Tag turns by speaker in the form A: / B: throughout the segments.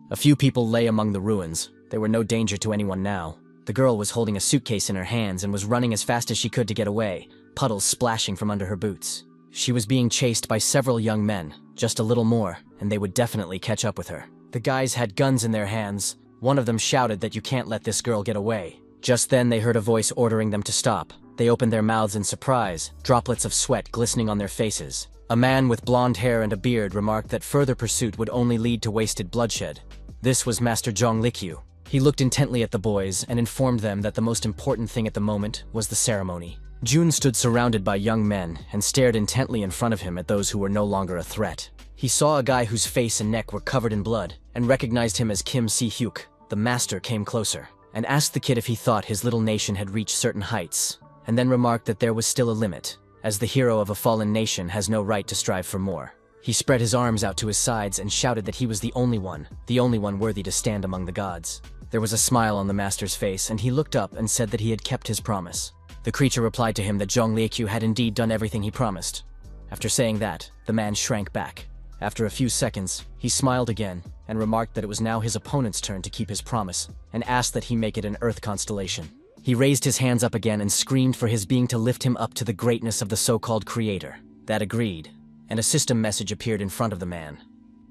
A: A few people lay among the ruins. They were no danger to anyone now. The girl was holding a suitcase in her hands and was running as fast as she could to get away, puddles splashing from under her boots. She was being chased by several young men. Just a little more, and they would definitely catch up with her. The guys had guns in their hands. One of them shouted that you can't let this girl get away. Just then they heard a voice ordering them to stop. They opened their mouths in surprise, droplets of sweat glistening on their faces. A man with blonde hair and a beard remarked that further pursuit would only lead to wasted bloodshed. This was Master Zhong Likyu. He looked intently at the boys and informed them that the most important thing at the moment was the ceremony. Jun stood surrounded by young men and stared intently in front of him at those who were no longer a threat. He saw a guy whose face and neck were covered in blood and recognized him as Kim Si-hyuk. The master came closer and asked the kid if he thought his little nation had reached certain heights, and then remarked that there was still a limit, as the hero of a fallen nation has no right to strive for more. He spread his arms out to his sides and shouted that he was the only one worthy to stand among the gods. There was a smile on the master's face, and he looked up and said that he had kept his promise. The creature replied to him that Zhong Likyu had indeed done everything he promised. After saying that, the man shrank back. After a few seconds, he smiled again and remarked that it was now his opponent's turn to keep his promise, and asked that he make it an Earth constellation. He raised his hands up again and screamed for his being to lift him up to the greatness of the so-called creator. That agreed, and a system message appeared in front of the man,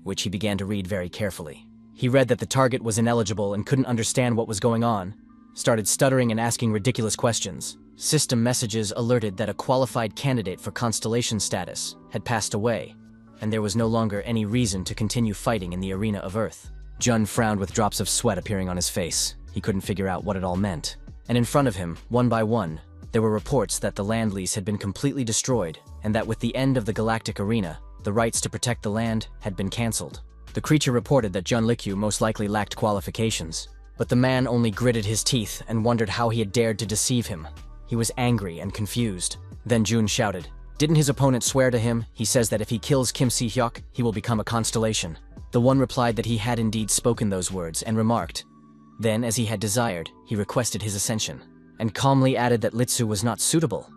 A: which he began to read very carefully. He read that the target was ineligible and couldn't understand what was going on, started stuttering and asking ridiculous questions. System messages alerted that a qualified candidate for constellation status had passed away, and there was no longer any reason to continue fighting in the arena of Earth. Jun frowned with drops of sweat appearing on his face. He couldn't figure out what it all meant. And in front of him, one by one, there were reports that the land lease had been completely destroyed, and that with the end of the galactic arena, the rights to protect the land had been cancelled. The creature reported that Zhong Likyu most likely lacked qualifications, but the man only gritted his teeth and wondered how he had dared to deceive him. He was angry and confused. Then Jun shouted, "Didn't his opponent swear to him? He says that if he kills Kim Si-hyuk, he will become a constellation." The one replied that he had indeed spoken those words and remarked. Then, as he had desired, he requested his ascension, and calmly added that Litsu was not suitable.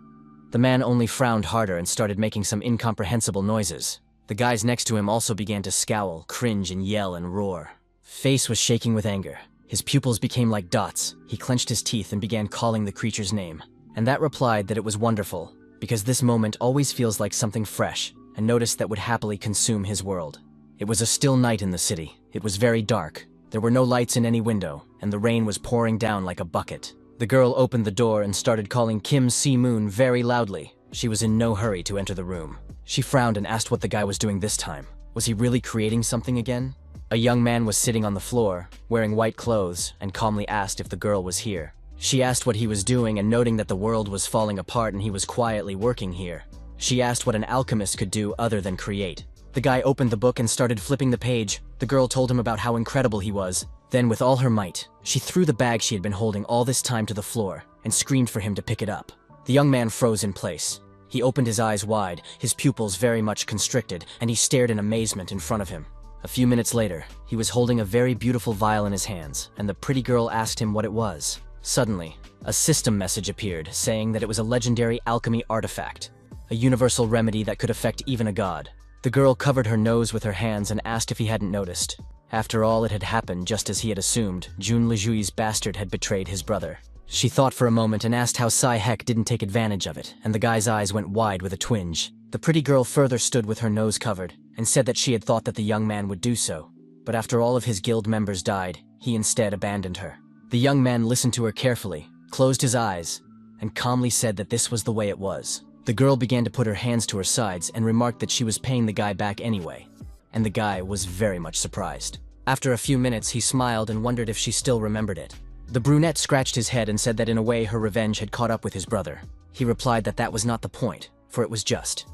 A: The man only frowned harder and started making some incomprehensible noises. The guys next to him also began to scowl, cringe, and yell and roar. Face was shaking with anger. His pupils became like dots. He clenched his teeth and began calling the creature's name. And that replied that it was wonderful, because this moment always feels like something fresh, and noticed that would happily consume his world. It was a still night in the city. It was very dark. There were no lights in any window, and the rain was pouring down like a bucket. The girl opened the door and started calling Kim Si-moon very loudly. She was in no hurry to enter the room. She frowned and asked what the guy was doing this time. Was he really creating something again? A young man was sitting on the floor, wearing white clothes, and calmly asked if the girl was here. She asked what he was doing, and noting that the world was falling apart and he was quietly working here, she asked what an alchemist could do other than create. The guy opened the book and started flipping the page. The girl told him about how incredible he was. Then, with all her might, she threw the bag she had been holding all this time to the floor and screamed for him to pick it up. The young man froze in place. He opened his eyes wide, his pupils very much constricted, and he stared in amazement in front of him. A few minutes later, he was holding a very beautiful vial in his hands, and the pretty girl asked him what it was. Suddenly, a system message appeared saying that it was a legendary alchemy artifact, a universal remedy that could affect even a god. The girl covered her nose with her hands and asked if he hadn't noticed. After all, it had happened just as he had assumed. Jun Lijui's bastard had betrayed his brother. She thought for a moment and asked how Sai-hek didn't take advantage of it, and the guy's eyes went wide with a twinge. The pretty girl further stood with her nose covered, and said that she had thought that the young man would do so. But after all of his guild members died, he instead abandoned her. The young man listened to her carefully, closed his eyes, and calmly said that this was the way it was. The girl began to put her hands to her sides and remarked that she was paying the guy back anyway, and the guy was very much surprised. After a few minutes, he smiled and wondered if she still remembered it. The brunette scratched his head and said that in a way her revenge had caught up with his brother. He replied that that was not the point, for it was just,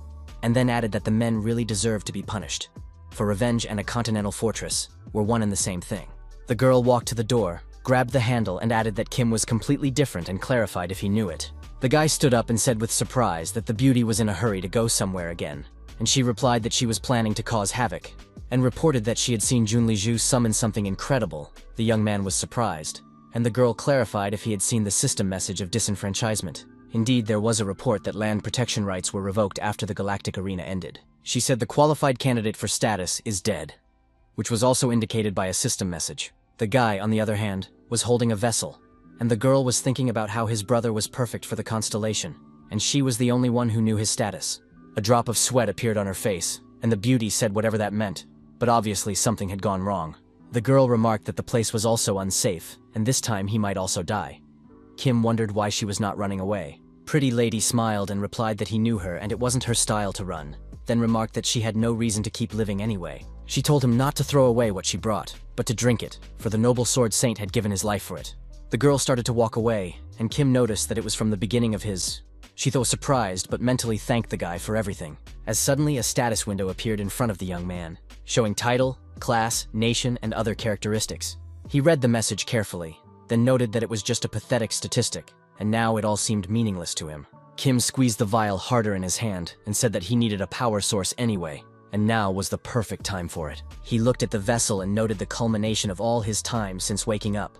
A: and then added that the men really deserved to be punished, for revenge and a continental fortress were one and the same thing. The girl walked to the door, grabbed the handle, and added that Kim was completely different and clarified if he knew it. The guy stood up and said with surprise that the beauty was in a hurry to go somewhere again, and she replied that she was planning to cause havoc, and reported that she had seen Jun Liju summon something incredible. The young man was surprised, and the girl clarified if he had seen the system message of disenfranchisement. Indeed, there was a report that land protection rights were revoked after the galactic arena ended. She said the qualified candidate for status is dead. which was also indicated by a system message. The guy, on the other hand, was holding a vessel, and the girl was thinking about how his brother was perfect for the constellation, and she was the only one who knew his status. A drop of sweat appeared on her face, and the beauty said whatever that meant, but obviously something had gone wrong. The girl remarked that the place was also unsafe, and this time he might also die. Kim wondered why she was not running away. Pretty Lady smiled and replied that he knew her and it wasn't her style to run, then remarked that she had no reason to keep living anyway. She told him not to throw away what she brought, but to drink it, for the noble sword saint had given his life for it. The girl started to walk away, and Kim noticed that it was from the beginning of his... She thought surprised, but mentally thanked the guy for everything, as suddenly a status window appeared in front of the young man, showing title, class, nation, and other characteristics. He read the message carefully, then noted that it was just a pathetic statistic, and now it all seemed meaningless to him. Kim squeezed the vial harder in his hand and said that he needed a power source anyway, and now was the perfect time for it. He looked at the vessel and noted the culmination of all his time since waking up.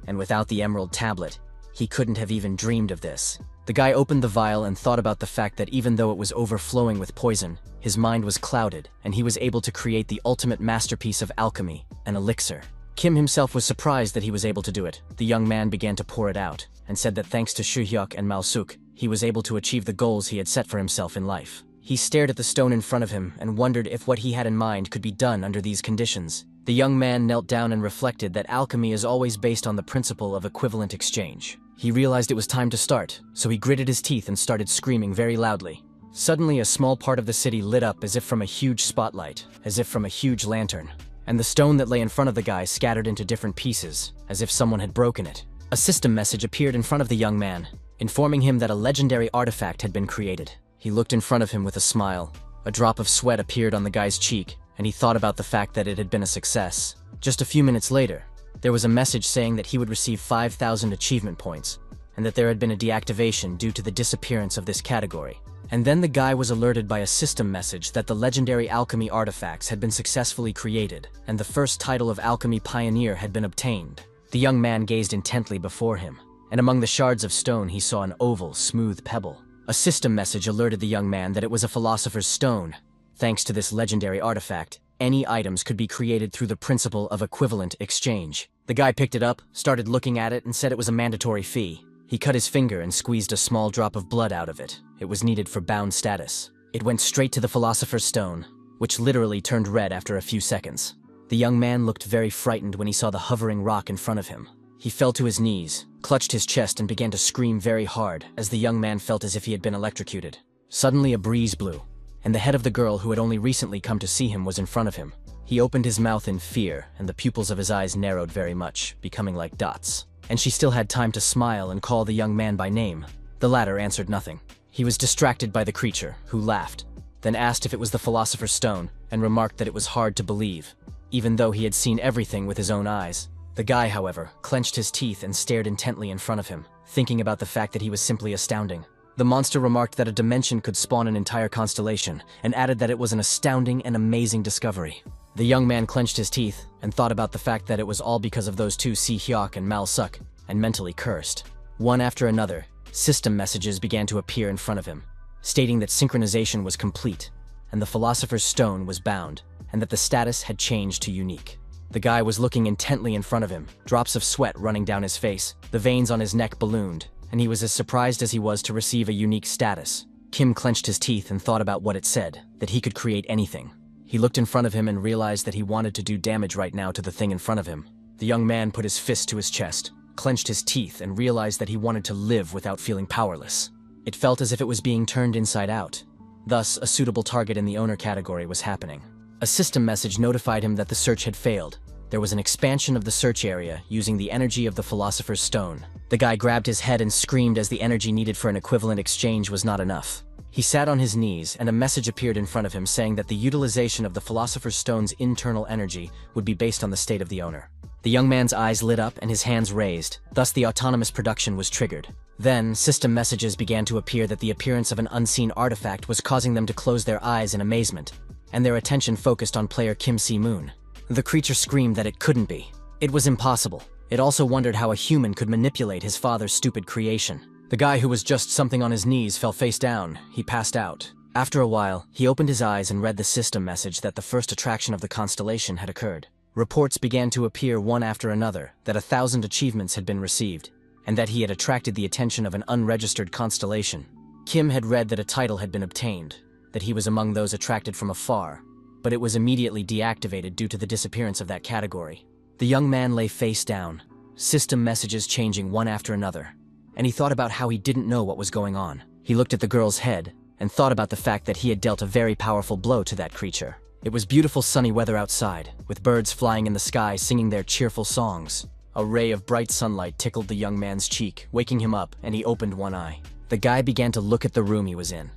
A: And without the emerald tablet, he couldn't have even dreamed of this. The guy opened the vial and thought about the fact that even though it was overflowing with poison, his mind was clouded, and he was able to create the ultimate masterpiece of alchemy, an elixir. Kim himself was surprised that he was able to do it. The young man began to pour it out, and said that thanks to Shuhyuk and Malsuk, he was able to achieve the goals he had set for himself in life. He stared at the stone in front of him and wondered if what he had in mind could be done under these conditions. The young man knelt down and reflected that alchemy is always based on the principle of equivalent exchange. He realized it was time to start, so he gritted his teeth and started screaming very loudly. Suddenly, a small part of the city lit up as if from a huge spotlight, as if from a huge lantern, and the stone that lay in front of the guy scattered into different pieces, as if someone had broken it. A system message appeared in front of the young man, informing him that a legendary artifact had been created. He looked in front of him with a smile. A drop of sweat appeared on the guy's cheek, and he thought about the fact that it had been a success. Just a few minutes later, there was a message saying that he would receive 5,000 achievement points, and that there had been a deactivation due to the disappearance of this category. And then the guy was alerted by a system message that the legendary alchemy artifacts had been successfully created, and the first title of Alchemy Pioneer had been obtained. The young man gazed intently before him, and among the shards of stone he saw an oval, smooth pebble. A system message alerted the young man that it was a philosopher's stone. Thanks to this legendary artifact, any items could be created through the principle of equivalent exchange. The guy picked it up, started looking at it, and said it was a mandatory fee. He cut his finger and squeezed a small drop of blood out of it. It was needed for bound status. It went straight to the philosopher's stone, which literally turned red after a few seconds. The young man looked very frightened when he saw the hovering rock in front of him. He fell to his knees, clutched his chest, and began to scream very hard as the young man felt as if he had been electrocuted. Suddenly a breeze blew, and the head of the girl who had only recently come to see him was in front of him. He opened his mouth in fear, and the pupils of his eyes narrowed very much, becoming like dots. And she still had time to smile and call the young man by name. The latter answered nothing. He was distracted by the creature, who laughed, then asked if it was the philosopher's stone, and remarked that it was hard to believe, even though he had seen everything with his own eyes. The guy, however, clenched his teeth and stared intently in front of him, thinking about the fact that he was simply astounding. The monster remarked that a dimension could spawn an entire constellation, and added that it was an astounding and amazing discovery. The young man clenched his teeth and thought about the fact that it was all because of those two Si-hyuk and Mal-suk, and mentally cursed. One after another, system messages began to appear in front of him, stating that synchronization was complete, and the philosopher's stone was bound, and that the status had changed to unique. The guy was looking intently in front of him, drops of sweat running down his face, the veins on his neck ballooned, and he was as surprised as he was to receive a unique status. Kim clenched his teeth and thought about what it said, that he could create anything. He looked in front of him and realized that he wanted to do damage right now to the thing in front of him. The young man put his fist to his chest, clenched his teeth, and realized that he wanted to live without feeling powerless. It felt as if it was being turned inside out. Thus, a suitable target in the owner category was happening. A system message notified him that the search had failed. There was an expansion of the search area using the energy of the philosopher's stone. The guy grabbed his head and screamed as the energy needed for an equivalent exchange was not enough. He sat on his knees, and a message appeared in front of him saying that the utilization of the philosopher's stone's internal energy would be based on the state of the owner. The young man's eyes lit up and his hands raised, thus the autonomous production was triggered. Then, system messages began to appear that the appearance of an unseen artifact was causing them to close their eyes in amazement, and their attention focused on player Kim Si-moon. The creature screamed that it couldn't be. It was impossible. It also wondered how a human could manipulate his father's stupid creation. The guy who was just something on his knees fell face down. He passed out. After a while, he opened his eyes and read the system message that the first attraction of the constellation had occurred. Reports began to appear one after another that 1,000 achievements had been received, and that he had attracted the attention of an unregistered constellation. Kim had read that a title had been obtained, that he was among those attracted from afar, but it was immediately deactivated due to the disappearance of that category. The young man lay face down, system messages changing one after another, and he thought about how he didn't know what was going on. He looked at the girl's head and thought about the fact that he had dealt a very powerful blow to that creature. It was beautiful sunny weather outside, with birds flying in the sky singing their cheerful songs. A ray of bright sunlight tickled the young man's cheek, waking him up, and he opened one eye. The guy began to look at the room he was in.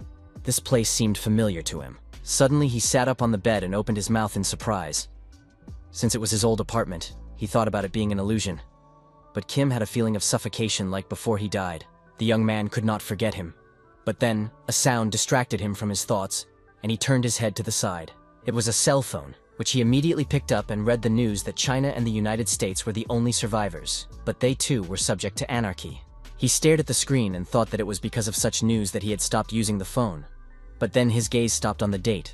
A: This place seemed familiar to him. Suddenly, he sat up on the bed and opened his mouth in surprise. Since it was his old apartment, he thought about it being an illusion. But Kim had a feeling of suffocation like before he died. The young man could not forget him. But then, a sound distracted him from his thoughts, and he turned his head to the side. It was a cell phone, which he immediately picked up and read the news that China and the United States were the only survivors, but they too were subject to anarchy. He stared at the screen and thought that it was because of such news that he had stopped using the phone. But then his gaze stopped on the date.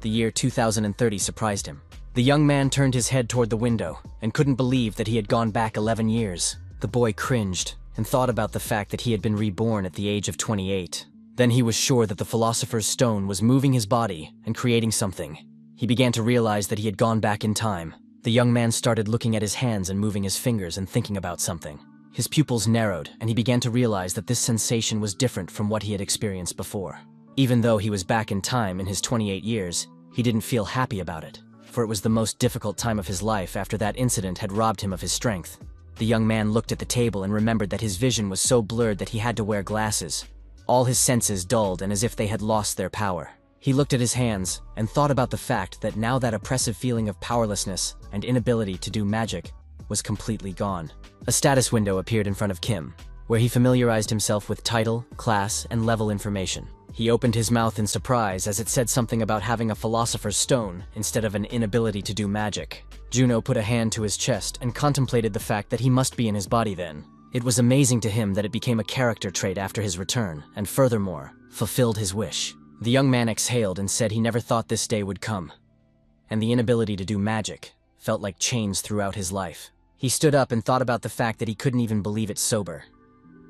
A: The year 2030 surprised him. The young man turned his head toward the window and couldn't believe that he had gone back 11 years. The boy cringed and thought about the fact that he had been reborn at the age of 28. Then he was sure that the Philosopher's Stone was moving his body and creating something. He began to realize that he had gone back in time. The young man started looking at his hands and moving his fingers and thinking about something. His pupils narrowed, and he began to realize that this sensation was different from what he had experienced before. Even though he was back in time in his 28 years, he didn't feel happy about it, for it was the most difficult time of his life after that incident had robbed him of his strength. The young man looked at the table and remembered that his vision was so blurred that he had to wear glasses. All his senses dulled and as if they had lost their power. He looked at his hands and thought about the fact that now that oppressive feeling of powerlessness and inability to do magic was completely gone. A status window appeared in front of Kim, where he familiarized himself with title, class, and level information. He opened his mouth in surprise as it said something about having a Philosopher's Stone instead of an inability to do magic. Juno put a hand to his chest and contemplated the fact that he must be in his body then. It was amazing to him that it became a character trait after his return, and furthermore, fulfilled his wish. The young man exhaled and said he never thought this day would come. And the inability to do magic felt like chains throughout his life. He stood up and thought about the fact that he couldn't even believe it sober.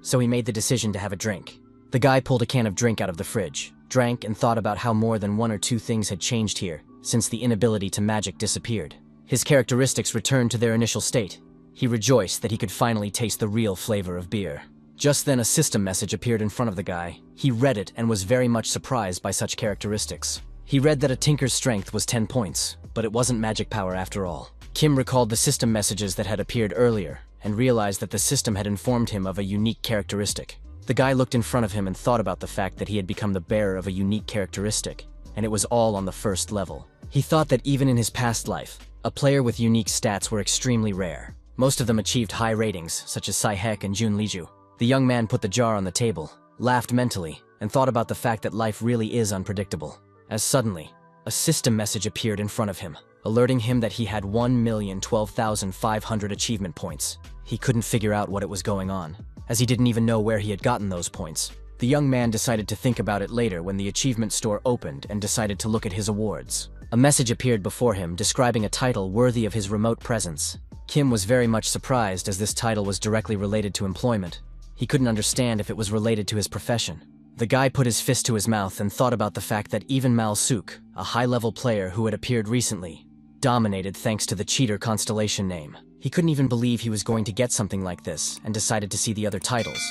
A: So he made the decision to have a drink. The guy pulled a can of drink out of the fridge, drank, and thought about how more than one or two things had changed here since the inability to magic disappeared. His characteristics returned to their initial state. He rejoiced that he could finally taste the real flavor of beer. Just then a system message appeared in front of the guy. He read it and was very much surprised by such characteristics. He read that a tinker's strength was 10 points, but it wasn't magic power after all. Kim recalled the system messages that had appeared earlier and realized that the system had informed him of a unique characteristic. The guy looked in front of him and thought about the fact that he had become the bearer of a unique characteristic, and it was all on the first level. He thought that even in his past life, a player with unique stats were extremely rare. Most of them achieved high ratings, such as Saihek and Jun Liju. The young man put the jar on the table, laughed mentally, and thought about the fact that life really is unpredictable. As suddenly, a system message appeared in front of him, alerting him that he had 1,012,500 achievement points. He couldn't figure out what it was going on, as he didn't even know where he had gotten those points. The young man decided to think about it later when the achievement store opened and decided to look at his awards. A message appeared before him describing a title worthy of his remote presence. Kim was very much surprised as this title was directly related to employment. He couldn't understand if it was related to his profession. The guy put his fist to his mouth and thought about the fact that even Mal Suk, a high-level player who had appeared recently, dominated thanks to the cheater constellation name. He couldn't even believe he was going to get something like this and decided to see the other titles.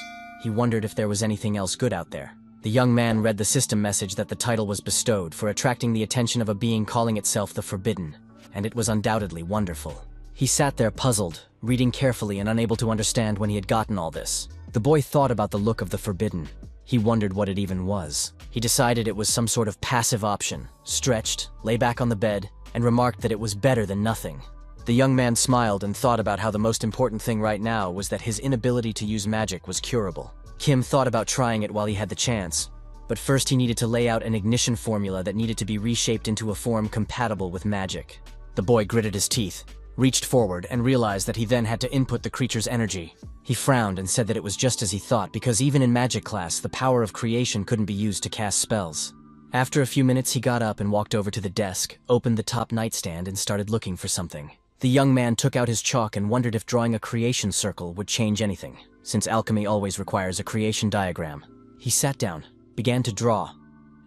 A: He wondered if there was anything else good out there. The young man read the system message that the title was bestowed for attracting the attention of a being calling itself the Forbidden, and it was undoubtedly wonderful. He sat there puzzled, reading carefully and unable to understand when he had gotten all this. The boy thought about the look of the Forbidden. He wondered what it even was. He decided it was some sort of passive option, stretched, lay back on the bed, and remarked that it was better than nothing. The young man smiled and thought about how the most important thing right now was that his inability to use magic was curable. Kim thought about trying it while he had the chance, but first he needed to lay out an ignition formula that needed to be reshaped into a form compatible with magic. The boy gritted his teeth, reached forward, and realized that he then had to input the creature's energy. He frowned and said that it was just as he thought, because even in magic class, the power of creation couldn't be used to cast spells. After a few minutes, he got up and walked over to the desk, opened the top nightstand, and started looking for something. The young man took out his chalk and wondered if drawing a creation circle would change anything, since alchemy always requires a creation diagram. He sat down, began to draw,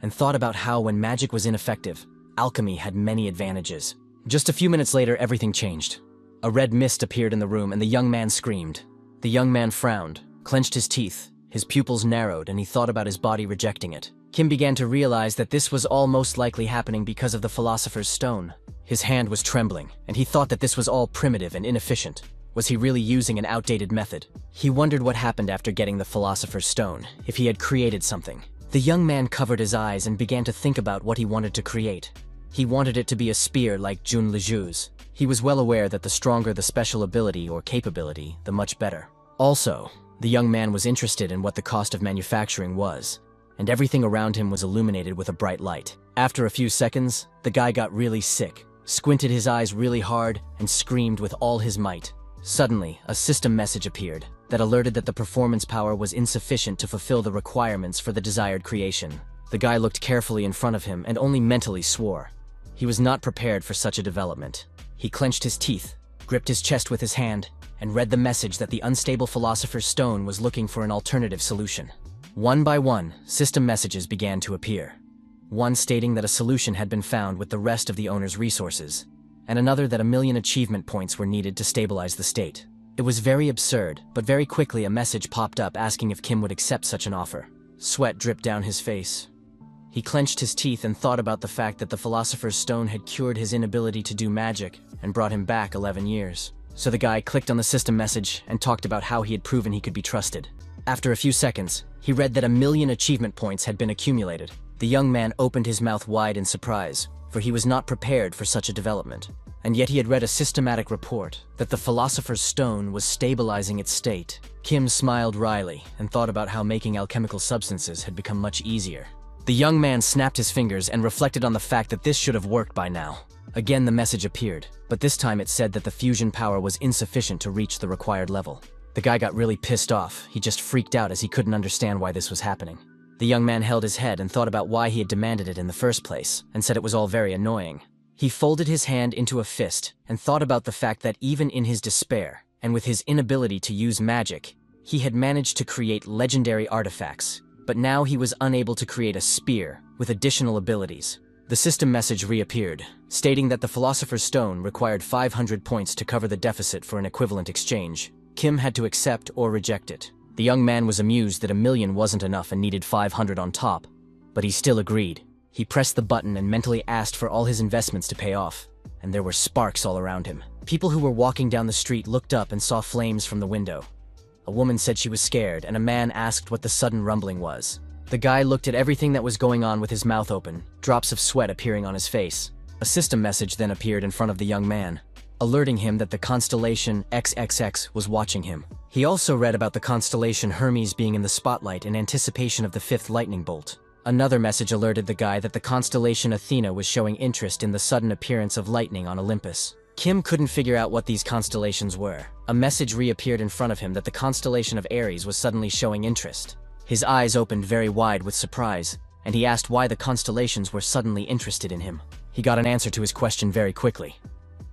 A: and thought about how when magic was ineffective, alchemy had many advantages. Just a few minutes later, everything changed. A red mist appeared in the room and the young man screamed. The young man frowned, clenched his teeth, his pupils narrowed, and he thought about his body rejecting it. Kim began to realize that this was all most likely happening because of the Philosopher's Stone. His hand was trembling, and he thought that this was all primitive and inefficient. Was he really using an outdated method? He wondered what happened after getting the Philosopher's Stone, if he had created something. The young man covered his eyes and began to think about what he wanted to create. He wanted it to be a spear like Jun Liju's. He was well aware that the stronger the special ability or capability, the much better. Also, the young man was interested in what the cost of manufacturing was, and everything around him was illuminated with a bright light. After a few seconds, the guy got really sick, squinted his eyes really hard, and screamed with all his might. Suddenly, a system message appeared that alerted that the performance power was insufficient to fulfill the requirements for the desired creation. The guy looked carefully in front of him and only mentally swore. He was not prepared for such a development. He clenched his teeth, gripped his chest with his hand, and read the message that the unstable Philosopher's Stone was looking for an alternative solution. One by one, system messages began to appear. One stating that a solution had been found with the rest of the owner's resources, and another that 1,000,000 achievement points were needed to stabilize the state. It was very absurd, but very quickly a message popped up asking if Kim would accept such an offer. Sweat dripped down his face. He clenched his teeth and thought about the fact that the Philosopher's Stone had cured his inability to do magic and brought him back 11 years. So the guy clicked on the system message and talked about how he had proven he could be trusted. After a few seconds, he read that 1,000,000 achievement points had been accumulated. The young man opened his mouth wide in surprise, for he was not prepared for such a development. And yet he had read a systematic report that the Philosopher's Stone was stabilizing its state. Kim smiled wryly and thought about how making alchemical substances had become much easier. The young man snapped his fingers and reflected on the fact that this should have worked by now. Again, the message appeared, but this time it said that the fusion power was insufficient to reach the required level. The guy got really pissed off. He just freaked out as he couldn't understand why this was happening. The young man held his head and thought about why he had demanded it in the first place, and said it was all very annoying. He folded his hand into a fist and thought about the fact that even in his despair, and with his inability to use magic, he had managed to create legendary artifacts. But now he was unable to create a spear with additional abilities. The system message reappeared, stating that the Philosopher's Stone required 500 points to cover the deficit for an equivalent exchange. Kim had to accept or reject it. The young man was amused that 1,000,000 wasn't enough and needed 500 on top, but he still agreed. He pressed the button and mentally asked for all his investments to pay off, and there were sparks all around him. People who were walking down the street looked up and saw flames from the window. A woman said she was scared, and a man asked what the sudden rumbling was. The guy looked at everything that was going on with his mouth open, drops of sweat appearing on his face. A system message then appeared in front of the young man, alerting him that the constellation XXX was watching him. He also read about the constellation Hermes being in the spotlight in anticipation of the 5th lightning bolt. Another message alerted the guy that the constellation Athena was showing interest in the sudden appearance of lightning on Olympus. Kim couldn't figure out what these constellations were. A message reappeared in front of him that the constellation of Aries was suddenly showing interest. His eyes opened very wide with surprise, and he asked why the constellations were suddenly interested in him. He got an answer to his question very quickly.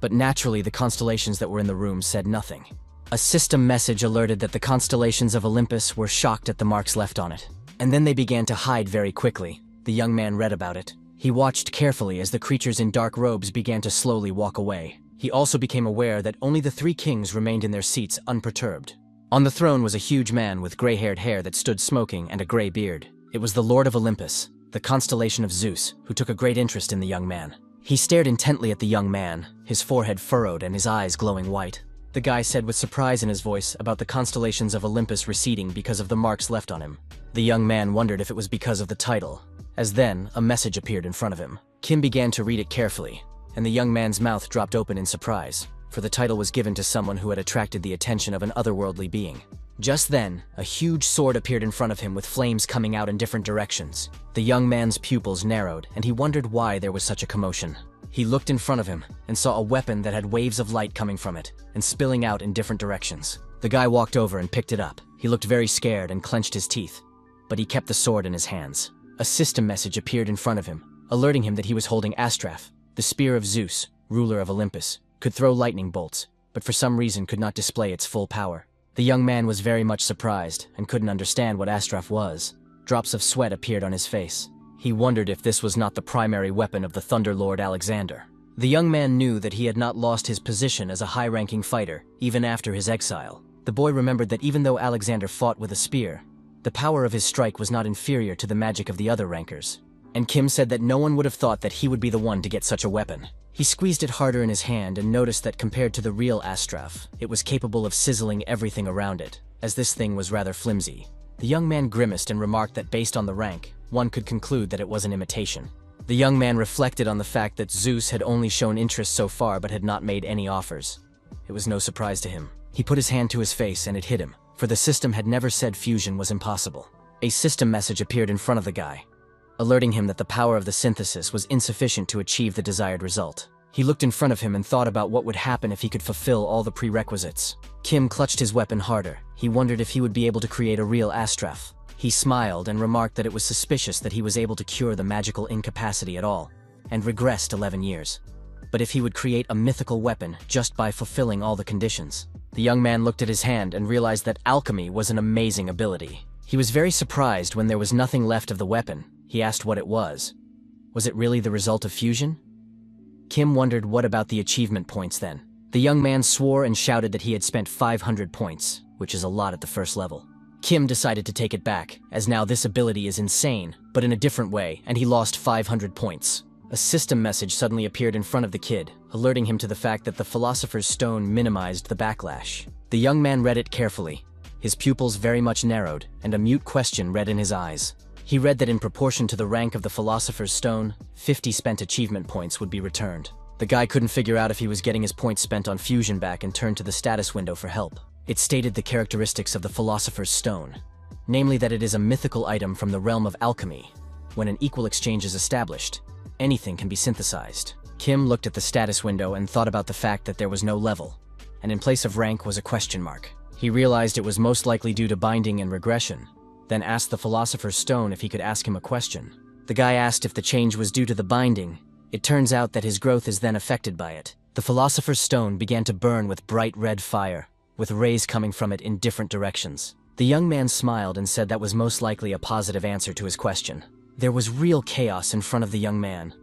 A: But naturally, the constellations that were in the room said nothing. A system message alerted that the constellations of Olympus were shocked at the marks left on it. And then they began to hide very quickly. The young man read about it. He watched carefully as the creatures in dark robes began to slowly walk away. He also became aware that only the 3 kings remained in their seats unperturbed. On the throne was a huge man with gray-haired hair that stood smoking and a gray beard. It was the Lord of Olympus, the constellation of Zeus, who took a great interest in the young man. He stared intently at the young man, his forehead furrowed and his eyes glowing white. The guy said with surprise in his voice about the constellations of Olympus receding because of the marks left on him. The young man wondered if it was because of the title, as then a message appeared in front of him. Kim began to read it carefully, and the young man's mouth dropped open in surprise, for the title was given to someone who had attracted the attention of an otherworldly being. Just then, a huge sword appeared in front of him with flames coming out in different directions. The young man's pupils narrowed, and he wondered why there was such a commotion. He looked in front of him and saw a weapon that had waves of light coming from it and spilling out in different directions. The guy walked over and picked it up. He looked very scared and clenched his teeth, but he kept the sword in his hands. A system message appeared in front of him, alerting him that he was holding Astraph, the spear of Zeus, ruler of Olympus, could throw lightning bolts, but for some reason could not display its full power. The young man was very much surprised and couldn't understand what Astraph was. Drops of sweat appeared on his face. He wondered if this was not the primary weapon of the Thunder Lord Alexander. The young man knew that he had not lost his position as a high-ranking fighter, even after his exile. The boy remembered that even though Alexander fought with a spear, the power of his strike was not inferior to the magic of the other rankers. And Kim said that no one would have thought that he would be the one to get such a weapon. He squeezed it harder in his hand and noticed that compared to the real Astraph, it was capable of sizzling everything around it, as this thing was rather flimsy. The young man grimaced and remarked that based on the rank, one could conclude that it was an imitation. The young man reflected on the fact that Zeus had only shown interest so far but had not made any offers. It was no surprise to him. He put his hand to his face and it hit him, for the system had never said fusion was impossible. A system message appeared in front of the guy, alerting him that the power of the synthesis was insufficient to achieve the desired result. He looked in front of him and thought about what would happen if he could fulfill all the prerequisites. Kim clutched his weapon harder. He wondered if he would be able to create a real Astraph. He smiled and remarked that it was suspicious that he was able to cure the magical incapacity at all, and regressed 11 years. But if he would create a mythical weapon just by fulfilling all the conditions. The young man looked at his hand and realized that alchemy was an amazing ability. He was very surprised when there was nothing left of the weapon. He asked what it was. Was it really the result of fusion? Kim wondered what about the achievement points then. The young man swore and shouted that he had spent 500 points, which is a lot at the first level. Kim decided to take it back, as now this ability is insane, but in a different way, and he lost 500 points. A system message suddenly appeared in front of the kid, alerting him to the fact that the Philosopher's Stone minimized the backlash. The young man read it carefully. His pupils very much narrowed, and a mute question read in his eyes. He read that in proportion to the rank of the Philosopher's Stone, 50 spent achievement points would be returned. The guy couldn't figure out if he was getting his points spent on fusion back and turned to the status window for help. It stated the characteristics of the Philosopher's Stone, namely that it is a mythical item from the realm of alchemy. When an equal exchange is established, anything can be synthesized. Kim looked at the status window and thought about the fact that there was no level, and in place of rank was a question mark. He realized it was most likely due to binding and regression, then asked the Philosopher's Stone if he could ask him a question. The guy asked if the change was due to the binding. It turns out that his growth is then affected by it. The Philosopher's Stone began to burn with bright red fire, with rays coming from it in different directions. The young man smiled and said that was most likely a positive answer to his question. There was real chaos in front of the young man,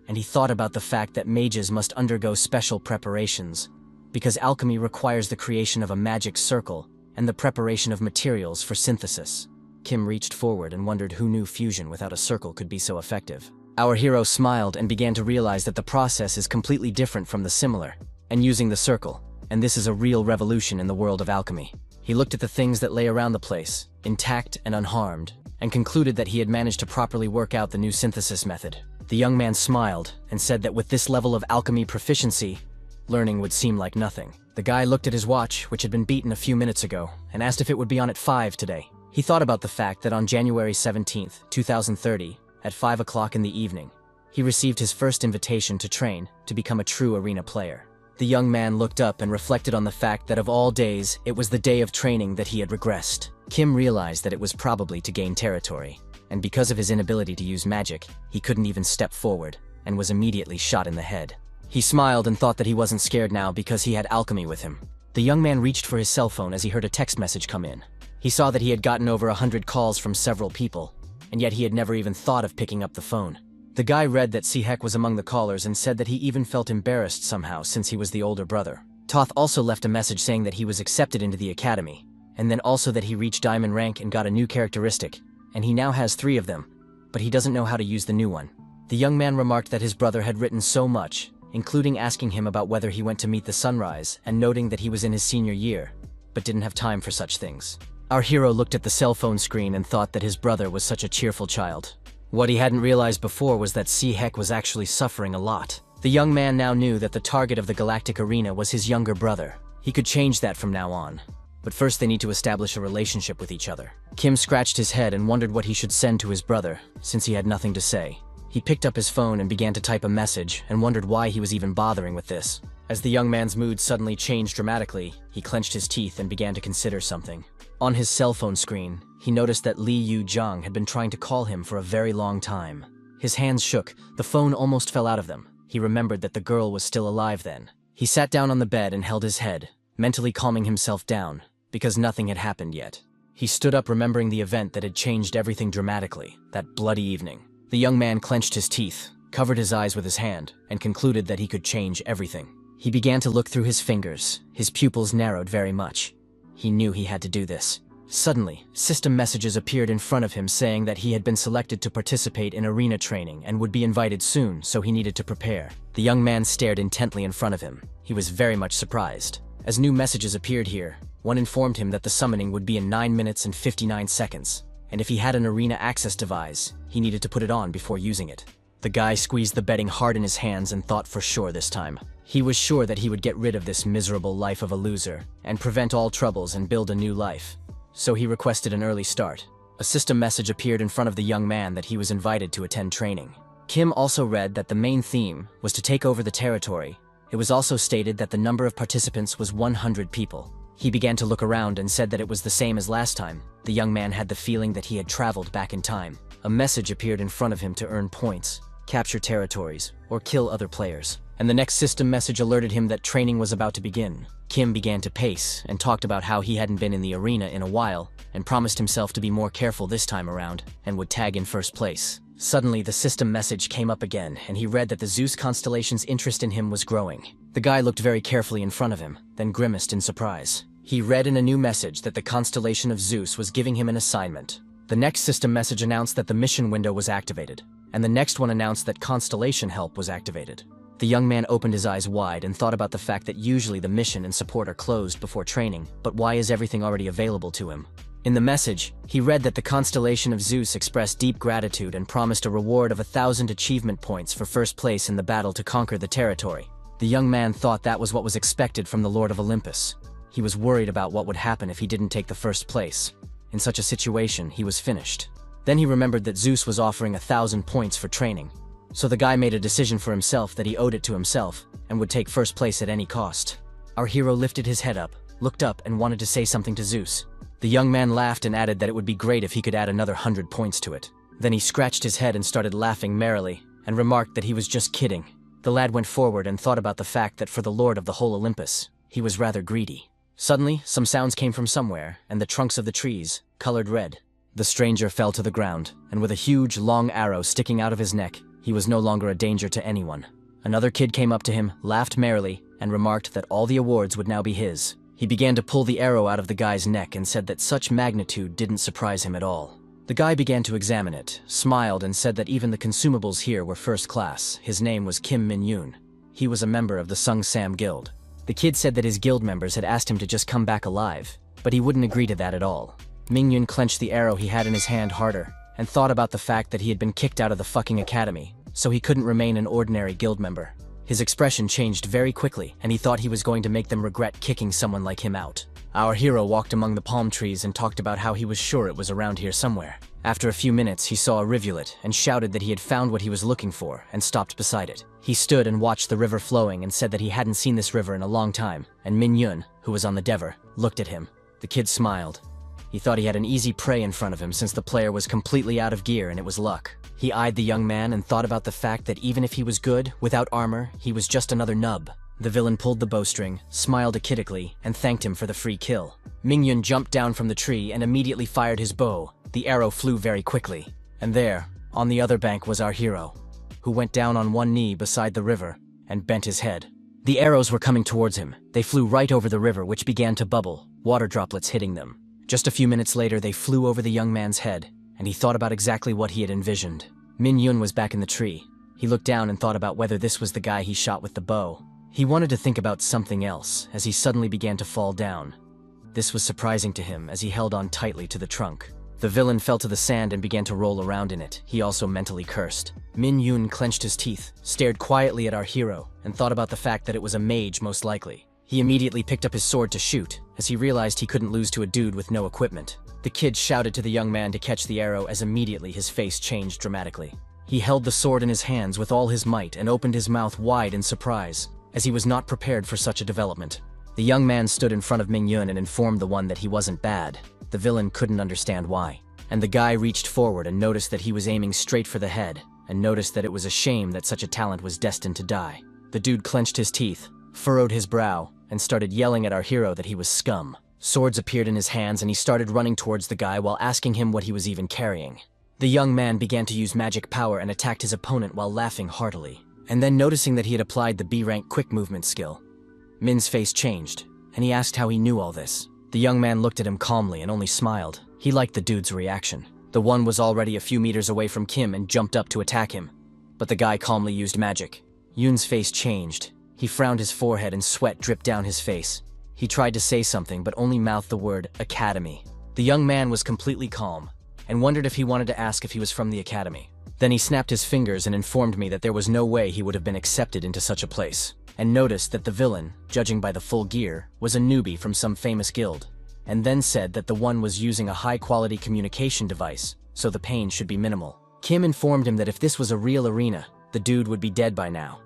A: and he thought about the fact that mages must undergo special preparations, because alchemy requires the creation of a magic circle and the preparation of materials for synthesis. Kim reached forward and wondered who knew fusion without a circle could be so effective. Our hero smiled and began to realize that the process is completely different from the similar, and using the circle, and this is a real revolution in the world of alchemy. He looked at the things that lay around the place, intact and unharmed, and concluded that he had managed to properly work out the new synthesis method. The young man smiled and said that with this level of alchemy proficiency, learning would seem like nothing. The guy looked at his watch, which had been beaten a few minutes ago, and asked if it would be on at 5 today. He thought about the fact that on January 17th, 2030, at 5 o'clock in the evening, he received his first invitation to train to become a true arena player. The young man looked up and reflected on the fact that of all days, it was the day of training that he had regressed. Kim realized that it was probably to gain territory, and because of his inability to use magic, he couldn't even step forward, and was immediately shot in the head. He smiled and thought that he wasn't scared now because he had alchemy with him. The young man reached for his cell phone as he heard a text message come in. He saw that he had gotten over 100 calls from several people, and yet he had never even thought of picking up the phone. The guy read that Sihek was among the callers and said that he even felt embarrassed somehow since he was the older brother. Toth also left a message saying that he was accepted into the academy, and then also that he reached diamond rank and got a new characteristic, and he now has 3 of them, but he doesn't know how to use the new one. The young man remarked that his brother had written so much, including asking him about whether he went to meet the sunrise and noting that he was in his senior year, but didn't have time for such things. Our hero looked at the cell phone screen and thought that his brother was such a cheerful child. What he hadn't realized before was that Sihek was actually suffering a lot. The young man now knew that the target of the Galactic Arena was his younger brother. He could change that from now on. But first they need to establish a relationship with each other. Kim scratched his head and wondered what he should send to his brother, since he had nothing to say. He picked up his phone and began to type a message and wondered why he was even bothering with this. As the young man's mood suddenly changed dramatically, he clenched his teeth and began to consider something. On his cell phone screen, he noticed that Li Yu-jung had been trying to call him for a very long time. His hands shook, the phone almost fell out of them. He remembered that the girl was still alive then. He sat down on the bed and held his head, mentally calming himself down, because nothing had happened yet. He stood up remembering the event that had changed everything dramatically, that bloody evening. The young man clenched his teeth, covered his eyes with his hand, and concluded that he could change everything. He began to look through his fingers, his pupils narrowed very much. He knew he had to do this. Suddenly, system messages appeared in front of him saying that he had been selected to participate in arena training and would be invited soon, so he needed to prepare. The young man stared intently in front of him. He was very much surprised. As new messages appeared here, one informed him that the summoning would be in 9 minutes and 59 seconds, and if he had an arena access device, he needed to put it on before using it. The guy squeezed the bedding hard in his hands and thought for sure this time. He was sure that he would get rid of this miserable life of a loser, and prevent all troubles and build a new life. So he requested an early start. A system message appeared in front of the young man that he was invited to attend training. Kim also read that the main theme was to take over the territory. It was also stated that the number of participants was 100 people. He began to look around and said that it was the same as last time. The young man had the feeling that he had traveled back in time. A message appeared in front of him to earn points, capture territories, or kill other players. And the next system message alerted him that training was about to begin. Kim began to pace and talked about how he hadn't been in the arena in a while and promised himself to be more careful this time around and would tag in first place. Suddenly, the system message came up again and he read that the Zeus constellation's interest in him was growing. The guy looked very carefully in front of him, then grimaced in surprise. He read in a new message that the constellation of Zeus was giving him an assignment. The next system message announced that the mission window was activated, and the next one announced that constellation help was activated. The young man opened his eyes wide and thought about the fact that usually the mission and support are closed before training, but why is everything already available to him? In the message, he read that the constellation of Zeus expressed deep gratitude and promised a reward of 1,000 achievement points for first place in the battle to conquer the territory. The young man thought that was what was expected from the Lord of Olympus. He was worried about what would happen if he didn't take the first place. In such a situation, he was finished. Then he remembered that Zeus was offering 1,000 points for training. So the guy made a decision for himself that he owed it to himself and would take first place at any cost. Our hero lifted his head up, looked up and wanted to say something to Zeus. The young man laughed and added that it would be great if he could add another 100 points to it. Then he scratched his head and started laughing merrily and remarked that he was just kidding. The lad went forward and thought about the fact that for the lord of the whole Olympus, he was rather greedy. Suddenly, some sounds came from somewhere, and the trunks of the trees colored red. The stranger fell to the ground, and with a huge, long arrow sticking out of his neck, he was no longer a danger to anyone. Another kid came up to him, laughed merrily, and remarked that all the awards would now be his. He began to pull the arrow out of the guy's neck and said that such magnitude didn't surprise him at all. The guy began to examine it, smiled and said that even the consumables here were first class. His name was Kim Min-yoon. He was a member of the Sung Sam Guild. The kid said that his guild members had asked him to just come back alive, but he wouldn't agree to that at all. Min-yoon clenched the arrow he had in his hand harder, and thought about the fact that he had been kicked out of the fucking academy, so he couldn't remain an ordinary guild member. His expression changed very quickly, and he thought he was going to make them regret kicking someone like him out. Our hero walked among the palm trees and talked about how he was sure it was around here somewhere. After a few minutes, he saw a rivulet and shouted that he had found what he was looking for and stopped beside it. He stood and watched the river flowing and said that he hadn't seen this river in a long time, and Min-yoon, who was on the dever, looked at him. The kid smiled. He thought he had an easy prey in front of him since the player was completely out of gear and it was luck. He eyed the young man and thought about the fact that even if he was good, without armor, he was just another nub. The villain pulled the bowstring, smiled achidically, and thanked him for the free kill. Min-yoon jumped down from the tree and immediately fired his bow. The arrow flew very quickly. And there, on the other bank was our hero, who went down on one knee beside the river and bent his head. The arrows were coming towards him. They flew right over the river, which began to bubble, water droplets hitting them. Just a few minutes later, they flew over the young man's head, and he thought about exactly what he had envisioned. Min-yoon was back in the tree. He looked down and thought about whether this was the guy he shot with the bow. He wanted to think about something else, as he suddenly began to fall down. This was surprising to him, as he held on tightly to the trunk. The villain fell to the sand and began to roll around in it. He also mentally cursed. Min-yoon clenched his teeth, stared quietly at our hero, and thought about the fact that it was a mage most likely. He immediately picked up his sword to shoot, as he realized he couldn't lose to a dude with no equipment. The kid shouted to the young man to catch the arrow as immediately his face changed dramatically. He held the sword in his hands with all his might and opened his mouth wide in surprise. as he was not prepared for such a development. The young man stood in front of Mingyun and informed the one that he wasn't bad. The villain couldn't understand why. And the guy reached forward and noticed that he was aiming straight for the head, and noticed that it was a shame that such a talent was destined to die. The dude clenched his teeth, furrowed his brow, and started yelling at our hero that he was scum. Swords appeared in his hands and he started running towards the guy while asking him what he was even carrying. The young man began to use magic power and attacked his opponent while laughing heartily. And then noticing that he had applied the B-rank quick movement skill, Min's face changed, and he asked how he knew all this. The young man looked at him calmly and only smiled. He liked the dude's reaction. The one was already a few meters away from Kim and jumped up to attack him, but the guy calmly used magic. Yoon's face changed. He frowned his forehead and sweat dripped down his face. He tried to say something but only mouthed the word academy. The young man was completely calm and wondered if he wanted to ask if he was from the academy. Then he snapped his fingers and informed me that there was no way he would have been accepted into such a place, and noticed that the villain, judging by the full gear, was a newbie from some famous guild, and then said that the one was using a high-quality communication device, so the pain should be minimal. Kim informed him that if this was a real arena, the dude would be dead by now,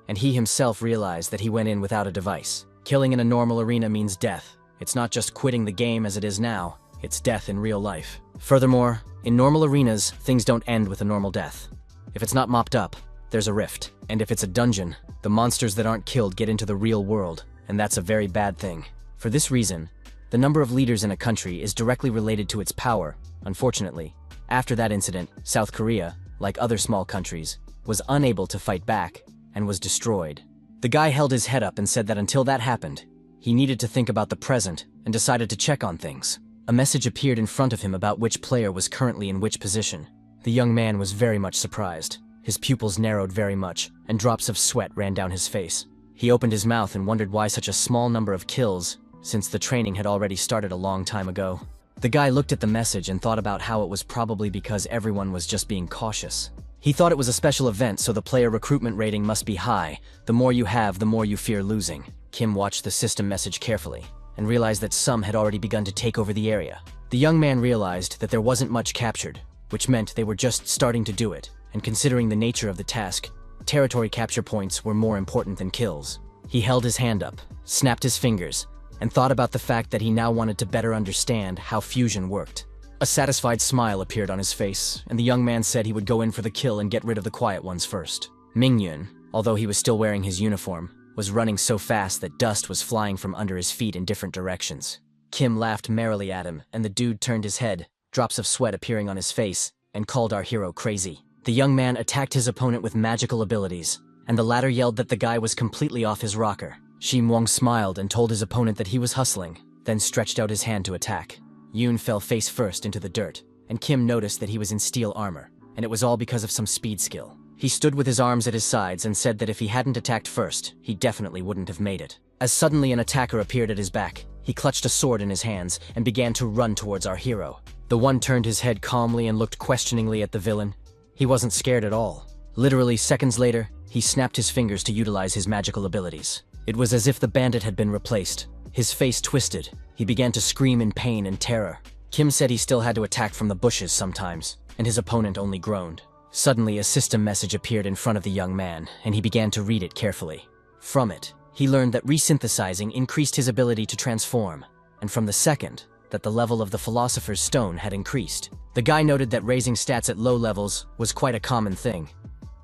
A: and he himself realized that he went in without a device. Killing in a normal arena means death. It's not just quitting the game as it is now, it's death in real life. Furthermore, in normal arenas, things don't end with a normal death. If it's not mopped up, there's a rift. And if it's a dungeon, the monsters that aren't killed get into the real world, and that's a very bad thing. For this reason, the number of leaders in a country is directly related to its power. Unfortunately, after that incident, South Korea, like other small countries, was unable to fight back and was destroyed. The guy held his head up and said that until that happened, he needed to think about the present and decided to check on things. A message appeared in front of him about which player was currently in which position. The young man was very much surprised. His pupils narrowed very much, and drops of sweat ran down his face. He opened his mouth and wondered why such a small number of kills, since the training had already started a long time ago. The guy looked at the message and thought about how it was probably because everyone was just being cautious. He thought it was a special event, so the player recruitment rating must be high. The more you have, the more you fear losing. Kim watched the system message carefully, and realized that some had already begun to take over the area. The young man realized that there wasn't much captured, which meant they were just starting to do it, and considering the nature of the task, territory capture points were more important than kills. He held his hand up, snapped his fingers, and thought about the fact that he now wanted to better understand how fusion worked. A satisfied smile appeared on his face, and the young man said he would go in for the kill and get rid of the quiet ones first. Mingyun, although he was still wearing his uniform, was running so fast that dust was flying from under his feet in different directions. Kim laughed merrily at him, and the dude turned his head, drops of sweat appearing on his face, and called our hero crazy. The young man attacked his opponent with magical abilities, and the latter yelled that the guy was completely off his rocker. Shimwong smiled and told his opponent that he was hustling, then stretched out his hand to attack. Yoon fell face first into the dirt, and Kim noticed that he was in steel armor, and it was all because of some speed skill. He stood with his arms at his sides and said that if he hadn't attacked first, he definitely wouldn't have made it. As suddenly an attacker appeared at his back, he clutched a sword in his hands and began to run towards our hero. The one turned his head calmly and looked questioningly at the villain. He wasn't scared at all. Literally seconds later, he snapped his fingers to utilize his magical abilities. It was as if the bandit had been replaced. His face twisted. He began to scream in pain and terror. Kim said he still had to attack from the bushes sometimes, and his opponent only groaned. Suddenly, a system message appeared in front of the young man, and he began to read it carefully. From it, he learned that resynthesizing increased his ability to transform, and from the second, that the level of the Philosopher's Stone had increased. The guy noted that raising stats at low levels was quite a common thing,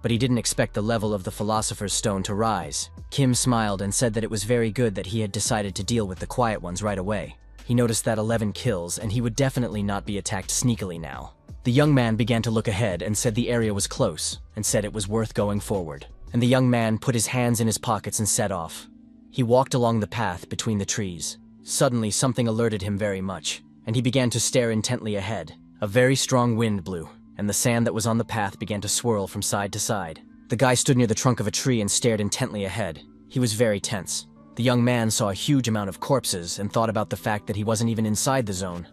A: but he didn't expect the level of the Philosopher's Stone to rise. Kim smiled and said that it was very good that he had decided to deal with the quiet ones right away. He noticed that 11 kills, and he would definitely not be attacked sneakily now. The young man began to look ahead and said the area was close, and said it was worth going forward. And the young man put his hands in his pockets and set off. He walked along the path between the trees. Suddenly, something alerted him very much, and he began to stare intently ahead. A very strong wind blew, and the sand that was on the path began to swirl from side to side. The guy stood near the trunk of a tree and stared intently ahead. He was very tense. The young man saw a huge amount of corpses and thought about the fact that he wasn't even inside the zone.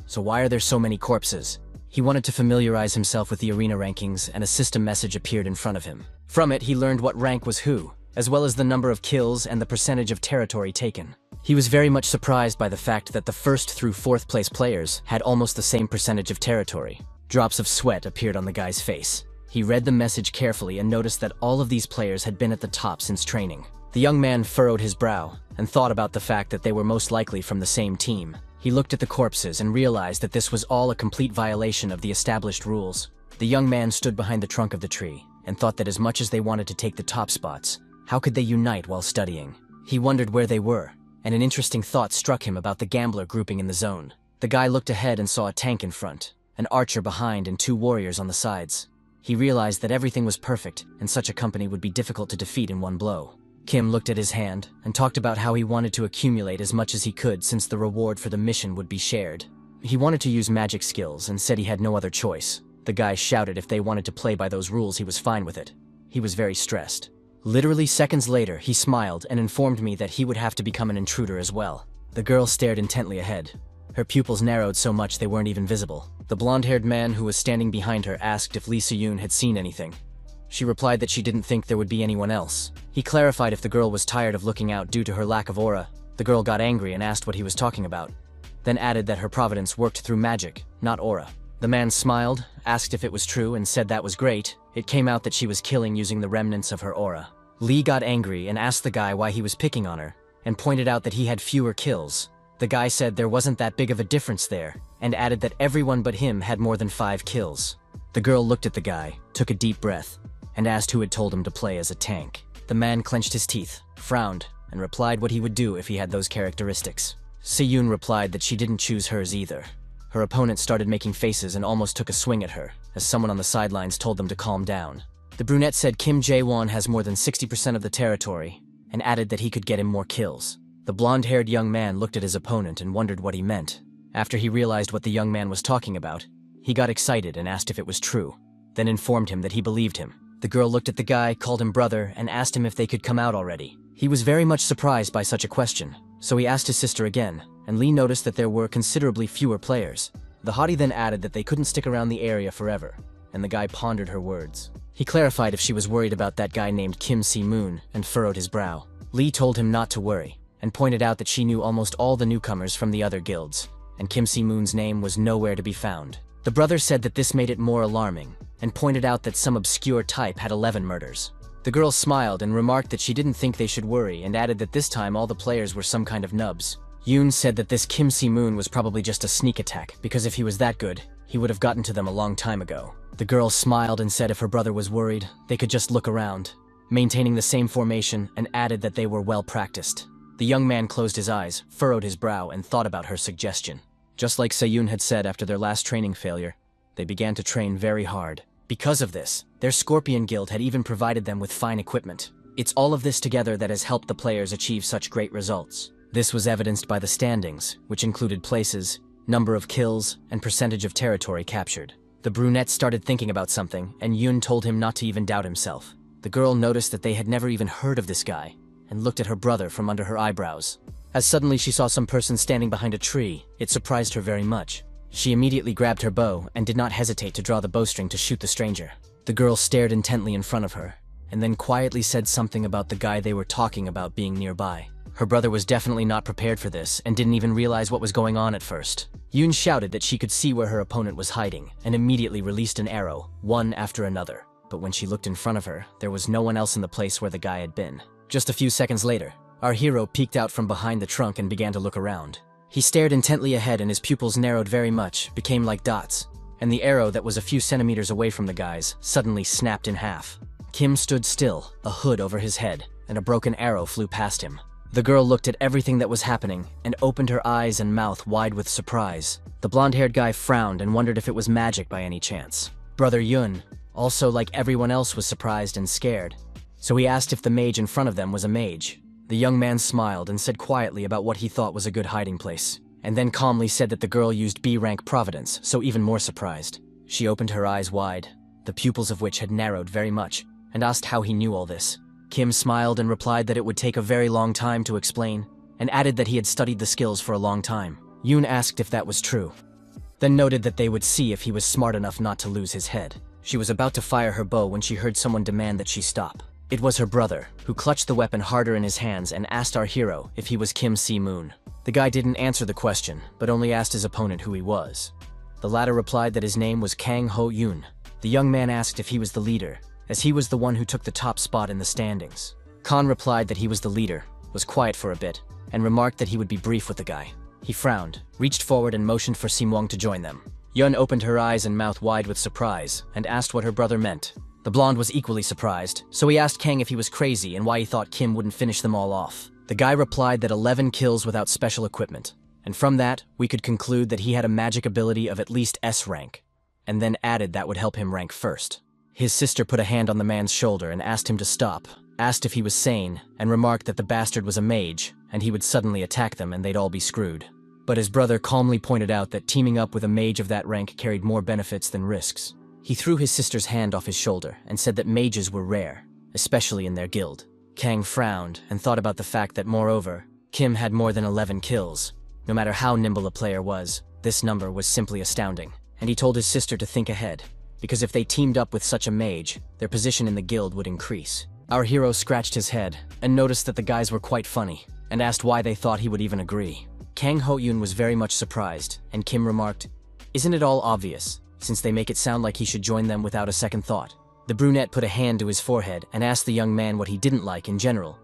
A: So why are there so many corpses? He wanted to familiarize himself with the arena rankings, and a system message appeared in front of him. From it, he learned what rank was who, as well as the number of kills and the percentage of territory taken. He was very much surprised by the fact that the 1st through 4th place players had almost the same percentage of territory. Drops of sweat appeared on the guy's face. He read the message carefully and noticed that all of these players had been at the top since training. The young man furrowed his brow and thought about the fact that they were most likely from the same team. He looked at the corpses and realized that this was all a complete violation of the established rules. The young man stood behind the trunk of the tree and thought that as much as they wanted to take the top spots, how could they unite while studying? He wondered where they were, and an interesting thought struck him about the gambler grouping in the zone. The guy looked ahead and saw a tank in front, an archer behind and 2 warriors on the sides. He realized that everything was perfect and such a company would be difficult to defeat in one blow. Kim looked at his hand and talked about how he wanted to accumulate as much as he could since the reward for the mission would be shared. He wanted to use magic skills and said he had no other choice. The guy shouted if they wanted to play by those rules he was fine with it. He was very stressed. Literally seconds later, he smiled and informed me that he would have to become an intruder as well. The girl stared intently ahead. Her pupils narrowed so much they weren't even visible. The blonde-haired man who was standing behind her asked if Lee Se-yoon had seen anything. She replied that she didn't think there would be anyone else. He clarified if the girl was tired of looking out due to her lack of aura. The girl got angry and asked what he was talking about, then added that her providence worked through magic, not aura. The man smiled, asked if it was true, and said that was great. It came out that she was killing using the remnants of her aura. Lee got angry and asked the guy why he was picking on her, and pointed out that he had fewer kills. The guy said there wasn't that big of a difference there, and added that everyone but him had more than 5 kills. The girl looked at the guy, took a deep breath, and asked who had told him to play as a tank. The man clenched his teeth, frowned, and replied what he would do if he had those characteristics. Se-yoon replied that she didn't choose hers either. Her opponent started making faces and almost took a swing at her, as someone on the sidelines told them to calm down. The brunette said Kim Jae-won has more than 60% of the territory, and added that he could get him more kills. The blonde-haired young man looked at his opponent and wondered what he meant. After he realized what the young man was talking about, he got excited and asked if it was true, then informed him that he believed him. The girl looked at the guy, called him brother, and asked him if they could come out already. He was very much surprised by such a question, so he asked his sister again, and Lee noticed that there were considerably fewer players. The hottie then added that they couldn't stick around the area forever, and the guy pondered her words. He clarified if she was worried about that guy named Kim Se-moon and furrowed his brow. Lee told him not to worry, and pointed out that she knew almost all the newcomers from the other guilds, and Kim Se-moon's name was nowhere to be found. The brother said that this made it more alarming, and pointed out that some obscure type had 11 murders. The girl smiled and remarked that she didn't think they should worry, and added that this time all the players were some kind of nubs. Yoon said that this Kim Se-moon was probably just a sneak attack, because if he was that good, he would have gotten to them a long time ago. The girl smiled and said if her brother was worried, they could just look around, maintaining the same formation, and added that they were well practiced. The young man closed his eyes, furrowed his brow, and thought about her suggestion. Just like Se-yoon had said after their last training failure, they began to train very hard. Because of this, their Scorpion Guild had even provided them with fine equipment. It's all of this together that has helped the players achieve such great results. This was evidenced by the standings, which included places, number of kills, and percentage of territory captured. The brunette started thinking about something, and Yoon told him not to even doubt himself. The girl noticed that they had never even heard of this guy, and looked at her brother from under her eyebrows. As suddenly she saw some person standing behind a tree, it surprised her very much. She immediately grabbed her bow and did not hesitate to draw the bowstring to shoot the stranger. The girl stared intently in front of her, and then quietly said something about the guy they were talking about being nearby. Her brother was definitely not prepared for this and didn't even realize what was going on at first. Yoon shouted that she could see where her opponent was hiding and immediately released an arrow, one after another. But when she looked in front of her, there was no one else in the place where the guy had been. Just a few seconds later, our hero peeked out from behind the trunk and began to look around. He stared intently ahead and his pupils narrowed very much, became like dots, and the arrow that was a few centimeters away from the guys suddenly snapped in half. Kim stood still, a hood over his head, and a broken arrow flew past him. The girl looked at everything that was happening and opened her eyes and mouth wide with surprise. The blonde-haired guy frowned and wondered if it was magic by any chance. Brother Yoon, also like everyone else, was surprised and scared, so he asked if the mage in front of them was a mage. The young man smiled and said quietly about what he thought was a good hiding place, and then calmly said that the girl used B-rank Providence, so even more surprised. She opened her eyes wide, the pupils of which had narrowed very much, and asked how he knew all this. Kim smiled and replied that it would take a very long time to explain, and added that he had studied the skills for a long time. Yoon asked if that was true, then noted that they would see if he was smart enough not to lose his head. She was about to fire her bow when she heard someone demand that she stop. It was her brother, who clutched the weapon harder in his hands and asked our hero if he was Kim Se-moon. The guy didn't answer the question, but only asked his opponent who he was. The latter replied that his name was Kang Ho-yoon. The young man asked if he was the leader, as he was the one who took the top spot in the standings. Khan replied that he was the leader, was quiet for a bit, and remarked that he would be brief with the guy. He frowned, reached forward and motioned for Simwang to join them. Yun opened her eyes and mouth wide with surprise, and asked what her brother meant. The blonde was equally surprised, so he asked Kang if he was crazy and why he thought Kim wouldn't finish them all off. The guy replied that 11 kills without special equipment, and from that, we could conclude that he had a magic ability of at least S rank, and then added that would help him rank first. His sister put a hand on the man's shoulder and asked him to stop, asked if he was sane, and remarked that the bastard was a mage, and he would suddenly attack them and they'd all be screwed. But his brother calmly pointed out that teaming up with a mage of that rank carried more benefits than risks. He threw his sister's hand off his shoulder and said that mages were rare, especially in their guild. Kang frowned and thought about the fact that, moreover, Kim had more than 11 kills. No matter how nimble a player was, this number was simply astounding, and he told his sister to think ahead, because if they teamed up with such a mage, their position in the guild would increase. Our hero scratched his head and noticed that the guys were quite funny, and asked why they thought he would even agree. Kang Ho-yoon was very much surprised, and Kim remarked, "Isn't it all obvious, since they make it sound like he should join them without a second thought?" The brunette put a hand to his forehead and asked the young man what he didn't like in general.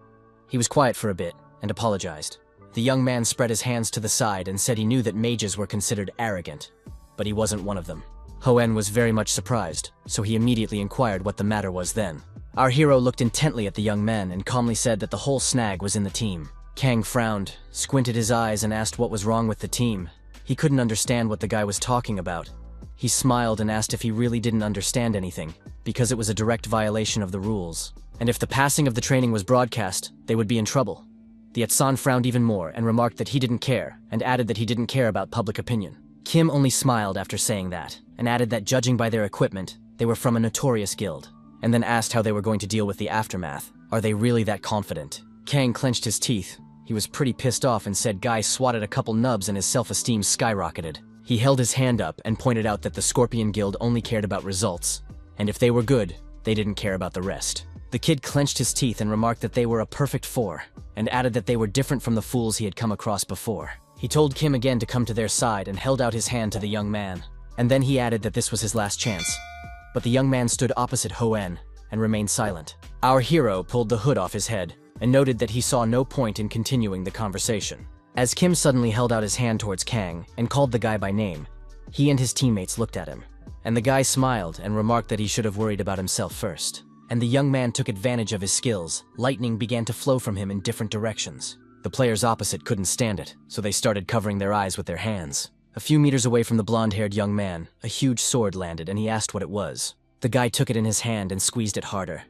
A: He was quiet for a bit and apologized. The young man spread his hands to the side and said he knew that mages were considered arrogant, but he wasn't one of them. Hoen was very much surprised, so he immediately inquired what the matter was then. Our hero looked intently at the young man and calmly said that the whole snag was in the team. Kang frowned, squinted his eyes and asked what was wrong with the team. He couldn't understand what the guy was talking about. He smiled and asked if he really didn't understand anything, because it was a direct violation of the rules. And if the passing of the training was broadcast, they would be in trouble. The Yatsan frowned even more and remarked that he didn't care, and added that he didn't care about public opinion. Kim only smiled after saying that, and added that judging by their equipment, they were from a notorious guild, and then asked how they were going to deal with the aftermath. Are they really that confident? Kang clenched his teeth. He was pretty pissed off and said Guy swatted a couple nubs and his self-esteem skyrocketed. He held his hand up and pointed out that the Scorpion Guild only cared about results, and if they were good, they didn't care about the rest. The kid clenched his teeth and remarked that they were a perfect four, and added that they were different from the fools he had come across before. He told Kim again to come to their side and held out his hand to the young man, and then he added that this was his last chance. But the young man stood opposite Hoen and remained silent. Our hero pulled the hood off his head and noted that he saw no point in continuing the conversation. As Kim suddenly held out his hand towards Kang and called the guy by name, he and his teammates looked at him, and the guy smiled and remarked that he should have worried about himself first. And the young man took advantage of his skills. Lightning began to flow from him in different directions. The players opposite couldn't stand it, so they started covering their eyes with their hands. A few meters away from the blonde-haired young man, a huge sword landed and he asked what it was. The guy took it in his hand and squeezed it harder,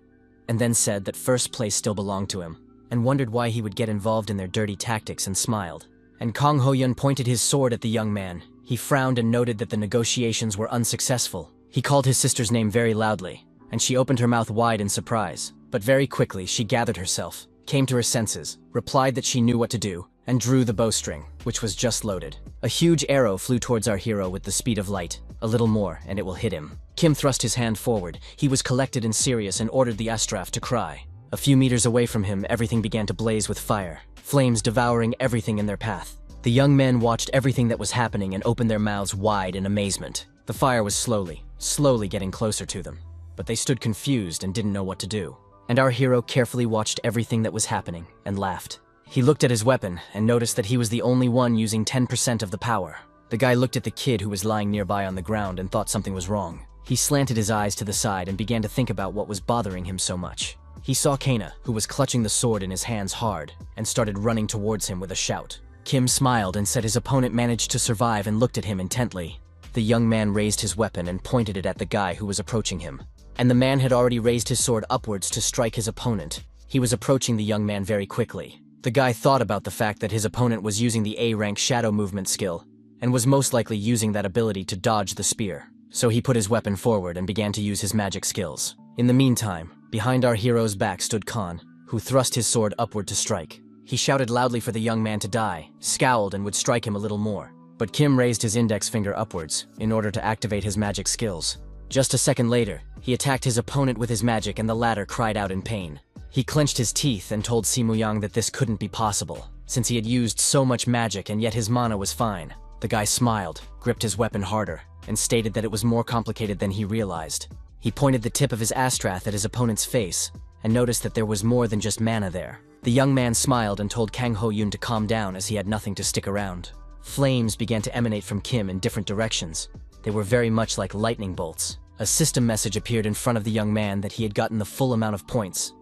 A: and then said that first place still belonged to him, and wondered why he would get involved in their dirty tactics and smiled. And Kang Ho-yoon pointed his sword at the young man. He frowned and noted that the negotiations were unsuccessful. He called his sister's name very loudly, and she opened her mouth wide in surprise. But very quickly she gathered herself, came to her senses, replied that she knew what to do, and drew the bowstring, which was just loaded. A huge arrow flew towards our hero with the speed of light. A little more, and it will hit him. Kim thrust his hand forward. He was collected and serious and ordered the Astraf to cry. A few meters away from him, everything began to blaze with fire, flames devouring everything in their path. The young men watched everything that was happening and opened their mouths wide in amazement. The fire was slowly getting closer to them, but they stood confused and didn't know what to do. And our hero carefully watched everything that was happening and laughed. He looked at his weapon and noticed that he was the only one using 10% of the power. The guy looked at the kid who was lying nearby on the ground and thought something was wrong. He slanted his eyes to the side and began to think about what was bothering him so much. He saw Kana, who was clutching the sword in his hands hard, and started running towards him with a shout. Kim smiled and said his opponent managed to survive and looked at him intently. The young man raised his weapon and pointed it at the guy who was approaching him. And the man had already raised his sword upwards to strike his opponent. He was approaching the young man very quickly. The guy thought about the fact that his opponent was using the A-rank shadow movement skill, and was most likely using that ability to dodge the spear. So he put his weapon forward and began to use his magic skills. In the meantime, behind our hero's back stood Khan, who thrust his sword upward to strike. He shouted loudly for the young man to die, scowled and would strike him a little more. But Kim raised his index finger upwards in order to activate his magic skills. Just a second later, he attacked his opponent with his magic and the latter cried out in pain. He clenched his teeth and told Simuyang that this couldn't be possible, since he had used so much magic and yet his mana was fine. The guy smiled, gripped his weapon harder, and stated that it was more complicated than he realized. He pointed the tip of his Astrath at his opponent's face, and noticed that there was more than just mana there. The young man smiled and told Kang Ho-yoon to calm down as he had nothing to stick around. Flames began to emanate from Kim in different directions. They were very much like lightning bolts. A system message appeared in front of the young man that he had gotten the full amount of points,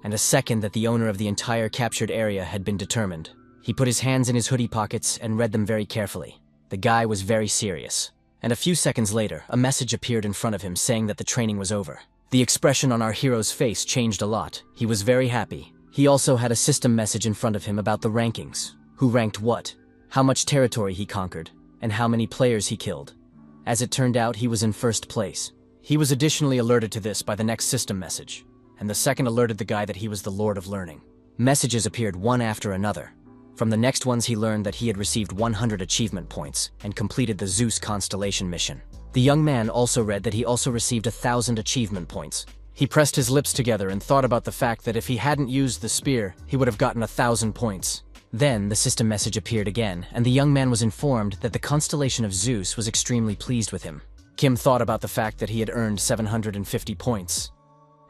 A: and a second that the owner of the entire captured area had been determined. He put his hands in his hoodie pockets and read them very carefully. The guy was very serious. And a few seconds later, a message appeared in front of him saying that the training was over. The expression on our hero's face changed a lot. He was very happy. He also had a system message in front of him about the rankings. Who ranked what, how much territory he conquered, and how many players he killed. As it turned out, he was in first place. He was additionally alerted to this by the next system message, and the second alerted the guy that he was the Lord of Learning. Messages appeared one after another. From the next ones he learned that he had received 100 achievement points and completed the Zeus constellation mission. The young man also read that he also received 1,000 achievement points. He pressed his lips together and thought about the fact that if he hadn't used the spear, he would have gotten 1,000 points. Then the system message appeared again, and the young man was informed that the constellation of Zeus was extremely pleased with him. Kim thought about the fact that he had earned 750 points,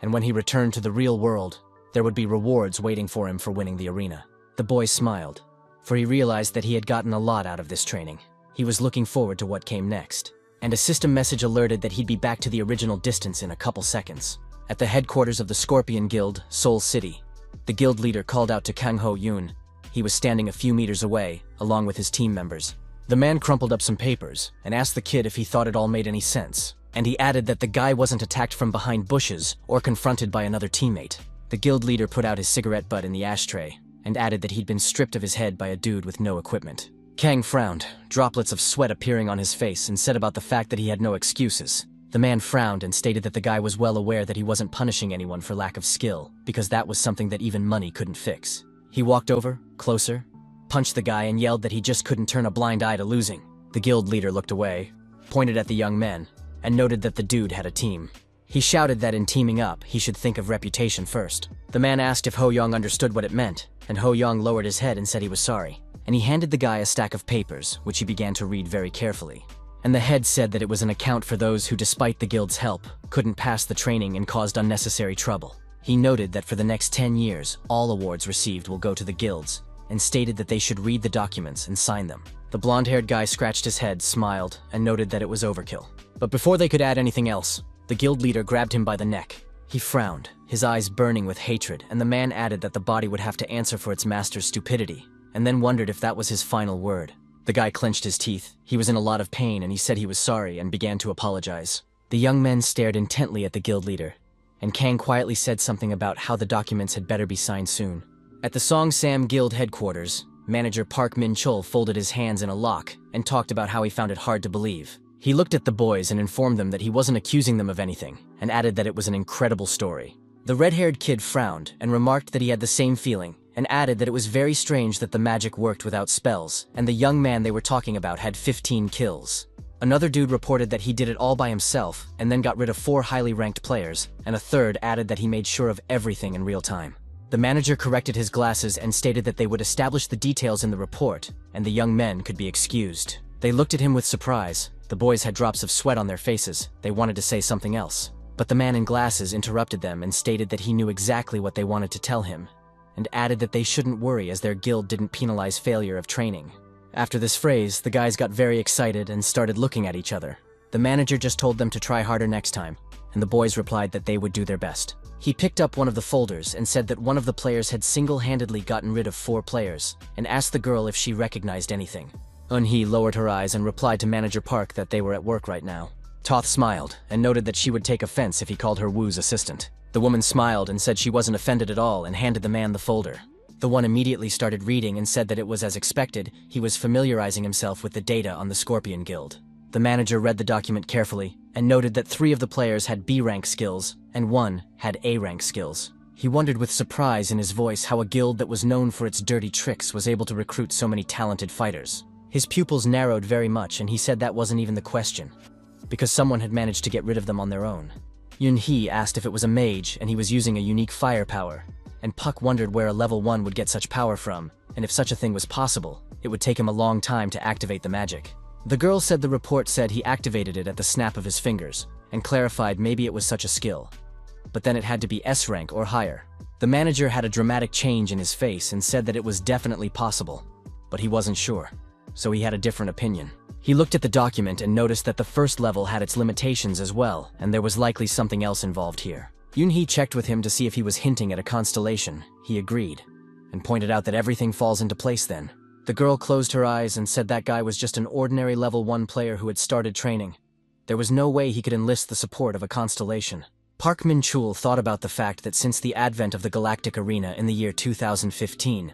A: and when he returned to the real world, there would be rewards waiting for him for winning the arena. The boy smiled, for he realized that he had gotten a lot out of this training. He was looking forward to what came next, and a system message alerted that he'd be back to the original distance in a couple seconds. At the headquarters of the Scorpion Guild, Seoul City, the guild leader called out to Kang Ho-yoon. He was standing a few meters away, along with his team members. The man crumpled up some papers and asked the kid if he thought it all made any sense, and he added that the guy wasn't attacked from behind bushes or confronted by another teammate. The guild leader put out his cigarette butt in the ashtray and added that he'd been stripped of his head by a dude with no equipment. Kang frowned, droplets of sweat appearing on his face, and said about the fact that he had no excuses. The man frowned and stated that the guy was well aware that he wasn't punishing anyone for lack of skill, because that was something that even money couldn't fix. He walked over, closer, punched the guy and yelled that he just couldn't turn a blind eye to losing. The guild leader looked away, pointed at the young men, and noted that the dude had a team. He shouted that in teaming up, he should think of reputation first. The man asked if Ho-young understood what it meant, and Ho-young lowered his head and said he was sorry. And he handed the guy a stack of papers, which he began to read very carefully. And the head said that it was an account for those who, despite the guild's help, couldn't pass the training and caused unnecessary trouble. He noted that for the next 10 years, all awards received will go to the guilds, and stated that they should read the documents and sign them. The blonde-haired guy scratched his head, smiled, and noted that it was overkill. But before they could add anything else, the guild leader grabbed him by the neck. He frowned, his eyes burning with hatred, and the man added that the body would have to answer for its master's stupidity, and then wondered if that was his final word. The guy clenched his teeth. He was in a lot of pain, and he said he was sorry and began to apologize. The young men stared intently at the guild leader, and Kang quietly said something about how the documents had better be signed soon. At the Songsam Guild headquarters, manager Park Min-chul folded his hands in a lock and talked about how he found it hard to believe. He looked at the boys and informed them that he wasn't accusing them of anything, and added that it was an incredible story. The red-haired kid frowned and remarked that he had the same feeling, and added that it was very strange that the magic worked without spells, and the young man they were talking about had 15 kills. Another dude reported that he did it all by himself, and then got rid of 4 highly ranked players, and a third added that he made sure of everything in real time. The manager corrected his glasses and stated that they would establish the details in the report, and the young men could be excused. They looked at him with surprise. The boys had drops of sweat on their faces. They wanted to say something else. But the man in glasses interrupted them and stated that he knew exactly what they wanted to tell him, and added that they shouldn't worry as their guild didn't penalize failure of training. After this phrase, the guys got very excited and started looking at each other. The manager just told them to try harder next time, and the boys replied that they would do their best. He picked up one of the folders and said that one of the players had single-handedly gotten rid of 4 players, and asked the girl if she recognized anything. Eun-hee lowered her eyes and replied to Manager Park that they were at work right now. Toth smiled and noted that she would take offense if he called her Woo's assistant. The woman smiled and said she wasn't offended at all and handed the man the folder. The one immediately started reading and said that it was as expected. He was familiarizing himself with the data on the Scorpion Guild. The manager read the document carefully and noted that 3 of the players had B-rank skills and 1 had A-rank skills. He wondered with surprise in his voice how a guild that was known for its dirty tricks was able to recruit so many talented fighters. His pupils narrowed very much, and he said that wasn't even the question, because someone had managed to get rid of them on their own. Eun-hee asked if it was a mage and he was using a unique firepower, and Puck wondered where a level 1 would get such power from, and if such a thing was possible, it would take him a long time to activate the magic. The girl said the report said he activated it at the snap of his fingers, and clarified maybe it was such a skill. but then it had to be S rank or higher. The manager had a dramatic change in his face and said that it was definitely possible, but he wasn't sure, so he had a different opinion. He looked at the document and noticed that the first level had its limitations as well, and there was likely something else involved here. Yoonhee checked with him to see if he was hinting at a constellation. He agreed, and pointed out that everything falls into place then. The girl closed her eyes and said that guy was just an ordinary level 1 player who had started training. There was no way he could enlist the support of a constellation. Park Min-chul thought about the fact that since the advent of the Galactic Arena in the year 2015,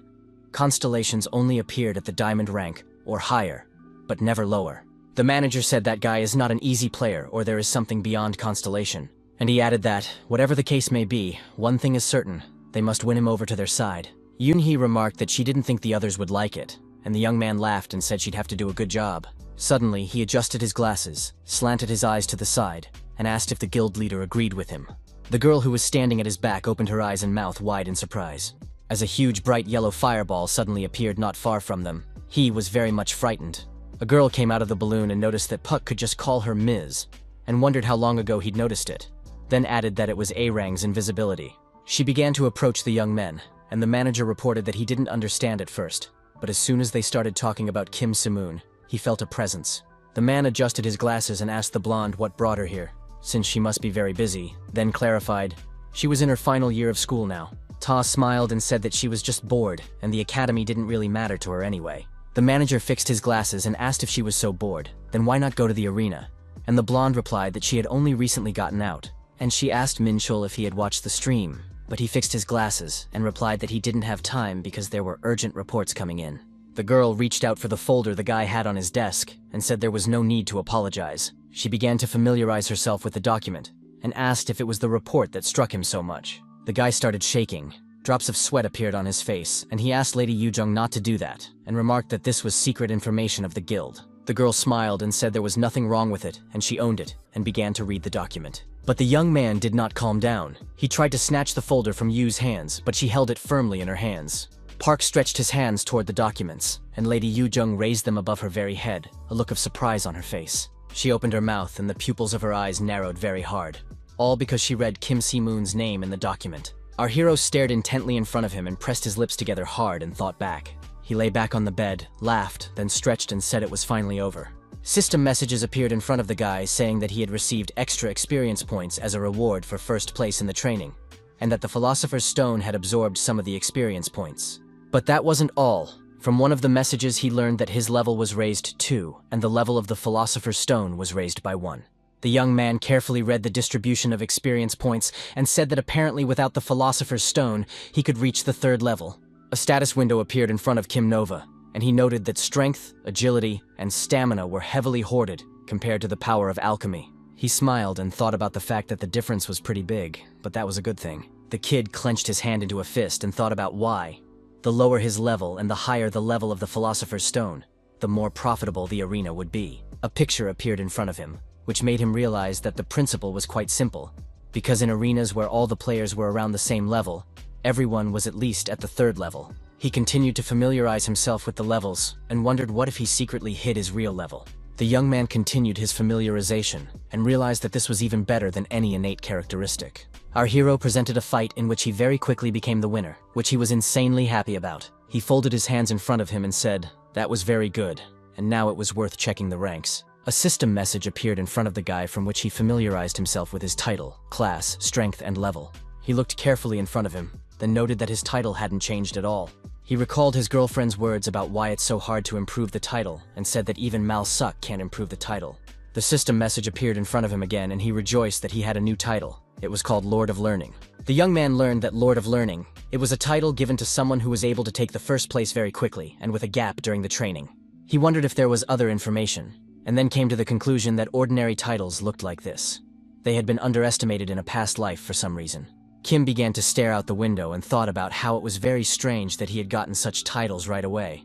A: constellations only appeared at the diamond rank, or higher, but never lower. The manager said that guy is not an easy player or there is something beyond constellation. And he added that, whatever the case may be, one thing is certain, they must win him over to their side. Yoonhee remarked that she didn't think the others would like it, and the young man laughed and said she'd have to do a good job. Suddenly, he adjusted his glasses, slanted his eyes to the side, and asked if the guild leader agreed with him. The girl who was standing at his back opened her eyes and mouth wide in surprise, as a huge bright yellow fireball suddenly appeared not far from them. He was very much frightened. A girl came out of the balloon and noticed that Puck could just call her Ms., and wondered how long ago he'd noticed it, then added that it was A-Rang's invisibility. She began to approach the young men, and the manager reported that he didn't understand at first, but as soon as they started talking about Kim Si-moon, he felt a presence. The man adjusted his glasses and asked the blonde what brought her here, since she must be very busy, then clarified, she was in her final year of school now. Ta smiled and said that she was just bored, and the academy didn't really matter to her anyway. The manager fixed his glasses and asked if she was so bored, then why not go to the arena? And the blonde replied that she had only recently gotten out, and she asked Min-chul if he had watched the stream, but he fixed his glasses and replied that he didn't have time because there were urgent reports coming in. The girl reached out for the folder the guy had on his desk and said there was no need to apologize. She began to familiarize herself with the document and asked if it was the report that struck him so much. The guy started shaking. Drops of sweat appeared on his face, and he asked Lady Yujung not to do that, and remarked that this was secret information of the guild. The girl smiled and said there was nothing wrong with it, and she owned it, and began to read the document. But the young man did not calm down. He tried to snatch the folder from Yu's hands, but she held it firmly in her hands. Park stretched his hands toward the documents, and Lady Yujung raised them above her very head, a look of surprise on her face. She opened her mouth, and the pupils of her eyes narrowed very hard, all because she read Kim Si-moon's name in the document. Our hero stared intently in front of him and pressed his lips together hard and thought back. He lay back on the bed, laughed, then stretched and said it was finally over. System messages appeared in front of the guy saying that he had received extra experience points as a reward for first place in the training, and that the Philosopher's Stone had absorbed some of the experience points. But that wasn't all. From one of the messages he learned that his level was raised 2, and the level of the Philosopher's Stone was raised by 1. The young man carefully read the distribution of experience points and said that apparently without the Philosopher's Stone, he could reach the 3rd level. A status window appeared in front of Kim Nova, and he noted that strength, agility, and stamina were heavily hoarded compared to the power of alchemy. He smiled and thought about the fact that the difference was pretty big, but that was a good thing. The kid clenched his hand into a fist and thought about why. The lower his level and the higher the level of the Philosopher's Stone, the more profitable the arena would be. A picture appeared in front of him, which made him realize that the principle was quite simple, because in arenas where all the players were around the same level, everyone was at least at the 3rd level. He continued to familiarize himself with the levels, and wondered what if he secretly hid his real level. The young man continued his familiarization, and realized that this was even better than any innate characteristic. Our hero presented a fight in which he very quickly became the winner, which he was insanely happy about. He folded his hands in front of him and said, "That was very good, and now it was worth checking the ranks." A system message appeared in front of the guy from which he familiarized himself with his title, class, strength, and level. He looked carefully in front of him, then noted that his title hadn't changed at all. He recalled his girlfriend's words about why it's so hard to improve the title, and said that even Mal Suk can't improve the title. The system message appeared in front of him again, and he rejoiced that he had a new title. It was called Lord of Learning. The young man learned that Lord of Learning, it was a title given to someone who was able to take the first place very quickly, and with a gap during the training. He wondered if there was other information, and then came to the conclusion that ordinary titles looked like this. They had been underestimated in a past life for some reason. Kim began to stare out the window and thought about how it was very strange that he had gotten such titles right away.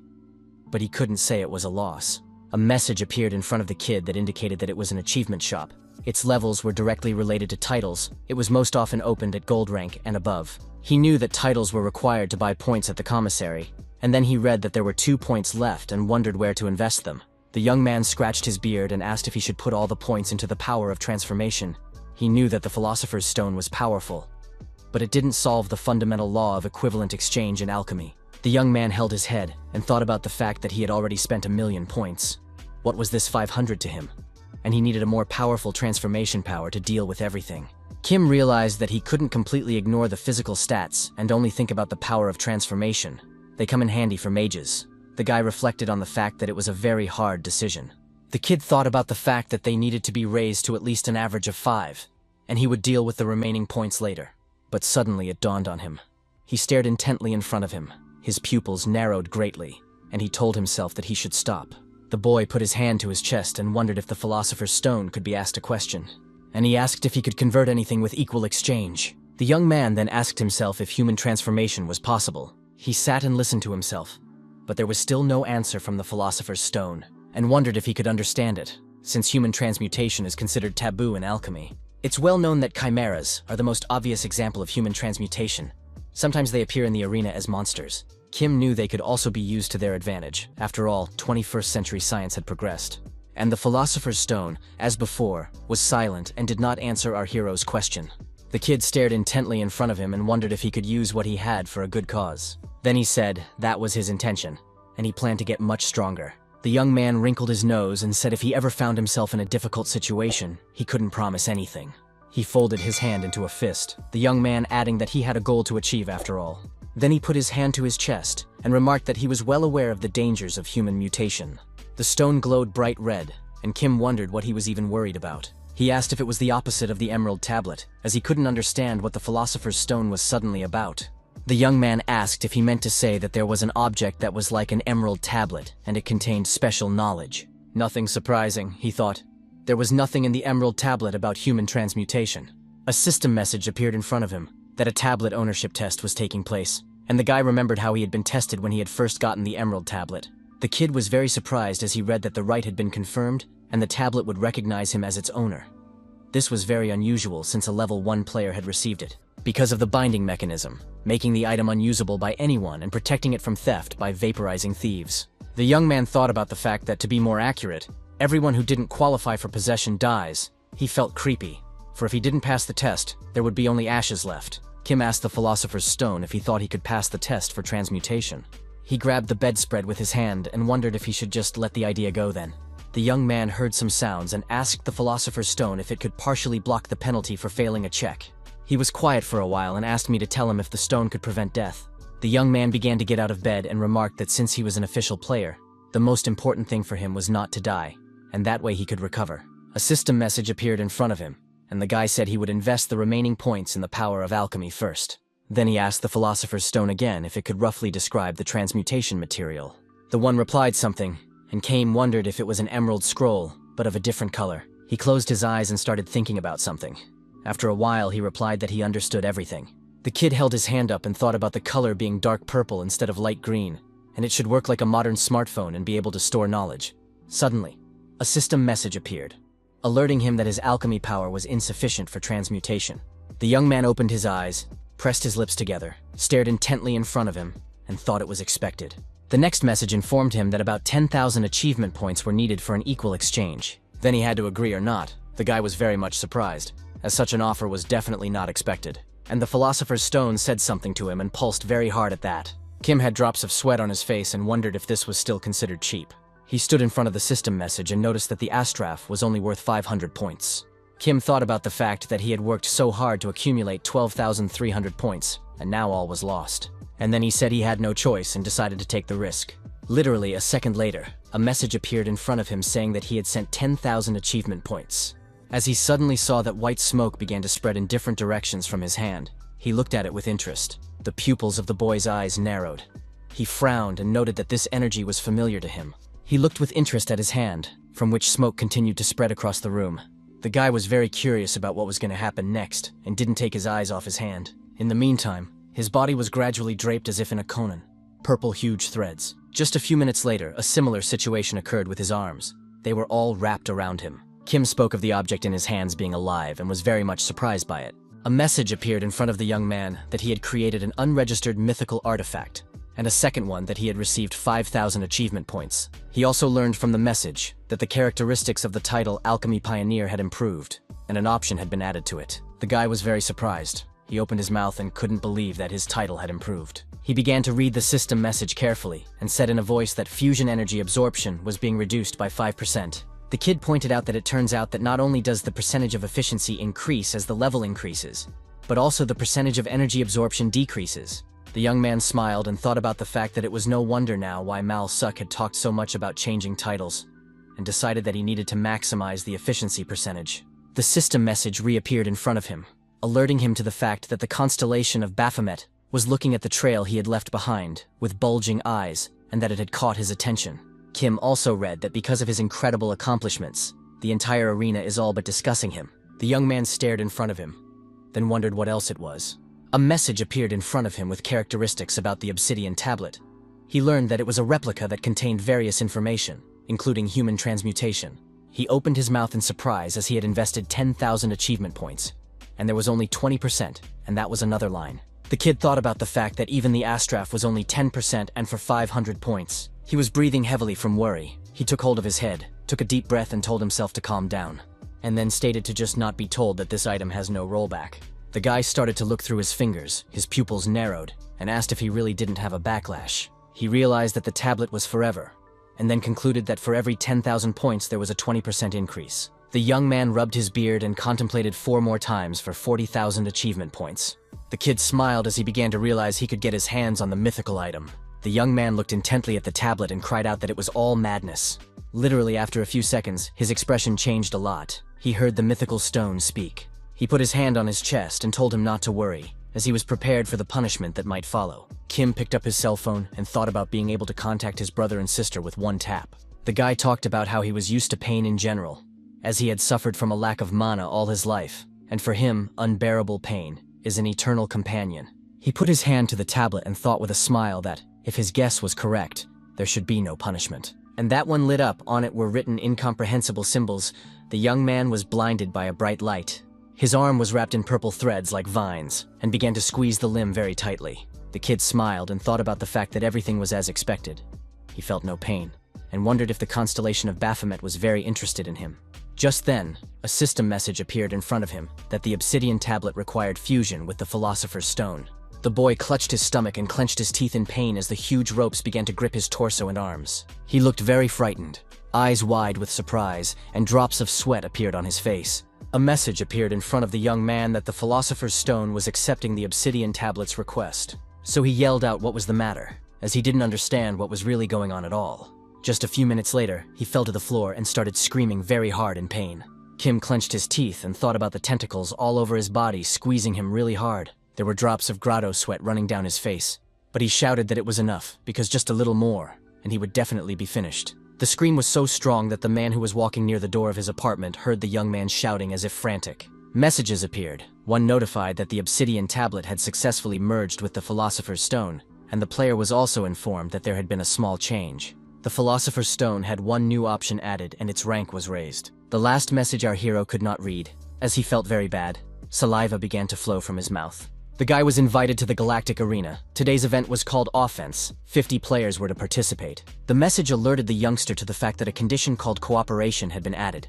A: But he couldn't say it was a loss. A message appeared in front of the kid that indicated that it was an achievement shop. Its levels were directly related to titles. It was most often opened at gold rank and above. He knew that titles were required to buy points at the commissary, and then he read that there were 2 points left and wondered where to invest them. The young man scratched his beard and asked if he should put all the points into the power of transformation. He knew that the Philosopher's Stone was powerful, but it didn't solve the fundamental law of equivalent exchange in alchemy. The young man held his head and thought about the fact that he had already spent 1,000,000 points. What was this 500 to him? And he needed a more powerful transformation power to deal with everything. Kim realized that he couldn't completely ignore the physical stats and only think about the power of transformation. They come in handy for mages. The guy reflected on the fact that it was a very hard decision. The kid thought about the fact that they needed to be raised to at least an average of 5, and he would deal with the remaining points later. But suddenly it dawned on him. He stared intently in front of him. His pupils narrowed greatly, and he told himself that he should stop. The boy put his hand to his chest and wondered if the Philosopher's Stone could be asked a question. And he asked if he could convert anything with equal exchange. The young man then asked himself if human transformation was possible. He sat and listened to himself, but there was still no answer from the Philosopher's Stone, and wondered if he could understand it, since human transmutation is considered taboo in alchemy. It's well known that chimeras are the most obvious example of human transmutation. Sometimes they appear in the arena as monsters. Kim knew they could also be used to their advantage. After all, 21st century science had progressed. And the Philosopher's Stone, as before, was silent and did not answer our hero's question. The kid stared intently in front of him and wondered if he could use what he had for a good cause. Then he said that was his intention, and he planned to get much stronger. The young man wrinkled his nose and said if he ever found himself in a difficult situation, he couldn't promise anything. He folded his hand into a fist, the young man adding that he had a goal to achieve after all. Then he put his hand to his chest and remarked that he was well aware of the dangers of human mutation. The stone glowed bright red, and Kim wondered what he was even worried about. He asked if it was the opposite of the Emerald Tablet, as he couldn't understand what the Philosopher's Stone was suddenly about. The young man asked if he meant to say that there was an object that was like an Emerald Tablet, and it contained special knowledge. Nothing surprising, he thought. There was nothing in the Emerald Tablet about human transmutation. A system message appeared in front of him, that a tablet ownership test was taking place, and the guy remembered how he had been tested when he had first gotten the Emerald Tablet. The kid was very surprised as he read that the right had been confirmed, and the tablet would recognize him as its owner. This was very unusual since a level 1 player had received it, because of the binding mechanism, making the item unusable by anyone and protecting it from theft by vaporizing thieves. The young man thought about the fact that, to be more accurate, everyone who didn't qualify for possession dies. He felt creepy, for if he didn't pass the test, there would be only ashes left. Kim asked the Philosopher's Stone if he thought he could pass the test for transmutation. He grabbed the bedspread with his hand and wondered if he should just let the idea go then. The young man heard some sounds and asked the Philosopher's Stone if it could partially block the penalty for failing a check. He was quiet for a while and asked me to tell him if the stone could prevent death. The young man began to get out of bed and remarked that since he was an official player, the most important thing for him was not to die, and that way he could recover. A system message appeared in front of him, and the guy said he would invest the remaining points in the power of alchemy first. Then he asked the Philosopher's Stone again if it could roughly describe the transmutation material. The one replied something, and Kim wondered if it was an emerald scroll, but of a different color. He closed his eyes and started thinking about something. After a while, he replied that he understood everything. The kid held his hand up and thought about the color being dark purple instead of light green, and it should work like a modern smartphone and be able to store knowledge. Suddenly, a system message appeared, alerting him that his alchemy power was insufficient for transmutation. The young man opened his eyes, pressed his lips together, stared intently in front of him, and thought it was expected. The next message informed him that about 10,000 achievement points were needed for an equal exchange. Then he had to agree or not. The guy was very much surprised, as such an offer was definitely not expected. And the Philosopher's Stone said something to him and pulsed very hard at that. Kim had drops of sweat on his face and wondered if this was still considered cheap. He stood in front of the system message and noticed that the Astraf was only worth 500 points. Kim thought about the fact that he had worked so hard to accumulate 12,300 points, and now all was lost. And then he said he had no choice and decided to take the risk. Literally a second later, a message appeared in front of him saying that he had sent 10,000 achievement points. As he suddenly saw that white smoke began to spread in different directions from his hand, he looked at it with interest. The pupils of the boy's eyes narrowed. He frowned and noted that this energy was familiar to him. He looked with interest at his hand, from which smoke continued to spread across the room. The guy was very curious about what was going to happen next and didn't take his eyes off his hand. In the meantime, his body was gradually draped as if in a konan, purple huge threads. Just a few minutes later, a similar situation occurred with his arms. They were all wrapped around him. Kim spoke of the object in his hands being alive and was very much surprised by it. A message appeared in front of the young man that he had created an unregistered mythical artifact, and a second one that he had received 5,000 achievement points. He also learned from the message that the characteristics of the title Alchemy Pioneer had improved, and an option had been added to it. The guy was very surprised. He opened his mouth and couldn't believe that his title had improved. He began to read the system message carefully and said in a voice that fusion energy absorption was being reduced by 5%. The kid pointed out that it turns out that not only does the percentage of efficiency increase as the level increases, but also the percentage of energy absorption decreases. The young man smiled and thought about the fact that it was no wonder now why Mal Suk had talked so much about changing titles, and decided that he needed to maximize the efficiency percentage. The system message reappeared in front of him, alerting him to the fact that the constellation of Baphomet was looking at the trail he had left behind, with bulging eyes, and that it had caught his attention. Kim also read that because of his incredible accomplishments, the entire arena is all but discussing him. The young man stared in front of him, then wondered what else it was. A message appeared in front of him with characteristics about the obsidian tablet. He learned that it was a replica that contained various information, including human transmutation. He opened his mouth in surprise as he had invested 10,000 achievement points, and there was only 20%, and that was another line. The kid thought about the fact that even the Astraf was only 10% and for 500 points. He was breathing heavily from worry. He took hold of his head, took a deep breath and told himself to calm down, and then stated to just not be told that this item has no rollback. The guy started to look through his fingers, his pupils narrowed, and asked if he really didn't have a backlash. He realized that the tablet was forever, and then concluded that for every 10,000 points there was a 20% increase. The young man rubbed his beard and contemplated 4 more times for 40,000 achievement points. The kid smiled as he began to realize he could get his hands on the mythical item. The young man looked intently at the tablet and cried out that it was all madness. Literally after a few seconds, his expression changed a lot. He heard the mythical stone speak. He put his hand on his chest and told him not to worry, as he was prepared for the punishment that might follow. Kim picked up his cell phone and thought about being able to contact his brother and sister with one tap. The guy talked about how he was used to pain in general, as he had suffered from a lack of mana all his life, and for him, unbearable pain is an eternal companion. He put his hand to the tablet and thought with a smile that, if his guess was correct, there should be no punishment. And that one lit up. On it were written incomprehensible symbols. The young man was blinded by a bright light. His arm was wrapped in purple threads like vines, and began to squeeze the limb very tightly. The kid smiled and thought about the fact that everything was as expected. He felt no pain, and wondered if the constellation of Baphomet was very interested in him. Just then, a system message appeared in front of him that the obsidian tablet required fusion with the Philosopher's Stone. The boy clutched his stomach and clenched his teeth in pain as the huge ropes began to grip his torso and arms. He looked very frightened, eyes wide with surprise, and drops of sweat appeared on his face. A message appeared in front of the young man that the Philosopher's Stone was accepting the obsidian tablet's request. So he yelled out what was the matter, as he didn't understand what was really going on at all. Just a few minutes later, he fell to the floor and started screaming very hard in pain. Kim clenched his teeth and thought about the tentacles all over his body squeezing him really hard. There were drops of grotto sweat running down his face, but he shouted that it was enough, because just a little more, and he would definitely be finished. The scream was so strong that the man who was walking near the door of his apartment heard the young man shouting as if frantic. Messages appeared. One notified that the obsidian tablet had successfully merged with the Philosopher's Stone, and the player was also informed that there had been a small change. The Philosopher's Stone had one new option added and its rank was raised. The last message our hero could not read, as he felt very bad. Saliva began to flow from his mouth. The guy was invited to the Galactic Arena. Today's event was called Offense. 50 players were to participate. The message alerted the youngster to the fact that a condition called cooperation had been added,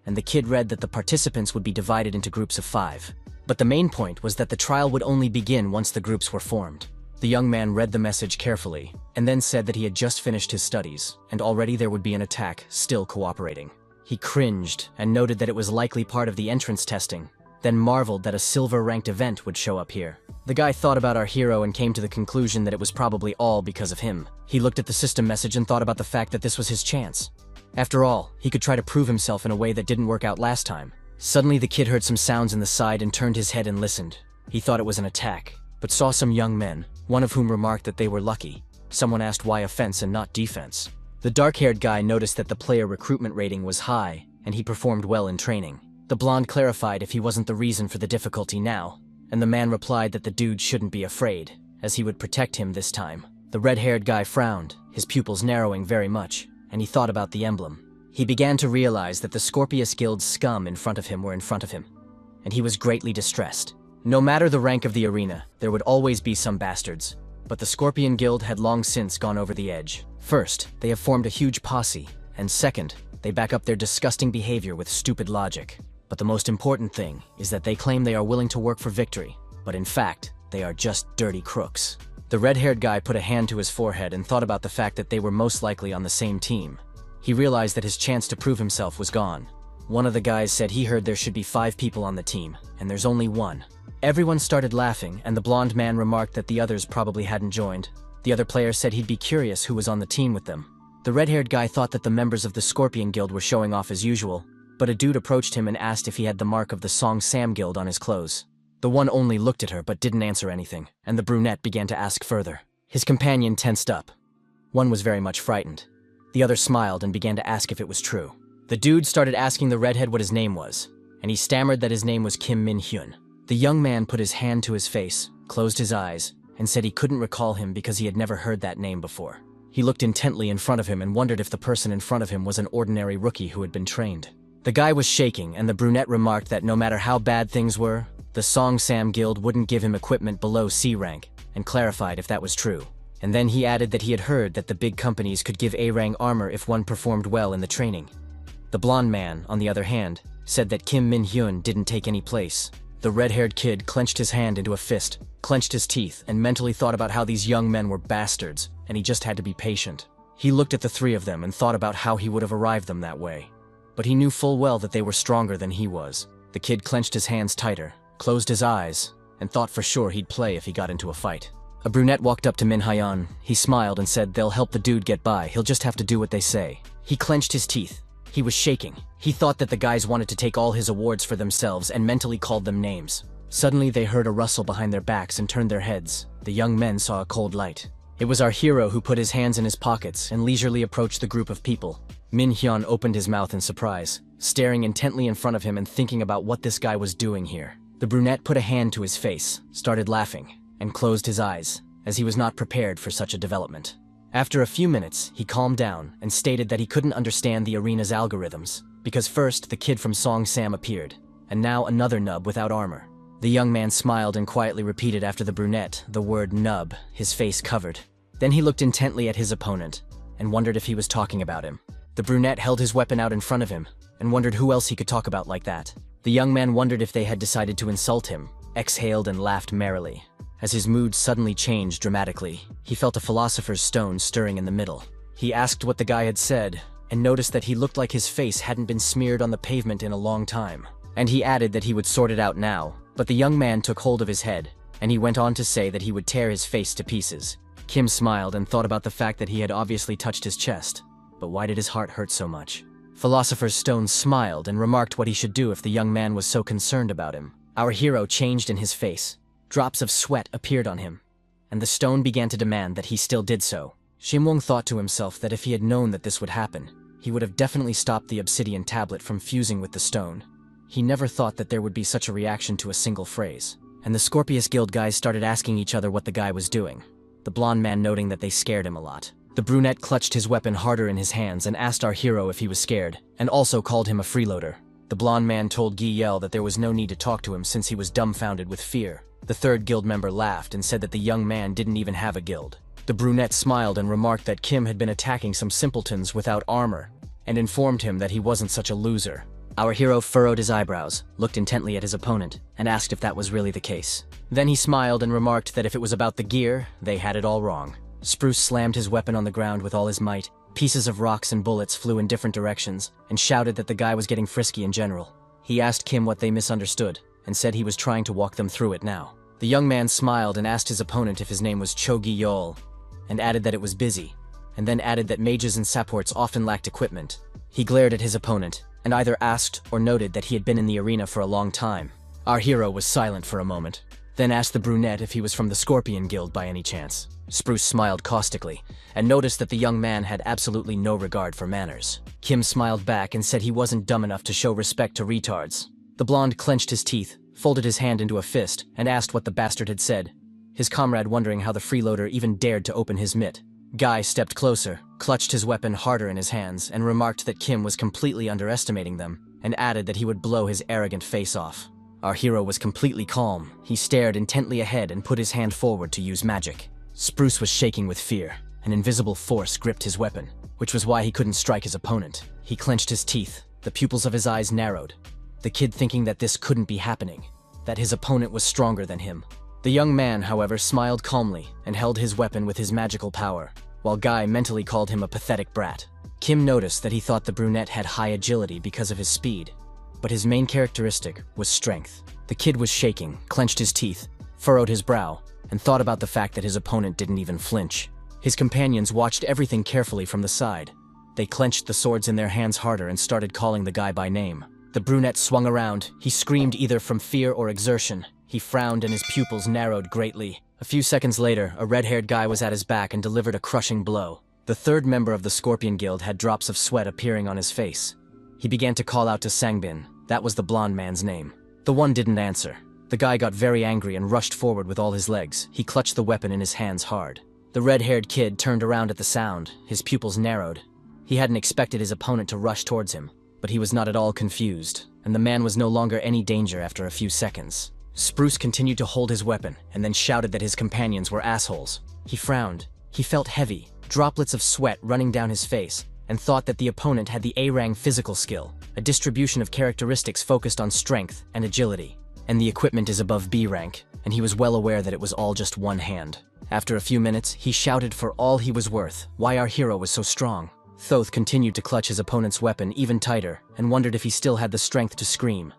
A: and the kid read that the participants would be divided into groups of 5. But the main point was that the trial would only begin once the groups were formed. The young man read the message carefully, and then said that he had just finished his studies, and already there would be an attack, still cooperating. He cringed, and noted that it was likely part of the entrance testing, then marveled that a silver-ranked event would show up here. The guy thought about our hero and came to the conclusion that it was probably all because of him. He looked at the system message and thought about the fact that this was his chance. After all, he could try to prove himself in a way that didn't work out last time. Suddenly the kid heard some sounds in the side and turned his head and listened. He thought it was an attack, but saw some young men, one of whom remarked that they were lucky. Someone asked why offense and not defense. The dark-haired guy noticed that the player recruitment rating was high, and he performed well in training. The blonde clarified if he wasn't the reason for the difficulty now, and the man replied that the dude shouldn't be afraid, as he would protect him this time. The red-haired guy frowned, his pupils narrowing very much, and he thought about the emblem. He began to realize that the Scorpius Guild's scum in front of him were in front of him, and he was greatly distressed. No matter the rank of the arena, there would always be some bastards, But the Scorpion Guild had long since gone over the edge. First, they have formed a huge posse, and second, they back up their disgusting behavior with stupid logic. But the most important thing is that they claim they are willing to work for victory, but in fact, they are just dirty crooks. The red-haired guy put a hand to his forehead and thought about the fact that they were most likely on the same team. He realized that his chance to prove himself was gone. One of the guys said he heard there should be 5 people on the team, and there's only 1. Everyone started laughing, and the blonde man remarked that the others probably hadn't joined. The other player said he'd be curious who was on the team with them. The red-haired guy thought that the members of the Scorpion Guild were showing off as usual, but a dude approached him and asked if he had the mark of the Song Sam Guild on his clothes. The one only looked at her but didn't answer anything, and the brunette began to ask further. His companion tensed up. One was very much frightened. The other smiled and began to ask if it was true. The dude started asking the redhead what his name was, and he stammered that his name was Kim Min-hyun. The young man put his hand to his face, closed his eyes, and said he couldn't recall him because he had never heard that name before. He looked intently in front of him and wondered if the person in front of him was an ordinary rookie who had been trained. The guy was shaking, and the brunette remarked that no matter how bad things were, the Song Sam Guild wouldn't give him equipment below C rank, and clarified if that was true. And then he added that he had heard that the big companies could give A-rank armor if one performed well in the training. The blonde man, on the other hand, said that Kim Min-hyun didn't take any place. The red-haired kid clenched his hand into a fist, clenched his teeth, and mentally thought about how these young men were bastards, and he just had to be patient. He looked at the 3 of them and thought about how he would have arrived them that way. But he knew full well that they were stronger than he was. The kid clenched his hands tighter, closed his eyes, and thought for sure he'd play if he got into a fight. A brunette walked up to Min-hyun. He smiled and said they'll help the dude get by, he'll just have to do what they say. He clenched his teeth. He was shaking. He thought that the guys wanted to take all his awards for themselves and mentally called them names. Suddenly they heard a rustle behind their backs and turned their heads. The young men saw a cold light. It was our hero who put his hands in his pockets and leisurely approached the group of people. Min-hyun opened his mouth in surprise, staring intently in front of him and thinking about what this guy was doing here. The brunette put a hand to his face, started laughing, and closed his eyes, as he was not prepared for such a development. After a few minutes, he calmed down and stated that he couldn't understand the arena's algorithms, because first the kid from Song Sam appeared, and now another nub without armor. The young man smiled and quietly repeated after the brunette the word nub, his face covered. Then he looked intently at his opponent, and wondered if he was talking about him. The brunette held his weapon out in front of him, and wondered who else he could talk about like that. The young man wondered if they had decided to insult him, exhaled and laughed merrily. As his mood suddenly changed dramatically, he felt a philosopher's stone stirring in the middle. He asked what the guy had said, and noticed that he looked like his face hadn't been smeared on the pavement in a long time. And he added that he would sort it out now, but the young man took hold of his head, and he went on to say that he would tear his face to pieces. Kim smiled and thought about the fact that he had obviously touched his chest, but why did his heart hurt so much? Philosopher's Stone smiled and remarked what he should do if the young man was so concerned about him. Our hero changed in his face. Drops of sweat appeared on him, and the stone began to demand that he still did so. Shimwong thought to himself that if he had known that this would happen, he would have definitely stopped the obsidian tablet from fusing with the stone. He never thought that there would be such a reaction to a single phrase. And the Scorpius Guild guys started asking each other what the guy was doing, the blonde man noting that they scared him a lot. The brunette clutched his weapon harder in his hands and asked our hero if he was scared, and also called him a freeloader. The blonde man told Gi-yel that there was no need to talk to him since he was dumbfounded with fear. The 3rd guild member laughed and said that the young man didn't even have a guild. The brunette smiled and remarked that Kim had been attacking some simpletons without armor, and informed him that he wasn't such a loser. Our hero furrowed his eyebrows, looked intently at his opponent, and asked if that was really the case. Then he smiled and remarked that if it was about the gear, they had it all wrong. Spruce slammed his weapon on the ground with all his might. Pieces of rocks and bullets flew in different directions, and shouted that the guy was getting frisky in general. He asked Kim what they misunderstood, and said he was trying to walk them through it now. The young man smiled and asked his opponent if his name was Cho Gi-yol, and added that it was busy, and then added that mages and supports often lacked equipment. He glared at his opponent, and either asked or noted that he had been in the arena for a long time. Our hero was silent for a moment, then asked the brunette if he was from the Scorpion Guild by any chance. Spruce smiled caustically, and noticed that the young man had absolutely no regard for manners. Kim smiled back and said he wasn't dumb enough to show respect to retards. The blonde clenched his teeth, folded his hand into a fist, and asked what the bastard had said, his comrade wondering how the freeloader even dared to open his mitt. Guy stepped closer, clutched his weapon harder in his hands, and remarked that Kim was completely underestimating them, and added that he would blow his arrogant face off. Our hero was completely calm. He stared intently ahead and put his hand forward to use magic. Spruce was shaking with fear. An invisible force gripped his weapon, which was why he couldn't strike his opponent. He clenched his teeth, the pupils of his eyes narrowed. The kid thinking that this couldn't be happening, that his opponent was stronger than him. The young man, however, smiled calmly and held his weapon with his magical power, while Guy mentally called him a pathetic brat. Kim noticed that he thought the brunette had high agility because of his speed, but his main characteristic was strength. The kid was shaking, clenched his teeth, furrowed his brow, and thought about the fact that his opponent didn't even flinch. His companions watched everything carefully from the side. They clenched the swords in their hands harder and started calling the guy by name. The brunette swung around. He screamed either from fear or exertion. He frowned and his pupils narrowed greatly. A few seconds later, a red-haired guy was at his back and delivered a crushing blow. The third member of the Scorpion Guild had drops of sweat appearing on his face. He began to call out to Sangbin. That was the blonde man's name. The one didn't answer. The guy got very angry and rushed forward with all his legs. He clutched the weapon in his hands hard. The red-haired kid turned around at the sound. His pupils narrowed. He hadn't expected his opponent to rush towards him, but he was not at all confused, and the man was no longer any danger after a few seconds. Spruce continued to hold his weapon, and then shouted that his companions were assholes. He frowned. He felt heavy, droplets of sweat running down his face, and thought that the opponent had the A-rank physical skill, a distribution of characteristics focused on strength and agility. And the equipment is above B rank, and he was well aware that it was all just one hand. After a few minutes, he shouted for all he was worth why our hero was so strong. Thoth continued to clutch his opponent's weapon even tighter and wondered if he still had the strength to scream.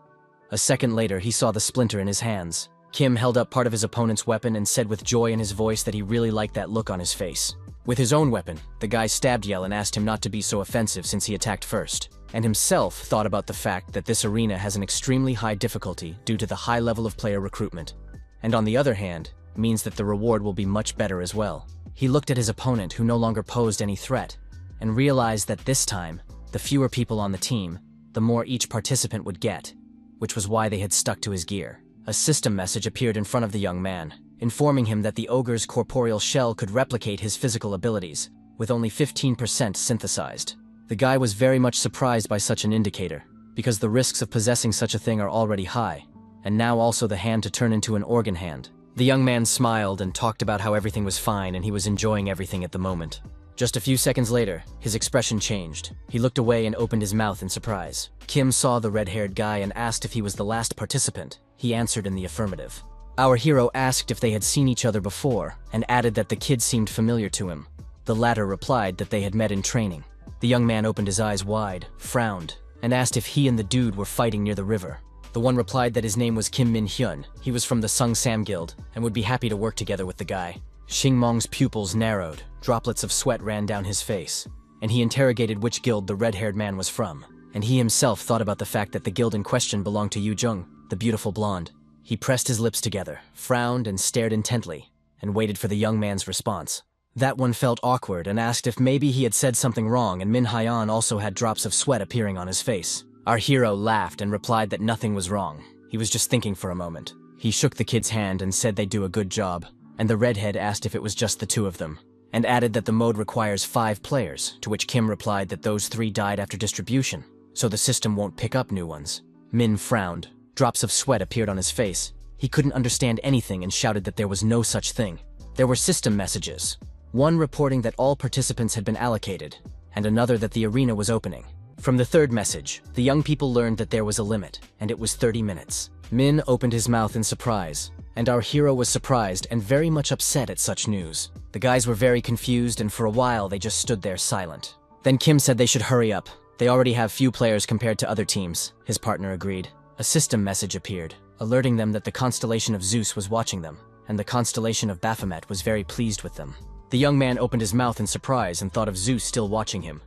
A: A second later, he saw the splinter in his hands. Kim held up part of his opponent's weapon and said with joy in his voice that he really liked that look on his face. With his own weapon, the guy stabbed Yell and asked him not to be so offensive since he attacked first, and himself thought about the fact that this arena has an extremely high difficulty due to the high level of player recruitment, and on the other hand, means that the reward will be much better as well. He looked at his opponent, who no longer posed any threat, and realized that this time, the fewer people on the team, the more each participant would get, which was why they had stuck to his gear. A system message appeared in front of the young man, informing him that the ogre's corporeal shell could replicate his physical abilities, with only 15% synthesized. The guy was very much surprised by such an indicator, because the risks of possessing such a thing are already high, and now also the hand to turn into an organ hand. The young man smiled and talked about how everything was fine and he was enjoying everything at the moment. Just a few seconds later, his expression changed. He looked away and opened his mouth in surprise. Kim saw the red-haired guy and asked if he was the last participant. He answered in the affirmative. Our hero asked if they had seen each other before, and added that the kid seemed familiar to him. The latter replied that they had met in training. The young man opened his eyes wide, frowned, and asked if he and the dude were fighting near the river. The one replied that his name was Kim Min-hyun. He was from the Sung Sam Guild, and would be happy to work together with the guy. Shing-mong's pupils narrowed, droplets of sweat ran down his face, and he interrogated which guild the red-haired man was from. And he himself thought about the fact that the guild in question belonged to Yu Jung, the beautiful blonde. He pressed his lips together, frowned and stared intently, and waited for the young man's response. That one felt awkward and asked if maybe he had said something wrong, and Min Hyan also had drops of sweat appearing on his face. Our hero laughed and replied that nothing was wrong. He was just thinking for a moment. He shook the kid's hand and said they'd do a good job, and the redhead asked if it was just the two of them, and added that the mode requires 5 players, to which Kim replied that those 3 died after distribution, so the system won't pick up new ones. Min frowned. Drops of sweat appeared on his face. He couldn't understand anything and shouted that there was no such thing. There were system messages, one reporting that all participants had been allocated, and another that the arena was opening. From the third message, the young people learned that there was a limit, and it was 30 minutes. Min opened his mouth in surprise, and our hero was surprised and very much upset at such news. The guys were very confused, and for a while they just stood there silent. Then Kim said they should hurry up. They already have few players compared to other teams. His partner agreed. A system message appeared, alerting them that the constellation of Zeus was watching them, and the constellation of Baphomet was very pleased with them. The young man opened his mouth in surprise and thought of Zeus still watching him,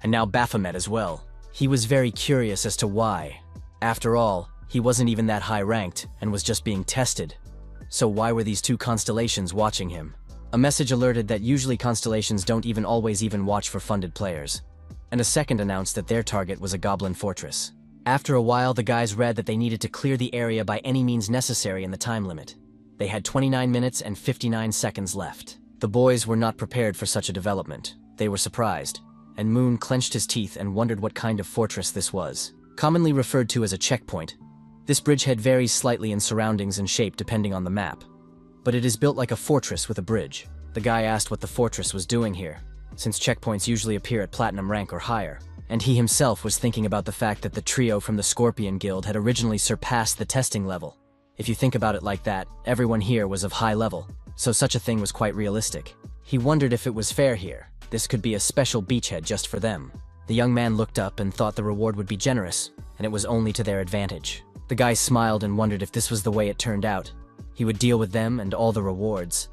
A: and now Baphomet as well. He was very curious as to why. After all, he wasn't even that high-ranked and was just being tested. So why were these 2 constellations watching him? A message alerted that usually constellations don't always watch for funded players, and a second announced that their target was a goblin fortress. After a while, the guys read that they needed to clear the area by any means necessary in the time limit. They had 29 minutes and 59 seconds left. The boys were not prepared for such a development. They were surprised, and Moon clenched his teeth and wondered what kind of fortress this was. Commonly referred to as a checkpoint, this bridgehead varies slightly in surroundings and shape depending on the map, but it is built like a fortress with a bridge. The guy asked what the fortress was doing here, since checkpoints usually appear at platinum rank or higher, and he himself was thinking about the fact that the trio from the Scorpion Guild had originally surpassed the testing level. If you think about it like that, everyone here was of high level, so such a thing was quite realistic. He wondered if it was fair here. This could be a special beachhead just for them. The young man looked up and thought the reward would be generous, and it was only to their advantage. The guy smiled and wondered if this was the way it turned out. He would deal with them and all the rewards.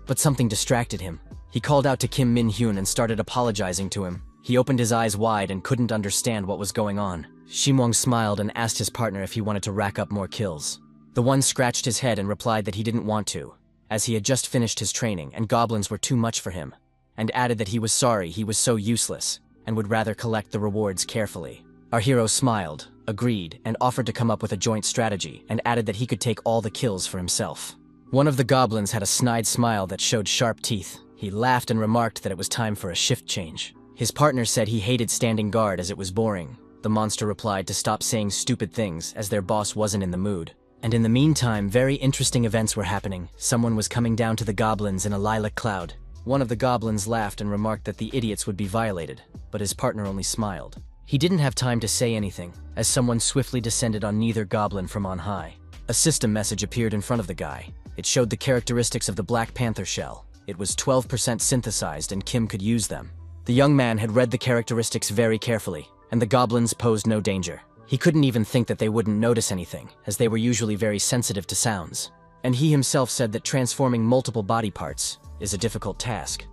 A: But something distracted him. He called out to Kim Min-hyun and started apologizing to him. He opened his eyes wide and couldn't understand what was going on. Shimwong smiled and asked his partner if he wanted to rack up more kills. The one scratched his head and replied that he didn't want to, as he had just finished his training and goblins were too much for him, and added that he was sorry he was so useless and would rather collect the rewards carefully. Our hero smiled, agreed, and offered to come up with a joint strategy, and added that he could take all the kills for himself. One of the goblins had a snide smile that showed sharp teeth. He laughed and remarked that it was time for a shift change. His partner said he hated standing guard as it was boring. The monster replied to stop saying stupid things as their boss wasn't in the mood. And in the meantime, very interesting events were happening. Someone was coming down to the goblins in a lilac cloud. One of the goblins laughed and remarked that the idiots would be violated, but his partner only smiled. He didn't have time to say anything, as someone swiftly descended on neither goblin from on high. A system message appeared in front of the guy. It showed the characteristics of the Black Panther shell. It was 12% synthesized and Kim could use them. The young man had read the characteristics very carefully, and the goblins posed no danger. He couldn't even think that they wouldn't notice anything, as they were usually very sensitive to sounds. And he himself said that transforming multiple body parts is a difficult task.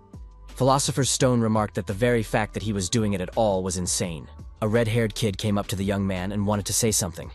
A: Philosopher's Stone remarked that the very fact that he was doing it at all was insane. A red-haired kid came up to the young man and wanted to say something,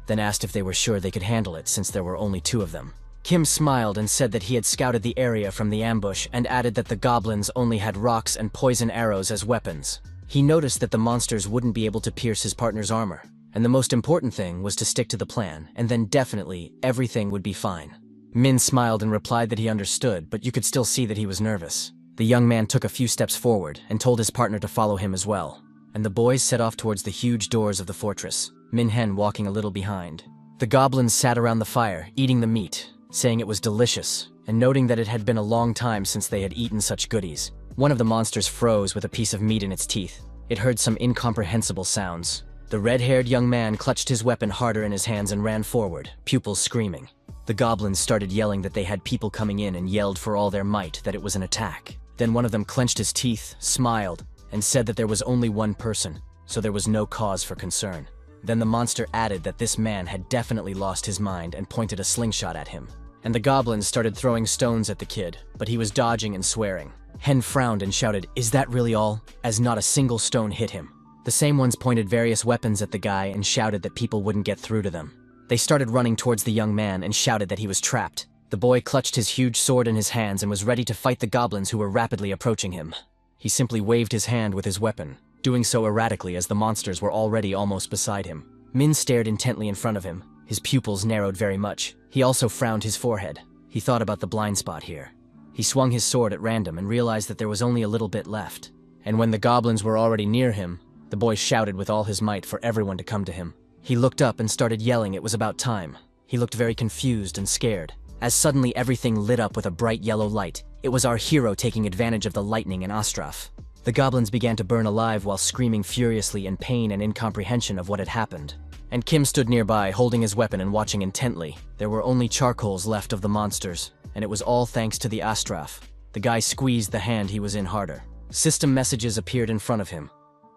A: then asked if they were sure they could handle it since there were only 2 of them. Kim smiled and said that he had scouted the area from the ambush and added that the goblins only had rocks and poison arrows as weapons. He noticed that the monsters wouldn't be able to pierce his partner's armor, and the most important thing was to stick to the plan, and then definitely everything would be fine. Min smiled and replied that he understood, but you could still see that he was nervous. The young man took a few steps forward and told his partner to follow him as well, and the boys set off towards the huge doors of the fortress, Min-hen walking a little behind. The goblins sat around the fire, eating the meat, saying it was delicious, and noting that it had been a long time since they had eaten such goodies. One of the monsters froze with a piece of meat in its teeth. It heard some incomprehensible sounds. The red-haired young man clutched his weapon harder in his hands and ran forward, pupils screaming. The goblins started yelling that they had people coming in and yelled for all their might that it was an attack. Then one of them clenched his teeth, smiled, and said that there was only one person, so there was no cause for concern. Then the monster added that this man had definitely lost his mind and pointed a slingshot at him. And the goblins started throwing stones at the kid, but he was dodging and swearing. Hen frowned and shouted, "Is that really all?" as not a single stone hit him. The same ones pointed various weapons at the guy and shouted that people wouldn't get through to them. They started running towards the young man and shouted that he was trapped. The boy clutched his huge sword in his hands and was ready to fight the goblins who were rapidly approaching him. He simply waved his hand with his weapon, doing so erratically as the monsters were already almost beside him. Min stared intently in front of him. His pupils narrowed very much. He also frowned his forehead. He thought about the blind spot here. He swung his sword at random and realized that there was only a little bit left. And when the goblins were already near him, the boy shouted with all his might for everyone to come to him. He looked up and started yelling it was about time. He looked very confused and scared, as suddenly everything lit up with a bright yellow light. It was our hero taking advantage of the lightning in Astraf. The goblins began to burn alive while screaming furiously in pain and incomprehension of what had happened. And Kim stood nearby, holding his weapon and watching intently. There were only charcoals left of the monsters, and it was all thanks to the Astraf. The guy squeezed the hand he was in harder. System messages appeared in front of him.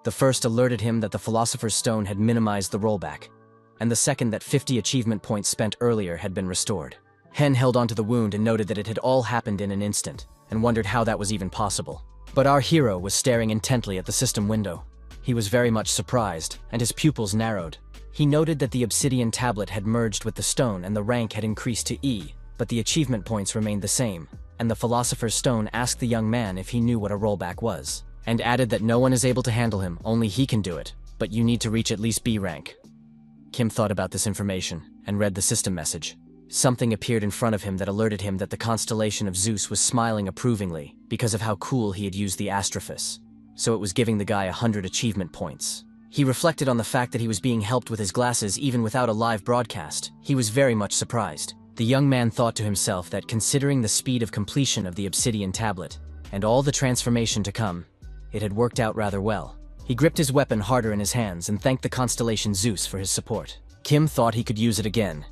A: The first alerted him that the Philosopher's Stone had minimized the rollback, and the second that 50 achievement points spent earlier had been restored. Hen held onto the wound and noted that it had all happened in an instant, and wondered how that was even possible. But our hero was staring intently at the system window. He was very much surprised, and his pupils narrowed. He noted that the obsidian tablet had merged with the stone and the rank had increased to E, but the achievement points remained the same, and the Philosopher's Stone asked the young man if he knew what a rollback was, and added that no one is able to handle him, only he can do it, but you need to reach at least B rank. Kim thought about this information, and read the system message. Something appeared in front of him that alerted him that the constellation of Zeus was smiling approvingly because of how cool he had used the Astrophis, so it was giving the guy 100 achievement points. He reflected on the fact that he was being helped with his glasses even without a live broadcast. He was very much surprised. The young man thought to himself that considering the speed of completion of the obsidian tablet, and all the transformation to come, it had worked out rather well. He gripped his weapon harder in his hands and thanked the constellation Zeus for his support. Kim thought he could use it again.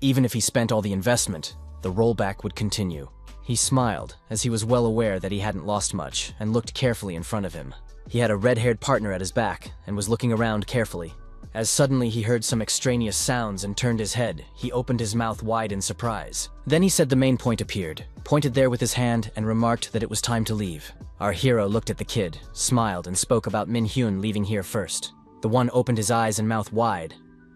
A: Even if he spent all the investment, the rollback would continue. He smiled, as he was well aware that he hadn't lost much, and looked carefully in front of him. He had a red-haired partner at his back, and was looking around carefully. As suddenly he heard some extraneous sounds and turned his head, he opened his mouth wide in surprise. Then he said the main point appeared, pointed there with his hand, and remarked that it was time to leave. Our hero looked at the kid, smiled, and spoke about Min-hyun leaving here first. The one opened his eyes and mouth wide,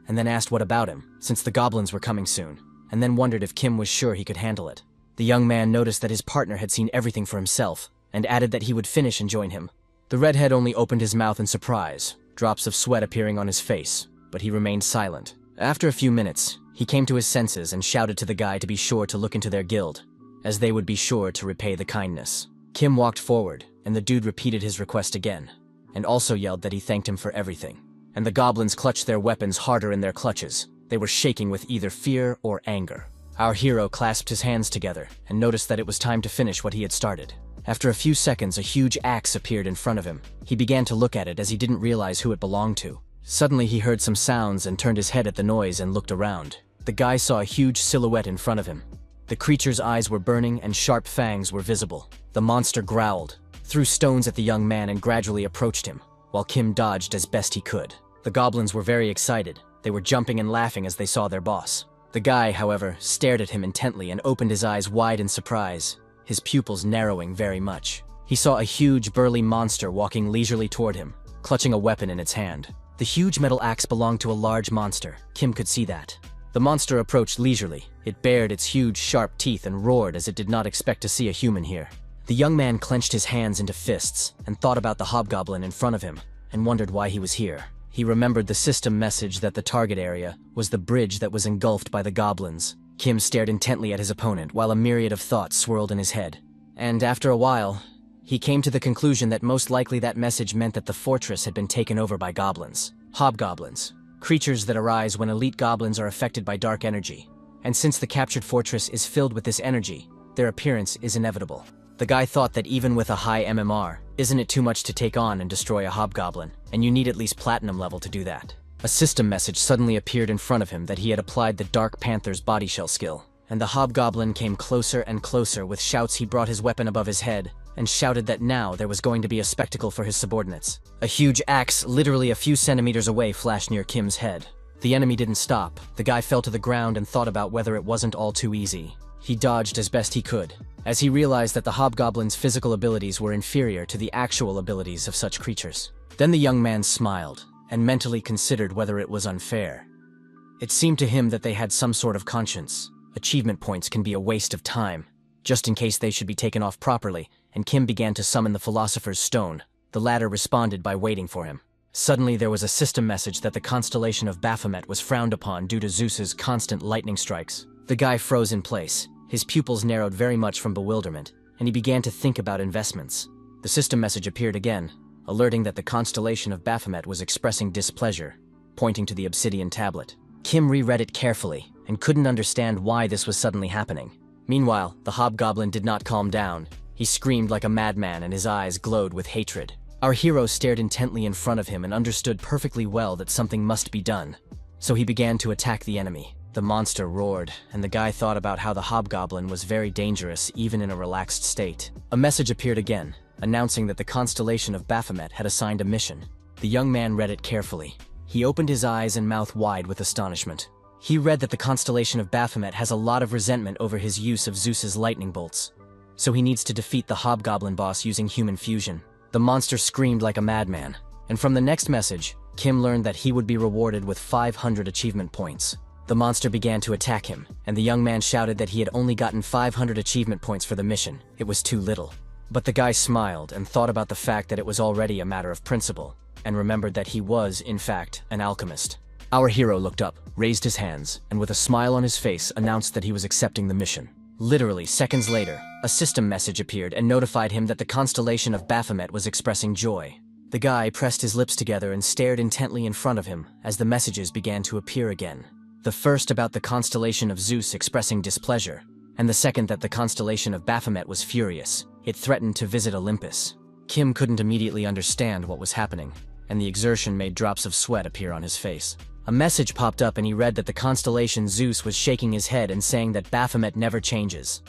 A: and then asked what about him, since the goblins were coming soon, and then wondered if Kim was sure he could handle it. The young man noticed that his partner had seen everything for himself, and added that he would finish and join him. The redhead only opened his mouth in surprise, drops of sweat appearing on his face, but he remained silent. After a few minutes, he came to his senses and shouted to the guy to be sure to look into their guild, as they would be sure to repay the kindness. Kim walked forward, and the dude repeated his request again, and also yelled that he thanked him for everything. And the goblins clutched their weapons harder in their clutches. They were shaking with either fear or anger. Our hero clasped his hands together and noticed that it was time to finish what he had started. After a few seconds, a huge axe appeared in front of him. He began to look at it as he didn't realize who it belonged to. Suddenly he heard some sounds and turned his head at the noise and looked around. The guy saw a huge silhouette in front of him. The creature's eyes were burning and sharp fangs were visible. The monster growled, threw stones at the young man and gradually approached him, while Kim dodged as best he could. The goblins were very excited. They were jumping and laughing as they saw their boss. The guy, however, stared at him intently and opened his eyes wide in surprise, his pupils narrowing very much. He saw a huge, burly monster walking leisurely toward him, clutching a weapon in its hand. The huge metal axe belonged to a large monster. Kim could see that. The monster approached leisurely. It bared its huge, sharp teeth and roared as it did not expect to see a human here. The young man clenched his hands into fists and thought about the hobgoblin in front of him and wondered why he was here. He remembered the system message that the target area was the bridge that was engulfed by the goblins. Kim stared intently at his opponent while a myriad of thoughts swirled in his head. And after a while, he came to the conclusion that most likely that message meant that the fortress had been taken over by goblins. Hobgoblins, creatures that arise when elite goblins are affected by dark energy. And since the captured fortress is filled with this energy, their appearance is inevitable. The guy thought that even with a high MMR, isn't it too much to take on and destroy a hobgoblin, and you need at least platinum level to do that. A system message suddenly appeared in front of him that he had applied the Dark Panther's body shell skill, and the hobgoblin came closer and closer. With shouts he brought his weapon above his head, and shouted that now there was going to be a spectacle for his subordinates. A huge axe, literally a few centimeters away, flashed near Kim's head. The enemy didn't stop. The guy fell to the ground and thought about whether it wasn't all too easy. He dodged as best he could, as he realized that the hobgoblin's physical abilities were inferior to the actual abilities of such creatures. Then the young man smiled, and mentally considered whether it was unfair. It seemed to him that they had some sort of conscience. Achievement points can be a waste of time, just in case they should be taken off properly, and Kim began to summon the Philosopher's Stone. The latter responded by waiting for him. Suddenly there was a system message that the constellation of Baphomet was frowned upon due to Zeus's constant lightning strikes. The guy froze in place. His pupils narrowed very much from bewilderment, and he began to think about investments. The system message appeared again, alerting that the constellation of Baphomet was expressing displeasure, pointing to the obsidian tablet. Kim reread it carefully, and couldn't understand why this was suddenly happening. Meanwhile, the hobgoblin did not calm down. He screamed like a madman and his eyes glowed with hatred. Our hero stared intently in front of him and understood perfectly well that something must be done. So he began to attack the enemy. The monster roared, and the guy thought about how the hobgoblin was very dangerous even in a relaxed state. A message appeared again, announcing that the constellation of Baphomet had assigned a mission. The young man read it carefully. He opened his eyes and mouth wide with astonishment. He read that the constellation of Baphomet has a lot of resentment over his use of Zeus's lightning bolts, so he needs to defeat the hobgoblin boss using human fusion. The monster screamed like a madman, and from the next message, Kim learned that he would be rewarded with 500 achievement points. The monster began to attack him, and the young man shouted that he had only gotten 500 achievement points for the mission. It was too little. But the guy smiled and thought about the fact that it was already a matter of principle, and remembered that he was, in fact, an alchemist. Our hero looked up, raised his hands, and with a smile on his face announced that he was accepting the mission. Literally seconds later, a system message appeared and notified him that the constellation of Baphomet was expressing joy. The guy pressed his lips together and stared intently in front of him as the messages began to appear again. The first about the constellation of Zeus expressing displeasure, and the second that the constellation of Baphomet was furious. It threatened to visit Olympus. Kim couldn't immediately understand what was happening, and the exertion made drops of sweat appear on his face. A message popped up and he read that the constellation Zeus was shaking his head and saying that Baphomet never changes.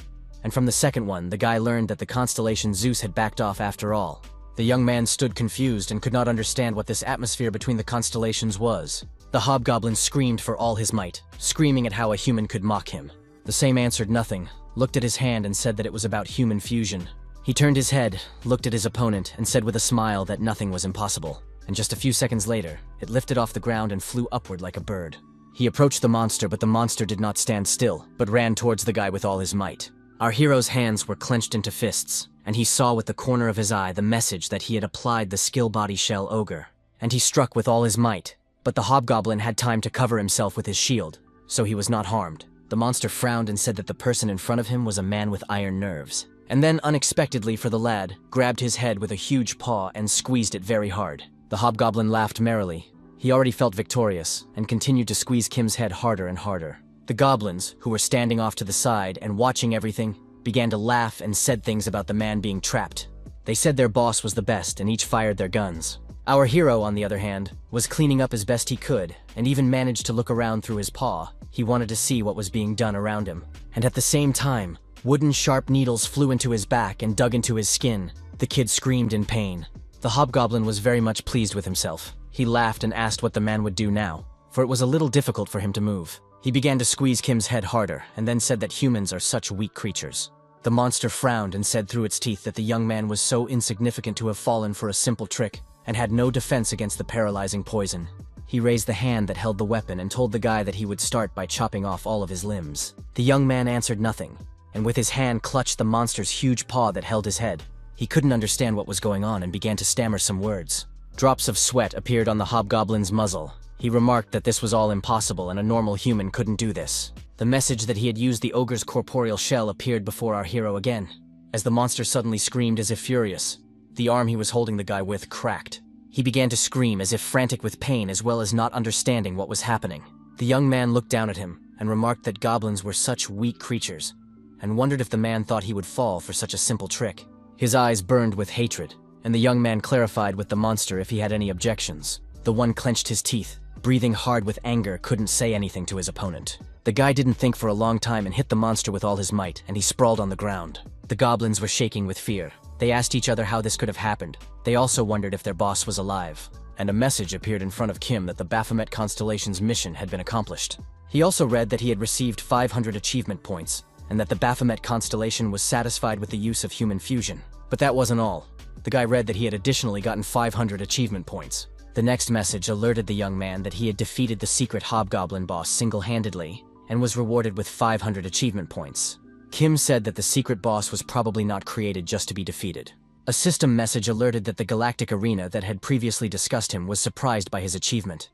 A: And from the second one, the guy learned that the constellation Zeus had backed off after all. The young man stood confused and could not understand what this atmosphere between the constellations was. The hobgoblin screamed for all his might, screaming at how a human could mock him. The same answered nothing, looked at his hand and said that it was about human fusion. He turned his head, looked at his opponent, and said with a smile that nothing was impossible. And just a few seconds later, it lifted off the ground and flew upward like a bird. He approached the monster, but the monster did not stand still, but ran towards the guy with all his might. Our hero's hands were clenched into fists, and he saw with the corner of his eye the message that he had applied the skill body shell ogre. And he struck with all his might, but the hobgoblin had time to cover himself with his shield, so he was not harmed. The monster frowned and said that the person in front of him was a man with iron nerves. And then, unexpectedly for the lad, grabbed his head with a huge paw and squeezed it very hard. The hobgoblin laughed merrily. He already felt victorious, and continued to squeeze Kim's head harder and harder. The goblins, who were standing off to the side and watching everything, began to laugh and said things about the man being trapped. They said their boss was the best and each fired their guns. Our hero, on the other hand, was cleaning up as best he could, and even managed to look around through his paw. He wanted to see what was being done around him. And at the same time, wooden sharp needles flew into his back and dug into his skin. The kid screamed in pain. The hobgoblin was very much pleased with himself. He laughed and asked what the man would do now, for it was a little difficult for him to move. He began to squeeze Kim's head harder, and then said that humans are such weak creatures. The monster frowned and said through its teeth that the young man was so insignificant to have fallen for a simple trick, and had no defense against the paralyzing poison. He raised the hand that held the weapon and told the guy that he would start by chopping off all of his limbs. The young man answered nothing, and with his hand clutched the monster's huge paw that held his head. He couldn't understand what was going on and began to stammer some words. Drops of sweat appeared on the hobgoblin's muzzle. He remarked that this was all impossible and a normal human couldn't do this. The message that he had used the ogre's corporeal shell appeared before our hero again. As the monster suddenly screamed as if furious, the arm he was holding the guy with cracked. He began to scream as if frantic with pain as well as not understanding what was happening. The young man looked down at him and remarked that goblins were such weak creatures, and wondered if the man thought he would fall for such a simple trick. His eyes burned with hatred, and the young man clarified with the monster if he had any objections. The one clenched his teeth, breathing hard with anger, couldn't say anything to his opponent. The guy didn't think for a long time and hit the monster with all his might, and he sprawled on the ground. The goblins were shaking with fear. They asked each other how this could have happened. They also wondered if their boss was alive. And a message appeared in front of Kim that the Baphomet constellation's mission had been accomplished. He also read that he had received 500 achievement points, and that the Baphomet constellation was satisfied with the use of human fusion. But that wasn't all. The guy read that he had additionally gotten 500 achievement points. The next message alerted the young man that he had defeated the secret hobgoblin boss single-handedly, and was rewarded with 500 achievement points. Kim said that the secret boss was probably not created just to be defeated. A system message alerted that the galactic arena that had previously discussed him was surprised by his achievement.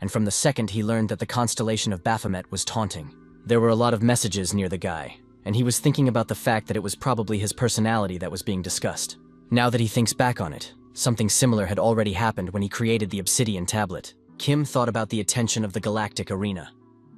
A: And from the second he learned that the constellation of Baphomet was taunting. There were a lot of messages near the guy, and he was thinking about the fact that it was probably his personality that was being discussed. Now that he thinks back on it, something similar had already happened when he created the obsidian tablet. Kim thought about the attention of the galactic arena.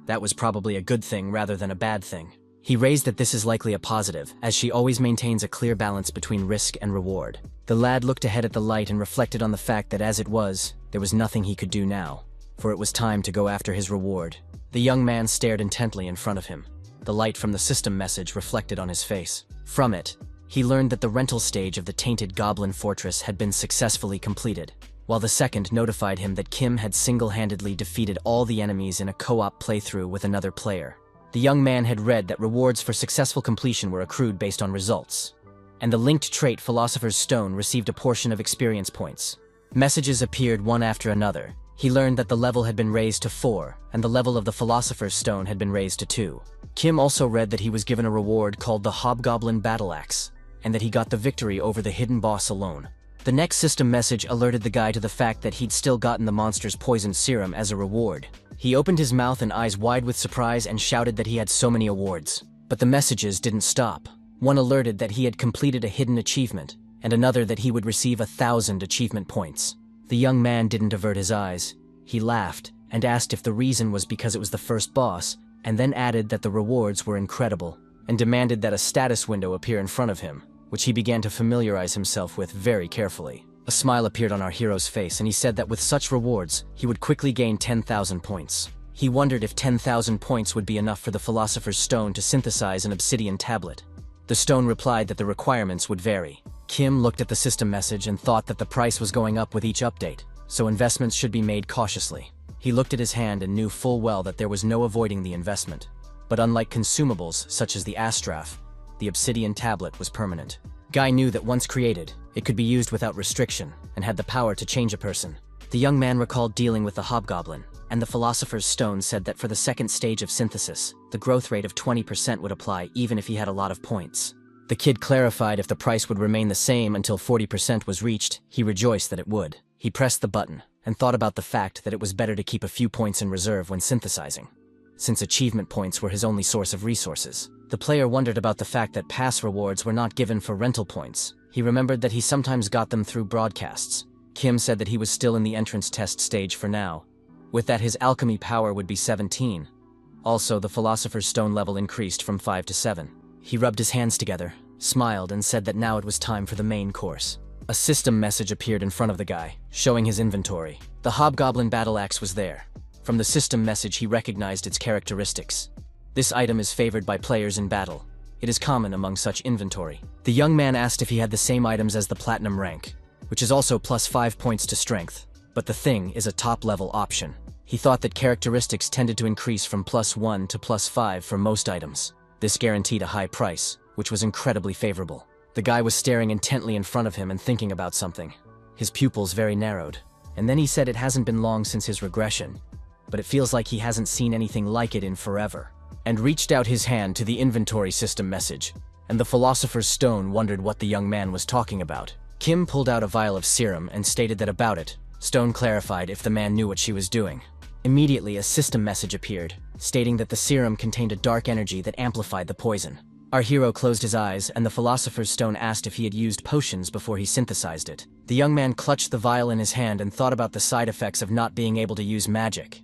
A: That was probably a good thing rather than a bad thing. He raised that this is likely a positive, as she always maintains a clear balance between risk and reward. The lad looked ahead at the light and reflected on the fact that as it was, there was nothing he could do now, for it was time to go after his reward. The young man stared intently in front of him. The light from the system message reflected on his face. From it, he learned that the rental stage of the tainted goblin fortress had been successfully completed, while the second notified him that Kim had single-handedly defeated all the enemies in a co-op playthrough with another player. The young man had read that rewards for successful completion were accrued based on results, and the linked trait Philosopher's Stone received a portion of experience points. Messages appeared one after another. He learned that the level had been raised to 4, and the level of the Philosopher's Stone had been raised to 2. Kim also read that he was given a reward called the Hobgoblin Battle Axe, and that he got the victory over the hidden boss alone. The next system message alerted the guy to the fact that he'd still gotten the monster's poison serum as a reward. He opened his mouth and eyes wide with surprise and shouted that he had so many awards. But the messages didn't stop. One alerted that he had completed a hidden achievement, and another that he would receive 1,000 achievement points. The young man didn't avert his eyes. He laughed and asked if the reason was because it was the first boss, and then added that the rewards were incredible, and demanded that a status window appear in front of him, which he began to familiarize himself with very carefully. A smile appeared on our hero's face, and he said that with such rewards, he would quickly gain 10,000 points. He wondered if 10,000 points would be enough for the Philosopher's Stone to synthesize an obsidian tablet. The stone replied that the requirements would vary. Kim looked at the system message and thought that the price was going up with each update, so investments should be made cautiously. He looked at his hand and knew full well that there was no avoiding the investment. But unlike consumables such as the Astraph, the obsidian tablet was permanent. Guy knew that once created, it could be used without restriction and had the power to change a person. The young man recalled dealing with the hobgoblin, and the Philosopher's Stone said that for the second stage of synthesis, the growth rate of 20% would apply even if he had a lot of points. The kid clarified if the price would remain the same until 40% was reached. He rejoiced that it would. He pressed the button and thought about the fact that it was better to keep a few points in reserve when synthesizing, since achievement points were his only source of resources. The player wondered about the fact that pass rewards were not given for rental points. He remembered that he sometimes got them through broadcasts. Kim said that he was still in the entrance test stage for now. With that, his alchemy power would be 17. Also, the Philosopher's Stone level increased from 5 to 7. He rubbed his hands together, smiled, and said that now it was time for the main course. A system message appeared in front of the guy, showing his inventory. The hobgoblin battle axe was there. From the system message, he recognized its characteristics. This item is favored by players in battle. It is common among such inventory. The young man asked if he had the same items as the platinum rank, which is also plus 5 points to strength, but the thing is a top-level option. He thought that characteristics tended to increase from plus 1 to plus 5 for most items. This guaranteed a high price, which was incredibly favorable. The guy was staring intently in front of him and thinking about something. His pupils very narrowed. And then he said it hasn't been long since his regression, but it feels like he hasn't seen anything like it in forever, and reached out his hand to the inventory system message, and the Philosopher's Stone wondered what the young man was talking about. Kim pulled out a vial of serum and stated that about it, Stone clarified if the man knew what she was doing. Immediately, a system message appeared, stating that the serum contained a dark energy that amplified the poison. Our hero closed his eyes, and the Philosopher's Stone asked if he had used potions before he synthesized it. The young man clutched the vial in his hand and thought about the side effects of not being able to use magic.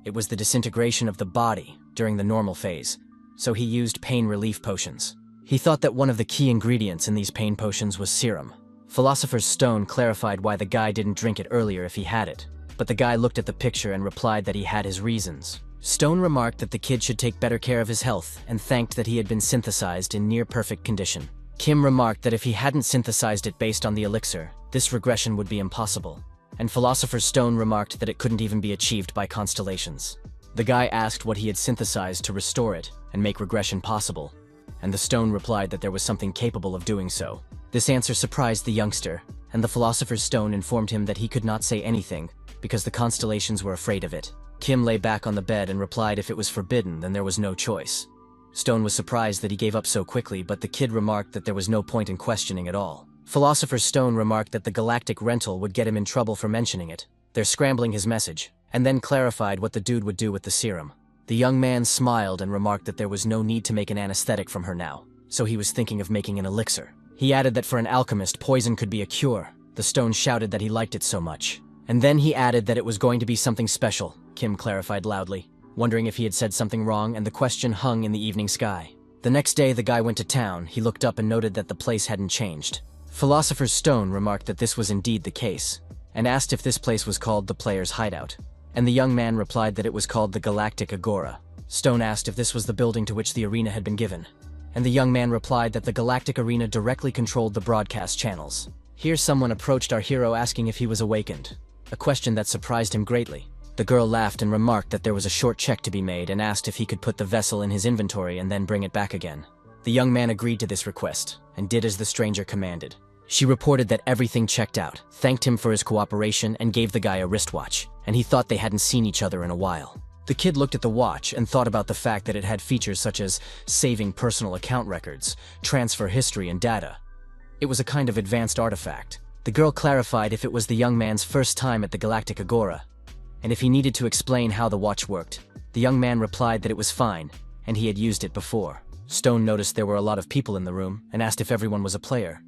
A: It was the disintegration of the body during the normal phase, so he used pain relief potions. He thought that one of the key ingredients in these pain potions was serum. Philosopher's Stone clarified why the guy didn't drink it earlier if he had it, but the guy looked at the picture and replied that he had his reasons. Stone remarked that the kid should take better care of his health and thanked that he had been synthesized in near-perfect condition. Kim remarked that if he hadn't synthesized it based on the elixir, this regression would be impossible, and Philosopher's Stone remarked that it couldn't even be achieved by constellations. The guy asked what he had synthesized to restore it and make regression possible, and the stone replied that there was something capable of doing so. This answer surprised the youngster, and the Philosopher's Stone informed him that he could not say anything because the constellations were afraid of it. Kim lay back on the bed and replied if it was forbidden, then there was no choice. Stone was surprised that he gave up so quickly, but the kid remarked that there was no point in questioning at all. Philosopher's Stone remarked that the galactic rental would get him in trouble for mentioning it. They're scrambling his message, and then clarified what the dude would do with the serum. The young man smiled and remarked that there was no need to make an anesthetic from her now, so he was thinking of making an elixir. He added that for an alchemist, poison could be a cure. The stone shouted that he liked it so much. And then he added that it was going to be something special, Kim clarified loudly, wondering if he had said something wrong, and the question hung in the evening sky. The next day the guy went to town. He looked up and noted that the place hadn't changed. Philosopher's Stone remarked that this was indeed the case, and asked if this place was called the Player's Hideout. And the young man replied that it was called the Galactic Agora. Stone asked if this was the building to which the arena had been given, and the young man replied that the Galactic Arena directly controlled the broadcast channels. Here someone approached our hero asking if he was awakened, a question that surprised him greatly. The girl laughed and remarked that there was a short check to be made and asked if he could put the vessel in his inventory and then bring it back again. The young man agreed to this request and did as the stranger commanded. She reported that everything checked out, thanked him for his cooperation, and gave the guy a wristwatch, and he thought they hadn't seen each other in a while. The kid looked at the watch and thought about the fact that it had features such as saving personal account records, transfer history, and data. It was a kind of advanced artifact. The girl clarified if it was the young man's first time at the Galactic Agora, and if he needed to explain how the watch worked. The young man replied that it was fine, and he had used it before. Stone noticed there were a lot of people in the room and asked if everyone was a player.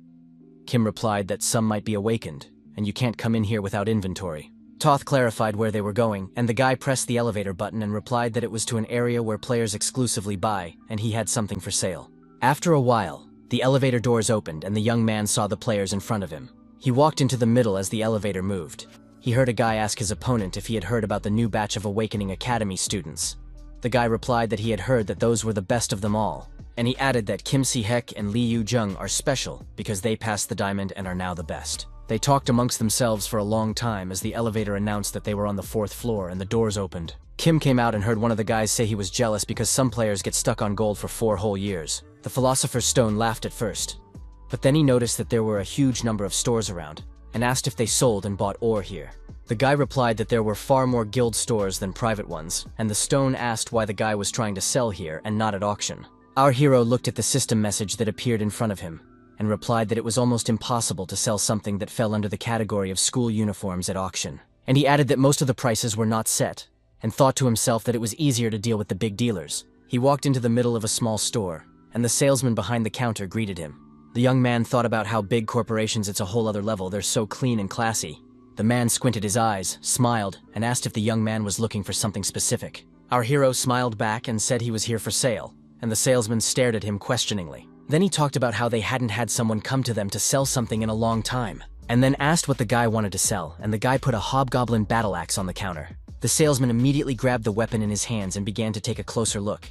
A: Kim replied that some might be awakened, and you can't come in here without inventory. Toth clarified where they were going, and the guy pressed the elevator button and replied that it was to an area where players exclusively buy, and he had something for sale. After a while, the elevator doors opened and the young man saw the players in front of him. He walked into the middle as the elevator moved. He heard a guy ask his opponent if he had heard about the new batch of Awakening Academy students. The guy replied that he had heard that those were the best of them all, and he added that Kim Si-hek and Lee Yu-jung are special because they passed the diamond and are now the best. They talked amongst themselves for a long time as the elevator announced that they were on the 4th floor and the doors opened. Kim came out and heard one of the guys say he was jealous because some players get stuck on gold for 4 whole years. The Philosopher's Stone laughed at first, but then he noticed that there were a huge number of stores around, and asked if they sold and bought ore here. The guy replied that there were far more guild stores than private ones, and the stone asked why the guy was trying to sell here and not at auction. Our hero looked at the system message that appeared in front of him, and replied that it was almost impossible to sell something that fell under the category of school uniforms at auction. And he added that most of the prices were not set, and thought to himself that it was easier to deal with the big dealers. He walked into the middle of a small store, and the salesman behind the counter greeted him. The young man thought about how big corporations, it's a whole other level, they're so clean and classy. The man squinted his eyes, smiled, and asked if the young man was looking for something specific. Our hero smiled back and said he was here for sale, and the salesman stared at him questioningly. Then he talked about how they hadn't had someone come to them to sell something in a long time, and then asked what the guy wanted to sell, and the guy put a hobgoblin battle axe on the counter. The salesman immediately grabbed the weapon in his hands and began to take a closer look.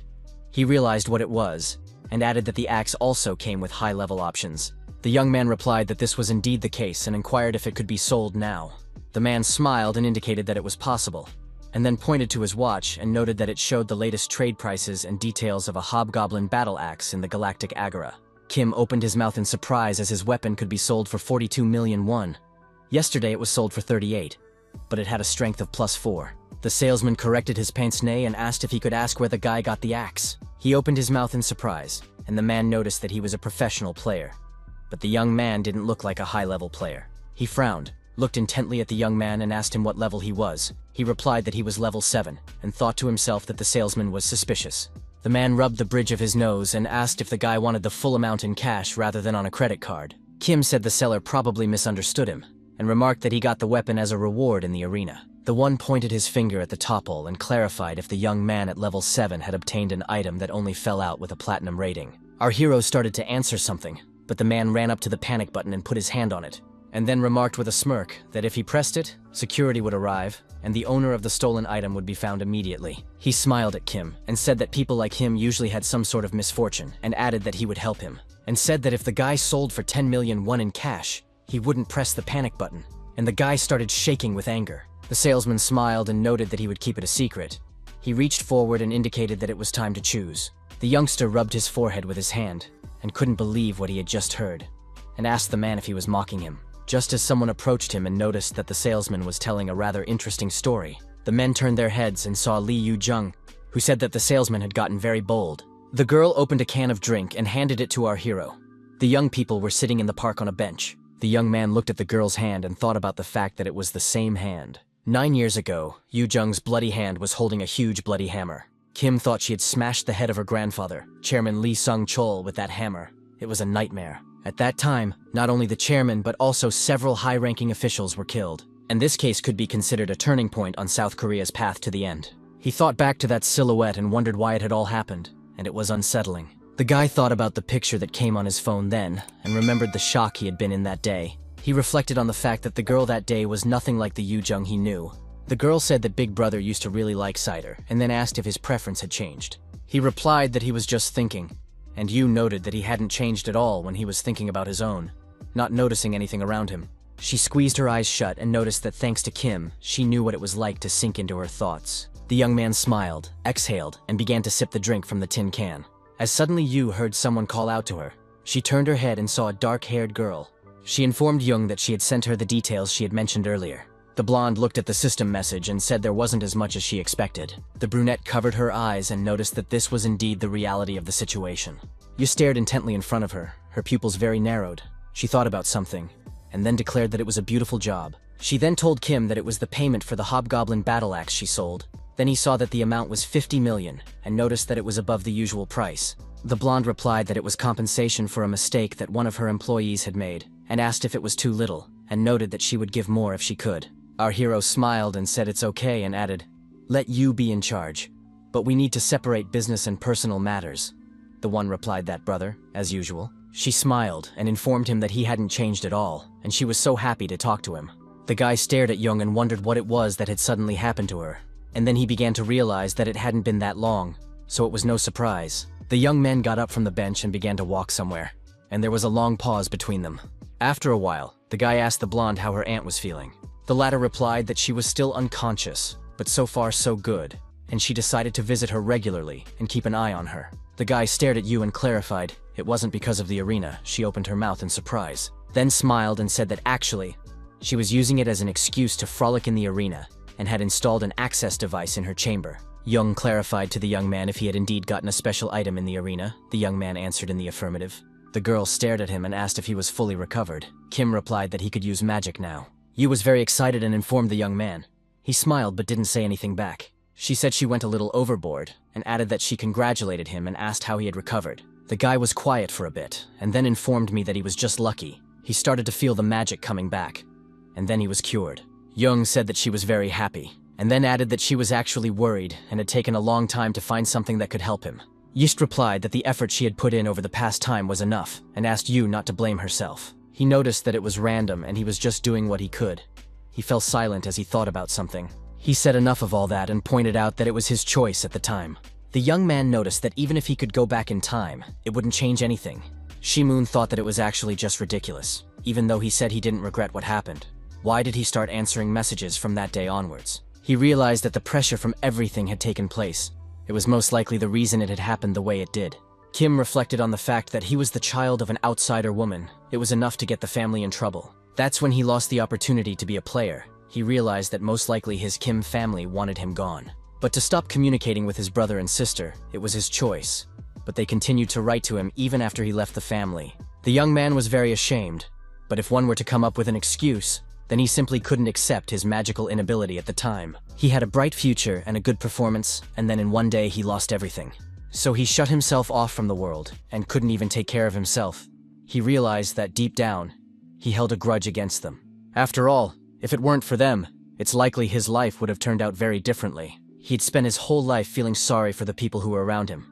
A: He realized what it was, and added that the axe also came with high-level options. The young man replied that this was indeed the case and inquired if it could be sold now. The man smiled and indicated that it was possible, and then pointed to his watch and noted that it showed the latest trade prices and details of a hobgoblin battle axe in the Galactic Agora. Kim opened his mouth in surprise as his weapon could be sold for 42 million won. Yesterday it was sold for 38, but it had a strength of +4. The salesman corrected his pince-nez and asked if he could ask where the guy got the axe. He opened his mouth in surprise, and the man noticed that he was a professional player. But the young man didn't look like a high-level player. He frowned, looked intently at the young man and asked him what level he was. He replied that he was level 7, and thought to himself that the salesman was suspicious. The man rubbed the bridge of his nose and asked if the guy wanted the full amount in cash rather than on a credit card. Kim said the seller probably misunderstood him, and remarked that he got the weapon as a reward in the arena. The one pointed his finger at the topple and clarified if the young man at level 7 had obtained an item that only fell out with a platinum rating. Our hero started to answer something, but the man ran up to the panic button and put his hand on it, and then remarked with a smirk that if he pressed it, security would arrive, and the owner of the stolen item would be found immediately. He smiled at Kim, and said that people like him usually had some sort of misfortune, and added that he would help him, and said that if the guy sold for 10 million won in cash, he wouldn't press the panic button, and the guy started shaking with anger. The salesman smiled and noted that he would keep it a secret. He reached forward and indicated that it was time to choose. The youngster rubbed his forehead with his hand, and couldn't believe what he had just heard, and asked the man if he was mocking him. Just as someone approached him and noticed that the salesman was telling a rather interesting story, the men turned their heads and saw Lee Yu-jung, who said that the salesman had gotten very bold. The girl opened a can of drink and handed it to our hero. The young people were sitting in the park on a bench. The young man looked at the girl's hand and thought about the fact that it was the same hand. 9 years ago, Yu-jung's bloody hand was holding a huge bloody hammer. Kim thought she had smashed the head of her grandfather, Chairman Lee Sung-chol, with that hammer. It was a nightmare. At that time, not only the chairman but also several high-ranking officials were killed, and this case could be considered a turning point on South Korea's path to the end. He thought back to that silhouette and wondered why it had all happened, and it was unsettling. The guy thought about the picture that came on his phone then, and remembered the shock he had been in that day. He reflected on the fact that the girl that day was nothing like the Yu-jung he knew. The girl said that Big Brother used to really like cider, and then asked if his preference had changed. He replied that he was just thinking, and Yu noted that he hadn't changed at all when he was thinking about his own, not noticing anything around him. She squeezed her eyes shut and noticed that thanks to Kim, she knew what it was like to sink into her thoughts. The young man smiled, exhaled, and began to sip the drink from the tin can. As suddenly Yu heard someone call out to her. She turned her head and saw a dark-haired girl. She informed Jung that she had sent her the details she had mentioned earlier. The blonde looked at the system message and said there wasn't as much as she expected. The brunette covered her eyes and noticed that this was indeed the reality of the situation. Yu stared intently in front of her, her pupils very narrowed. She thought about something, and then declared that it was a beautiful job. She then told Kim that it was the payment for the hobgoblin battle axe she sold. Then he saw that the amount was 50 million, and noticed that it was above the usual price. The blonde replied that it was compensation for a mistake that one of her employees had made, and asked if it was too little, and noted that she would give more if she could. Our hero smiled and said it's okay and added, "Let you be in charge, but we need to separate business and personal matters." The one replied that brother, as usual. She smiled and informed him that he hadn't changed at all, and she was so happy to talk to him. The guy stared at Young and wondered what it was that had suddenly happened to her, and then he began to realize that it hadn't been that long, so it was no surprise. The young man got up from the bench and began to walk somewhere, and there was a long pause between them. After a while, the guy asked the blonde how her aunt was feeling. The latter replied that she was still unconscious, but so far so good, and she decided to visit her regularly and keep an eye on her. The guy stared at you and clarified it wasn't because of the arena. She opened her mouth in surprise, then smiled and said that actually, she was using it as an excuse to frolic in the arena and had installed an access device in her chamber. Young clarified to the young man if he had indeed gotten a special item in the arena. The young man answered in the affirmative. The girl stared at him and asked if he was fully recovered. Kim replied that he could use magic now. Yu was very excited and informed the young man. He smiled but didn't say anything back. She said she went a little overboard and added that she congratulated him and asked how he had recovered. The guy was quiet for a bit and then informed me that he was just lucky. He started to feel the magic coming back, and then he was cured. Young said that she was very happy, and then added that she was actually worried and had taken a long time to find something that could help him. Yist replied that the effort she had put in over the past time was enough, and asked Yu not to blame herself. He noticed that it was random and he was just doing what he could. He fell silent as he thought about something. He said enough of all that and pointed out that it was his choice at the time. The young man noticed that even if he could go back in time, it wouldn't change anything. Shimoon thought that it was actually just ridiculous, even though he said he didn't regret what happened. Why did he start answering messages from that day onwards? He realized that the pressure from everything had taken place. It was most likely the reason it had happened the way it did. Kim reflected on the fact that he was the child of an outsider woman. It was enough to get the family in trouble. That's when he lost the opportunity to be a player. He realized that most likely his Kim family wanted him gone. But to stop communicating with his brother and sister, it was his choice. But they continued to write to him even after he left the family. The young man was very ashamed, but if one were to come up with an excuse, then he simply couldn't accept his magical inability at the time. He had a bright future and a good performance, and then in one day he lost everything. So he shut himself off from the world and couldn't even take care of himself. He realized that deep down, he held a grudge against them. After all, if it weren't for them, it's likely his life would have turned out very differently. He'd spent his whole life feeling sorry for the people who were around him.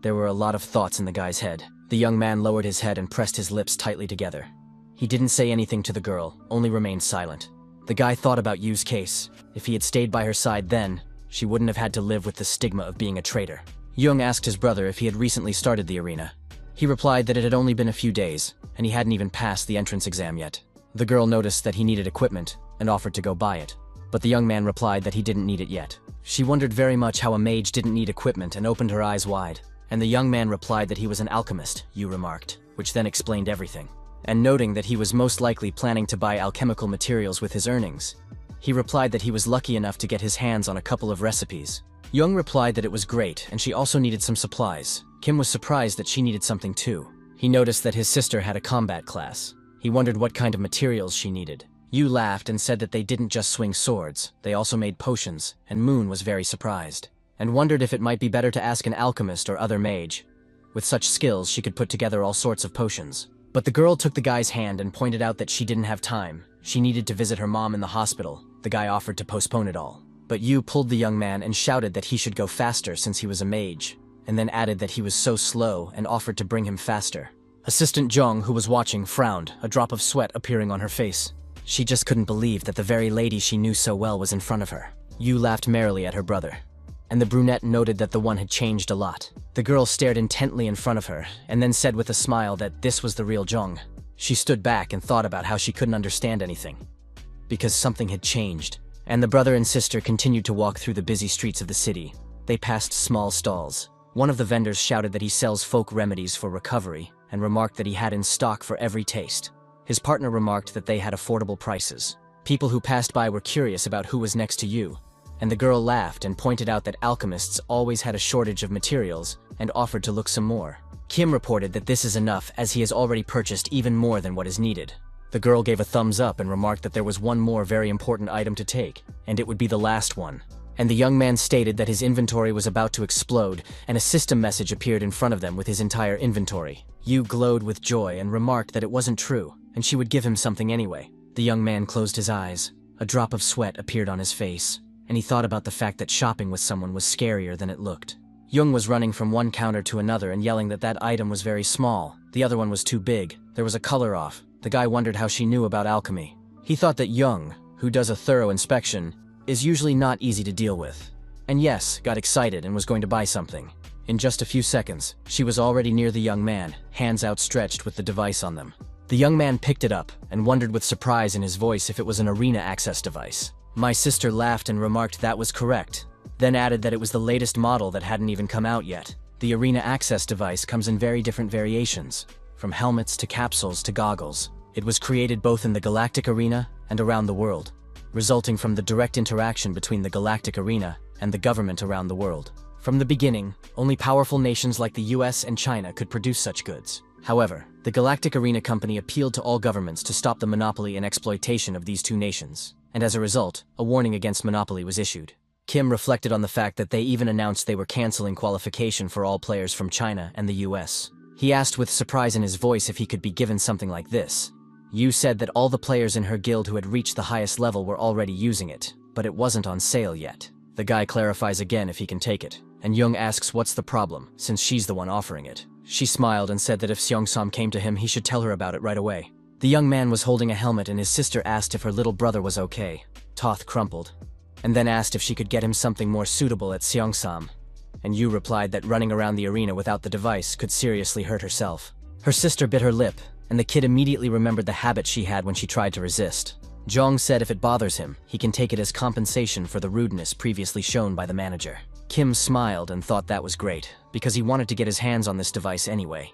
A: There were a lot of thoughts in the guy's head. The young man lowered his head and pressed his lips tightly together. He didn't say anything to the girl, only remained silent. The guy thought about Yu's case. If he had stayed by her side then, she wouldn't have had to live with the stigma of being a traitor. Young asked his brother if he had recently started the arena. He replied that it had only been a few days, and he hadn't even passed the entrance exam yet. The girl noticed that he needed equipment and offered to go buy it, but the young man replied that he didn't need it yet. She wondered very much how a mage didn't need equipment and opened her eyes wide. And the young man replied that he was an alchemist, Yu remarked, which then explained everything. And noting that he was most likely planning to buy alchemical materials with his earnings, he replied that he was lucky enough to get his hands on a couple of recipes. Young replied that it was great, and she also needed some supplies. Kim was surprised that she needed something too. He noticed that his sister had a combat class. He wondered what kind of materials she needed. Yu laughed and said that they didn't just swing swords, they also made potions, and Moon was very surprised, and wondered if it might be better to ask an alchemist or other mage. With such skills, she could put together all sorts of potions. But the girl took the guy's hand and pointed out that she didn't have time. She needed to visit her mom in the hospital. The guy offered to postpone it all. But Yu pulled the young man and shouted that he should go faster since he was a mage, and then added that he was so slow and offered to bring him faster. Assistant Jong, who was watching, frowned, a drop of sweat appearing on her face. She just couldn't believe that the very lady she knew so well was in front of her. Yu laughed merrily at her brother, and the brunette noted that the one had changed a lot. The girl stared intently in front of her, and then said with a smile that this was the real Jong. She stood back and thought about how she couldn't understand anything, because something had changed. And the brother and sister continued to walk through the busy streets of the city. They passed small stalls. One of the vendors shouted that he sells folk remedies for recovery, and remarked that he had in stock for every taste. His partner remarked that they had affordable prices. People who passed by were curious about who was next to Yu, and the girl laughed and pointed out that alchemists always had a shortage of materials and offered to look some more. Kim reported that this is enough as he has already purchased even more than what is needed. The girl gave a thumbs up and remarked that there was one more very important item to take, and it would be the last one. And the young man stated that his inventory was about to explode, and a system message appeared in front of them with his entire inventory. Yu glowed with joy and remarked that it wasn't true, and she would give him something anyway. The young man closed his eyes. A drop of sweat appeared on his face, and he thought about the fact that shopping with someone was scarier than it looked. Jung was running from one counter to another and yelling that that item was very small, the other one was too big, there was a color off. The guy wondered how she knew about alchemy. He thought that Jung, who does a thorough inspection, is usually not easy to deal with. And yes, got excited and was going to buy something. In just a few seconds, she was already near the young man, hands outstretched with the device on them. The young man picked it up and wondered with surprise in his voice if it was an arena access device. My sister laughed and remarked that was correct, then added that it was the latest model that hadn't even come out yet. The arena access device comes in very different variations, from helmets to capsules to goggles. It was created both in the galactic arena and around the world, resulting from the direct interaction between the galactic arena and the government around the world. From the beginning, only powerful nations like the US and China could produce such goods. However, the Galactic Arena Company appealed to all governments to stop the monopoly and exploitation of these two nations, and as a result, a warning against monopoly was issued. Kim reflected on the fact that they even announced they were canceling qualification for all players from China and the US. He asked with surprise in his voice if he could be given something like this. Yu said that all the players in her guild who had reached the highest level were already using it, but it wasn't on sale yet. The guy clarifies again if he can take it, and Jung asks what's the problem, since she's the one offering it. She smiled and said that if Seong-sam came to him, he should tell her about it right away. The young man was holding a helmet and his sister asked if her little brother was okay. Toth crumpled, and then asked if she could get him something more suitable at Seong-sam, and Yu replied that running around the arena without the device could seriously hurt herself. Her sister bit her lip, and the kid immediately remembered the habit she had when she tried to resist. Jong said if it bothers him, he can take it as compensation for the rudeness previously shown by the manager. Kim smiled and thought that was great, because he wanted to get his hands on this device anyway.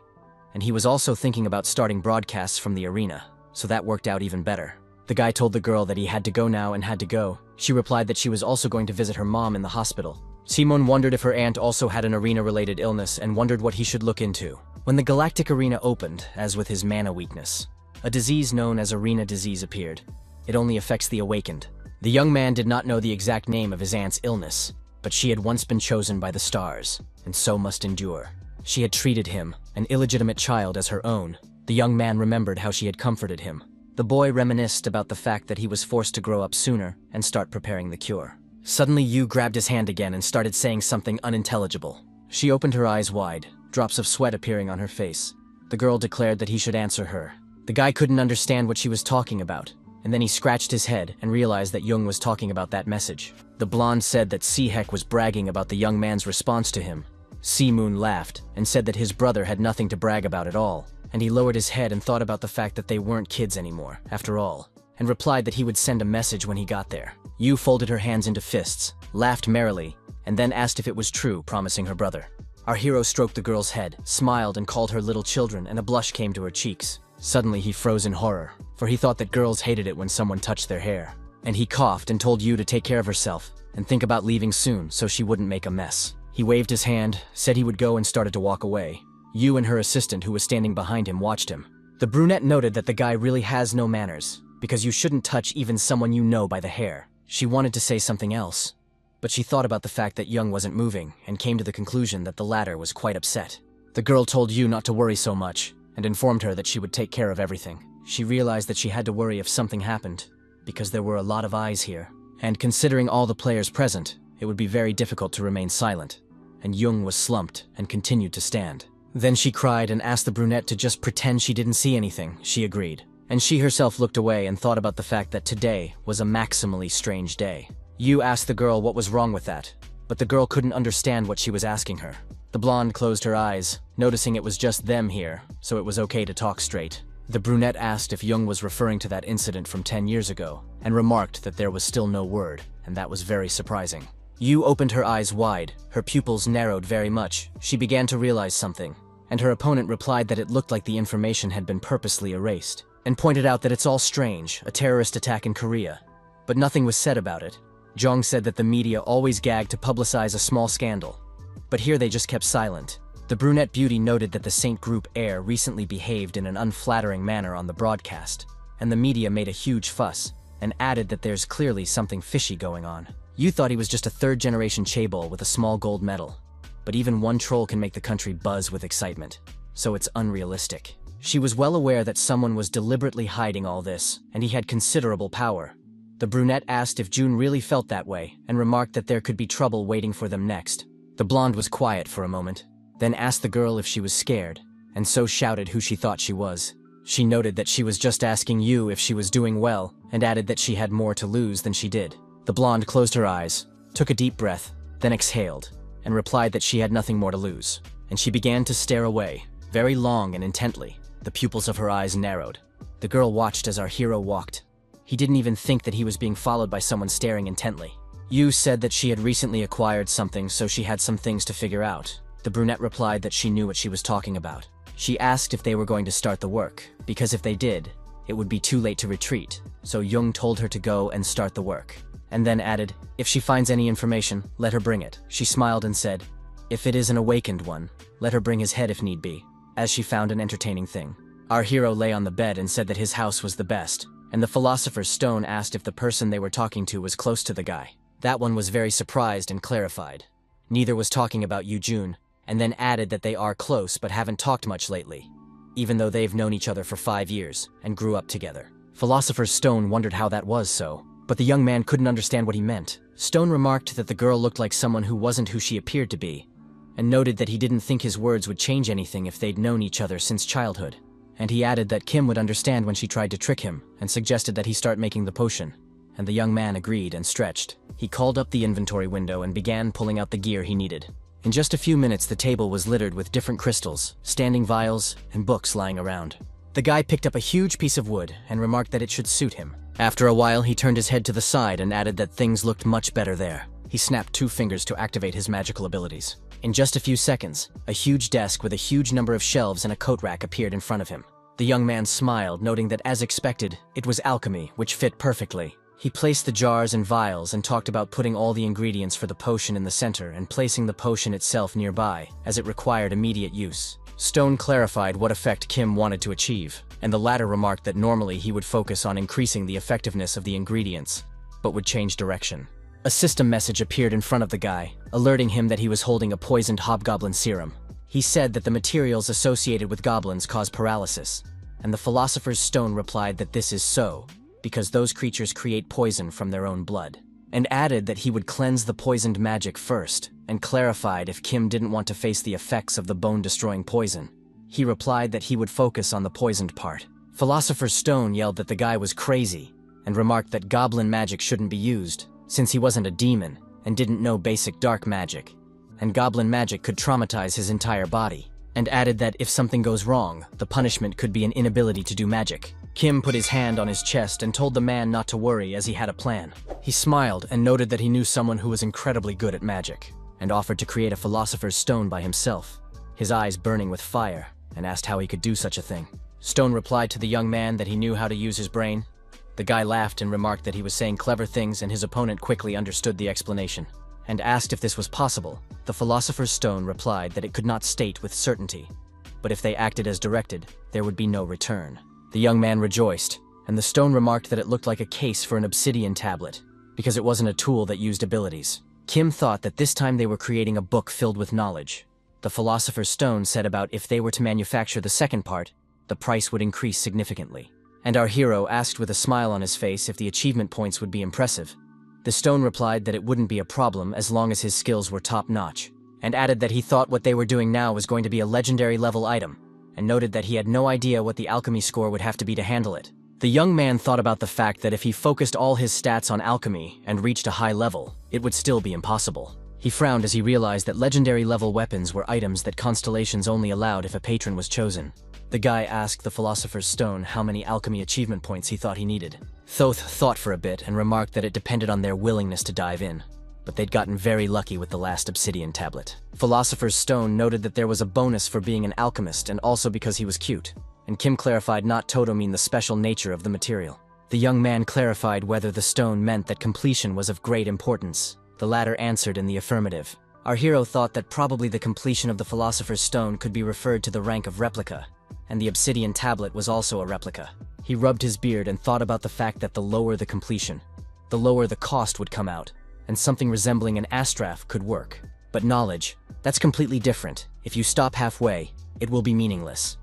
A: And he was also thinking about starting broadcasts from the arena, so that worked out even better. The guy told the girl that he had to go now and had to go. She replied that she was also going to visit her mom in the hospital. Simon wondered if her aunt also had an arena-related illness and wondered what he should look into. When the Galactic Arena opened, as with his mana weakness, a disease known as arena disease appeared. It only affects the awakened. The young man did not know the exact name of his aunt's illness, but she had once been chosen by the stars, and so must endure. She had treated him, an illegitimate child, as her own. The young man remembered how she had comforted him. The boy reminisced about the fact that he was forced to grow up sooner and start preparing the cure. Suddenly Yu grabbed his hand again and started saying something unintelligible. She opened her eyes wide, drops of sweat appearing on her face. The girl declared that he should answer her. The guy couldn't understand what she was talking about, and then he scratched his head and realized that Jung was talking about that message. The blonde said that Si-hek was bragging about the young man's response to him. Si-moon laughed and said that his brother had nothing to brag about at all, and he lowered his head and thought about the fact that they weren't kids anymore, after all, and replied that he would send a message when he got there. Yu folded her hands into fists, laughed merrily, and then asked if it was true, promising her brother. Our hero stroked the girl's head, smiled and called her little children, and a blush came to her cheeks. Suddenly he froze in horror, for he thought that girls hated it when someone touched their hair. And he coughed and told Yu to take care of herself, and think about leaving soon so she wouldn't make a mess. He waved his hand, said he would go, and started to walk away. Yu and her assistant, who was standing behind him, watched him. The brunette noted that the guy really has no manners, because you shouldn't touch even someone you know by the hair. She wanted to say something else, but she thought about the fact that Jung wasn't moving and came to the conclusion that the latter was quite upset. The girl told Yu not to worry so much and informed her that she would take care of everything. She realized that she had to worry if something happened, because there were a lot of eyes here, and considering all the players present, it would be very difficult to remain silent, and Jung was slumped and continued to stand. Then she cried and asked the brunette to just pretend she didn't see anything. She agreed, and she herself looked away and thought about the fact that today was a maximally strange day. Yu asked the girl what was wrong with that, but the girl couldn't understand what she was asking her. The blonde closed her eyes, noticing it was just them here, so it was okay to talk straight. The brunette asked if Jung was referring to that incident from 10 years ago, and remarked that there was still no word, and that was very surprising. Yu opened her eyes wide, her pupils narrowed very much. She began to realize something, and her opponent replied that it looked like the information had been purposely erased, and pointed out that it's all strange, a terrorist attack in Korea. But nothing was said about it. Jong said that the media always gagged to publicize a small scandal, but here they just kept silent. The brunette beauty noted that the Saint Group heir recently behaved in an unflattering manner on the broadcast, and the media made a huge fuss, and added that there's clearly something fishy going on. Yu thought he was just a third-generation chaebol with a small gold medal, but even one troll can make the country buzz with excitement, so it's unrealistic. She was well aware that someone was deliberately hiding all this, and he had considerable power, The brunette asked if June really felt that way and remarked that there could be trouble waiting for them next. The blonde was quiet for a moment, then asked the girl if she was scared, and so shouted who she thought she was. She noted that she was just asking you if she was doing well, and added that she had more to lose than she did. The blonde closed her eyes, took a deep breath, then exhaled, and replied that she had nothing more to lose. And she began to stare away, very long and intently. The pupils of her eyes narrowed. The girl watched as our hero walked. He didn't even think that he was being followed by someone staring intently. Yu said that she had recently acquired something, so she had some things to figure out. The brunette replied that she knew what she was talking about. She asked if they were going to start the work, because if they did, it would be too late to retreat, so Jung told her to go and start the work, and then added, if she finds any information, let her bring it. She smiled and said, if it is an awakened one, let her bring his head if need be, as she found an entertaining thing. Our hero lay on the bed and said that his house was the best, and the philosopher's stone asked if the person they were talking to was close to the guy. That one was very surprised and clarified. Neither was talking about Yu Jun, and then added that they are close but haven't talked much lately, even though they've known each other for 5 years and grew up together. Philosopher's Stone wondered how that was so, but the young man couldn't understand what he meant. Stone remarked that the girl looked like someone who wasn't who she appeared to be, and noted that he didn't think his words would change anything if they'd known each other since childhood. And he added that Kim would understand when she tried to trick him, and suggested that he start making the potion. And the young man agreed and stretched. He called up the inventory window and began pulling out the gear he needed. In just a few minutes, the table was littered with different crystals, standing vials, and books lying around. The guy picked up a huge piece of wood and remarked that it should suit him. After a while, he turned his head to the side and added that things looked much better there. He snapped 2 fingers to activate his magical abilities. In just a few seconds, a huge desk with a huge number of shelves and a coat rack appeared in front of him. The young man smiled, noting that as expected, it was alchemy, which fit perfectly. He placed the jars and vials and talked about putting all the ingredients for the potion in the center and placing the potion itself nearby, as it required immediate use. Stone clarified what effect Kim wanted to achieve, and the latter remarked that normally he would focus on increasing the effectiveness of the ingredients, but would change direction. A system message appeared in front of the guy, alerting him that he was holding a poisoned hobgoblin serum. He said that the materials associated with goblins cause paralysis, and the philosopher's stone replied that this is so, because those creatures create poison from their own blood, and added that he would cleanse the poisoned magic first, and clarified if Kim didn't want to face the effects of the bone-destroying poison. He replied that he would focus on the poisoned part. Philosopher's Stone yelled that the guy was crazy, and remarked that goblin magic shouldn't be used, since he wasn't a demon, and didn't know basic dark magic, and goblin magic could traumatize his entire body, and added that if something goes wrong, the punishment could be an inability to do magic. Kim put his hand on his chest and told the man not to worry as he had a plan. He smiled and noted that he knew someone who was incredibly good at magic, and offered to create a philosopher's stone by himself, his eyes burning with fire, and asked how he could do such a thing. Stone replied to the young man that he knew how to use his brain. The guy laughed and remarked that he was saying clever things, and his opponent quickly understood the explanation, and asked if this was possible. The philosopher's stone replied that it could not state with certainty, but if they acted as directed, there would be no return. The young man rejoiced, and the stone remarked that it looked like a case for an obsidian tablet, because it wasn't a tool that used abilities. Kim thought that this time they were creating a book filled with knowledge. The philosopher's stone said about if they were to manufacture the second part, the price would increase significantly. And our hero asked with a smile on his face if the achievement points would be impressive. The stone replied that it wouldn't be a problem as long as his skills were top-notch, and added that he thought what they were doing now was going to be a legendary level item, and noted that he had no idea what the alchemy score would have to be to handle it. The young man thought about the fact that if he focused all his stats on alchemy and reached a high level, it would still be impossible. He frowned as he realized that legendary level weapons were items that constellations only allowed if a patron was chosen. The guy asked the philosopher's stone how many alchemy achievement points he thought he needed. Thoth thought for a bit and remarked that it depended on their willingness to dive in, but they'd gotten very lucky with the last obsidian tablet. Philosopher's Stone noted that there was a bonus for being an alchemist and also because he was cute, and Kim clarified not Toto mean the special nature of the material. The young man clarified whether the stone meant that completion was of great importance. The latter answered in the affirmative. Our hero thought that probably the completion of the Philosopher's Stone could be referred to the rank of replica, and the obsidian tablet was also a replica. He rubbed his beard and thought about the fact that the lower the completion, the lower the cost would come out, and something resembling an astraph could work. But knowledge, that's completely different. If you stop halfway, it will be meaningless.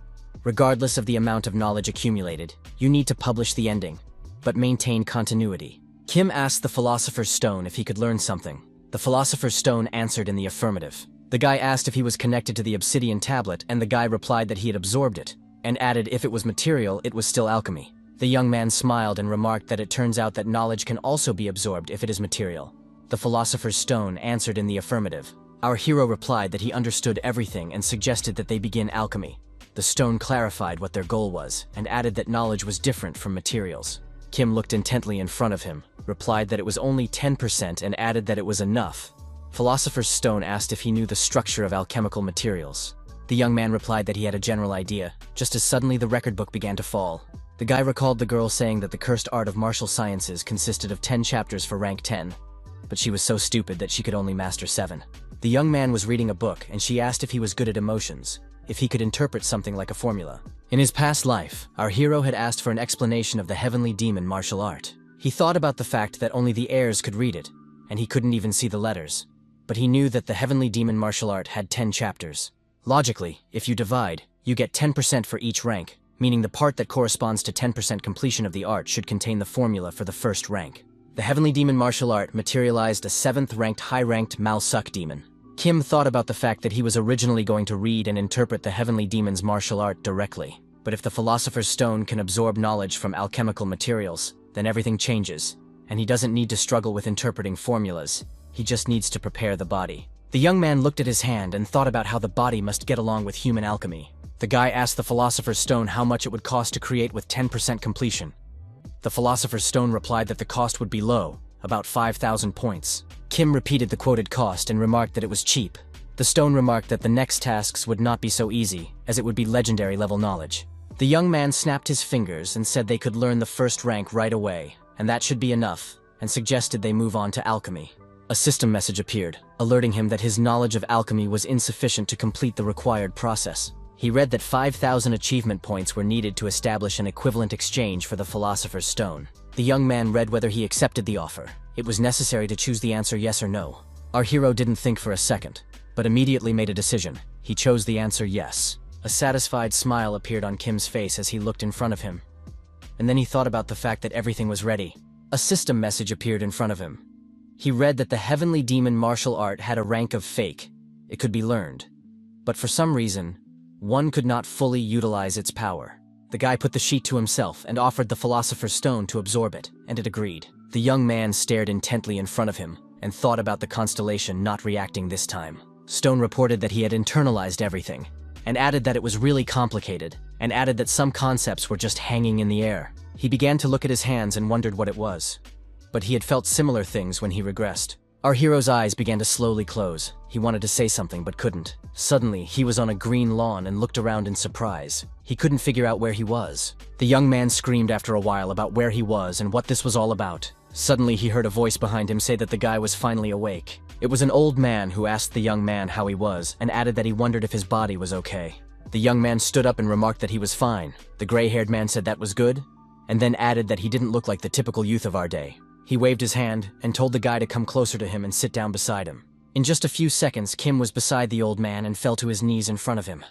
A: Regardless of the amount of knowledge accumulated, you need to publish the ending, but maintain continuity. Kim asked the Philosopher's Stone if he could learn something. The Philosopher's Stone answered in the affirmative. The guy asked if he was connected to the obsidian tablet, and the guy replied that he had absorbed it, and added if it was material, it was still alchemy. The young man smiled and remarked that it turns out that knowledge can also be absorbed if it is material. The Philosopher's Stone answered in the affirmative. Our hero replied that he understood everything and suggested that they begin alchemy. The stone clarified what their goal was, and added that knowledge was different from materials. Kim looked intently in front of him, replied that it was only 10% and added that it was enough. Philosopher's Stone asked if he knew the structure of alchemical materials. The young man replied that he had a general idea, just as suddenly the record book began to fall. The guy recalled the girl saying that the cursed art of martial sciences consisted of 10 chapters for rank 10, but she was so stupid that she could only master 7. The young man was reading a book, and she asked if he was good at emotions, if he could interpret something like a formula. In his past life, our hero had asked for an explanation of the heavenly demon martial art. He thought about the fact that only the heirs could read it, and he couldn't even see the letters. But he knew that the heavenly demon martial art had 10 chapters. Logically, if you divide, you get 10% for each rank, meaning the part that corresponds to 10% completion of the art should contain the formula for the first rank. The heavenly demon martial art materialized a 7th-ranked high-ranked Malsuk demon. Kim thought about the fact that he was originally going to read and interpret the heavenly demon's martial art directly. But if the Philosopher's Stone can absorb knowledge from alchemical materials, then everything changes, and he doesn't need to struggle with interpreting formulas. He just needs to prepare the body. The young man looked at his hand and thought about how the body must get along with human alchemy. The guy asked the Philosopher's Stone how much it would cost to create with 10% completion. The Philosopher's Stone replied that the cost would be low, about 5,000 points. Kim repeated the quoted cost and remarked that it was cheap. The stone remarked that the next tasks would not be so easy, as it would be legendary level knowledge. The young man snapped his fingers and said they could learn the first rank right away, and that should be enough, and suggested they move on to alchemy. A system message appeared, alerting him that his knowledge of alchemy was insufficient to complete the required process. He read that 5,000 achievement points were needed to establish an equivalent exchange for the Philosopher's Stone. The young man read whether he accepted the offer. It was necessary to choose the answer yes or no. Our hero didn't think for a second, but immediately made a decision. He chose the answer yes. A satisfied smile appeared on Kim's face as he looked in front of him. And then he thought about the fact that everything was ready. A system message appeared in front of him. He read that the heavenly demon martial art had a rank of fake. It could be learned. But for some reason, one could not fully utilize its power. The guy put the sheet to himself and offered the Philosopher's Stone to absorb it, and it agreed. The young man stared intently in front of him and thought about the constellation not reacting this time. Stone reported that he had internalized everything, and added that it was really complicated, and added that some concepts were just hanging in the air. He began to look at his hands and wondered what it was. But he had felt similar things when he regressed. Our hero's eyes began to slowly close. He wanted to say something but couldn't. Suddenly, he was on a green lawn and looked around in surprise. He couldn't figure out where he was. The young man screamed after a while about where he was and what this was all about. Suddenly, he heard a voice behind him say that the guy was finally awake. It was an old man who asked the young man how he was and added that he wondered if his body was okay. The young man stood up and remarked that he was fine. The gray-haired man said that was good, and then added that he didn't look like the typical youth of our day. He waved his hand and told the guy to come closer to him and sit down beside him. In just a few seconds, Kim was beside the old man and fell to his knees in front of him.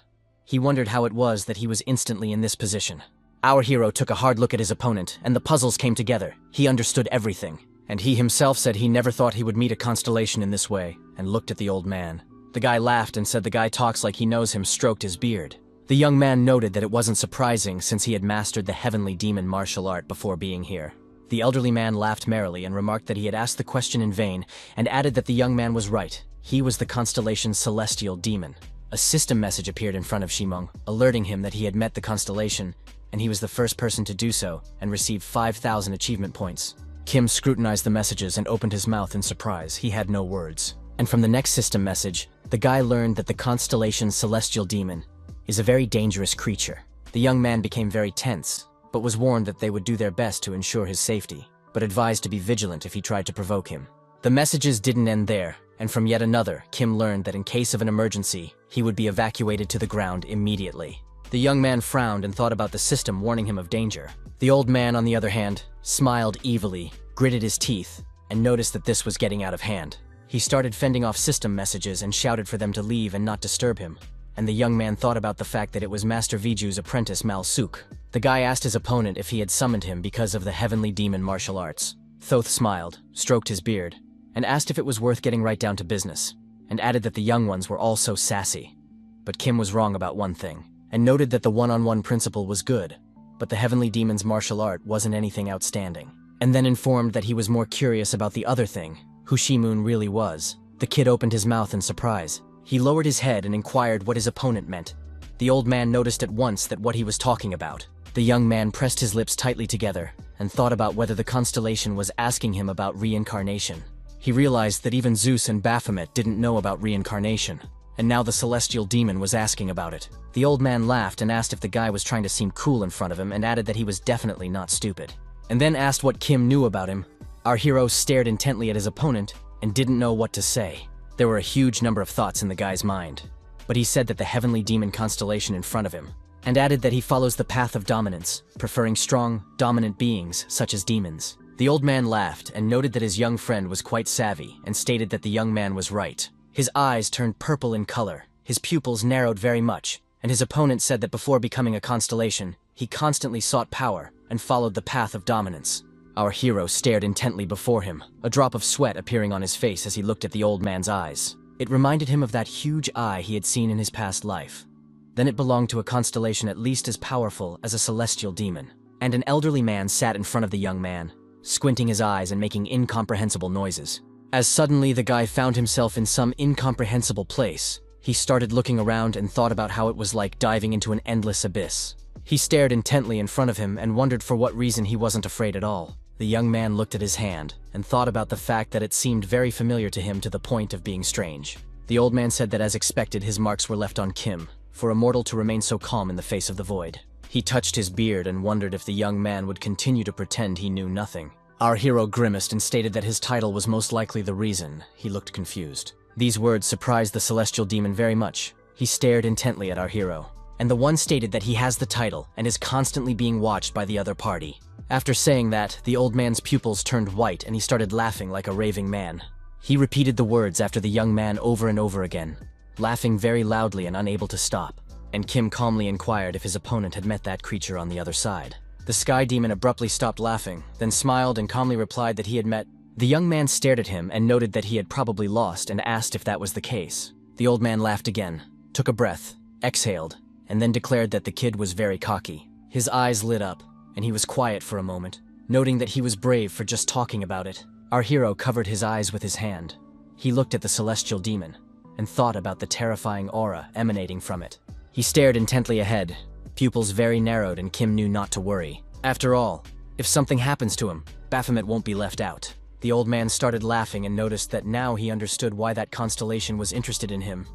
A: He wondered how it was that he was instantly in this position. Our hero took a hard look at his opponent, and the puzzles came together. He understood everything, and he himself said he never thought he would meet a constellation in this way, and looked at the old man. The guy laughed and said the guy talks like he knows him, stroked his beard. The young man noted that it wasn't surprising since he had mastered the heavenly demon martial art before being here. The elderly man laughed merrily and remarked that he had asked the question in vain, and added that the young man was right. He was the constellation's celestial demon. A system message appeared in front of Shimong, alerting him that he had met the constellation, and he was the first person to do so, and received 5,000 achievement points. Kim scrutinized the messages and opened his mouth in surprise. He had no words. And from the next system message, the guy learned that the constellation's celestial demon is a very dangerous creature. The young man became very tense, but was warned that they would do their best to ensure his safety, but advised to be vigilant if he tried to provoke him. The messages didn't end there, and from yet another, Kim learned that in case of an emergency, he would be evacuated to the ground immediately. The young man frowned and thought about the system warning him of danger. The old man, on the other hand, smiled evilly, gritted his teeth, and noticed that this was getting out of hand. He started fending off system messages and shouted for them to leave and not disturb him. And the young man thought about the fact that it was Master Viju's apprentice Malsuk. The guy asked his opponent if he had summoned him because of the heavenly demon martial arts. Thoth smiled, stroked his beard, and asked if it was worth getting right down to business, and added that the young ones were all so sassy. But Kim was wrong about one thing, and noted that the one-on-one principle was good, but the Heavenly Demon's martial art wasn't anything outstanding, and then informed that he was more curious about the other thing, who Shi-moon really was. The kid opened his mouth in surprise. He lowered his head and inquired what his opponent meant. The old man noticed at once that what he was talking about. The young man pressed his lips tightly together and thought about whether the constellation was asking him about reincarnation. He realized that even Zeus and Baphomet didn't know about reincarnation, and now the celestial demon was asking about it. The old man laughed and asked if the guy was trying to seem cool in front of him and added that he was definitely not stupid, and then asked what Kim knew about him. Our hero stared intently at his opponent and didn't know what to say. There were a huge number of thoughts in the guy's mind, but he said that the heavenly demon constellation in front of him, and added that he follows the path of dominance, preferring strong, dominant beings such as demons. The old man laughed and noted that his young friend was quite savvy and stated that the young man was right. His eyes turned purple in color, his pupils narrowed very much, and his opponent said that before becoming a constellation, he constantly sought power and followed the path of dominance. Our hero stared intently before him, a drop of sweat appearing on his face as he looked at the old man's eyes. It reminded him of that huge eye he had seen in his past life. Then it belonged to a constellation at least as powerful as a celestial demon. And an elderly man sat in front of the young man, squinting his eyes and making incomprehensible noises. As suddenly the guy found himself in some incomprehensible place, he started looking around and thought about how it was like diving into an endless abyss. He stared intently in front of him and wondered for what reason he wasn't afraid at all. The young man looked at his hand and thought about the fact that it seemed very familiar to him to the point of being strange. The old man said that as expected his marks were left on Kim, for a mortal to remain so calm in the face of the void. He touched his beard and wondered if the young man would continue to pretend he knew nothing. Our hero grimaced and stated that his title was most likely the reason. He looked confused. These words surprised the celestial demon very much. He stared intently at our hero, and the one stated that he has the title and is constantly being watched by the other party. After saying that, the old man's pupils turned white and he started laughing like a raving man. He repeated the words after the young man over and over again, laughing very loudly and unable to stop. And Kim calmly inquired if his opponent had met that creature on the other side. The sky demon abruptly stopped laughing, then smiled and calmly replied that he had met. The young man stared at him and noted that he had probably lost and asked if that was the case. The old man laughed again, took a breath, exhaled, and then declared that the kid was very cocky. His eyes lit up, and he was quiet for a moment, noting that he was brave for just talking about it. Our hero covered his eyes with his hand. He looked at the celestial demon and thought about the terrifying aura emanating from it. He stared intently ahead, pupils very narrowed, and Kim knew not to worry. After all, if something happens to him, Baphomet won't be left out. The old man started laughing and noticed that now he understood why that constellation was interested in him.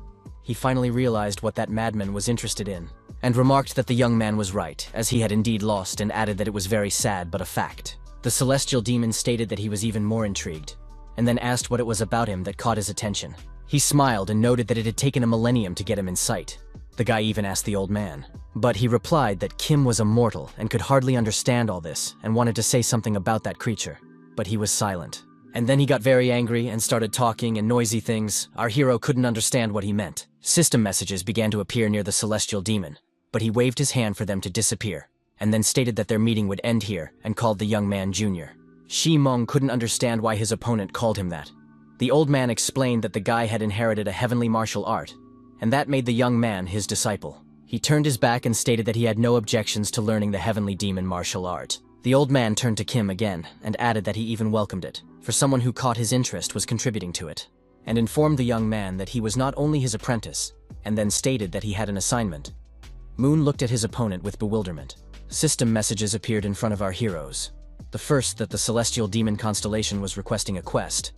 A: He finally realized what that madman was interested in, and remarked that the young man was right, as he had indeed lost, and added that it was very sad but a fact. The celestial demon stated that he was even more intrigued, and then asked what it was about him that caught his attention. He smiled and noted that it had taken a millennium to get him in sight. The guy even asked the old man, but he replied that Kim was a mortal and could hardly understand all this and wanted to say something about that creature, but he was silent. And then he got very angry and started talking and noisy things. Our hero couldn't understand what he meant. System messages began to appear near the celestial demon, but he waved his hand for them to disappear, and then stated that their meeting would end here and called the young man Junior. Shi-mong couldn't understand why his opponent called him that. The old man explained that the guy had inherited a heavenly martial art, and that made the young man his disciple. He turned his back and stated that he had no objections to learning the heavenly demon martial art. The old man turned to Kim again and added that he even welcomed it, for someone who caught his interest was contributing to it, and informed the young man that he was not only his apprentice, and then stated that he had an assignment. Moon looked at his opponent with bewilderment. System messages appeared in front of our heroes. The first that the celestial demon constellation was requesting a quest,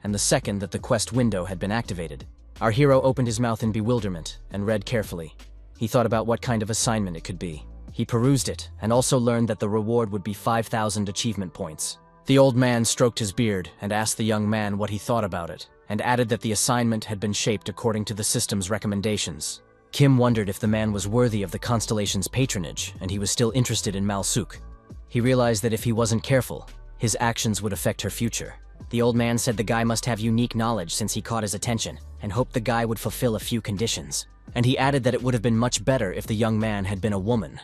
A: and the second that the quest window had been activated. Our hero opened his mouth in bewilderment and read carefully. He thought about what kind of assignment it could be. He perused it and also learned that the reward would be 5,000 achievement points. The old man stroked his beard and asked the young man what he thought about it, and added that the assignment had been shaped according to the system's recommendations. Kim wondered if the man was worthy of the constellation's patronage, and he was still interested in Malsuk. He realized that if he wasn't careful, his actions would affect her future. The old man said the guy must have unique knowledge since he caught his attention, and hoped the guy would fulfill a few conditions. And he added that it would have been much better if the young man had been a woman.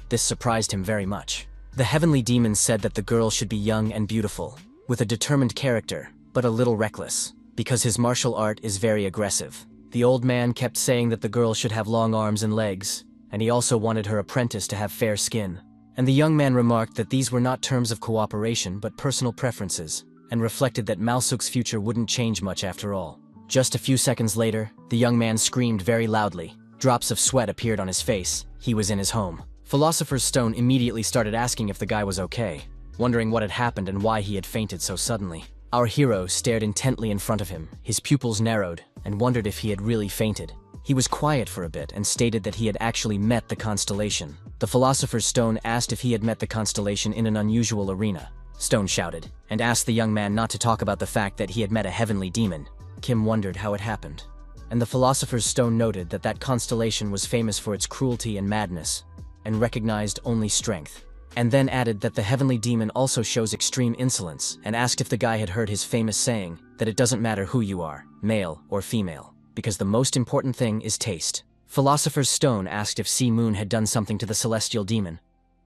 A: This surprised him very much. The heavenly demon said that the girl should be young and beautiful, with a determined character, but a little reckless, because his martial art is very aggressive. The old man kept saying that the girl should have long arms and legs, and he also wanted her apprentice to have fair skin. And the young man remarked that these were not terms of cooperation but personal preferences, and reflected that Malsuk's future wouldn't change much after all. Just a few seconds later, the young man screamed very loudly. Drops of sweat appeared on his face. He was in his home. Philosopher's Stone immediately started asking if the guy was okay, wondering what had happened and why he had fainted so suddenly. Our hero stared intently in front of him, his pupils narrowed, and wondered if he had really fainted. He was quiet for a bit and stated that he had actually met the constellation. The Philosopher's Stone asked if he had met the constellation in an unusual arena. Stone shouted, and asked the young man not to talk about the fact that he had met a heavenly demon. Kim wondered how it happened. And the Philosopher's Stone noted that that constellation was famous for its cruelty and madness, and recognized only strength. And then added that the heavenly demon also shows extreme insolence, and asked if the guy had heard his famous saying that it doesn't matter who you are, male or female, because the most important thing is taste. Philosopher's Stone asked if Sea Moon had done something to the celestial demon.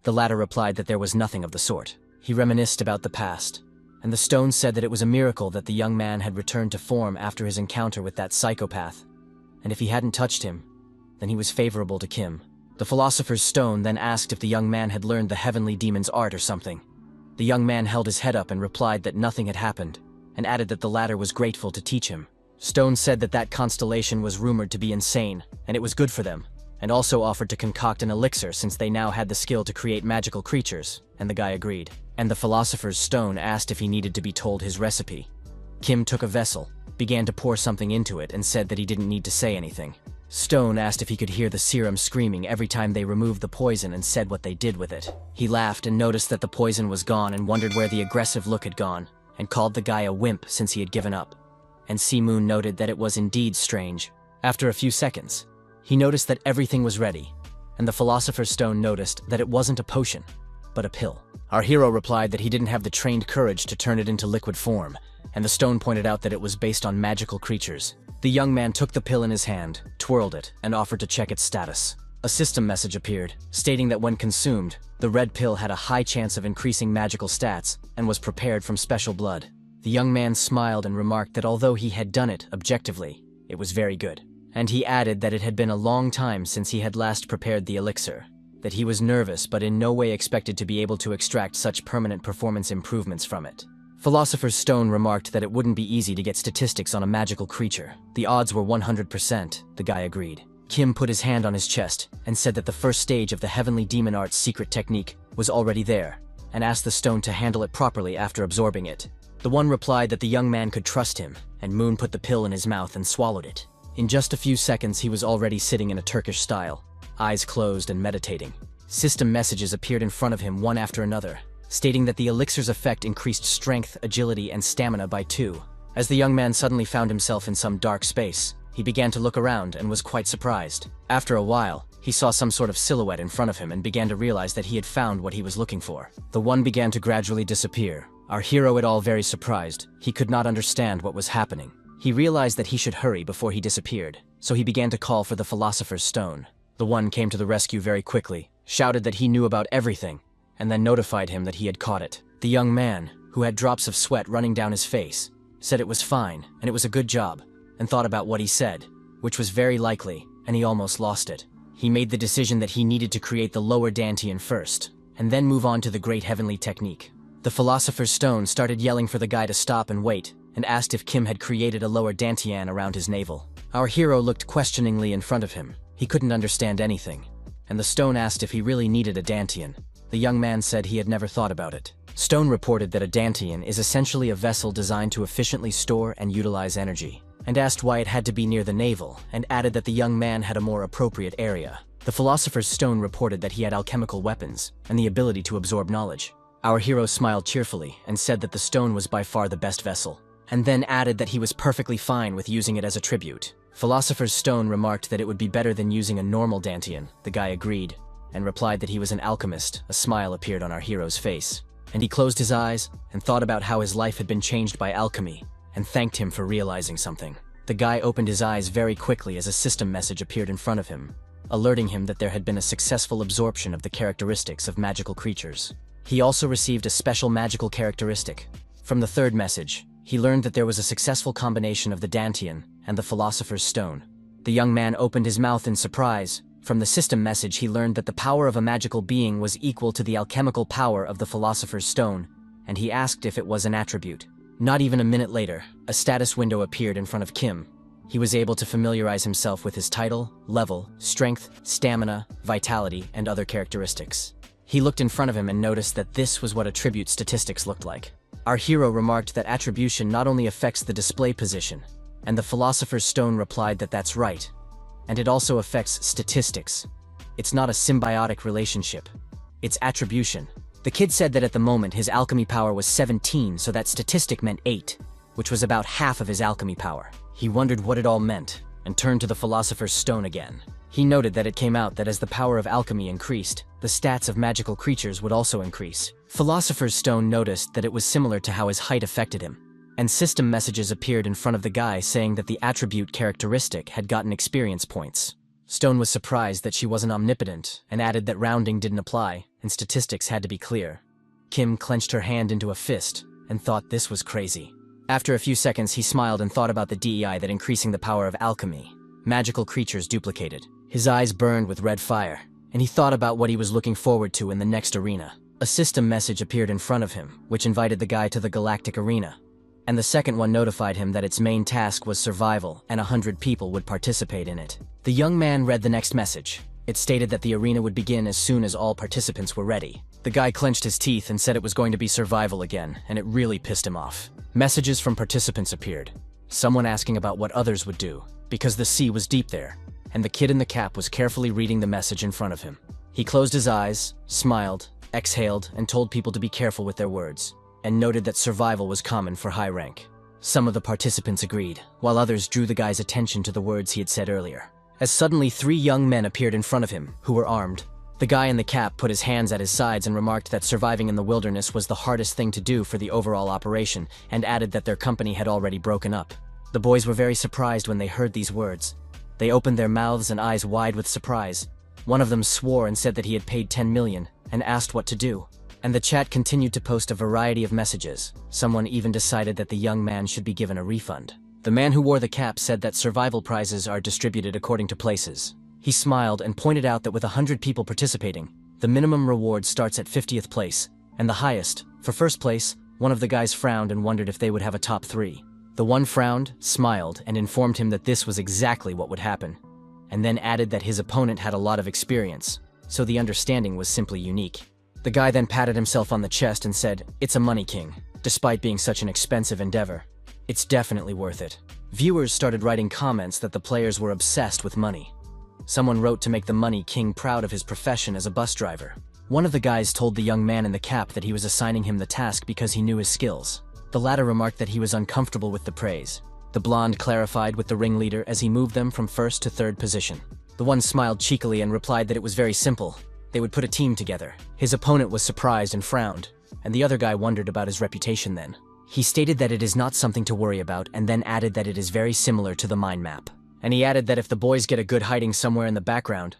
A: The latter replied that there was nothing of the sort. He reminisced about the past, and the stone said that it was a miracle that the young man had returned to form after his encounter with that psychopath, and if he hadn't touched him, then he was favorable to Kim. The Philosopher's Stone then asked if the young man had learned the heavenly demon's art or something. The young man held his head up and replied that nothing had happened, and added that the latter was grateful to teach him. Stone said that that constellation was rumored to be insane, and it was good for them, and also offered to concoct an elixir since they now had the skill to create magical creatures, and the guy agreed. And the Philosopher's Stone asked if he needed to be told his recipe. Kim took a vessel, began to pour something into it, and said that he didn't need to say anything. Stone asked if he could hear the serum screaming every time they removed the poison and said what they did with it. He laughed and noticed that the poison was gone and wondered where the aggressive look had gone, and called the guy a wimp since he had given up. And Sea Moon noted that it was indeed strange. After a few seconds, he noticed that everything was ready, and the Philosopher's Stone noticed that it wasn't a potion, but a pill. Our hero replied that he didn't have the trained courage to turn it into liquid form, and the stone pointed out that it was based on magical creatures. The young man took the pill in his hand, twirled it, and offered to check its status. A system message appeared, stating that when consumed, the red pill had a high chance of increasing magical stats and was prepared from special blood. The young man smiled and remarked that although he had done it objectively, it was very good. And he added that it had been a long time since he had last prepared the elixir, that he was nervous but in no way expected to be able to extract such permanent performance improvements from it. Philosopher's Stone remarked that it wouldn't be easy to get statistics on a magical creature. The odds were 100%, the guy agreed. Kim put his hand on his chest and said that the first stage of the Heavenly Demon Art's secret technique was already there, and asked the stone to handle it properly after absorbing it. The one replied that the young man could trust him, and Moon put the pill in his mouth and swallowed it. In just a few seconds he was already sitting in a Turkish style, eyes closed and meditating. System messages appeared in front of him one after another, stating that the elixir's effect increased strength, agility, and stamina by 2. As the young man suddenly found himself in some dark space, he began to look around and was quite surprised. After a while, he saw some sort of silhouette in front of him and began to realize that he had found what he was looking for. The one began to gradually disappear. Our hero at all very surprised. He could not understand what was happening. He realized that he should hurry before he disappeared, so he began to call for the Philosopher's Stone. The one came to the rescue very quickly, shouted that he knew about everything, and then notified him that he had caught it. The young man, who had drops of sweat running down his face, said it was fine, and it was a good job, and thought about what he said, which was very likely, and he almost lost it. He made the decision that he needed to create the lower Dantian first, and then move on to the Great Heavenly Technique. The Philosopher's Stone started yelling for the guy to stop and wait, and asked if Kim had created a lower Dantian around his navel. Our hero looked questioningly in front of him. He couldn't understand anything, and the stone asked if he really needed a Dantian. The young man said he had never thought about it. Stone reported that a Dantian is essentially a vessel designed to efficiently store and utilize energy, and asked why it had to be near the navel, and added that the young man had a more appropriate area. The Philosopher's Stone reported that he had alchemical weapons and the ability to absorb knowledge. Our hero smiled cheerfully and said that the stone was by far the best vessel, and then added that he was perfectly fine with using it as a tribute. Philosopher's Stone remarked that it would be better than using a normal Dantian. The guy agreed, and replied that he was an alchemist. A smile appeared on our hero's face, and he closed his eyes and thought about how his life had been changed by alchemy, and thanked him for realizing something. The guy opened his eyes very quickly as a system message appeared in front of him, alerting him that there had been a successful absorption of the characteristics of magical creatures. He also received a special magical characteristic, From the third message, he learned that there was a successful combination of the Dantian and the Philosopher's Stone. The young man opened his mouth in surprise. From the system message, he learned that the power of a magical being was equal to the alchemical power of the Philosopher's Stone, and he asked if it was an attribute. Not even a minute later, a status window appeared in front of Kim. He was able to familiarize himself with his title, level, strength, stamina, vitality, and other characteristics. He looked in front of him and noticed that this was what attribute statistics looked like. Our hero remarked that attribution not only affects the display position, and the Philosopher's Stone replied that that's right, and it also affects statistics. It's not a symbiotic relationship. It's attribution. The kid said that at the moment his alchemy power was 17, so that statistic meant 8, which was about half of his alchemy power. He wondered what it all meant, and turned to the Philosopher's Stone again. He noted that it came out that as the power of alchemy increased, the stats of magical creatures would also increase. Philosopher's Stone noticed that it was similar to how his height affected him, and system messages appeared in front of the guy saying that the attribute characteristic had gotten experience points. Stone was surprised that she wasn't omnipotent, and added that rounding didn't apply, and statistics had to be clear. Kim clenched her hand into a fist, and thought this was crazy. After a few seconds, he smiled and thought about the DEI that increasing the power of alchemy. Magical creatures duplicated. His eyes burned with red fire, and he thought about what he was looking forward to in the next arena. A system message appeared in front of him, which invited the guy to the Galactic Arena, and the second one notified him that its main task was survival and 100 people would participate in it. The young man read the next message. It stated that the arena would begin as soon as all participants were ready. The guy clenched his teeth and said it was going to be survival again, and it really pissed him off. Messages from participants appeared. Someone asking about what others would do, because the sea was deep there, and the kid in the cap was carefully reading the message in front of him. He closed his eyes, smiled, exhaled, and told people to be careful with their words, and noted that survival was common for high rank. Some of the participants agreed, while others drew the guy's attention to the words he had said earlier. As suddenly 3 young men appeared in front of him, who were armed. The guy in the cap put his hands at his sides and remarked that surviving in the wilderness was the hardest thing to do for the overall operation, and added that their company had already broken up. The boys were very surprised when they heard these words. They opened their mouths and eyes wide with surprise. One of them swore and said that he had paid 10 million, and asked what to do. And the chat continued to post a variety of messages. Someone even decided that the young man should be given a refund. The man who wore the cap said that survival prizes are distributed according to places. He smiled and pointed out that with 100 people participating, the minimum reward starts at 50th place, and the highest, for first place. One of the guys frowned and wondered if they would have a top 3. The one frowned, smiled, and informed him that this was exactly what would happen, and then added that his opponent had a lot of experience, so the understanding was simply unique. The guy then patted himself on the chest and said, "It's a money king, despite being such an expensive endeavor. It's definitely worth it." Viewers started writing comments that the players were obsessed with money. Someone wrote to make the money king proud of his profession as a bus driver. One of the guys told the young man in the cap that he was assigning him the task because he knew his skills. The latter remarked that he was uncomfortable with the praise. The blonde clarified with the ringleader as he moved them from first to third position. The one smiled cheekily and replied that it was very simple. They would put a team together. His opponent was surprised and frowned, and the other guy wondered about his reputation then. He stated that it is not something to worry about, and then added that it is very similar to the mind map. And he added that if the boys get a good hiding somewhere in the background,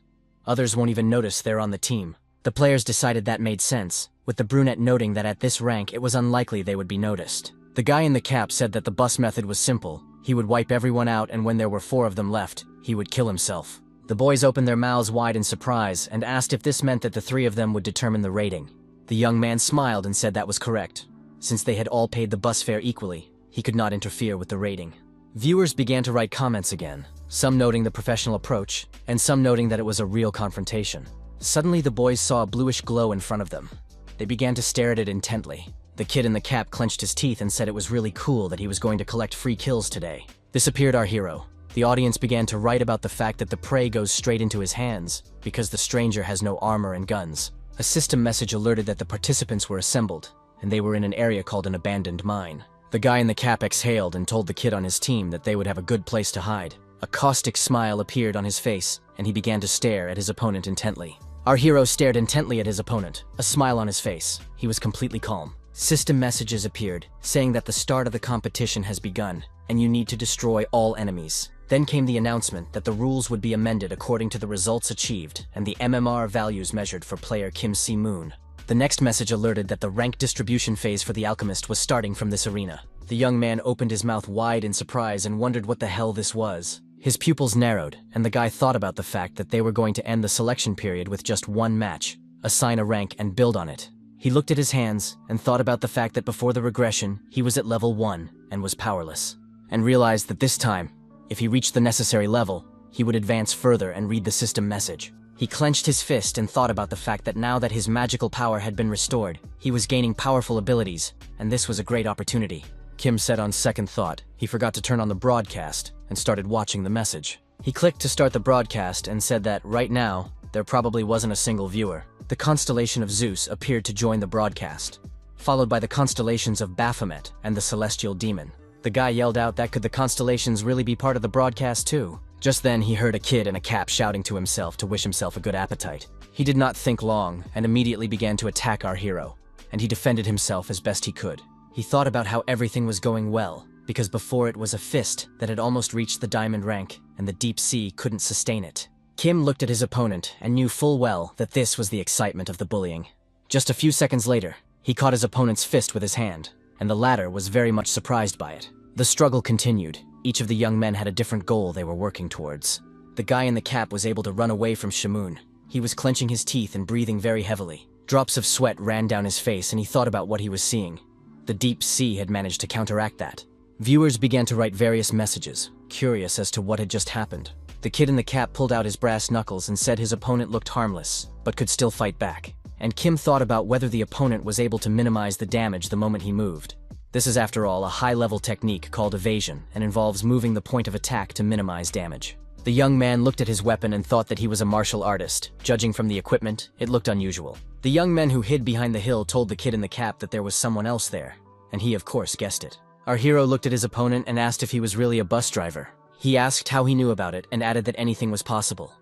A: others won't even notice they're on the team. The players decided that made sense, with the brunette noting that at this rank it was unlikely they would be noticed. The guy in the cap said that the bus method was simple. He would wipe everyone out, and when there were 4 of them left, he would kill himself. The boys opened their mouths wide in surprise and asked if this meant that the 3 of them would determine the rating. The young man smiled and said that was correct. Since they had all paid the bus fare equally, he could not interfere with the rating. Viewers began to write comments again, some noting the professional approach, and some noting that it was a real confrontation. Suddenly the boys saw a bluish glow in front of them. They began to stare at it intently. The kid in the cap clenched his teeth and said it was really cool that he was going to collect free kills today. This appeared our hero. The audience began to write about the fact that the prey goes straight into his hands, because the stranger has no armor and guns. A system message alerted that the participants were assembled, and they were in an area called an abandoned mine. The guy in the cap exhaled and told the kid on his team that they would have a good place to hide. A caustic smile appeared on his face, and he began to stare at his opponent intently. Our hero stared intently at his opponent, a smile on his face. He was completely calm. System messages appeared, saying that the start of the competition has begun, and you need to destroy all enemies. Then came the announcement that the rules would be amended according to the results achieved and the MMR values measured for player Kim Si-moon. The next message alerted that the rank distribution phase for the alchemist was starting from this arena. The young man opened his mouth wide in surprise and wondered what the hell this was. His pupils narrowed, and the guy thought about the fact that they were going to end the selection period with just one match, assign a rank and build on it. He looked at his hands and thought about the fact that before the regression, he was at level 1 and was powerless, and realized that this time, if he reached the necessary level, he would advance further and read the system message. He clenched his fist and thought about the fact that now that his magical power had been restored, he was gaining powerful abilities, and this was a great opportunity. Kim said on second thought, he forgot to turn on the broadcast and started watching the message. He clicked to start the broadcast and said that, right now, there probably wasn't a single viewer. The constellation of Zeus appeared to join the broadcast, followed by the constellations of Baphomet and the Celestial Demon. The guy yelled out that could the constellations really be part of the broadcast too? Just then he heard a kid in a cap shouting to himself to wish himself a good appetite. He did not think long and immediately began to attack our hero, and he defended himself as best he could. He thought about how everything was going well, because before it was a fist that had almost reached the diamond rank, and the deep sea couldn't sustain it. Kim looked at his opponent and knew full well that this was the excitement of the bullying. Just a few seconds later, he caught his opponent's fist with his hand, and the latter was very much surprised by it. The struggle continued. Each of the young men had a different goal they were working towards. The guy in the cap was able to run away from Shamoon. He was clenching his teeth and breathing very heavily. Drops of sweat ran down his face and he thought about what he was seeing. The deep sea had managed to counteract that. Viewers began to write various messages, curious as to what had just happened. The kid in the cap pulled out his brass knuckles and said his opponent looked harmless, but could still fight back. And Kim thought about whether the opponent was able to minimize the damage the moment he moved. This is, after all, a high-level technique called evasion and involves moving the point of attack to minimize damage. The young man looked at his weapon and thought that he was a martial artist. Judging from the equipment, it looked unusual. The young men who hid behind the hill told the kid in the cap that there was someone else there, and he of course guessed it. Our hero looked at his opponent and asked if he was really a bus driver. He asked how he knew about it and added that anything was possible.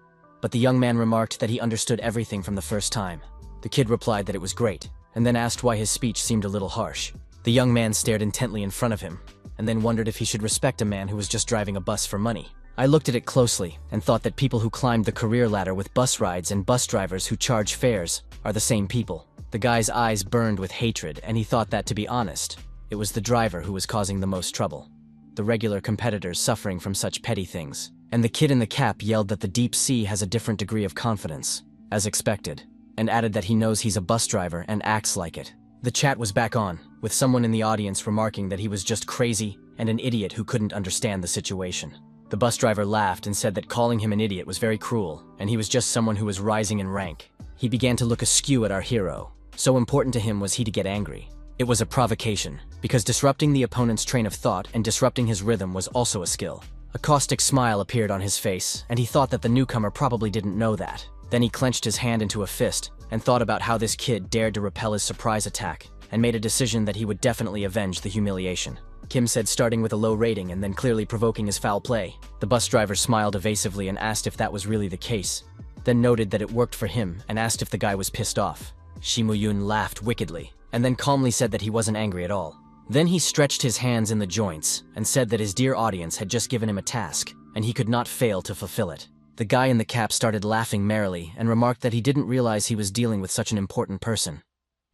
A: But the young man remarked that he understood everything from the first time. The kid replied that it was great, and then asked why his speech seemed a little harsh. The young man stared intently in front of him, and then wondered if he should respect a man who was just driving a bus for money. I looked at it closely and thought that people who climbed the career ladder with bus rides and bus drivers who charge fares are the same people. The guy's eyes burned with hatred, and he thought that, to be honest, it was the driver who was causing the most trouble. The regular competitors suffering from such petty things. And the kid in the cap yelled that the deep sea has a different degree of confidence, as expected, and added that he knows he's a bus driver and acts like it. The chat was back on, with someone in the audience remarking that he was just crazy and an idiot who couldn't understand the situation. The bus driver laughed and said that calling him an idiot was very cruel, and he was just someone who was rising in rank. He began to look askew at our hero. So important to him was he to get angry. It was a provocation, because disrupting the opponent's train of thought and disrupting his rhythm was also a skill. A caustic smile appeared on his face, and he thought that the newcomer probably didn't know that. Then he clenched his hand into a fist and thought about how this kid dared to repel his surprise attack, and made a decision that he would definitely avenge the humiliation. Kim said, starting with a low rating and then clearly provoking his foul play. The bus driver smiled evasively and asked if that was really the case, then noted that it worked for him and asked if the guy was pissed off. Shimuyun laughed wickedly, and then calmly said that he wasn't angry at all. Then he stretched his hands in the joints and said that his dear audience had just given him a task, and he could not fail to fulfill it. The guy in the cap started laughing merrily and remarked that he didn't realize he was dealing with such an important person,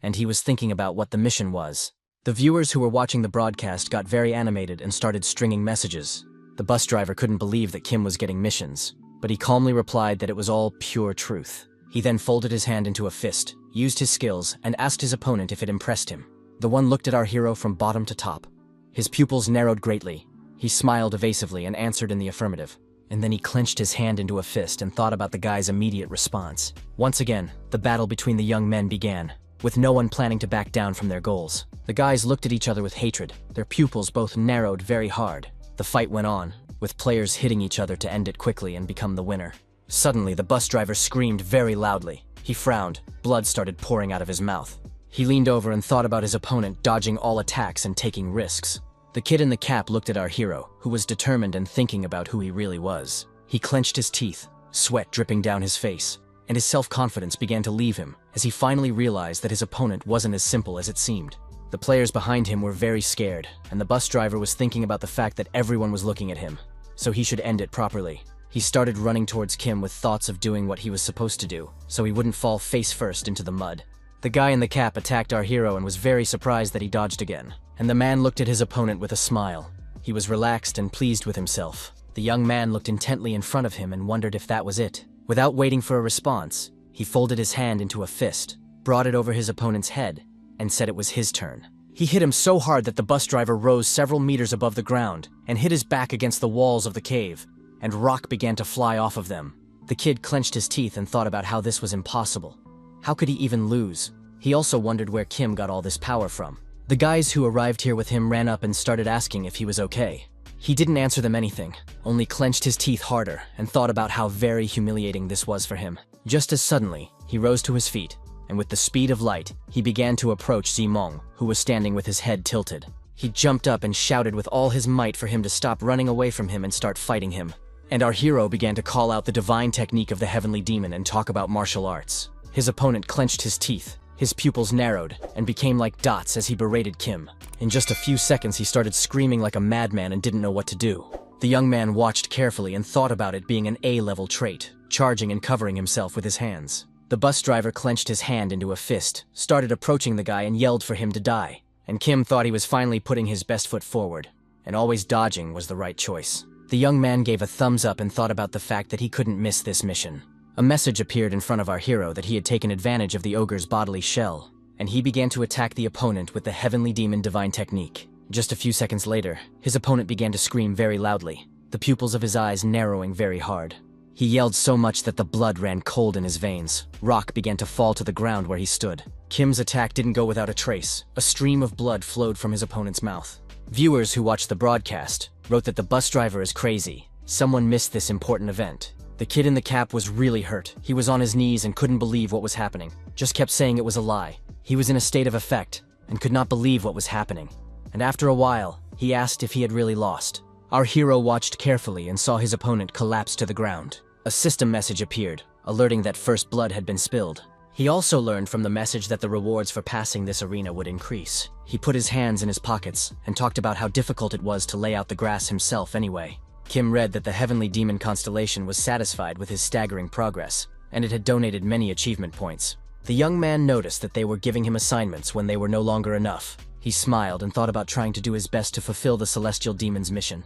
A: and he was thinking about what the mission was. The viewers who were watching the broadcast got very animated and started stringing messages. The bus driver couldn't believe that Kim was getting missions, but he calmly replied that it was all pure truth. He then folded his hand into a fist, used his skills, and asked his opponent if it impressed him. The one looked at our hero from bottom to top. His pupils narrowed greatly. He smiled evasively and answered in the affirmative. And then he clenched his hand into a fist and thought about the guy's immediate response. Once again, the battle between the young men began, with no one planning to back down from their goals. The guys looked at each other with hatred. Their pupils both narrowed very hard. The fight went on, with players hitting each other to end it quickly and become the winner. Suddenly, the bus driver screamed very loudly. He frowned. Blood started pouring out of his mouth. He leaned over and thought about his opponent dodging all attacks and taking risks. The kid in the cap looked at our hero, who was determined and thinking about who he really was. He clenched his teeth, sweat dripping down his face, and his self-confidence began to leave him as he finally realized that his opponent wasn't as simple as it seemed. The players behind him were very scared, and the bus driver was thinking about the fact that everyone was looking at him, so he should end it properly. He started running towards Kim with thoughts of doing what he was supposed to do, so he wouldn't fall face first into the mud. The guy in the cap attacked our hero and was very surprised that he dodged again. And the man looked at his opponent with a smile. He was relaxed and pleased with himself. The young man looked intently in front of him and wondered if that was it. Without waiting for a response, he folded his hand into a fist, brought it over his opponent's head, and said it was his turn. He hit him so hard that the bus driver rose several meters above the ground and hit his back against the walls of the cave, and rock began to fly off of them. The kid clenched his teeth and thought about how this was impossible. How could he even lose? He also wondered where Kim got all this power from. The guys who arrived here with him ran up and started asking if he was okay. He didn't answer them anything, only clenched his teeth harder and thought about how very humiliating this was for him. Just as suddenly, he rose to his feet, and with the speed of light, he began to approach Zimong, who was standing with his head tilted. He jumped up and shouted with all his might for him to stop running away from him and start fighting him. And our hero began to call out the divine technique of the heavenly demon and talk about martial arts. His opponent clenched his teeth. His pupils narrowed and became like dots as he berated Kim. In just a few seconds, he started screaming like a madman and didn't know what to do. The young man watched carefully and thought about it being an A-level trait, charging and covering himself with his hands. The bus driver clenched his hand into a fist, started approaching the guy and yelled for him to die. And Kim thought he was finally putting his best foot forward, and always dodging was the right choice. The young man gave a thumbs up and thought about the fact that he couldn't miss this mission. A message appeared in front of our hero that he had taken advantage of the ogre's bodily shell, and he began to attack the opponent with the heavenly demon divine technique. Just a few seconds later, his opponent began to scream very loudly, the pupils of his eyes narrowing very hard. He yelled so much that the blood ran cold in his veins. Rock began to fall to the ground where he stood. Kim's attack didn't go without a trace. A stream of blood flowed from his opponent's mouth. Viewers who watched the broadcast wrote that the bus driver is crazy. Someone missed this important event. The kid in the cap was really hurt. He was on his knees and couldn't believe what was happening. Just kept saying it was a lie. He was in a state of affect and could not believe what was happening. And after a while, he asked if he had really lost. Our hero watched carefully and saw his opponent collapse to the ground. A system message appeared, alerting that first blood had been spilled. He also learned from the message that the rewards for passing this arena would increase. He put his hands in his pockets and talked about how difficult it was to lay out the grass himself anyway. Kim read that the heavenly demon constellation was satisfied with his staggering progress, and it had donated many achievement points. The young man noticed that they were giving him assignments when they were no longer enough. He smiled and thought about trying to do his best to fulfill the celestial demon's mission.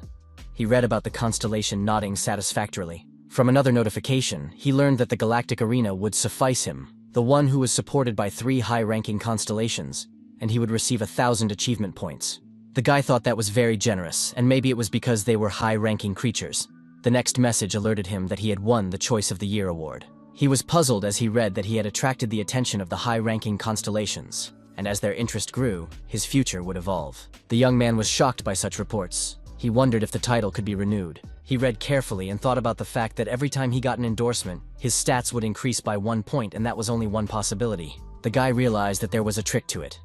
A: He read about the constellation nodding satisfactorily. From another notification, he learned that the galactic arena would suffice him, the one who was supported by 3 high-ranking constellations, and he would receive 1,000 achievement points. The guy thought that was very generous, and maybe it was because they were high-ranking creatures. The next message alerted him that he had won the Choice of the Year award. He was puzzled as he read that he had attracted the attention of the high-ranking constellations, and as their interest grew, his future would evolve. The young man was shocked by such reports. He wondered if the title could be renewed. He read carefully and thought about the fact that every time he got an endorsement, his stats would increase by 1 point, and that was only one possibility. The guy realized that there was a trick to it.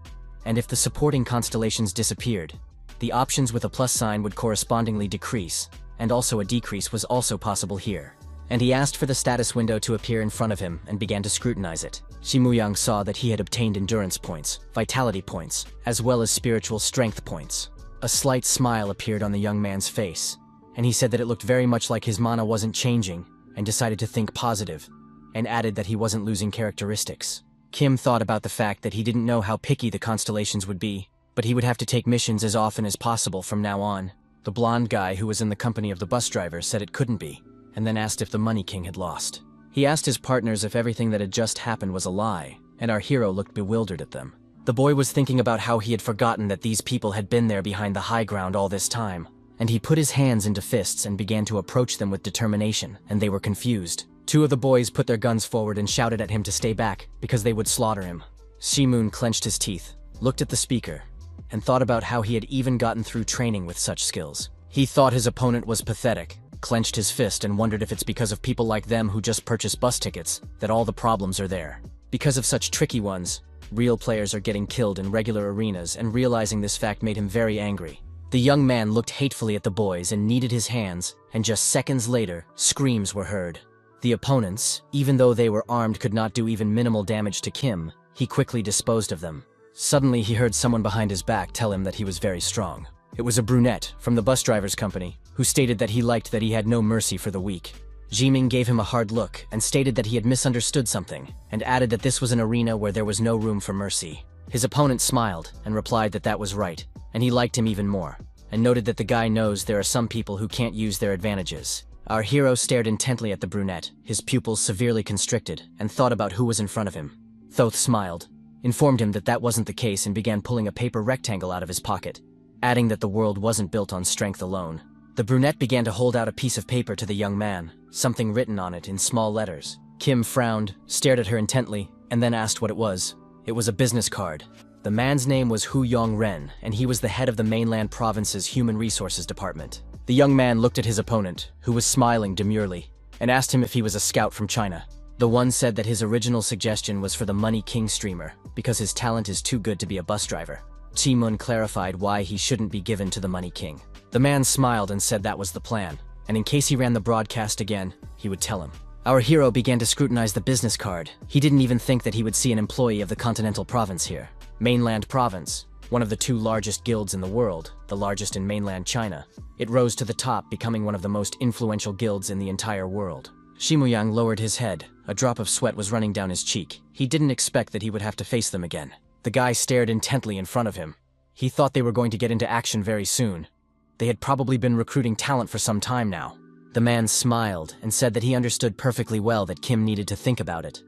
A: And if the supporting constellations disappeared, the options with a plus sign would correspondingly decrease, and also a decrease was also possible here. And he asked for the status window to appear in front of him and began to scrutinize it. Shimuyang saw that he had obtained endurance points, vitality points, as well as spiritual strength points. A slight smile appeared on the young man's face, and he said that it looked very much like his mana wasn't changing, and decided to think positive, and added that he wasn't losing characteristics. Kim thought about the fact that he didn't know how picky the constellations would be, but he would have to take missions as often as possible from now on. The blonde guy who was in the company of the bus driver said it couldn't be, and then asked if the Money King had lost. He asked his partners if everything that had just happened was a lie, and our hero looked bewildered at them. The boy was thinking about how he had forgotten that these people had been there behind the high ground all this time, and he put his hands into fists and began to approach them with determination, and they were confused. 2 of the boys put their guns forward and shouted at him to stay back, because they would slaughter him. Shimun clenched his teeth, looked at the speaker, and thought about how he had even gotten through training with such skills. He thought his opponent was pathetic, clenched his fist, and wondered if it's because of people like them who just purchase bus tickets that all the problems are there. Because of such tricky ones, real players are getting killed in regular arenas, and realizing this fact made him very angry. The young man looked hatefully at the boys and kneaded his hands, and just seconds later, screams were heard. The opponents, even though they were armed, could not do even minimal damage to Kim. He quickly disposed of them. Suddenly, he heard someone behind his back tell him that he was very strong. It was a brunette from the bus driver's company, who stated that he liked that he had no mercy for the weak. Jiming gave him a hard look and stated that he had misunderstood something, and added that this was an arena where there was no room for mercy. His opponent smiled and replied that that was right, and he liked him even more, and noted that the guy knows there are some people who can't use their advantages. Our hero stared intently at the brunette, his pupils severely constricted, and thought about who was in front of him. Thoth smiled, informed him that that wasn't the case, and began pulling a paper rectangle out of his pocket, adding that the world wasn't built on strength alone. The brunette began to hold out a piece of paper to the young man, something written on it in small letters. Kim frowned, stared at her intently, and then asked what it was. It was a business card. The man's name was Hu Yong-ren, and he was the head of the mainland province's Human Resources Department. The young man looked at his opponent, who was smiling demurely, and asked him if he was a scout from China. The one said that his original suggestion was for the Money King streamer, because his talent is too good to be a bus driver. Chi-mun clarified why he shouldn't be given to the Money King. The man smiled and said that was the plan, and in case he ran the broadcast again, he would tell him. Our hero began to scrutinize the business card. He didn't even think that he would see an employee of the Continental Province here. Mainland Province, one of the 2 largest guilds in the world, the largest in mainland China. It rose to the top, becoming one of the most influential guilds in the entire world. Shimuyang lowered his head. A drop of sweat was running down his cheek. He didn't expect that he would have to face them again. The guy stared intently in front of him. He thought they were going to get into action very soon. They had probably been recruiting talent for some time now. The man smiled and said that he understood perfectly well that Kim needed to think about it,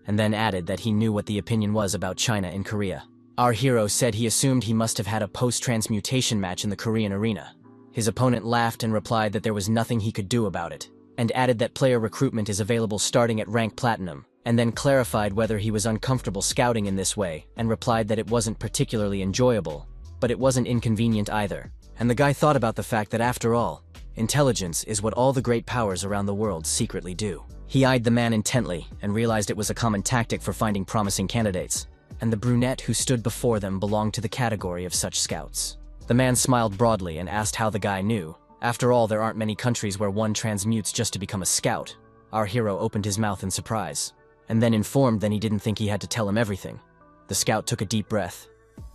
A: and then added that he knew what the opinion was about China in Korea. Our hero said he assumed he must have had a post-transmutation match in the Korean arena. His opponent laughed and replied that there was nothing he could do about it, and added that player recruitment is available starting at rank platinum, and then clarified whether he was uncomfortable scouting in this way, and replied that it wasn't particularly enjoyable, but it wasn't inconvenient either. And the guy thought about the fact that after all, intelligence is what all the great powers around the world secretly do. He eyed the man intently and realized it was a common tactic for finding promising candidates, and the brunette who stood before them belonged to the category of such scouts. The man smiled broadly and asked how the guy knew. After all, there aren't many countries where one transmutes just to become a scout. Our hero opened his mouth in surprise, and then informed that he didn't think he had to tell him everything. The scout took a deep breath,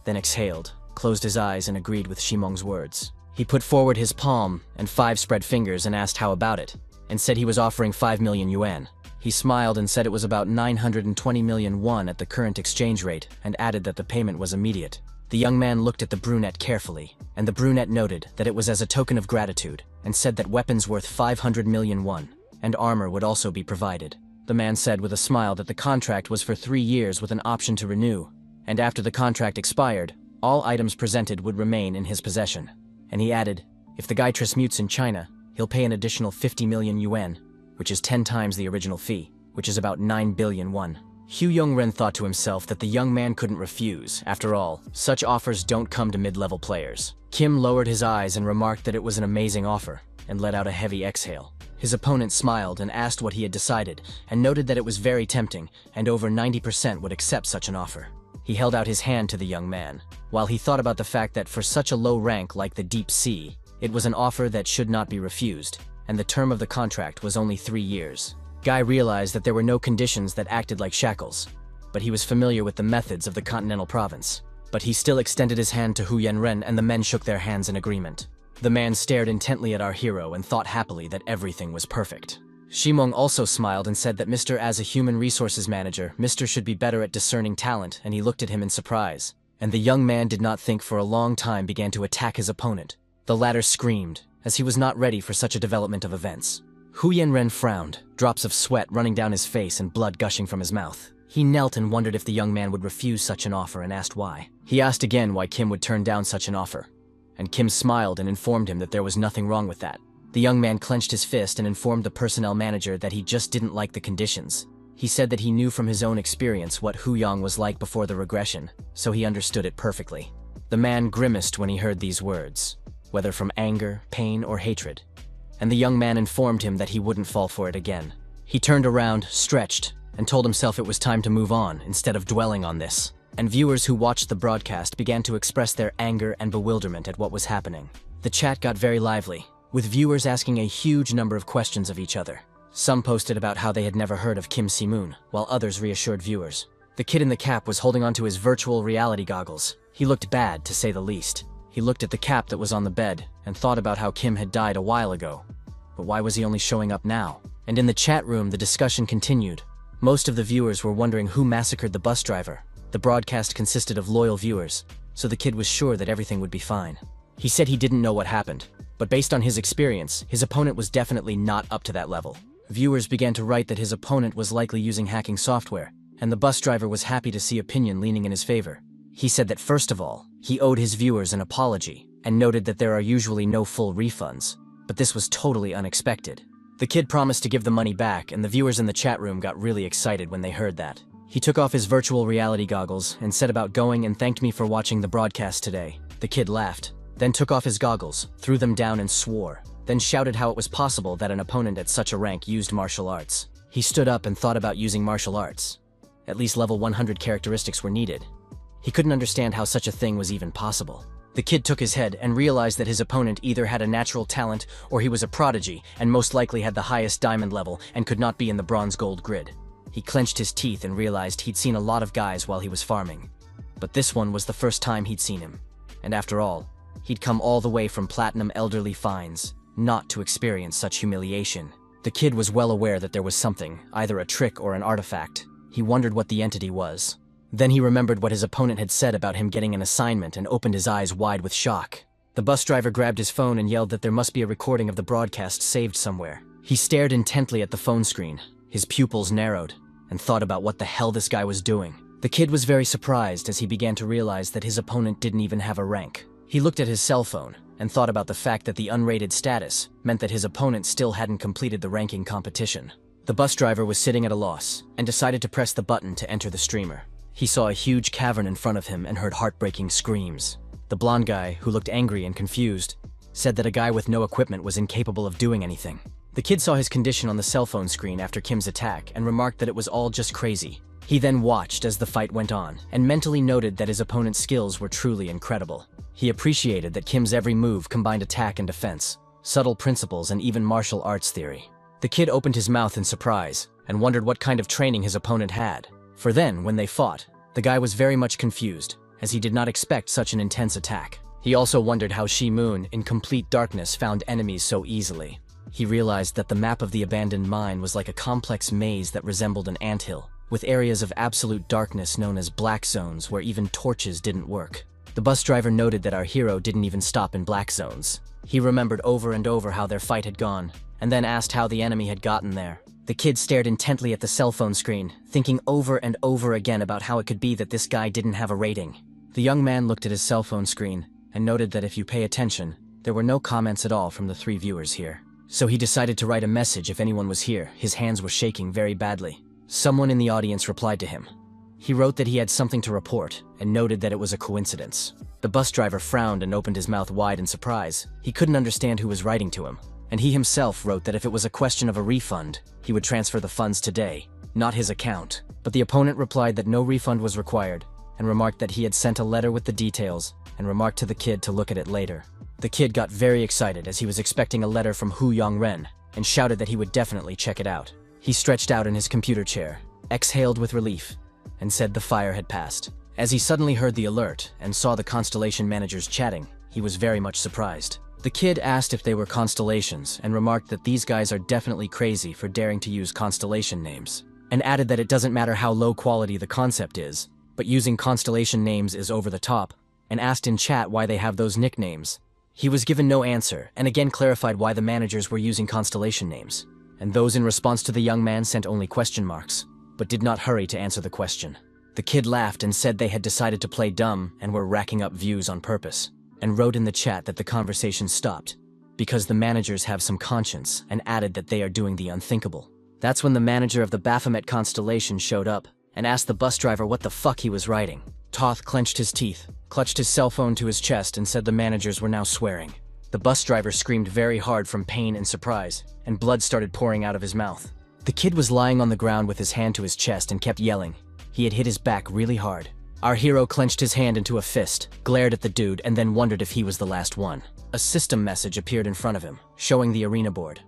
A: then exhaled, closed his eyes and agreed with Shimong's words. He put forward his palm and 5 spread fingers and asked how about it, and said he was offering 5 million yuan. He smiled and said it was about 920 million won at the current exchange rate, and added that the payment was immediate. The young man looked at the brunette carefully, and the brunette noted that it was as a token of gratitude, and said that weapons worth 500 million won, and armor would also be provided. The man said with a smile that the contract was for 3 years with an option to renew, and after the contract expired, all items presented would remain in his possession. And he added, if the guy transmutes in China, he'll pay an additional 50 million yuan, which is 10 times the original fee, which is about 9 billion won. Hu Yong-ren thought to himself that the young man couldn't refuse. After all, such offers don't come to mid-level players. Kim lowered his eyes and remarked that it was an amazing offer, and let out a heavy exhale. His opponent smiled and asked what he had decided, and noted that it was very tempting, and over 90% would accept such an offer. He held out his hand to the young man, while he thought about the fact that for such a low rank like the Deep Sea, it was an offer that should not be refused, and the term of the contract was only 3 years. Guy realized that there were no conditions that acted like shackles, but he was familiar with the methods of the Continental Province. But he still extended his hand to Hu Yanren, and the men shook their hands in agreement. The man stared intently at our hero and thought happily that everything was perfect. Shimong also smiled and said that Mr. as a human resources manager, Mr. should be better at discerning talent, and he looked at him in surprise. And the young man did not think for a long time, began to attack his opponent. The latter screamed, as he was not ready for such a development of events. Hu Yanren frowned, drops of sweat running down his face and blood gushing from his mouth. He knelt and wondered if the young man would refuse such an offer, and asked why. He asked again why Kim would turn down such an offer, and Kim smiled and informed him that there was nothing wrong with that. The young man clenched his fist and informed the personnel manager that he just didn't like the conditions. He said that he knew from his own experience what Hu Yang was like before the regression, so he understood it perfectly. The man grimaced when he heard these words, whether from anger, pain, or hatred, and the young man informed him that he wouldn't fall for it again. He turned around, stretched, and told himself it was time to move on instead of dwelling on this. And viewers who watched the broadcast began to express their anger and bewilderment at what was happening. The chat got very lively, with viewers asking a huge number of questions of each other. Some posted about how they had never heard of Kim Si-moon, while others reassured viewers. The kid in the cap was holding onto his virtual reality goggles. He looked bad, to say the least. He looked at the cap that was on the bed and thought about how Kim had died a while ago. But why was he only showing up now? And in the chat room, the discussion continued. Most of the viewers were wondering who massacred the bus driver. The broadcast consisted of loyal viewers, so the kid was sure that everything would be fine. He said he didn't know what happened, but based on his experience, his opponent was definitely not up to that level. Viewers began to write that his opponent was likely using hacking software, and the bus driver was happy to see opinion leaning in his favor. He said that first of all, he owed his viewers an apology, and noted that there are usually no full refunds, but this was totally unexpected. The kid promised to give the money back, and the viewers in the chat room got really excited when they heard that. He took off his virtual reality goggles and said about going and thanked me for watching the broadcast today. The kid laughed, then took off his goggles, threw them down and swore, then shouted how it was possible that an opponent at such a rank used martial arts. He stood up and thought about using martial arts. At least level 100 characteristics were needed. He couldn't understand how such a thing was even possible. The kid took his head and realized that his opponent either had a natural talent or he was a prodigy and most likely had the highest diamond level and could not be in the bronze-gold grid. He clenched his teeth and realized he'd seen a lot of guys while he was farming. But this one was the first time he'd seen him. And after all, he'd come all the way from platinum elderly fines, not to experience such humiliation. The kid was well aware that there was something, either a trick or an artifact. He wondered what the entity was. Then he remembered what his opponent had said about him getting an assignment and opened his eyes wide with shock. The bus driver grabbed his phone and yelled that there must be a recording of the broadcast saved somewhere. He stared intently at the phone screen. His pupils narrowed, and thought about what the hell this guy was doing. The kid was very surprised as he began to realize that his opponent didn't even have a rank. He looked at his cell phone and thought about the fact that the unrated status meant that his opponent still hadn't completed the ranking competition. The bus driver was sitting at a loss and decided to press the button to enter the streamer. He saw a huge cavern in front of him and heard heartbreaking screams. The blonde guy, who looked angry and confused, said that a guy with no equipment was incapable of doing anything. The kid saw his condition on the cell phone screen after Kim's attack and remarked that it was all just crazy. He then watched as the fight went on and mentally noted that his opponent's skills were truly incredible. He appreciated that Kim's every move combined attack and defense, subtle principles, and even martial arts theory. The kid opened his mouth in surprise and wondered what kind of training his opponent had. For then, when they fought, the guy was very much confused, as he did not expect such an intense attack. He also wondered how Shi-moon, in complete darkness, found enemies so easily. He realized that the map of the abandoned mine was like a complex maze that resembled an anthill, with areas of absolute darkness known as black zones where even torches didn't work. The bus driver noted that our hero didn't even stop in black zones. He remembered over and over how their fight had gone, and then asked how the enemy had gotten there. The kid stared intently at the cell phone screen, thinking over and over again about how it could be that this guy didn't have a rating. The young man looked at his cell phone screen and noted that if you pay attention, there were no comments at all from the 3 viewers here. So he decided to write a message if anyone was here. His hands were shaking very badly. Someone in the audience replied to him. He wrote that he had something to report and noted that it was a coincidence. The bus driver frowned and opened his mouth wide in surprise. He couldn't understand who was writing to him, and he himself wrote that if it was a question of a refund, he would transfer the funds today, not his account. But the opponent replied that no refund was required and remarked that he had sent a letter with the details and remarked to the kid to look at it later. The kid got very excited as he was expecting a letter from Hu Yongren and shouted that he would definitely check it out. He stretched out in his computer chair, exhaled with relief, and said the fire had passed. As he suddenly heard the alert and saw the constellation managers chatting, he was very much surprised. The kid asked if they were constellations and remarked that these guys are definitely crazy for daring to use constellation names, and added that it doesn't matter how low quality the concept is, but using constellation names is over the top, and asked in chat why they have those nicknames. He was given no answer, and again clarified why the managers were using constellation names, and those in response to the young man sent only question marks, but did not hurry to answer the question. The kid laughed and said they had decided to play dumb and were racking up views on purpose, and wrote in the chat that the conversation stopped, because the managers have some conscience, and added that they are doing the unthinkable. That's when the manager of the Baphomet constellation showed up, and asked the bus driver what the fuck he was writing. Toth clenched his teeth, clutched his cell phone to his chest, and said the managers were now swearing. The bus driver screamed very hard from pain and surprise, and blood started pouring out of his mouth. The kid was lying on the ground with his hand to his chest and kept yelling. He had hit his back really hard. Our hero clenched his hand into a fist, glared at the dude, and then wondered if he was the last one. A system message appeared in front of him, showing the arena board.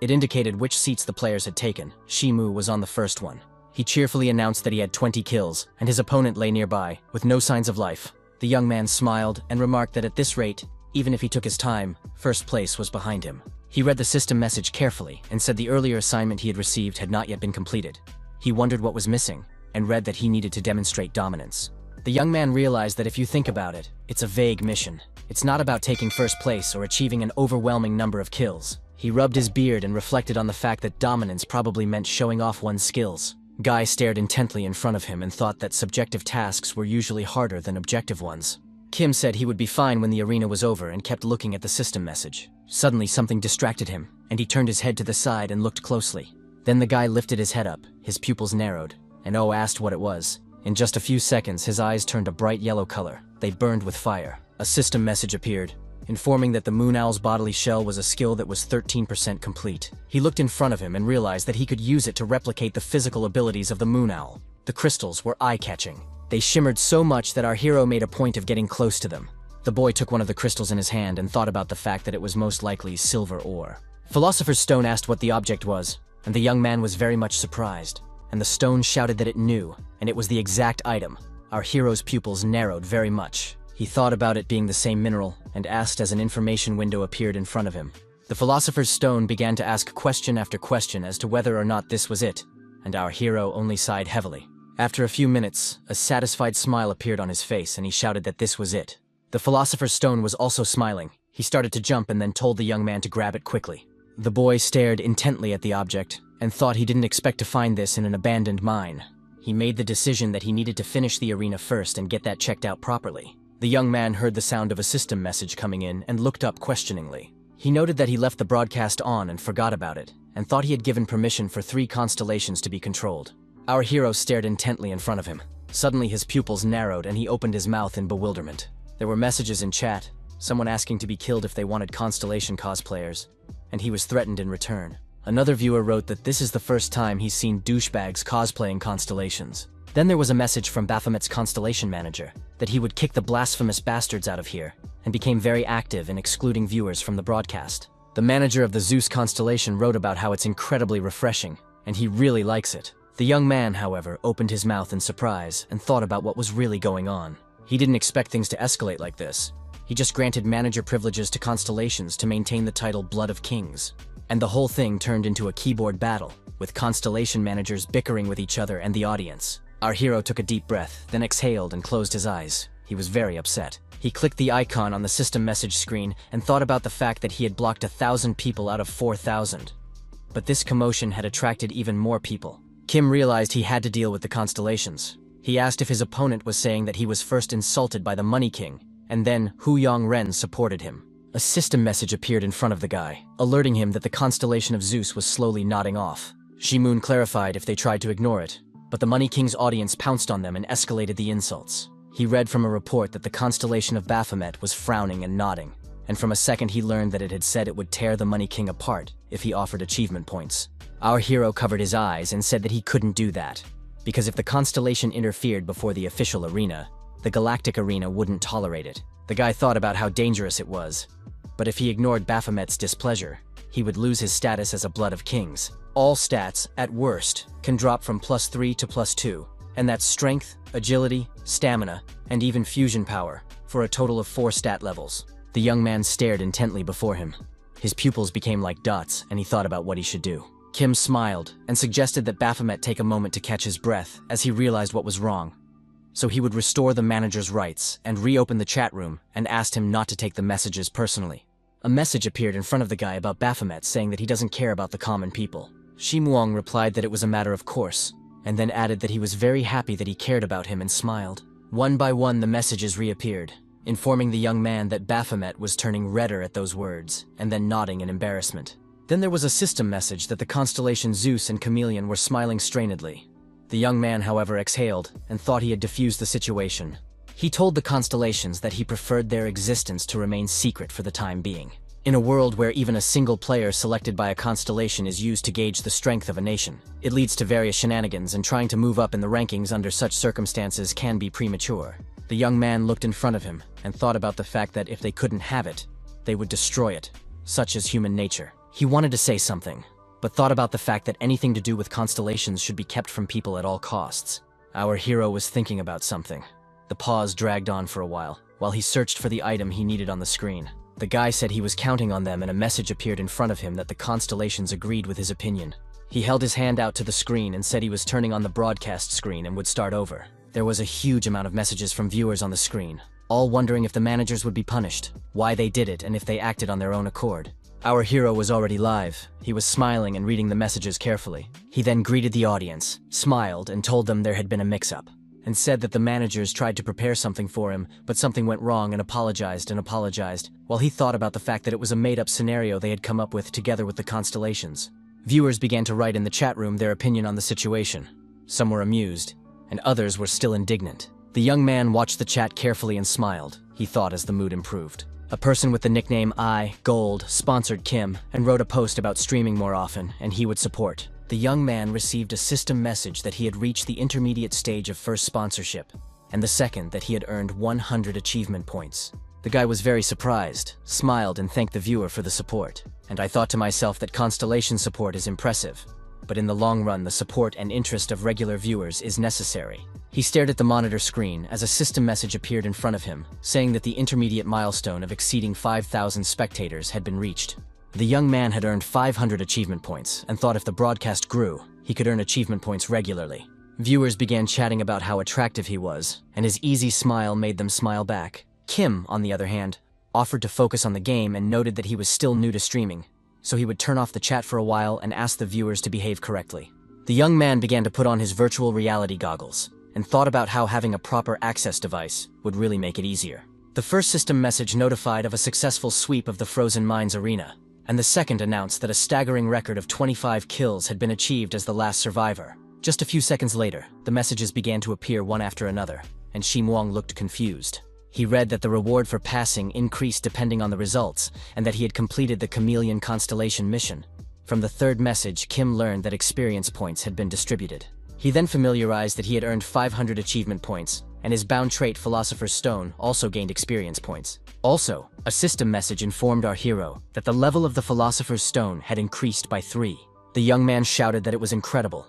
A: It indicated which seats the players had taken. Shimu was on the first one. He cheerfully announced that he had 20 kills, and his opponent lay nearby, with no signs of life. The young man smiled and remarked that at this rate, even if he took his time, first place was behind him. He read the system message carefully and said the earlier assignment he had received had not yet been completed. He wondered what was missing and read that he needed to demonstrate dominance. The young man realized that if you think about it, it's a vague mission. It's not about taking first place or achieving an overwhelming number of kills. He rubbed his beard and reflected on the fact that dominance probably meant showing off one's skills. Guy stared intently in front of him and thought that subjective tasks were usually harder than objective ones. Kim said he would be fine when the arena was over and kept looking at the system message. Suddenly something distracted him, and he turned his head to the side and looked closely. Then the guy lifted his head up, his pupils narrowed, and asked what it was. In just a few seconds, his eyes turned a bright yellow color. They burned with fire. A system message appeared, informing that the Moon Owl's bodily shell was a skill that was 13% complete. He looked in front of him and realized that he could use it to replicate the physical abilities of the Moon Owl. The crystals were eye-catching. They shimmered so much that our hero made a point of getting close to them. The boy took one of the crystals in his hand and thought about the fact that it was most likely silver ore. Philosopher's Stone asked what the object was, and the young man was very much surprised. And the stone shouted that it knew, and it was the exact item. Our hero's pupils narrowed very much. He thought about it being the same mineral, and asked as an information window appeared in front of him. The Philosopher's Stone began to ask question after question as to whether or not this was it, and our hero only sighed heavily. After a few minutes, a satisfied smile appeared on his face, and he shouted that this was it. The Philosopher's Stone was also smiling. He started to jump and then told the young man to grab it quickly. The boy stared intently at the object, and thought he didn't expect to find this in an abandoned mine. He made the decision that he needed to finish the arena first and get that checked out properly. The young man heard the sound of a system message coming in and looked up questioningly. He noted that he left the broadcast on and forgot about it, and thought he had given permission for 3 constellations to be controlled. Our hero stared intently in front of him. Suddenly his pupils narrowed and he opened his mouth in bewilderment. There were messages in chat, someone asking to be killed if they wanted Constellation cosplayers, and he was threatened in return. Another viewer wrote that this is the first time he's seen douchebags cosplaying constellations. Then there was a message from Baphomet's constellation manager that he would kick the blasphemous bastards out of here, and became very active in excluding viewers from the broadcast. The manager of the Zeus constellation wrote about how it's incredibly refreshing, and he really likes it. The young man, however, opened his mouth in surprise and thought about what was really going on. He didn't expect things to escalate like this. He just granted manager privileges to constellations to maintain the title Blood of Kings. And the whole thing turned into a keyboard battle, with constellation managers bickering with each other and the audience. Our hero took a deep breath, then exhaled and closed his eyes. He was very upset. He clicked the icon on the system message screen and thought about the fact that he had blocked 1,000 people out of 4,000. But this commotion had attracted even more people. Kim realized he had to deal with the constellations. He asked if his opponent was saying that he was first insulted by the Money King, and then Hu Yong-ren supported him. A system message appeared in front of the guy, alerting him that the constellation of Zeus was slowly nodding off. Shi-moon clarified if they tried to ignore it, but the Money King's audience pounced on them and escalated the insults. He read from a report that the constellation of Baphomet was frowning and nodding, and from a second he learned that it had said it would tear the Money King apart if he offered achievement points. Our hero covered his eyes and said that he couldn't do that, because if the constellation interfered before the official arena, the galactic arena wouldn't tolerate it. The guy thought about how dangerous it was, but if he ignored Baphomet's displeasure, he would lose his status as a Blood of Kings. All stats, at worst, can drop from +3 to +2, and that's strength, agility, stamina, and even fusion power, for a total of 4 stat levels. The young man stared intently before him. His pupils became like dots, and he thought about what he should do. Kim smiled and suggested that Baphomet take a moment to catch his breath as he realized what was wrong. So he would restore the manager's rights and reopen the chat room and asked him not to take the messages personally. A message appeared in front of the guy about Baphomet saying that he doesn't care about the common people. Shi Muong replied that it was a matter of course, and then added that he was very happy that he cared about him and smiled. One by one the messages reappeared, informing the young man that Baphomet was turning redder at those words, and then nodding in embarrassment. Then there was a system message that the constellation Zeus and Chameleon were smiling strainedly. The young man, however, exhaled and thought he had diffused the situation. He told the constellations that he preferred their existence to remain secret for the time being. In a world where even a single player selected by a constellation is used to gauge the strength of a nation, it leads to various shenanigans, and trying to move up in the rankings under such circumstances can be premature. The young man looked in front of him and thought about the fact that if they couldn't have it, they would destroy it. Such is human nature. He wanted to say something, but thought about the fact that anything to do with constellations should be kept from people at all costs. Our hero was thinking about something. The pause dragged on for a while he searched for the item he needed on the screen. The guy said he was counting on them, and a message appeared in front of him that the constellations agreed with his opinion. He held his hand out to the screen and said he was turning on the broadcast screen and would start over. There was a huge amount of messages from viewers on the screen, all wondering if the managers would be punished, why they did it, and if they acted on their own accord. Our hero was already live. He was smiling and reading the messages carefully. He then greeted the audience, smiled, and told them there had been a mix-up, and said that the managers tried to prepare something for him, but something went wrong, and apologized, while he thought about the fact that it was a made-up scenario they had come up with together with the constellations. Viewers began to write in the chat room their opinion on the situation. Some were amused, and others were still indignant. The young man watched the chat carefully and smiled, he thought, as the mood improved. A person with the nickname Gold sponsored Kim and wrote a post about streaming more often, and he would support. The young man received a system message that he had reached the intermediate stage of first sponsorship, and the second that he had earned 100 achievement points. The guy was very surprised, smiled, and thanked the viewer for the support. And I thought to myself that constellation support is impressive, but in the long run the support and interest of regular viewers is necessary. He stared at the monitor screen as a system message appeared in front of him, saying that the intermediate milestone of exceeding 5,000 spectators had been reached. The young man had earned 500 achievement points and thought if the broadcast grew, he could earn achievement points regularly. Viewers began chatting about how attractive he was, and his easy smile made them smile back. Kim, on the other hand, offered to focus on the game and noted that he was still new to streaming, so he would turn off the chat for a while and ask the viewers to behave correctly. The young man began to put on his virtual reality goggles and thought about how having a proper access device would really make it easier. The first system message notified of a successful sweep of the Frozen Mines arena, and the second announced that a staggering record of 25 kills had been achieved as the last survivor. Just a few seconds later, the messages began to appear one after another, and Shimwong looked confused. He read that the reward for passing increased depending on the results, and that he had completed the Chameleon Constellation mission. From the third message, Kim learned that experience points had been distributed. He then familiarized that he had earned 500 achievement points, and his bound trait Philosopher's Stone also gained experience points. Also, a system message informed our hero that the level of the Philosopher's Stone had increased by 3. The young man shouted that it was incredible,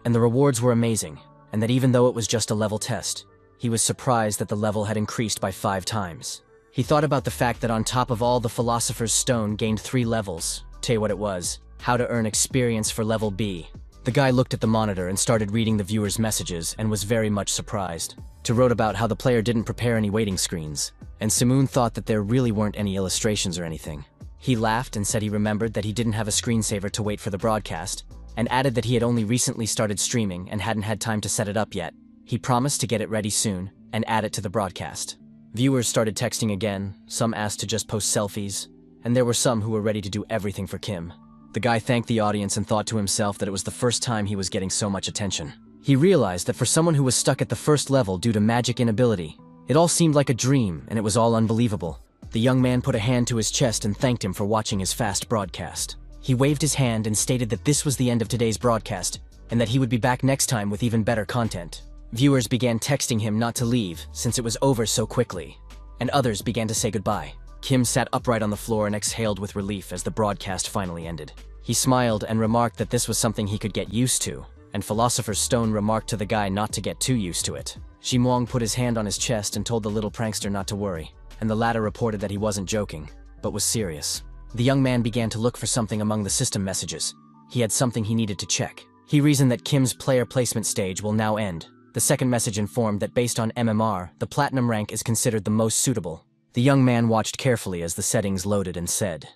A: and the rewards were amazing, and that even though it was just a level test, he was surprised that the level had increased by 5 times. He thought about the fact that on top of all, the Philosopher's Stone gained 3 levels. Tell you what it was: how to earn experience for level B. The guy looked at the monitor and started reading the viewers' messages and was very much surprised. He wrote about how the player didn't prepare any waiting screens, and Simoon thought that there really weren't any illustrations or anything. He laughed and said he remembered that he didn't have a screensaver to wait for the broadcast, and added that he had only recently started streaming and hadn't had time to set it up yet. He promised to get it ready soon and add it to the broadcast. Viewers started texting again, some asked to just post selfies, and there were some who were ready to do everything for Kim. The guy thanked the audience and thought to himself that it was the first time he was getting so much attention. He realized that for someone who was stuck at the first level due to magic inability, it all seemed like a dream and it was all unbelievable. The young man put a hand to his chest and thanked him for watching his fast broadcast. He waved his hand and stated that this was the end of today's broadcast, and that he would be back next time with even better content. Viewers began texting him not to leave since it was over so quickly, and others began to say goodbye. Kim sat upright on the floor and exhaled with relief as the broadcast finally ended. He smiled and remarked that this was something he could get used to, and Philosopher's Stone remarked to the guy not to get too used to it. Shimwong put his hand on his chest and told the little prankster not to worry, and the latter reported that he wasn't joking, but was serious. The young man began to look for something among the system messages. He had something he needed to check. He reasoned that Kim's player placement stage will now end. The second message informed that based on MMR, the platinum rank is considered the most suitable. The young man watched carefully as the settings loaded and said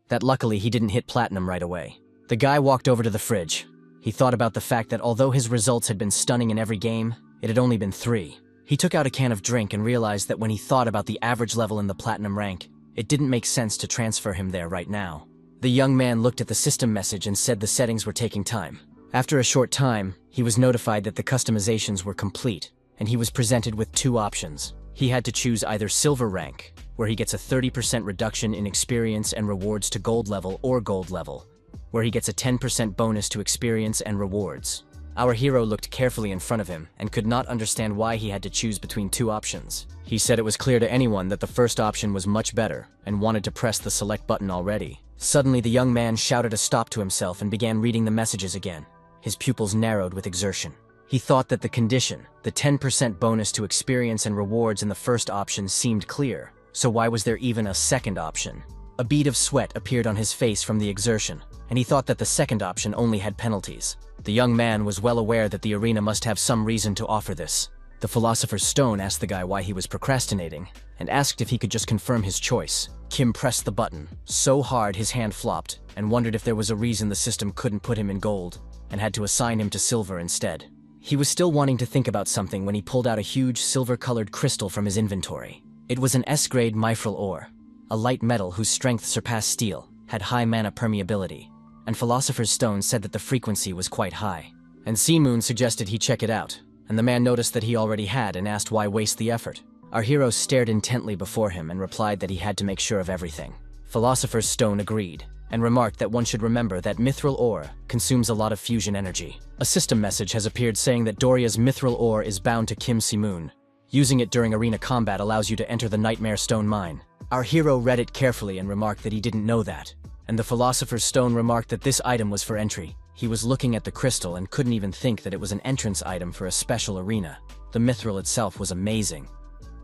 A: that luckily he didn't hit platinum right away. The guy walked over to the fridge. He thought about the fact that although his results had been stunning in every game, it had only been 3. He took out a can of drink and realized that when he thought about the average level in the platinum rank, it didn't make sense to transfer him there right now. The young man looked at the system message and said the settings were taking time. After a short time, he was notified that the customizations were complete, and he was presented with 2 options. He had to choose either silver rank, where he gets a 30% reduction in experience and rewards to gold level, or gold level, where he gets a 10% bonus to experience and rewards. Our hero looked carefully in front of him and could not understand why he had to choose between 2 options. He said it was clear to anyone that the first option was much better and wanted to press the select button already. Suddenly, the young man shouted a stop to himself and began reading the messages again. His pupils narrowed with exertion. He thought that the condition, the 10% bonus to experience and rewards in the first option, seemed clear, So why was there even a second option? A bead of sweat appeared on his face from the exertion, and he thought that the second option only had penalties. The young man was well aware that the arena must have some reason to offer this. The Philosopher's Stone asked the guy why he was procrastinating, and asked if he could just confirm his choice. Kim pressed the button so hard his hand flopped, and wondered if there was a reason the system couldn't put him in gold, and had to assign him to silver instead. He was still wanting to think about something when he pulled out a huge silver-colored crystal from his inventory. It was an S-grade mithril ore, a light metal whose strength surpassed steel, had high mana permeability, and Philosopher's Stone said that the frequency was quite high. And Seamoon suggested he check it out, and the man noticed that he already had and asked why waste the effort. Our hero stared intently before him and replied that he had to make sure of everything. Philosopher's Stone agreed, and remarked that one should remember that mithril ore consumes a lot of fusion energy. A system message has appeared saying that Doria's mithril ore is bound to Kim Si-moon. Using it during arena combat allows you to enter the Nightmare Stone mine. Our hero read it carefully and remarked that he didn't know that. And the Philosopher's Stone remarked that this item was for entry. He was looking at the crystal and couldn't even think that it was an entrance item for a special arena. The mithril itself was amazing.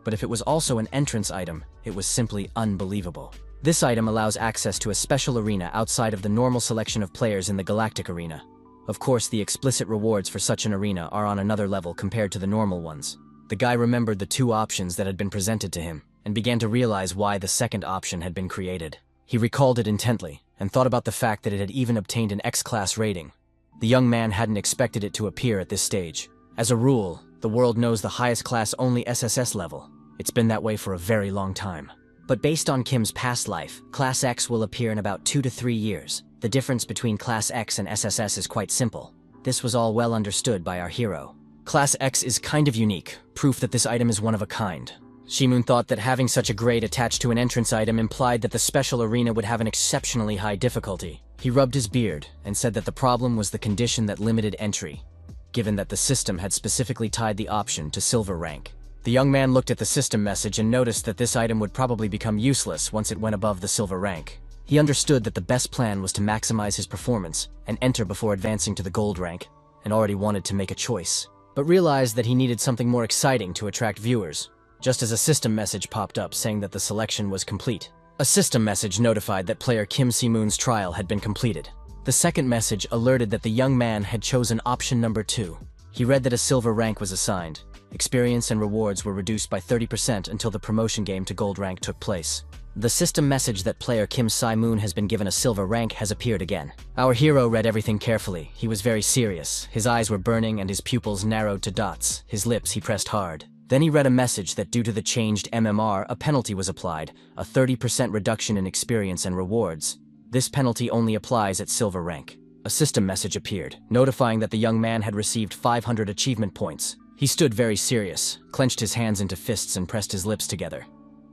A: But if it was also an entrance item, it was simply unbelievable. This item allows access to a special arena outside of the normal selection of players in the Galactic Arena. Of course, the explicit rewards for such an arena are on another level compared to the normal ones. The guy remembered the two options that had been presented to him, and began to realize why the second option had been created. He recalled it intently, and thought about the fact that it had even obtained an X-class rating. The young man hadn't expected it to appear at this stage. As a rule, the world knows the highest class only SSS level. It's been that way for a very long time. But based on Kim's past life, Class X will appear in about 2 to 3 years. The difference between Class X and SSS is quite simple. This was all well understood by our hero. Class X is kind of unique, proof that this item is one of a kind. Shimoon thought that having such a grade attached to an entrance item implied that the special arena would have an exceptionally high difficulty. He rubbed his beard and said that the problem was the condition that limited entry, given that the system had specifically tied the option to silver rank. The young man looked at the system message and noticed that this item would probably become useless once it went above the silver rank. He understood that the best plan was to maximize his performance and enter before advancing to the gold rank, and already wanted to make a choice, but realized that he needed something more exciting to attract viewers, just as a system message popped up saying that the selection was complete. A system message notified that player Kim Si-moon's trial had been completed. The second message alerted that the young man had chosen option number 2. He read that a silver rank was assigned. Experience and rewards were reduced by 30% until the promotion game to gold rank took place. The system message that player Kim Si-moon has been given a silver rank has appeared again. Our hero read everything carefully. He was very serious. His eyes were burning and his pupils narrowed to dots. His lips he pressed hard. Then he read a message that due to the changed MMR, a penalty was applied, a 30% reduction in experience and rewards. This penalty only applies at silver rank. A system message appeared, notifying that the young man had received 500 achievement points. He stood very serious, clenched his hands into fists and pressed his lips together.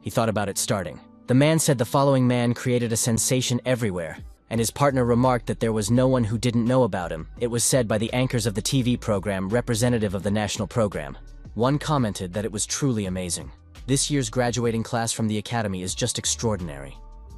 A: He thought about it starting. The man said the following man created a sensation everywhere, and his partner remarked that there was no one who didn't know about him. It was said by the anchors of the TV program, representative of the national program. One commented that it was truly amazing. This year's graduating class from the academy is just extraordinary.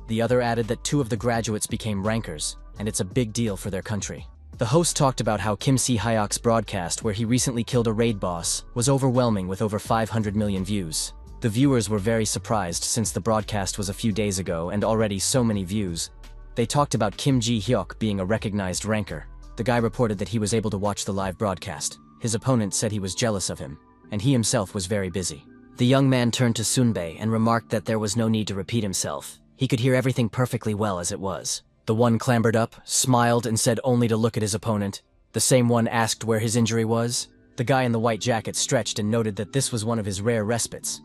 A: The other added that 2 of the graduates became rankers, and it's a big deal for their country. The host talked about how Kim Si-hyuk's broadcast, where he recently killed a raid boss, was overwhelming with over 500 million views. The viewers were very surprised since the broadcast was a few days ago and already so many views. They talked about Kim Ji-hyuk being a recognized ranker. The guy reported that he was able to watch the live broadcast. His opponent said he was jealous of him, and he himself was very busy. The young man turned to Sunbae and remarked that there was no need to repeat himself. He could hear everything perfectly well as it was. The one clambered up, smiled, and said only to look at his opponent. The same one asked where his injury was. The guy in the white jacket stretched and noted that this was one of his rare respites.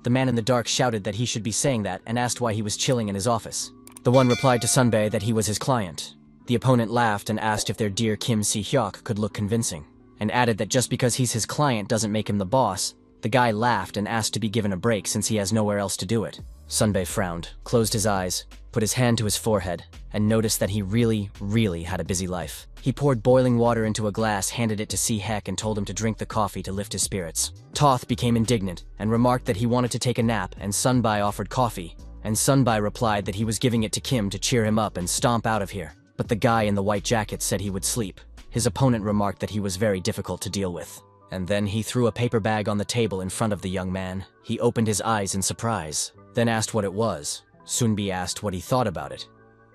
A: The man in the dark shouted that he should be saying that and asked why he was chilling in his office. The one replied to Sunbae that he was his client. The opponent laughed and asked if their dear Kim Si-hyuk could look convincing, and added that just because he's his client doesn't make him the boss. The guy laughed and asked to be given a break since he has nowhere else to do it. Sunbae frowned, closed his eyes, put his hand to his forehead, and noticed that he really had a busy life. He poured boiling water into a glass, handed it to Si-hyuk, and told him to drink the coffee to lift his spirits. Toth became indignant and remarked that he wanted to take a nap, and Sunbae offered coffee, and Sunbae replied that he was giving it to Kim to cheer him up and stomp out of here. But the guy in the white jacket said he would sleep. His opponent remarked that he was very difficult to deal with. And then he threw a paper bag on the table in front of the young man. He opened his eyes in surprise, then asked what it was. Sunbi asked what he thought about it,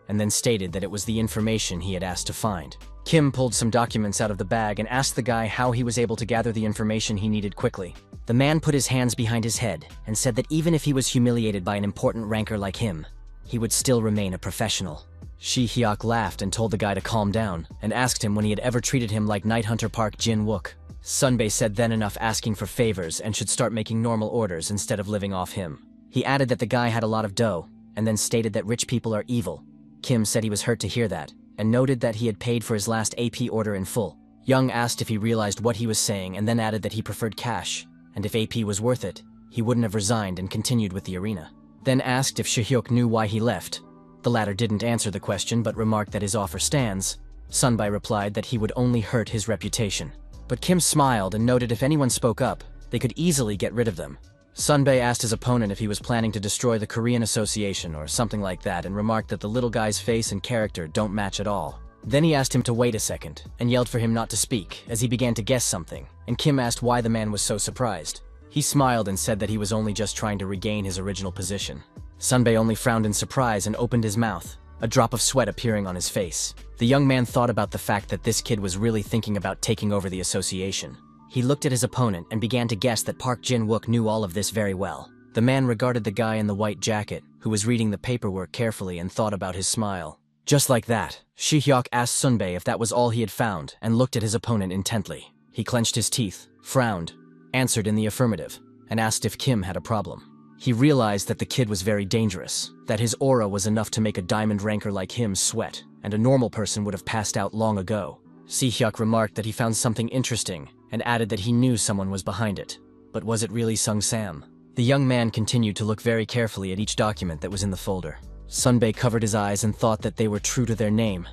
A: and then stated that it was the information he had asked to find. Kim pulled some documents out of the bag and asked the guy how he was able to gather the information he needed quickly. The man put his hands behind his head and said that even if he was humiliated by an important ranker like him, he would still remain a professional. Shi Hyuk laughed and told the guy to calm down, and asked him when he had ever treated him like Night Hunter Park Jin-wook. Sunbae said then enough asking for favors and should start making normal orders instead of living off him. He added that the guy had a lot of dough, and then stated that rich people are evil. Kim said he was hurt to hear that, and noted that he had paid for his last AP order in full. Young asked if he realized what he was saying and then added that he preferred cash, and if AP was worth it, he wouldn't have resigned and continued with the arena. Then asked if Shi-hyuk knew why he left. The latter didn't answer the question but remarked that his offer stands. Sunbae replied that he would only hurt his reputation. But Kim smiled and noted if anyone spoke up, they could easily get rid of them. Sunbae asked his opponent if he was planning to destroy the Korean Association or something like that and remarked that the little guy's face and character don't match at all. Then he asked him to wait a second and yelled for him not to speak as he began to guess something, and Kim asked why the man was so surprised. He smiled and said that he was only just trying to regain his original position. Sunbae only frowned in surprise and opened his mouth, a drop of sweat appearing on his face. The young man thought about the fact that this kid was really thinking about taking over the association. He looked at his opponent and began to guess that Park Jin-wook knew all of this very well. The man regarded the guy in the white jacket, who was reading the paperwork carefully, and thought about his smile. Just like that, Shi-hyuk asked Sunbae if that was all he had found and looked at his opponent intently. He clenched his teeth, frowned, answered in the affirmative, and asked if Kim had a problem. He realized that the kid was very dangerous, that his aura was enough to make a diamond ranker like him sweat, and a normal person would have passed out long ago. Si-hyuk remarked that he found something interesting, and added that he knew someone was behind it. But was it really Sung Sam? The young man continued to look very carefully at each document that was in the folder. Sunbae covered his eyes and thought that they were true to their name.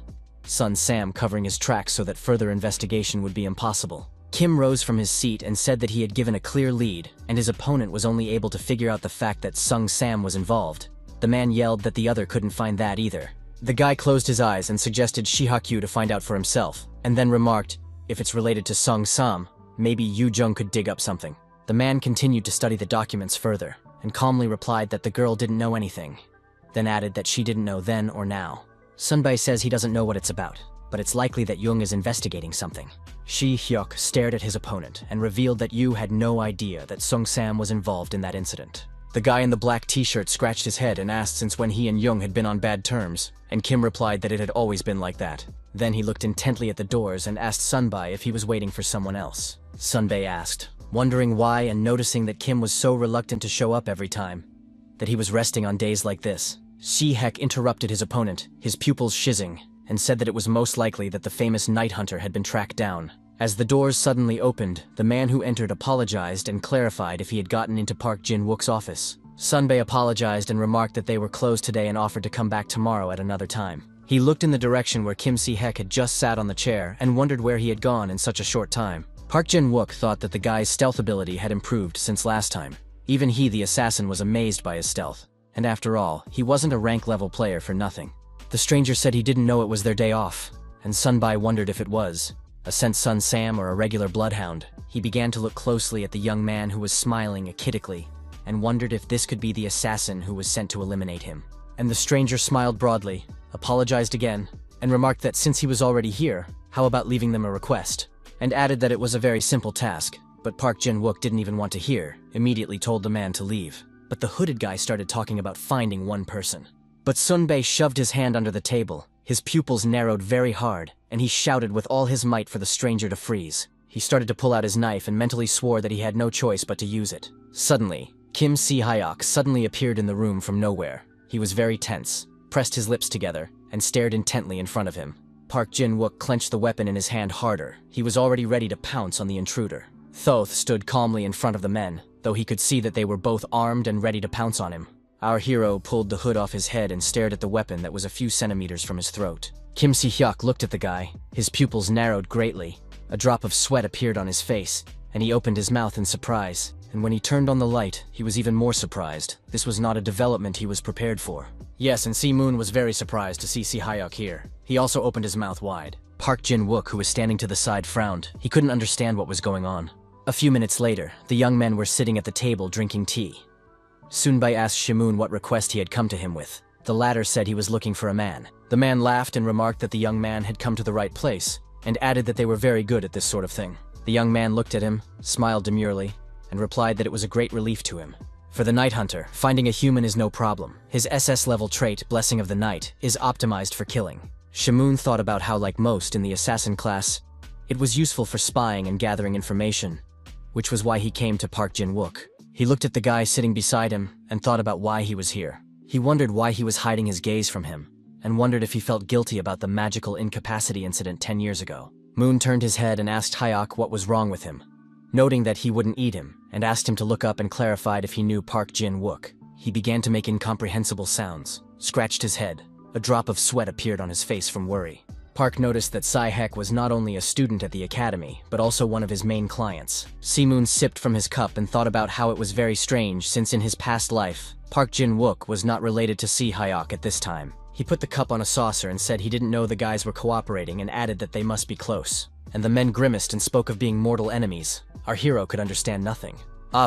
A: Sun Sam covering his tracks so that further investigation would be impossible. Kim rose from his seat and said that he had given a clear lead, and his opponent was only able to figure out the fact that Sung Sam was involved. The man yelled that the other couldn't find that either. The guy closed his eyes and suggested Shihakyu to find out for himself, and then remarked, if it's related to Sung Sam, maybe Yu Jung could dig up something. The man continued to study the documents further, and calmly replied that the girl didn't know anything, then added that she didn't know then or now. Sunbae says he doesn't know what it's about, but it's likely that Jung is investigating something. Shi-hyuk stared at his opponent and revealed that Yu had no idea that Sung Sam was involved in that incident. The guy in the black t-shirt scratched his head and asked since when he and Jung had been on bad terms, and Kim replied that it had always been like that. Then he looked intently at the doors and asked Sunbae if he was waiting for someone else. Sunbae asked, wondering why and noticing that Kim was so reluctant to show up every time, that he was resting on days like this. Shi-hyuk interrupted his opponent, his pupils shizzing, and said that it was most likely that the famous night hunter had been tracked down. As the doors suddenly opened, the man who entered apologized and clarified if he had gotten into Park Jin-wook's office. Sunbae apologized and remarked that they were closed today and offered to come back tomorrow at another time. He looked in the direction where Kim Si-hyuk had just sat on the chair and wondered where he had gone in such a short time. Park Jin-wook thought that the guy's stealth ability had improved since last time. Even he, the assassin, was amazed by his stealth. And after all, he wasn't a rank-level player for nothing. The stranger said he didn't know it was their day off, and Sunbae wondered if it was a sent Sun Sam or a regular bloodhound. He began to look closely at the young man who was smiling achidically, and wondered if this could be the assassin who was sent to eliminate him. And the stranger smiled broadly, apologized again, and remarked that since he was already here, how about leaving them a request, and added that it was a very simple task. But Park Jin-wook didn't even want to hear, immediately told the man to leave. But the hooded guy started talking about finding one person. But Sunbae shoved his hand under the table. His pupils narrowed very hard, and he shouted with all his might for the stranger to freeze. He started to pull out his knife and mentally swore that he had no choice but to use it. Suddenly, Kim Si-hyuk suddenly appeared in the room from nowhere. He was very tense, pressed his lips together, and stared intently in front of him. Park Jin-wook clenched the weapon in his hand harder. He was already ready to pounce on the intruder. Thoth stood calmly in front of the men, though he could see that they were both armed and ready to pounce on him. Our hero pulled the hood off his head and stared at the weapon that was a few centimeters from his throat. Kim Si-hyuk looked at the guy. His pupils narrowed greatly. A drop of sweat appeared on his face, and he opened his mouth in surprise. And when he turned on the light, he was even more surprised. This was not a development he was prepared for. Yes, and Si-moon was very surprised to see Si-hyuk here. He also opened his mouth wide. Park Jin-wook, who was standing to the side, frowned. He couldn't understand what was going on. A few minutes later, the young men were sitting at the table drinking tea. Sunbai asked Shimoon what request he had come to him with. The latter said he was looking for a man. The man laughed and remarked that the young man had come to the right place, and added that they were very good at this sort of thing. The young man looked at him, smiled demurely, and replied that it was a great relief to him. For the Night Hunter, finding a human is no problem. His SS-level trait, Blessing of the Night, is optimized for killing. Shimoon thought about how, like most in the assassin class, it was useful for spying and gathering information, which was why he came to Park Jin-wook. He looked at the guy sitting beside him and thought about why he was here. He wondered why he was hiding his gaze from him, and wondered if he felt guilty about the magical incapacity incident 10 years ago. Moon turned his head and asked Hyok what was wrong with him, noting that he wouldn't eat him, and asked him to look up and clarified if he knew Park Jin-wook. He began to make incomprehensible sounds, scratched his head. A drop of sweat appeared on his face from worry. Park noticed that Sae-hek was not only a student at the academy, but also one of his main clients. Si-moon sipped from his cup and thought about how it was very strange since in his past life, Park Jin-wook was not related to Si-hyuk at this time. He put the cup on a saucer and said he didn't know the guys were cooperating and added that they must be close. And the men grimaced and spoke of being mortal enemies. Our hero could understand nothing.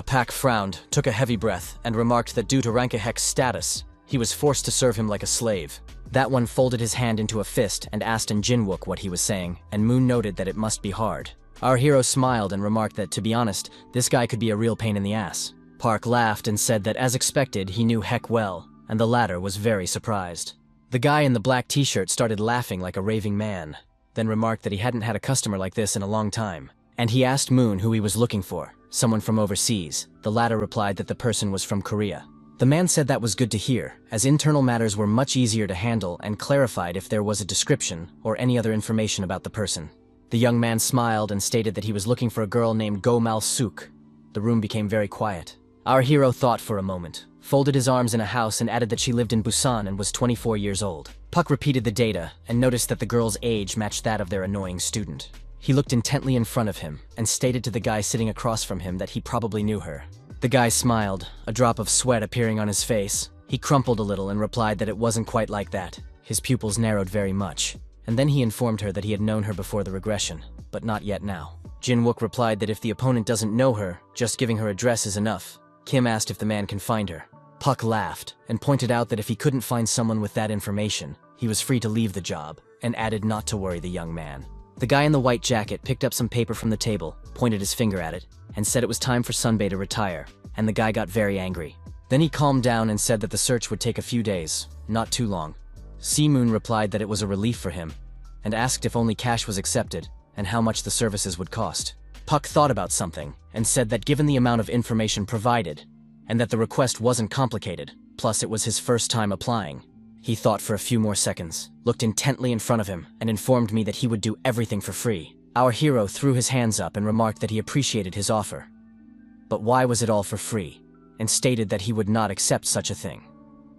A: Pak frowned, took a heavy breath, and remarked that due to Reincarnation's status, he was forced to serve him like a slave. That one folded his hand into a fist and asked Jin-wook what he was saying, and Moon noted that it must be hard. Our hero smiled and remarked that, to be honest, this guy could be a real pain in the ass. Park laughed and said that as expected, he knew Hek well, and the latter was very surprised. The guy in the black t-shirt started laughing like a raving man, then remarked that he hadn't had a customer like this in a long time. And he asked Moon who he was looking for, someone from overseas. The latter replied that the person was from Korea. The man said that was good to hear, as internal matters were much easier to handle, and clarified if there was a description or any other information about the person. The young man smiled and stated that he was looking for a girl named Go Mal-suk. The room became very quiet. Our hero thought for a moment, folded his arms in a house and added that she lived in Busan and was 24 years old. Puck repeated the data and noticed that the girl's age matched that of their annoying student. He looked intently in front of him and stated to the guy sitting across from him that he probably knew her. The guy smiled, a drop of sweat appearing on his face. He crumpled a little and replied that it wasn't quite like that. His pupils narrowed very much. And then he informed her that he had known her before the regression, but not yet now. Jin-wook replied that if the opponent doesn't know her, just giving her address is enough. Kim asked if the man can find her. Puck laughed and pointed out that if he couldn't find someone with that information, he was free to leave the job, and added not to worry the young man. The guy in the white jacket picked up some paper from the table, pointed his finger at it, and said it was time for Sunbae to retire, and the guy got very angry. Then he calmed down and said that the search would take a few days, not too long. Si-moon replied that it was a relief for him, and asked if only cash was accepted, and how much the services would cost. Puck thought about something, and said that given the amount of information provided, and that the request wasn't complicated, plus it was his first time applying. He thought for a few more seconds, looked intently in front of him, and informed me that he would do everything for free. Our hero threw his hands up and remarked that he appreciated his offer. But why was it all for free? And stated that he would not accept such a thing.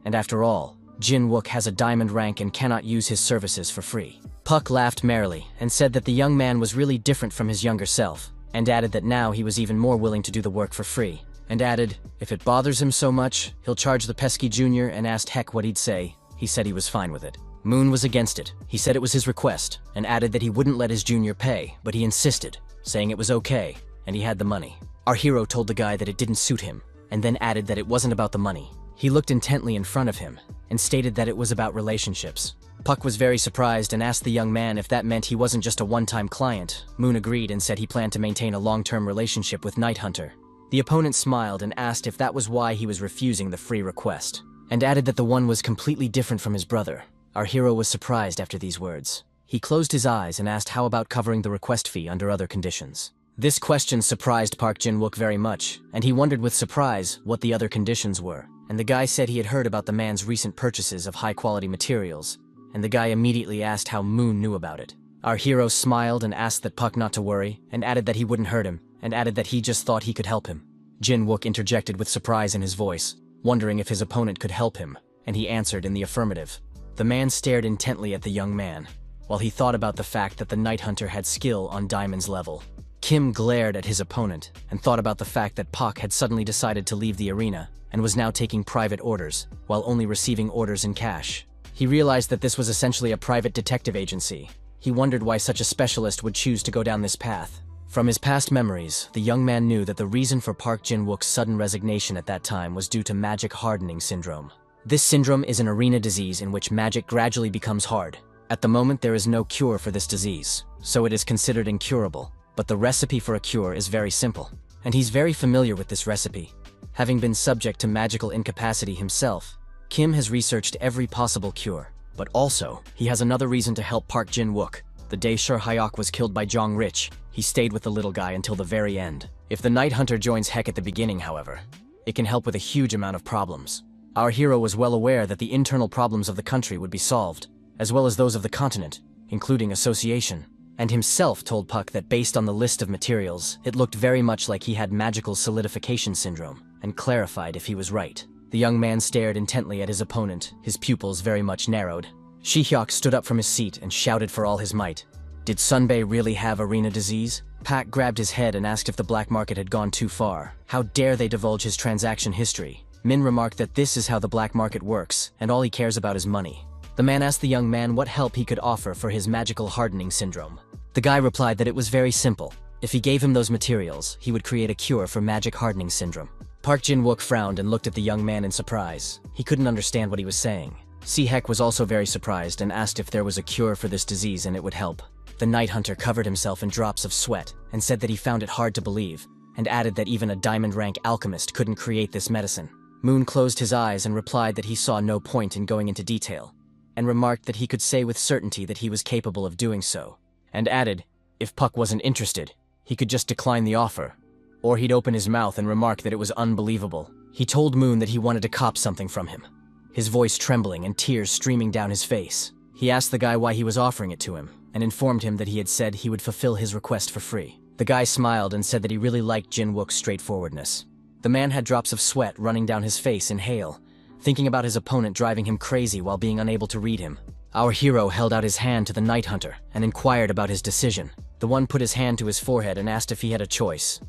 A: And after all, Jin-wook has a diamond rank and cannot use his services for free. Puck laughed merrily and said that the young man was really different from his younger self, and added that now he was even more willing to do the work for free. And added, if it bothers him so much, he'll charge the pesky junior, and asked Hek what he'd say. He said he was fine with it. Moon was against it. He said it was his request, and added that he wouldn't let his junior pay, but he insisted, saying it was okay, and he had the money. Our hero told the guy that it didn't suit him, and then added that it wasn't about the money. He looked intently in front of him, and stated that it was about relationships. Puck was very surprised and asked the young man if that meant he wasn't just a one-time client. Moon agreed and said he planned to maintain a long-term relationship with Night Hunter. The opponent smiled and asked if that was why he was refusing the free request, and added that the one was completely different from his brother. Our hero was surprised after these words. He closed his eyes and asked how about covering the request fee under other conditions. This question surprised Park Jin-wook very much, and he wondered with surprise what the other conditions were. And the guy said he had heard about the man's recent purchases of high-quality materials, and the guy immediately asked how Moon knew about it. Our hero smiled and asked that Puck not to worry, and added that he wouldn't hurt him, and added that he just thought he could help him. Jin-wook interjected with surprise in his voice, wondering if his opponent could help him, and he answered in the affirmative. The man stared intently at the young man, while he thought about the fact that the Night Hunter had skill on Diamond's level. Kim glared at his opponent, and thought about the fact that Puck had suddenly decided to leave the arena, and was now taking private orders, while only receiving orders in cash. He realized that this was essentially a private detective agency. He wondered why such a specialist would choose to go down this path. From his past memories, the young man knew that the reason for Park Jin-wook's sudden resignation at that time was due to magic hardening syndrome. This syndrome is an arena disease in which magic gradually becomes hard. At the moment, there is no cure for this disease, so it is considered incurable. But the recipe for a cure is very simple, and he's very familiar with this recipe. Having been subject to magical incapacity himself, Kim has researched every possible cure. But also, he has another reason to help Park Jin-wook. The day Shur Hyok was killed by Jong Rich, he stayed with the little guy until the very end. If the Night Hunter joins Heck at the beginning, however, it can help with a huge amount of problems. Our hero was well aware that the internal problems of the country would be solved, as well as those of the continent, including association, and himself told Puck that based on the list of materials, it looked very much like he had magical solidification syndrome, and clarified if he was right. The young man stared intently at his opponent, his pupils very much narrowed. Shi-hyuk stood up from his seat and shouted for all his might. Did Sunbae really have arena disease? Pak grabbed his head and asked if the black market had gone too far. How dare they divulge his transaction history? Min remarked that this is how the black market works, and all he cares about is money. The man asked the young man what help he could offer for his magical hardening syndrome. The guy replied that it was very simple. If he gave him those materials, he would create a cure for magic hardening syndrome. Park Jin-wook frowned and looked at the young man in surprise. He couldn't understand what he was saying. Si-hek was also very surprised and asked if there was a cure for this disease and it would help. The Night Hunter covered himself in drops of sweat and said that he found it hard to believe, and added that even a diamond-rank alchemist couldn't create this medicine. Moon closed his eyes and replied that he saw no point in going into detail, and remarked that he could say with certainty that he was capable of doing so, and added, if Puck wasn't interested, he could just decline the offer, or he'd open his mouth and remark that it was unbelievable. He told Moon that he wanted to cop something from him, his voice trembling and tears streaming down his face. He asked the guy why he was offering it to him, and informed him that he had said he would fulfill his request for free. The guy smiled and said that he really liked Jin-wook's straightforwardness. The man had drops of sweat running down his face in hail, thinking about his opponent driving him crazy while being unable to read him. Our hero held out his hand to the Night Hunter and inquired about his decision. The one put his hand to his forehead and asked if he had a choice,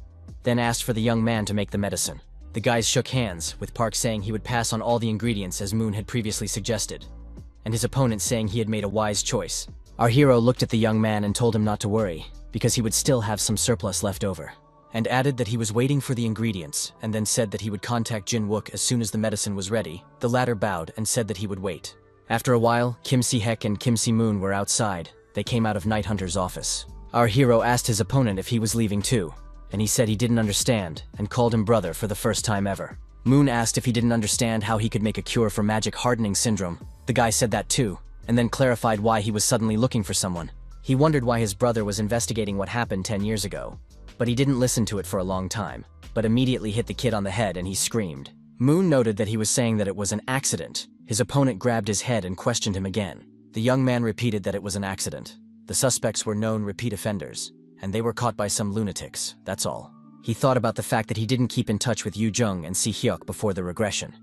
A: then asked for the young man to make the medicine. The guys shook hands, with Park saying he would pass on all the ingredients as Moon had previously suggested, and his opponent saying he had made a wise choice. Our hero looked at the young man and told him not to worry, because he would still have some surplus left over, and added that he was waiting for the ingredients, and then said that he would contact Jin-wook as soon as the medicine was ready. The latter bowed and said that he would wait. After a while, Kim Si-hek and Kim Si-moon were outside. They came out of Night Hunter's office. Our hero asked his opponent if he was leaving too, and he said he didn't understand, and called him brother for the first time ever. Moon asked if he didn't understand how he could make a cure for magic hardening syndrome. The guy said that too, and then clarified why he was suddenly looking for someone. He wondered why his brother was investigating what happened 10 years ago, but he didn't listen to it for a long time, but immediately hit the kid on the head and he screamed. Moon noted that he was saying that it was an accident. His opponent grabbed his head and questioned him again. The young man repeated that it was an accident. The suspects were known repeat offenders, and they were caught by some lunatics, that's all. He thought about the fact that he didn't keep in touch with Yu Jung and Si-hyuk before the regression,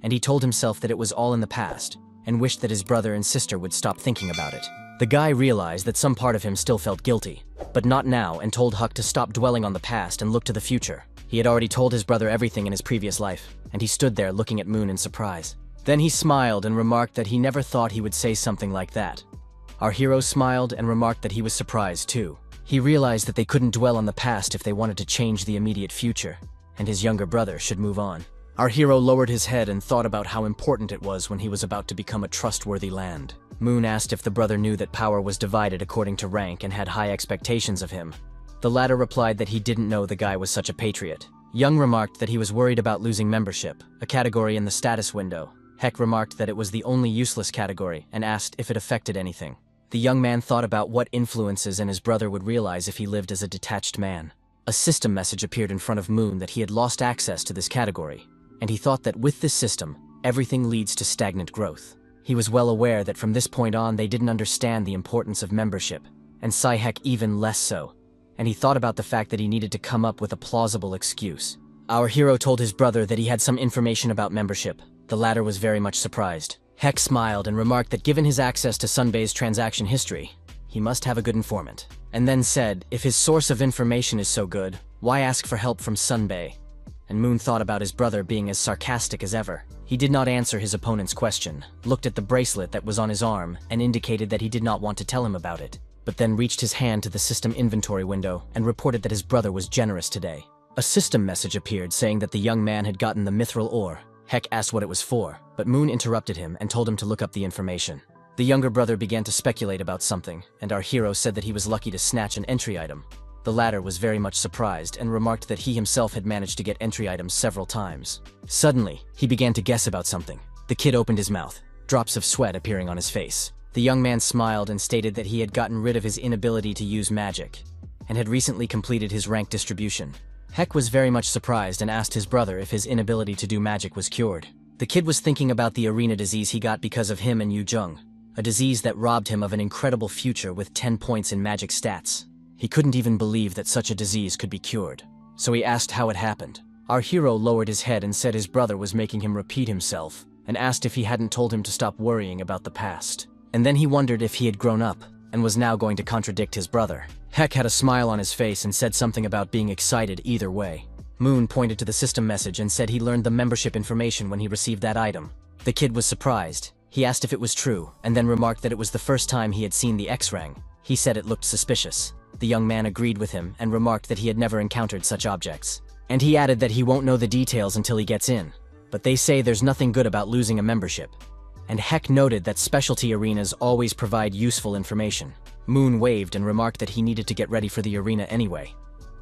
A: and he told himself that it was all in the past, and wished that his brother and sister would stop thinking about it. The guy realized that some part of him still felt guilty, but not now, and told Huck to stop dwelling on the past and look to the future. He had already told his brother everything in his previous life, and he stood there looking at Moon in surprise. Then he smiled and remarked that he never thought he would say something like that. Our hero smiled and remarked that he was surprised too. He realized that they couldn't dwell on the past if they wanted to change the immediate future, and his younger brother should move on. Our hero lowered his head and thought about how important it was when he was about to become a trustworthy land. Moon asked if the brother knew that power was divided according to rank and had high expectations of him. The latter replied that he didn't know the guy was such a patriot. Young remarked that he was worried about losing membership, a category in the status window. Heck remarked that it was the only useless category and asked if it affected anything. The young man thought about what influences and his brother would realize if he lived as a detached man. A system message appeared in front of Moon that he had lost access to this category, and he thought that with this system, everything leads to stagnant growth. He was well aware that from this point on they didn't understand the importance of membership, and Si-hek even less so, and he thought about the fact that he needed to come up with a plausible excuse. Our hero told his brother that he had some information about membership. The latter was very much surprised. Heck smiled and remarked that given his access to Sunbae's transaction history, he must have a good informant, and then said, if his source of information is so good, why ask for help from Sunbae? And Moon thought about his brother being as sarcastic as ever. He did not answer his opponent's question, looked at the bracelet that was on his arm, and indicated that he did not want to tell him about it. but then reached his hand to the system inventory window and reported that his brother was generous today. A system message appeared saying that the young man had gotten the mithril ore. Heck asked what it was for, but Moon interrupted him and told him to look up the information. The younger brother began to speculate about something, and our hero said that he was lucky to snatch an entry item. The latter was very much surprised and remarked that he himself had managed to get entry items several times. Suddenly, he began to guess about something. The kid opened his mouth, drops of sweat appearing on his face. The young man smiled and stated that he had gotten rid of his inability to use magic, and had recently completed his rank distribution. Heck was very much surprised and asked his brother if his inability to do magic was cured. The kid was thinking about the arena disease he got because of him and Yu Jung, a disease that robbed him of an incredible future with 10 points in magic stats. He couldn't even believe that such a disease could be cured, so he asked how it happened. Our hero lowered his head and said his brother was making him repeat himself, and asked if he hadn't told him to stop worrying about the past. And then he wondered if he had grown up, and was now going to contradict his brother. Heck had a smile on his face and said something about being excited either way. Moon pointed to the system message and said he learned the membership information when he received that item. The kid was surprised. He asked if it was true, and then remarked that it was the first time he had seen the X-Rang. He said it looked suspicious. The young man agreed with him and remarked that he had never encountered such objects. And he added that he won't know the details until he gets in. But they say there's nothing good about losing a membership. And Heck noted that specialty arenas always provide useful information. Moon waved and remarked that he needed to get ready for the arena anyway,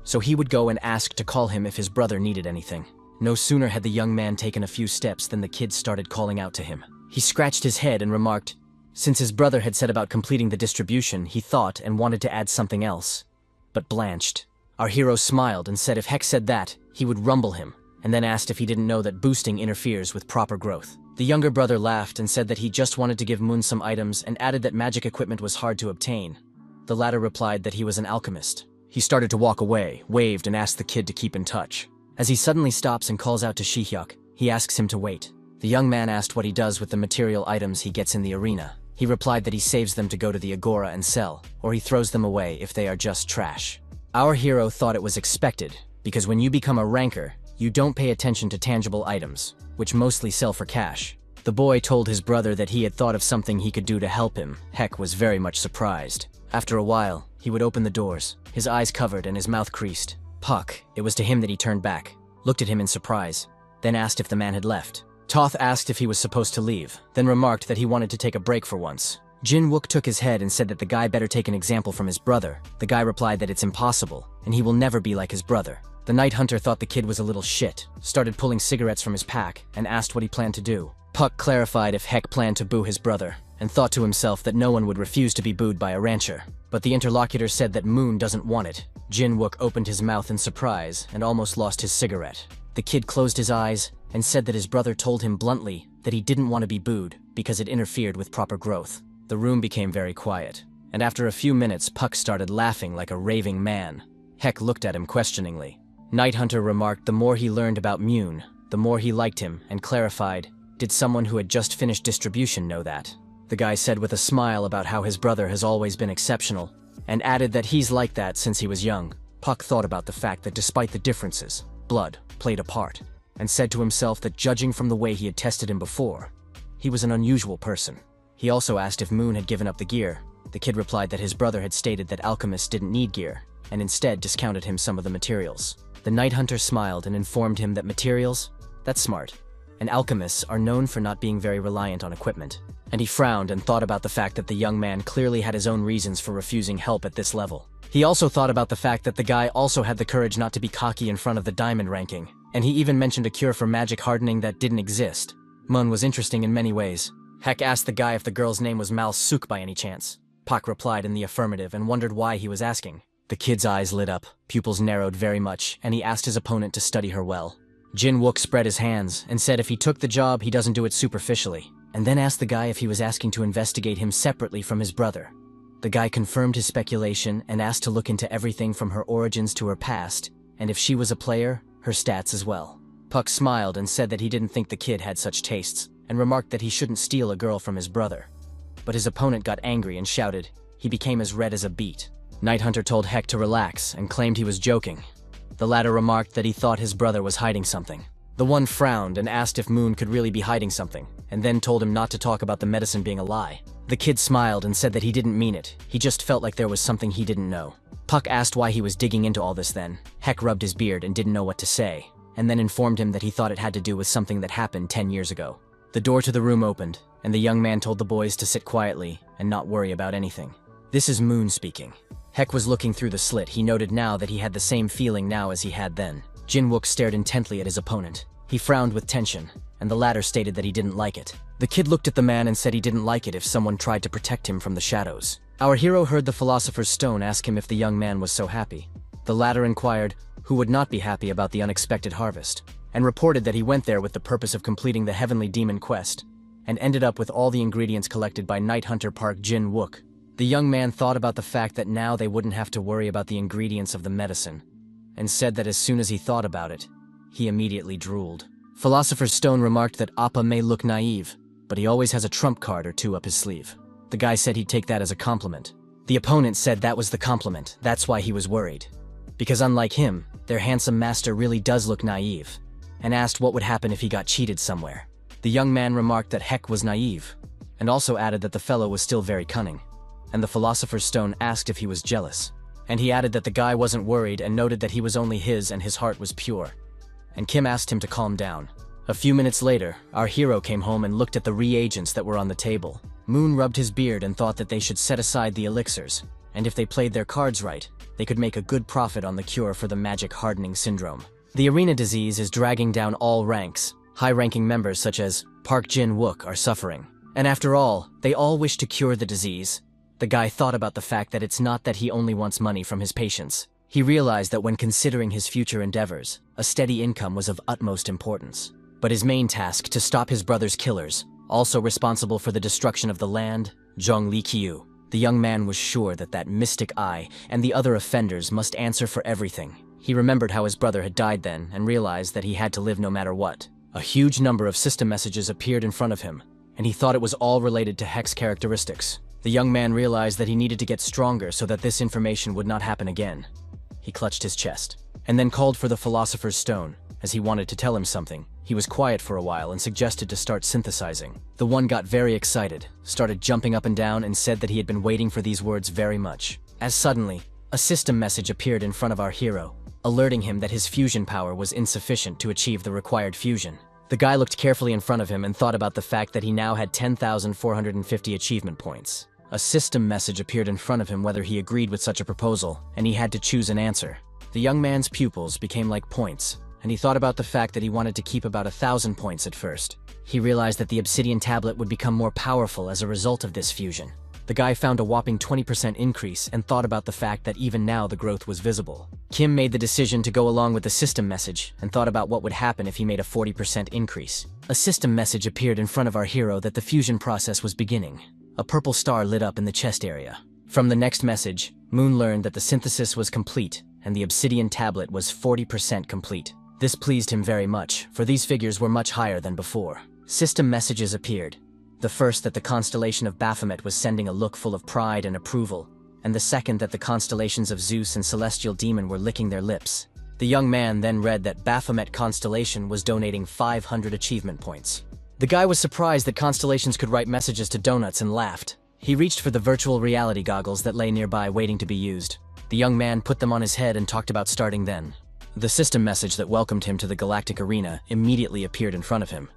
A: so he would go and ask to call him if his brother needed anything. No sooner had the young man taken a few steps than the kid started calling out to him. He scratched his head and remarked, since his brother had said about completing the distribution, he thought and wanted to add something else, but blanched. Our hero smiled and said if Heck said that, he would rumble him, and then asked if he didn't know that boosting interferes with proper growth. The younger brother laughed and said that he just wanted to give Moon some items and added that magic equipment was hard to obtain. The latter replied that he was an alchemist. He started to walk away, waved, and asked the kid to keep in touch. As he suddenly stops and calls out to Shihyuk, he asks him to wait. The young man asked what he does with the material items he gets in the arena. He replied that he saves them to go to the agora and sell, or he throws them away if they are just trash. Our hero thought it was expected, because when you become a ranker, you don't pay attention to tangible items, which mostly sell for cash. The boy told his brother that he had thought of something he could do to help him. Heck was very much surprised. After a while, he would open the doors, his eyes covered and his mouth creased. Puck, it was to him that he turned back, looked at him in surprise, then asked if the man had left. Toth asked if he was supposed to leave, then remarked that he wanted to take a break for once. Jin Wook took his head and said that the guy better take an example from his brother. The guy replied that it's impossible, and he will never be like his brother. The Night Hunter thought the kid was a little shit, started pulling cigarettes from his pack, and asked what he planned to do. Puck clarified if Heck planned to boo his brother, and thought to himself that no one would refuse to be booed by a rancher. But the interlocutor said that Moon doesn't want it. Jin Wook opened his mouth in surprise and almost lost his cigarette. The kid closed his eyes and said that his brother told him bluntly that he didn't want to be booed because it interfered with proper growth. The room became very quiet, and after a few minutes Puck started laughing like a raving man. Heck looked at him questioningly. Night Hunter remarked the more he learned about Moon, the more he liked him, and clarified, did someone who had just finished distribution know that? The guy said with a smile about how his brother has always been exceptional, and added that he's like that since he was young. Puck thought about the fact that despite the differences, blood played a part, and said to himself that judging from the way he had tested him before, he was an unusual person. He also asked if Moon had given up the gear. The kid replied that his brother had stated that alchemists didn't need gear, and instead discounted him some of the materials. The Night Hunter smiled and informed him that materials? That's smart. And alchemists are known for not being very reliant on equipment. And he frowned and thought about the fact that the young man clearly had his own reasons for refusing help at this level. He also thought about the fact that the guy also had the courage not to be cocky in front of the diamond ranking, and he even mentioned a cure for magic hardening that didn't exist. Mun was interesting in many ways. Heck asked the guy if the girl's name was Mal Suk by any chance. Pak replied in the affirmative and wondered why he was asking. The kid's eyes lit up, pupils narrowed very much, and he asked his opponent to study her well. Jin Wook spread his hands and said if he took the job, he doesn't do it superficially, and then asked the guy if he was asking to investigate him separately from his brother. The guy confirmed his speculation and asked to look into everything from her origins to her past, and if she was a player, her stats as well. Puck smiled and said that he didn't think the kid had such tastes, and remarked that he shouldn't steal a girl from his brother. But his opponent got angry and shouted. He became as red as a beet. Night Hunter told Heck to relax and claimed he was joking. The latter remarked that he thought his brother was hiding something. The one frowned and asked if Moon could really be hiding something, and then told him not to talk about the medicine being a lie. The kid smiled and said that he didn't mean it, he just felt like there was something he didn't know. Puck asked why he was digging into all this then. Heck rubbed his beard and didn't know what to say, and then informed him that he thought it had to do with something that happened 10 years ago. The door to the room opened, and the young man told the boys to sit quietly and not worry about anything. This is Moon speaking. Heck was looking through the slit. He noted now that he had the same feeling now as he had then. Jin-wook stared intently at his opponent. He frowned with tension, and the latter stated that he didn't like it. The kid looked at the man and said he didn't like it if someone tried to protect him from the shadows. Our hero heard the Philosopher's Stone ask him if the young man was so happy. The latter inquired who would not be happy about the unexpected harvest, and reported that he went there with the purpose of completing the Heavenly Demon quest, and ended up with all the ingredients collected by Night Hunter Park Jin-wook. The young man thought about the fact that now they wouldn't have to worry about the ingredients of the medicine, and said that as soon as he thought about it, he immediately drooled. Philosopher's Stone remarked that Appa may look naive, but he always has a trump card or two up his sleeve. The guy said he'd take that as a compliment. The opponent said that was the compliment, that's why he was worried. Because unlike him, their handsome master really does look naive, and asked what would happen if he got cheated somewhere. The young man remarked that Heck was naive, and also added that the fellow was still very cunning. And the Philosopher's Stone asked if he was jealous. And he added that the guy wasn't worried and noted that he was only his and his heart was pure. And Kim asked him to calm down. A few minutes later, our hero came home and looked at the reagents that were on the table. Moon rubbed his beard and thought that they should set aside the elixirs, and if they played their cards right, they could make a good profit on the cure for the magic hardening syndrome. The arena disease is dragging down all ranks. High-ranking members such as Park Jin-wook are suffering. And after all, they all wish to cure the disease. The guy thought about the fact that it's not that he only wants money from his patients. He realized that when considering his future endeavors, a steady income was of utmost importance. But his main task, to stop his brother's killers, also responsible for the destruction of the land, Zhong Li-kyu. The young man was sure that that mystic eye and the other offenders must answer for everything. He remembered how his brother had died then and realized that he had to live no matter what. A huge number of system messages appeared in front of him, and he thought it was all related to Heck's characteristics. The young man realized that he needed to get stronger so that this information would not happen again. He clutched his chest, and then called for the Philosopher's Stone, as he wanted to tell him something. He was quiet for a while and suggested to start synthesizing. The one got very excited, started jumping up and down, and said that he had been waiting for these words very much. As suddenly, a system message appeared in front of our hero, alerting him that his fusion power was insufficient to achieve the required fusion. The guy looked carefully in front of him and thought about the fact that he now had 10,450 achievement points. A system message appeared in front of him whether he agreed with such a proposal, and he had to choose an answer. The young man's pupils became like points, and he thought about the fact that he wanted to keep about 1,000 points at first. He realized that the obsidian tablet would become more powerful as a result of this fusion. The guy found a whopping 20% increase and thought about the fact that even now the growth was visible. Kim made the decision to go along with the system message and thought about what would happen if he made a 40% increase. A system message appeared in front of our hero that the fusion process was beginning. A purple star lit up in the chest area. From the next message, Moon learned that the synthesis was complete and the obsidian tablet was 40% complete. This pleased him very much, for these figures were much higher than before. System messages appeared. The first that the constellation of Baphomet was sending a look full of pride and approval, and the second that the constellations of Zeus and Celestial Demon were licking their lips. The young man then read that Baphomet constellation was donating 500 achievement points. The guy was surprised that constellations could write messages to donuts and laughed. He reached for the virtual reality goggles that lay nearby waiting to be used. The young man put them on his head and talked about starting then. The system message that welcomed him to the Galactic Arena immediately appeared in front of him.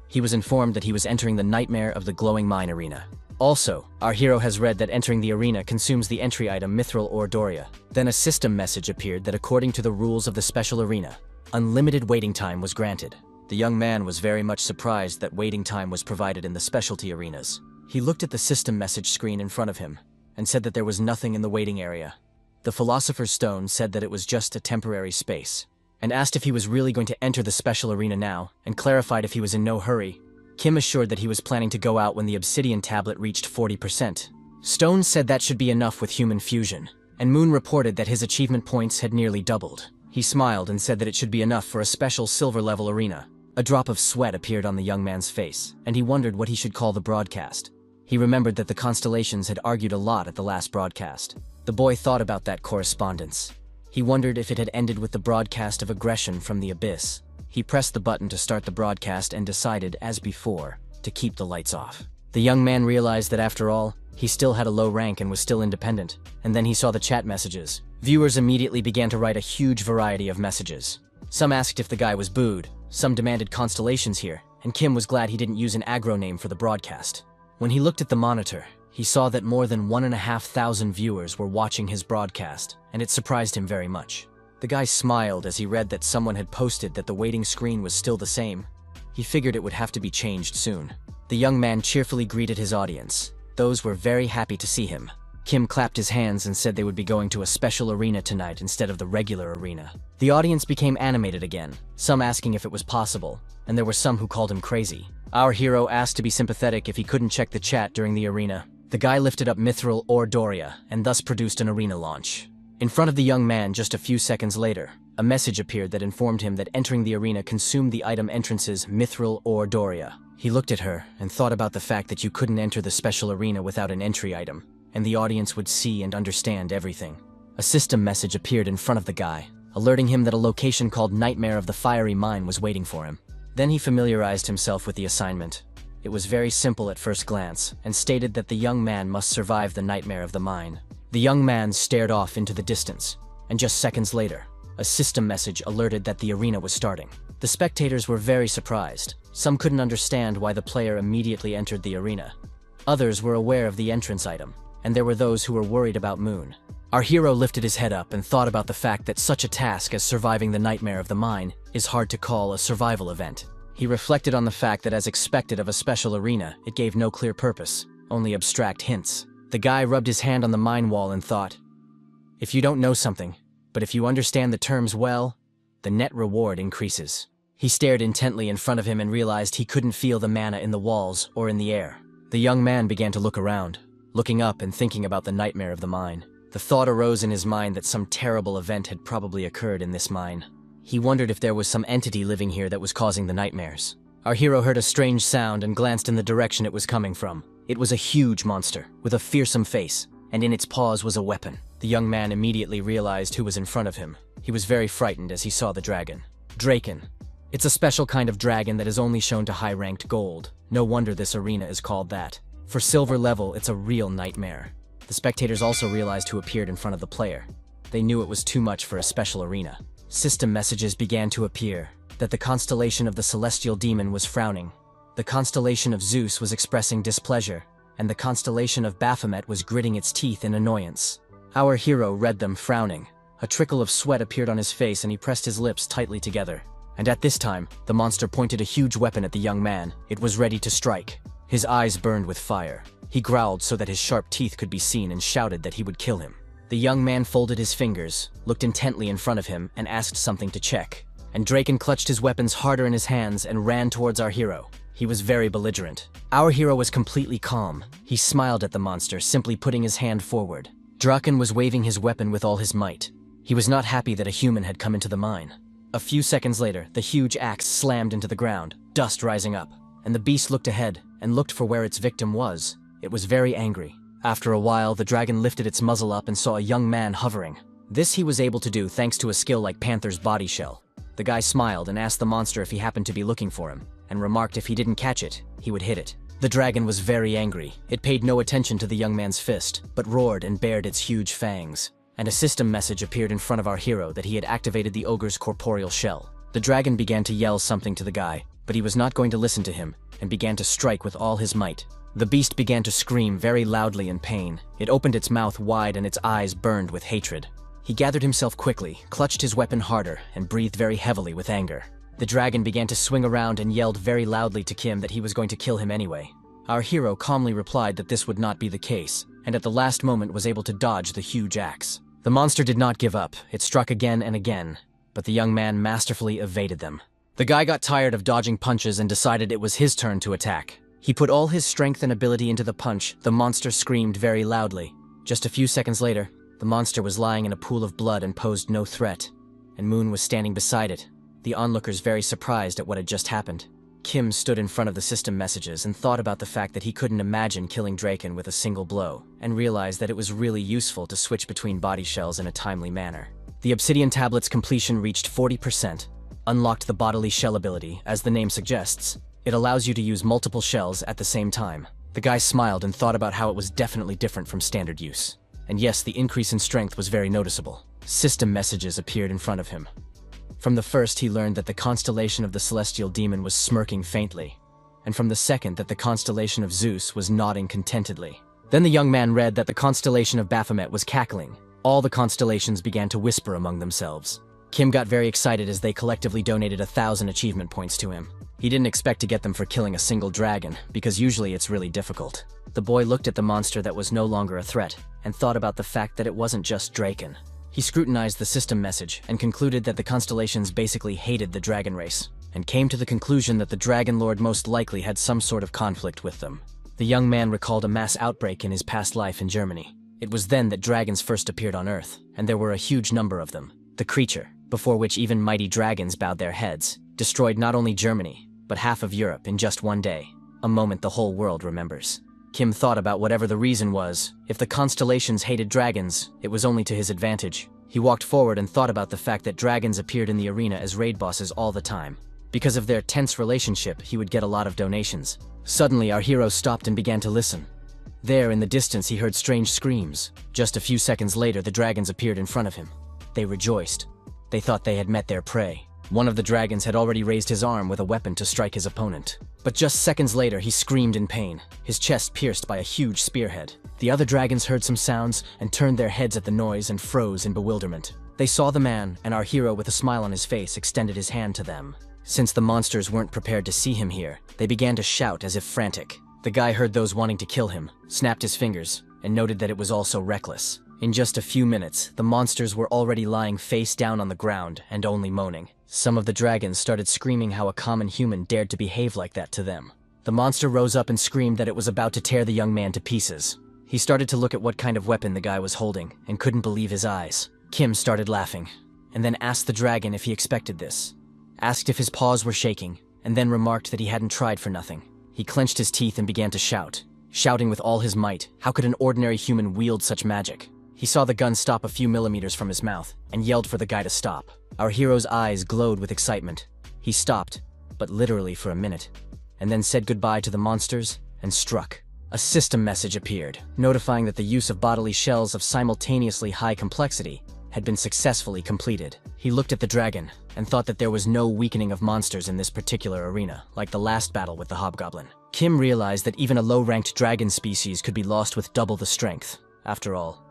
A: He was informed that he was entering the Nightmare of the Glowing Mine Arena. Also, our hero has read that entering the arena consumes the entry item Mithril or Doria. Then a system message appeared that according to the rules of the special arena, unlimited waiting time was granted. The young man was very much surprised that waiting time was provided in the specialty arenas. He looked at the system message screen in front of him and said that there was nothing in the waiting area. The Philosopher's Stone said that it was just a temporary space, and asked if he was really going to enter the special arena now, and clarified if he was in no hurry. Kim assured that he was planning to go out when the obsidian tablet reached 40%. Stone said that should be enough with human fusion, and Moon reported that his achievement points had nearly doubled. He smiled and said that it should be enough for a special silver-level arena. A drop of sweat appeared on the young man's face, and he wondered what he should call the broadcast. He remembered that the constellations had argued a lot at the last broadcast. The boy thought about that correspondence. He wondered if it had ended with the broadcast of aggression from the abyss. He pressed the button to start the broadcast and decided, as before, to keep the lights off. The young man realized that after all, he still had a low rank and was still independent, and then he saw the chat messages. Viewers immediately began to write a huge variety of messages. Some asked if the guy was booed, some demanded constellations here, and Kim was glad he didn't use an aggro name for the broadcast. When he looked at the monitor, he saw that more than 1,500 viewers were watching his broadcast, and it surprised him very much. The guy smiled as he read that someone had posted that the waiting screen was still the same. He figured it would have to be changed soon. The young man cheerfully greeted his audience. Those were very happy to see him. Kim clapped his hands and said they would be going to a special arena tonight instead of the regular arena. The audience became animated again, some asking if it was possible, and there were some who called him crazy. Our hero asked to be sympathetic if he couldn't check the chat during the arena. The guy lifted up Mithril or Doria, and thus produced an arena launch. In front of the young man just a few seconds later, a message appeared that informed him that entering the arena consumed the item entrances Mithril or Doria. He looked at her and thought about the fact that you couldn't enter the special arena without an entry item, and the audience would see and understand everything. A system message appeared in front of the guy, alerting him that a location called Nightmare of the Fiery Mine was waiting for him. Then he familiarized himself with the assignment. It was very simple at first glance, and stated that the young man must survive the Nightmare of the Mine. The young man stared off into the distance, and just seconds later, a system message alerted that the arena was starting. The spectators were very surprised. Some couldn't understand why the player immediately entered the arena. Others were aware of the entrance item, and there were those who were worried about Moon. Our hero lifted his head up and thought about the fact that such a task as surviving the Nightmare of the Mine is hard to call a survival event. He reflected on the fact that as expected of a special arena, it gave no clear purpose, only abstract hints. The guy rubbed his hand on the mine wall and thought, if you don't know something, but if you understand the terms well, the net reward increases. He stared intently in front of him and realized he couldn't feel the mana in the walls or in the air. The young man began to look around, looking up and thinking about the Nightmare of the Mine. The thought arose in his mind that some terrible event had probably occurred in this mine. He wondered if there was some entity living here that was causing the nightmares. Our hero heard a strange sound and glanced in the direction it was coming from. It was a huge monster, with a fearsome face, and in its paws was a weapon. The young man immediately realized who was in front of him. He was very frightened as he saw the dragon. Draken. It's a special kind of dragon that is only shown to high-ranked gold. No wonder this arena is called that. For silver level, it's a real nightmare. The spectators also realized who appeared in front of the player. They knew it was too much for a special arena. System messages began to appear, that the constellation of the celestial demon was frowning. The constellation of Zeus was expressing displeasure, and the constellation of Baphomet was gritting its teeth in annoyance. Our hero read them frowning. A trickle of sweat appeared on his face and he pressed his lips tightly together. And at this time, the monster pointed a huge weapon at the young man. It was ready to strike. His eyes burned with fire. He growled so that his sharp teeth could be seen and shouted that he would kill him. The young man folded his fingers, looked intently in front of him, and asked something to check. And Draken clutched his weapons harder in his hands and ran towards our hero. He was very belligerent. Our hero was completely calm. He smiled at the monster, simply putting his hand forward. Draken was waving his weapon with all his might. He was not happy that a human had come into the mine. A few seconds later, the huge axe slammed into the ground, dust rising up, and the beast looked ahead and looked for where its victim was. It was very angry. After a while, the dragon lifted its muzzle up and saw a young man hovering. This he was able to do thanks to a skill like Panther's body shell. The guy smiled and asked the monster if he happened to be looking for him, and remarked if he didn't catch it, he would hit it. The dragon was very angry. It paid no attention to the young man's fist, but roared and bared its huge fangs. And a system message appeared in front of our hero that he had activated the ogre's corporeal shell. The dragon began to yell something to the guy, but he was not going to listen to him, and began to strike with all his might. The beast began to scream very loudly in pain. It opened its mouth wide and its eyes burned with hatred. He gathered himself quickly, clutched his weapon harder, and breathed very heavily with anger. The dragon began to swing around and yelled very loudly to Kim that he was going to kill him anyway. Our hero calmly replied that this would not be the case, and at the last moment was able to dodge the huge axe. The monster did not give up. It struck again and again, but the young man masterfully evaded them. The guy got tired of dodging punches and decided it was his turn to attack. He put all his strength and ability into the punch. The monster screamed very loudly. Just a few seconds later, the monster was lying in a pool of blood and posed no threat, and Moon was standing beside it. The onlookers very surprised at what had just happened. Kim stood in front of the system messages and thought about the fact that he couldn't imagine killing Draken with a single blow, and realized that it was really useful to switch between body shells in a timely manner. The obsidian tablet's completion reached 40%, unlocked the bodily shell ability, as the name suggests. It allows you to use multiple shells at the same time. The guy smiled and thought about how it was definitely different from standard use. And yes, the increase in strength was very noticeable. System messages appeared in front of him. From the first, he learned that the constellation of the celestial demon was smirking faintly, and from the second that the constellation of Zeus was nodding contentedly. Then the young man read that the constellation of Baphomet was cackling. All the constellations began to whisper among themselves. Kim got very excited as they collectively donated 1,000 achievement points to him. He didn't expect to get them for killing a single dragon, because usually it's really difficult. The boy looked at the monster that was no longer a threat, and thought about the fact that it wasn't just Draken. He scrutinized the system message, and concluded that the constellations basically hated the dragon race, and came to the conclusion that the Dragon Lord most likely had some sort of conflict with them. The young man recalled a mass outbreak in his past life in Germany. It was then that dragons first appeared on Earth, and there were a huge number of them. The creature, before which even mighty dragons bowed their heads, destroyed not only Germany, but half of Europe in just one day, a moment the whole world remembers. Kim thought about whatever the reason was. If the constellations hated dragons, it was only to his advantage. He walked forward and thought about the fact that dragons appeared in the arena as raid bosses all the time. Because of their tense relationship, he would get a lot of donations. Suddenly, our hero stopped and began to listen. There, in the distance, he heard strange screams. Just a few seconds later, the dragons appeared in front of him. They rejoiced. They thought they had met their prey. One of the dragons had already raised his arm with a weapon to strike his opponent. But just seconds later, he screamed in pain, his chest pierced by a huge spearhead. The other dragons heard some sounds and turned their heads at the noise and froze in bewilderment. They saw the man, and our hero, with a smile on his face, extended his hand to them. Since the monsters weren't prepared to see him here, they began to shout as if frantic. The guy heard those wanting to kill him, snapped his fingers, and noted that it was also reckless. In just a few minutes, the monsters were already lying face down on the ground and only moaning. Some of the dragons started screaming how a common human dared to behave like that to them. The monster rose up and screamed that it was about to tear the young man to pieces. He started to look at what kind of weapon the guy was holding and couldn't believe his eyes. Kim started laughing, and then asked the dragon if he expected this. Asked if his paws were shaking, and then remarked that he hadn't tried for nothing. He clenched his teeth and began to shout, shouting with all his might. How could an ordinary human wield such magic? He saw the gun stop a few millimeters from his mouth and yelled for the guy to stop. Our hero's eyes glowed with excitement. He stopped, but literally for a minute, and then said goodbye to the monsters and struck. A system message appeared, notifying that the use of bodily shells of simultaneously high complexity had been successfully completed. He looked at the dragon and thought that there was no weakening of monsters in this particular arena, like the last battle with the hobgoblin. Kim realized that even a low-ranked dragon species could be lost with double the strength. After all,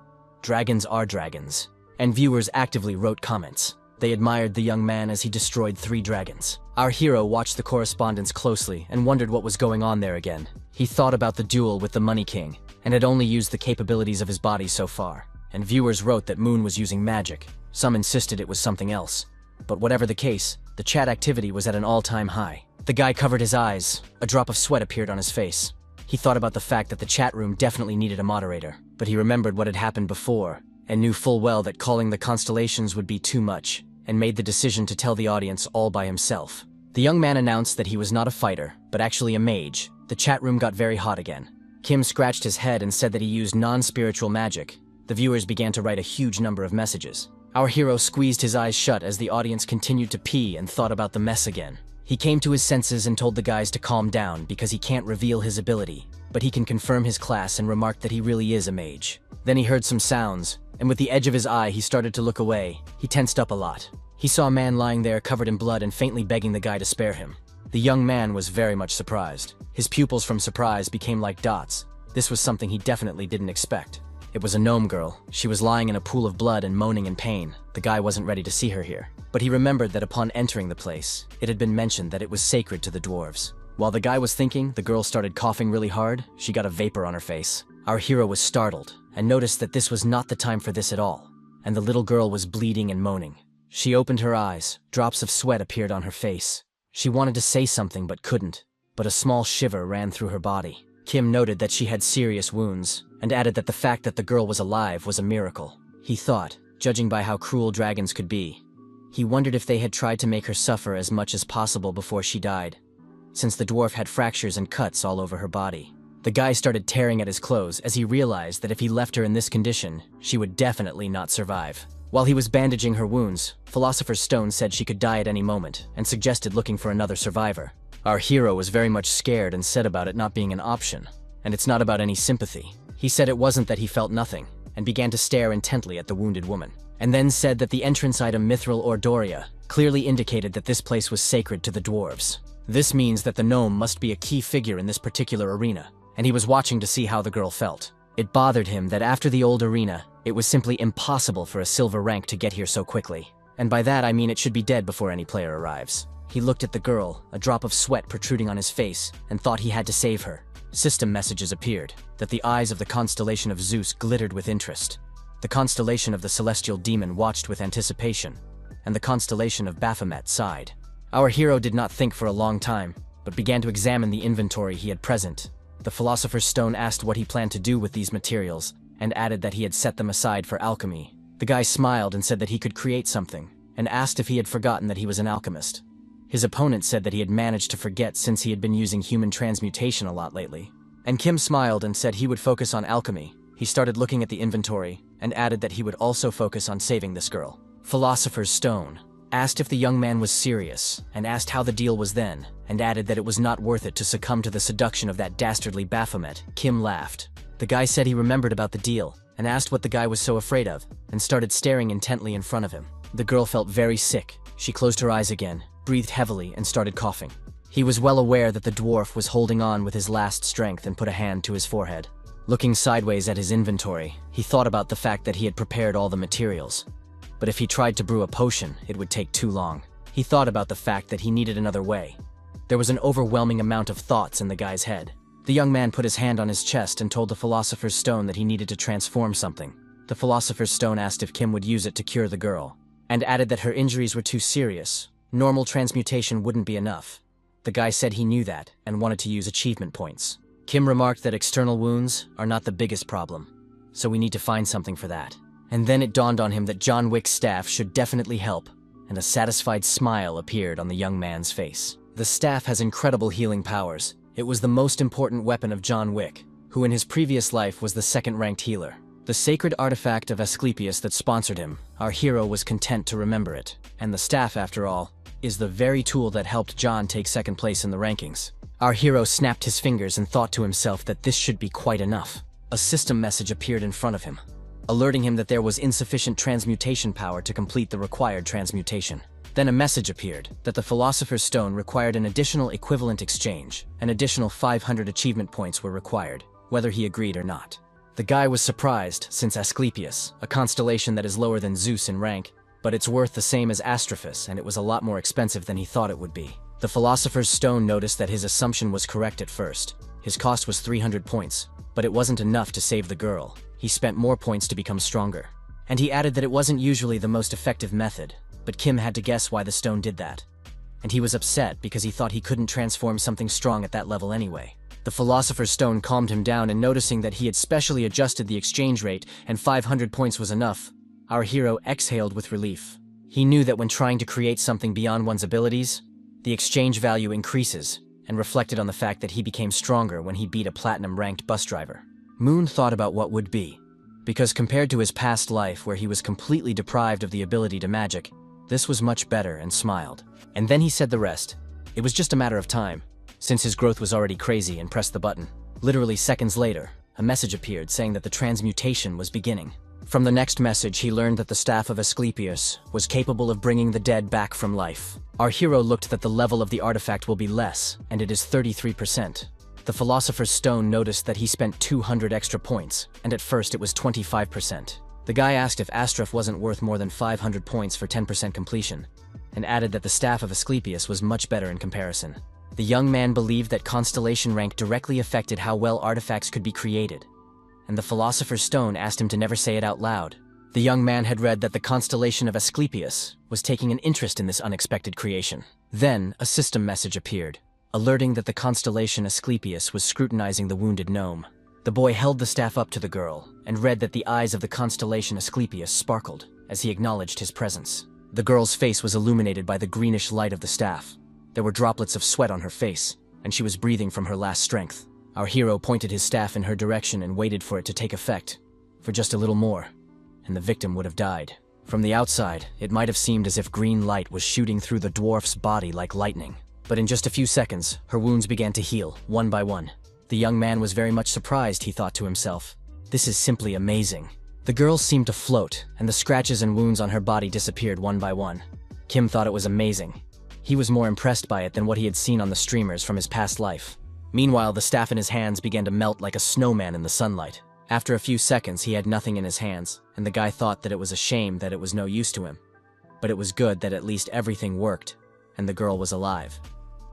A: dragons are dragons. And viewers actively wrote comments. They admired the young man as he destroyed 3 dragons. Our hero watched the correspondence closely and wondered what was going on there again. He thought about the duel with the Money King and had only used the capabilities of his body so far. And viewers wrote that Moon was using magic. Some insisted it was something else. But whatever the case, the chat activity was at an all-time high. The guy covered his eyes. A drop of sweat appeared on his face. He thought about the fact that the chat room definitely needed a moderator, but he remembered what had happened before and knew full well that calling the constellations would be too much, and made the decision to tell the audience all by himself. The young man announced that he was not a fighter, but actually a mage. The chat room got very hot again. Kim scratched his head and said that he used non-spiritual magic. The viewers began to write a huge number of messages. Our hero squeezed his eyes shut as the audience continued to pee and thought about the mess again. He came to his senses and told the guys to calm down because he can't reveal his ability, but he can confirm his class and remarked that he really is a mage. Then he heard some sounds, and with the edge of his eye he started to look away. He tensed up a lot. He saw a man lying there covered in blood and faintly begging the guy to spare him. The young man was very much surprised. His pupils from surprise became like dots. This was something he definitely didn't expect. It was a gnome girl. She was lying in a pool of blood and moaning in pain. The guy wasn't ready to see her here. But he remembered that upon entering the place, it had been mentioned that it was sacred to the dwarves. While the guy was thinking, the girl started coughing really hard. She got a vapor on her face. Our hero was startled and noticed that this was not the time for this at all. And the little girl was bleeding and moaning. She opened her eyes. Drops of sweat appeared on her face. She wanted to say something but couldn't. But a small shiver ran through her body. Kim noted that she had serious wounds, and added that the fact that the girl was alive was a miracle. He thought, judging by how cruel dragons could be, he wondered if they had tried to make her suffer as much as possible before she died, since the dwarf had fractures and cuts all over her body. The guy started tearing at his clothes as he realized that if he left her in this condition, she would definitely not survive. While he was bandaging her wounds, Philosopher's Stone said she could die at any moment and suggested looking for another survivor. Our hero was very much scared and said about it not being an option. and it's not about any sympathy. He said it wasn't that he felt nothing, and began to stare intently at the wounded woman, and then said that the entrance item Mithril or Doria clearly indicated that this place was sacred to the dwarves. This means that the gnome must be a key figure in this particular arena, and he was watching to see how the girl felt. It bothered him that after the old arena, it was simply impossible for a silver rank to get here so quickly. And by that I mean it should be dead before any player arrives. He looked at the girl, a drop of sweat protruding on his face, and thought he had to save her. System messages appeared, that the eyes of the constellation of Zeus glittered with interest. The constellation of the celestial demon watched with anticipation, and the constellation of Baphomet sighed. Our hero did not think for a long time, but began to examine the inventory he had present. The Philosopher's Stone asked what he planned to do with these materials, and added that he had set them aside for alchemy. The guy smiled and said that he could create something, and asked if he had forgotten that he was an alchemist. His opponent said that he had managed to forget since he had been using human transmutation a lot lately. And Kim smiled and said he would focus on alchemy. He started looking at the inventory, and added that he would also focus on saving this girl. Philosopher's Stone asked if the young man was serious, and asked how the deal was then, and added that it was not worth it to succumb to the seduction of that dastardly Baphomet. Kim laughed. The guy said he remembered about the deal, and asked what the guy was so afraid of, and started staring intently in front of him. The girl felt very sick. She closed her eyes again, breathed heavily, and started coughing. He was well aware that the dwarf was holding on with his last strength and put a hand to his forehead. Looking sideways at his inventory, he thought about the fact that he had prepared all the materials. But if he tried to brew a potion, it would take too long. He thought about the fact that he needed another way. There was an overwhelming amount of thoughts in the guy's head. The young man put his hand on his chest and told the Philosopher's Stone that he needed to transform something. The Philosopher's Stone asked if Kim would use it to cure the girl, and added that her injuries were too serious. Normal transmutation wouldn't be enough. The guy said he knew that, and wanted to use achievement points. Kim remarked that external wounds are not the biggest problem, so we need to find something for that. And then it dawned on him that John Wick's staff should definitely help, and a satisfied smile appeared on the young man's face. The staff has incredible healing powers. It was the most important weapon of John Wick, who in his previous life was the second-ranked healer. The sacred artifact of Asclepius that sponsored him, our hero was content to remember it. And the staff, after all, is the very tool that helped John take second place in the rankings. Our hero snapped his fingers and thought to himself that this should be quite enough. A system message appeared in front of him, alerting him that there was insufficient transmutation power to complete the required transmutation. Then a message appeared that the Philosopher's Stone required an additional equivalent exchange. An additional 500 achievement points were required, whether he agreed or not. The guy was surprised, since Asclepius, a constellation that is lower than Zeus in rank, but it's worth the same as Astrophus, and it was a lot more expensive than he thought it would be. The Philosopher's Stone noticed that his assumption was correct at first. His cost was 300 points, but it wasn't enough to save the girl. He spent more points to become stronger. And he added that it wasn't usually the most effective method, but Kim had to guess why the stone did that. And he was upset because he thought he couldn't transform something strong at that level anyway. The Philosopher's Stone calmed him down, and noticing that he had specially adjusted the exchange rate and 500 points was enough, our hero exhaled with relief. He knew that when trying to create something beyond one's abilities, the exchange value increases, and reflected on the fact that he became stronger when he beat a platinum-ranked bus driver. Moon thought about what would be, because compared to his past life where he was completely deprived of the ability to magic, this was much better, and smiled. And then he said the rest. It was just a matter of time, since his growth was already crazy, and pressed the button. Literally seconds later, a message appeared saying that the transmutation was beginning. From the next message, he learned that the staff of Asclepius was capable of bringing the dead back from life. Our hero looked that the level of the artifact will be less, and it is 33%. The Philosopher's Stone noticed that he spent 200 extra points, and at first it was 25%. The guy asked if Astroph wasn't worth more than 500 points for 10% completion, and added that the staff of Asclepius was much better in comparison. The young man believed that constellation rank directly affected how well artifacts could be created, and the Philosopher's Stone asked him to never say it out loud. The young man had read that the constellation of Asclepius was taking an interest in this unexpected creation. Then, a system message appeared, alerting that the constellation Asclepius was scrutinizing the wounded gnome. The boy held the staff up to the girl, and read that the eyes of the constellation Asclepius sparkled as he acknowledged his presence. The girl's face was illuminated by the greenish light of the staff. There were droplets of sweat on her face, and she was breathing from her last strength. Our hero pointed his staff in her direction and waited for it to take effect, for just a little more, and the victim would have died. From the outside, it might have seemed as if green light was shooting through the dwarf's body like lightning. But in just a few seconds, her wounds began to heal, one by one. The young man was very much surprised, he thought to himself. This is simply amazing. The girl seemed to float, and the scratches and wounds on her body disappeared one by one. Kim thought it was amazing. He was more impressed by it than what he had seen on the streamers from his past life. Meanwhile, the staff in his hands began to melt like a snowman in the sunlight. After a few seconds, he had nothing in his hands, and the guy thought that it was a shame that it was no use to him. But it was good that at least everything worked, and the girl was alive.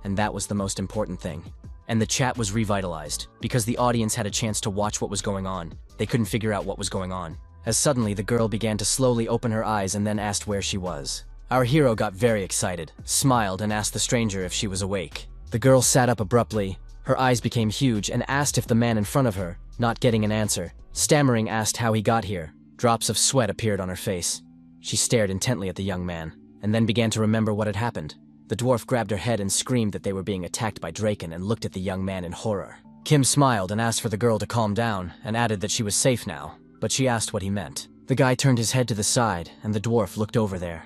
A: And that was the most important thing. And the chat was revitalized, because the audience had a chance to watch what was going on. They couldn't figure out what was going on. As suddenly, the girl began to slowly open her eyes and then asked where she was. Our hero got very excited, smiled, and asked the stranger if she was awake. The girl sat up abruptly, her eyes became huge, and asked if the man in front of her, not getting an answer. Stammering, asked how he got here. Drops of sweat appeared on her face. She stared intently at the young man, and then began to remember what had happened. The dwarf grabbed her head and screamed that they were being attacked by Draken and looked at the young man in horror. Kim smiled and asked for the girl to calm down, and added that she was safe now, but she asked what he meant. The guy turned his head to the side, and the dwarf looked over there.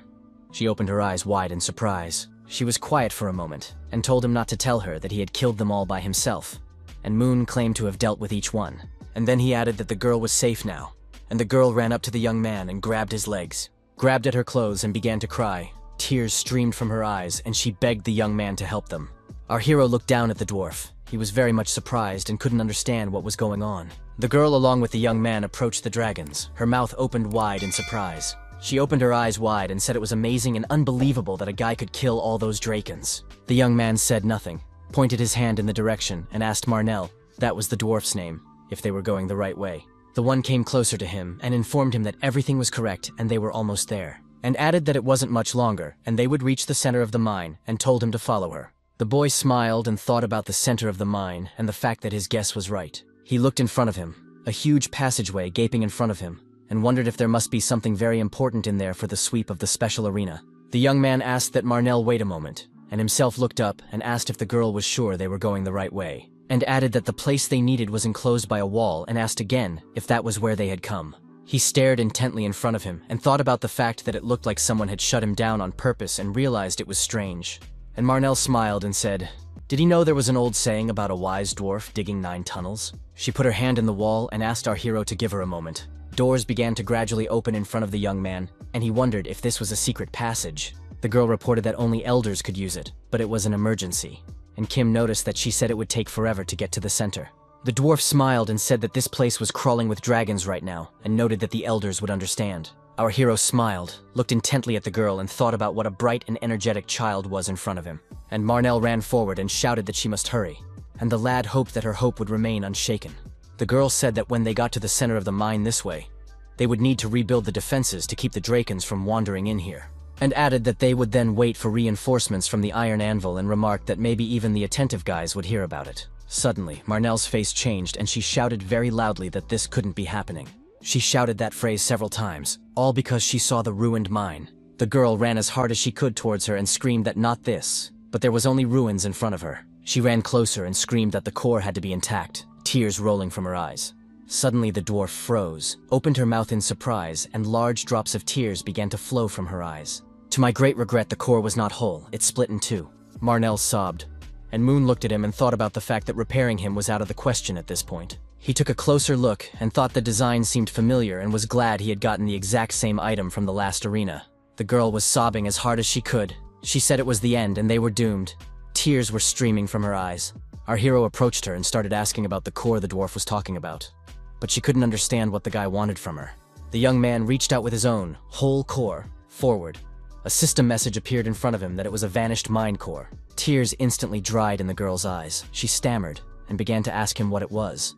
A: She opened her eyes wide in surprise. She was quiet for a moment, and told him not to tell her that he had killed them all by himself, and Moon claimed to have dealt with each one. And then he added that the girl was safe now, and the girl ran up to the young man and grabbed his legs, grabbed at her clothes and began to cry. Tears streamed from her eyes, and she begged the young man to help them. Our hero looked down at the dwarf. He was very much surprised and couldn't understand what was going on. The girl, along with the young man, approached the dragons, her mouth opened wide in surprise. She opened her eyes wide and said it was amazing and unbelievable that a guy could kill all those drakens. The young man said nothing, pointed his hand in the direction, and asked Marnell, that was the dwarf's name, if they were going the right way. The one came closer to him and informed him that everything was correct and they were almost there, and added that it wasn't much longer and they would reach the center of the mine, and told him to follow her. The boy smiled and thought about the center of the mine and the fact that his guess was right. He looked in front of him, a huge passageway gaping in front of him, and wondered if there must be something very important in there for the sweep of the special arena. The young man asked that Marnell wait a moment, and himself looked up and asked if the girl was sure they were going the right way, and added that the place they needed was enclosed by a wall, and asked again if that was where they had come. He stared intently in front of him and thought about the fact that it looked like someone had shut him down on purpose and realized it was strange. And Marnell smiled and said, did he know there was an old saying about a wise dwarf digging 9 tunnels? She put her hand in the wall and asked our hero to give her a moment. Doors began to gradually open in front of the young man, and he wondered if this was a secret passage. The girl reported that only elders could use it, but it was an emergency, and Kim noticed that she said it would take forever to get to the center. The dwarf smiled and said that this place was crawling with dragons right now, and noted that the elders would understand. Our hero smiled, looked intently at the girl, and thought about what a bright and energetic child was in front of him. And Marnell ran forward and shouted that she must hurry, and the lad hoped that her hope would remain unshaken. The girl said that when they got to the center of the mine this way, they would need to rebuild the defenses to keep the drakens from wandering in here, and added that they would then wait for reinforcements from the Iron Anvil, and remarked that maybe even the attentive guys would hear about it. Suddenly, Marnell's face changed and she shouted very loudly that this couldn't be happening. She shouted that phrase several times, all because she saw the ruined mine. The girl ran as hard as she could towards her and screamed that not this, but there was only ruins in front of her. She ran closer and screamed that the core had to be intact, tears rolling from her eyes. Suddenly the dwarf froze, opened her mouth in surprise, and large drops of tears began to flow from her eyes. To my great regret, the core was not whole, it split in 2. Marnell sobbed, and Moon looked at him and thought about the fact that repairing him was out of the question at this point. He took a closer look and thought the design seemed familiar and was glad he had gotten the exact same item from the last arena. The girl was sobbing as hard as she could. She said it was the end and they were doomed. Tears were streaming from her eyes. Our hero approached her and started asking about the core the dwarf was talking about, but she couldn't understand what the guy wanted from her. The young man reached out with his own, whole core, forward. A system message appeared in front of him that it was a vanished mine core. Tears instantly dried in the girl's eyes. She stammered and began to ask him what it was,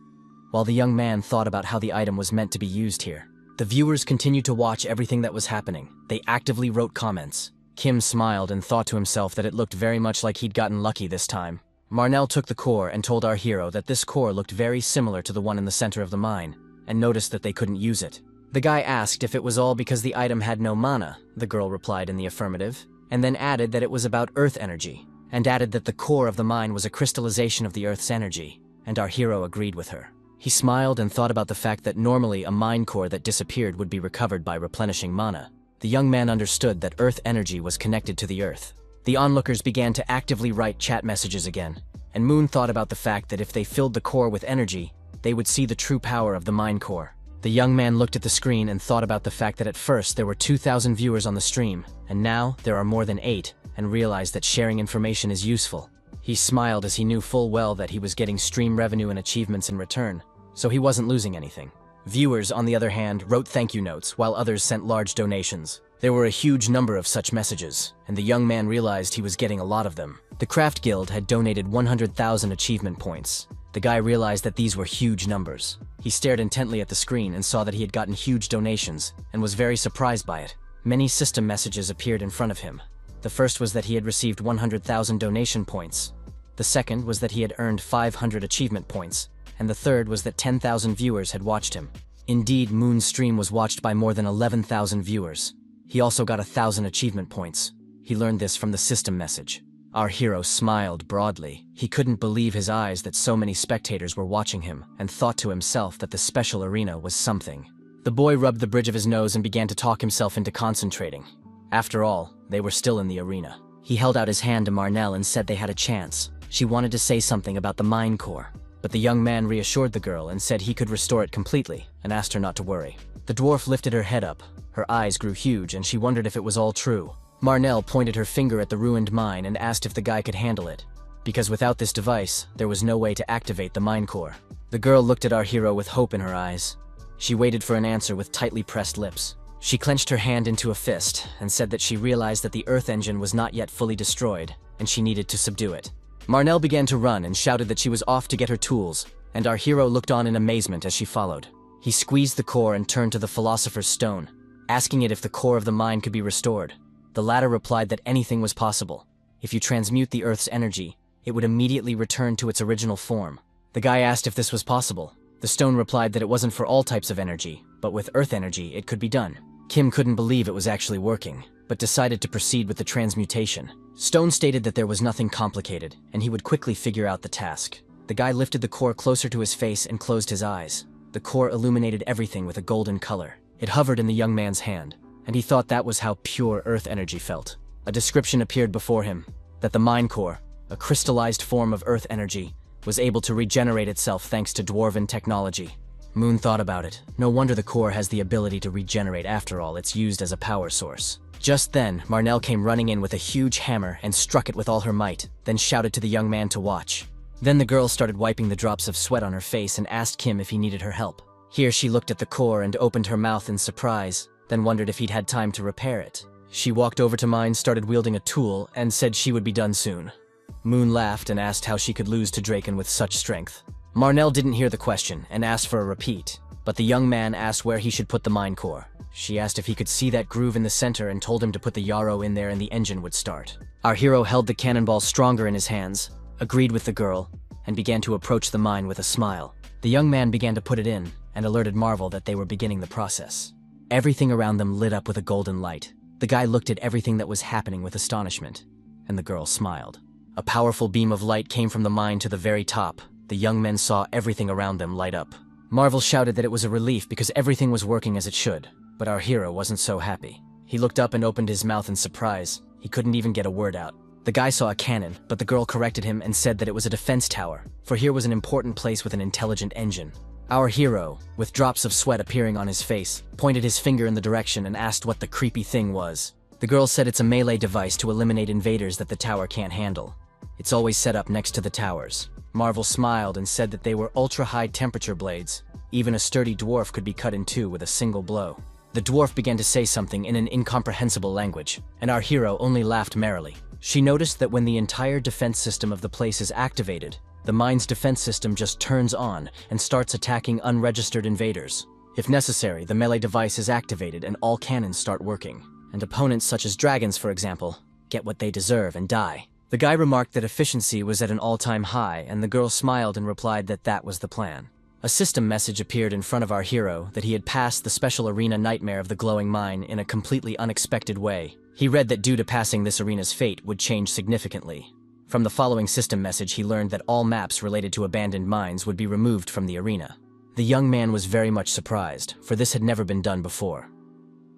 A: while the young man thought about how the item was meant to be used here. The viewers continued to watch everything that was happening. They actively wrote comments. Kim smiled and thought to himself that it looked very much like he'd gotten lucky this time. Marnell took the core and told our hero that this core looked very similar to the one in the center of the mine, and noticed that they couldn't use it. The guy asked if it was all because the item had no mana. The girl replied in the affirmative, and then added that it was about earth energy, and added that the core of the mine was a crystallization of the earth's energy, and our hero agreed with her. He smiled and thought about the fact that normally a mine core that disappeared would be recovered by replenishing mana. The young man understood that earth energy was connected to the earth. The onlookers began to actively write chat messages again, and Moon thought about the fact that if they filled the core with energy, they would see the true power of the mind core. The young man looked at the screen and thought about the fact that at first there were 2,000 viewers on the stream, and now there are more than 8, and realized that sharing information is useful. He smiled as he knew full well that he was getting stream revenue and achievements in return, so he wasn't losing anything. Viewers, on the other hand, wrote thank you notes, while others sent large donations. There were a huge number of such messages, and the young man realized he was getting a lot of them. The Craft Guild had donated 100,000 achievement points. The guy realized that these were huge numbers. He stared intently at the screen and saw that he had gotten huge donations, and was very surprised by it. Many system messages appeared in front of him. The first was that he had received 100,000 donation points. The second was that he had earned 500 achievement points, and the third was that 10,000 viewers had watched him. Indeed, Moon's stream was watched by more than 11,000 viewers. He also got 1,000 achievement points. He learned this from the system message. Our hero smiled broadly. He couldn't believe his eyes that so many spectators were watching him, and thought to himself that the special arena was something. The boy rubbed the bridge of his nose and began to talk himself into concentrating. After all, they were still in the arena. He held out his hand to Marnell and said they had a chance. She wanted to say something about the mind core, but the young man reassured the girl and said he could restore it completely, and asked her not to worry. The dwarf lifted her head up. Her eyes grew huge, and she wondered if it was all true. Marnell pointed her finger at the ruined mine and asked if the guy could handle it, because without this device, there was no way to activate the mind core. The girl looked at our hero with hope in her eyes. She waited for an answer with tightly pressed lips. She clenched her hand into a fist and said that she realized that the Earth engine was not yet fully destroyed, and she needed to subdue it. Marnell began to run and shouted that she was off to get her tools, and our hero looked on in amazement as she followed. He squeezed the core and turned to the Philosopher's Stone, asking it if the core of the mind could be restored. The latter replied that anything was possible. If you transmute the Earth's energy, it would immediately return to its original form. The guy asked if this was possible. The stone replied that it wasn't for all types of energy, but with Earth energy it could be done. Kim couldn't believe it was actually working, but decided to proceed with the transmutation. Stone stated that there was nothing complicated, and he would quickly figure out the task. The guy lifted the core closer to his face and closed his eyes. The core illuminated everything with a golden color. It hovered in the young man's hand, and he thought that was how pure Earth energy felt. A description appeared before him, that the mind core, a crystallized form of Earth energy, was able to regenerate itself thanks to dwarven technology. Moon thought about it. No wonder the core has the ability to regenerate. After all, it's used as a power source. Just then, Marnell came running in with a huge hammer and struck it with all her might, then shouted to the young man to watch. Then the girl started wiping the drops of sweat on her face and asked Kim if he needed her help. Here she looked at the core and opened her mouth in surprise, then wondered if he'd had time to repair it. She walked over to mine, started wielding a tool, and said she would be done soon. Moon laughed and asked how she could lose to Draken with such strength. Marnell didn't hear the question and asked for a repeat, but the young man asked where he should put the mind core. She asked if he could see that groove in the center and told him to put the yarrow in there and the engine would start. Our hero held the cannonball stronger in his hands, agreed with the girl, and began to approach the mine with a smile. The young man began to put it in and alerted Marvel that they were beginning the process. Everything around them lit up with a golden light. The guy looked at everything that was happening with astonishment, and the girl smiled. A powerful beam of light came from the mine to the very top. The young men saw everything around them light up. Marvel shouted that it was a relief because everything was working as it should, but our hero wasn't so happy. He looked up and opened his mouth in surprise. He couldn't even get a word out. The guy saw a cannon, but the girl corrected him and said that it was a defense tower, for here was an important place with an intelligent engine. Our hero, with drops of sweat appearing on his face, pointed his finger in the direction and asked what the creepy thing was. The girl said it's a melee device to eliminate invaders that the tower can't handle. It's always set up next to the towers. Marvel smiled and said that they were ultra-high temperature blades. Even a sturdy dwarf could be cut in two with a single blow. The dwarf began to say something in an incomprehensible language, and our hero only laughed merrily. She noticed that when the entire defense system of the place is activated, the mine's defense system just turns on and starts attacking unregistered invaders. If necessary, the melee device is activated and all cannons start working, and opponents such as dragons, for example, get what they deserve and die. The guy remarked that efficiency was at an all-time high, and the girl smiled and replied that that was the plan. A system message appeared in front of our hero that he had passed the special arena nightmare of the glowing mine in a completely unexpected way. He read that due to passing this arena's fate would change significantly. From the following system message, he learned that all maps related to abandoned mines would be removed from the arena. The young man was very much surprised, for this had never been done before.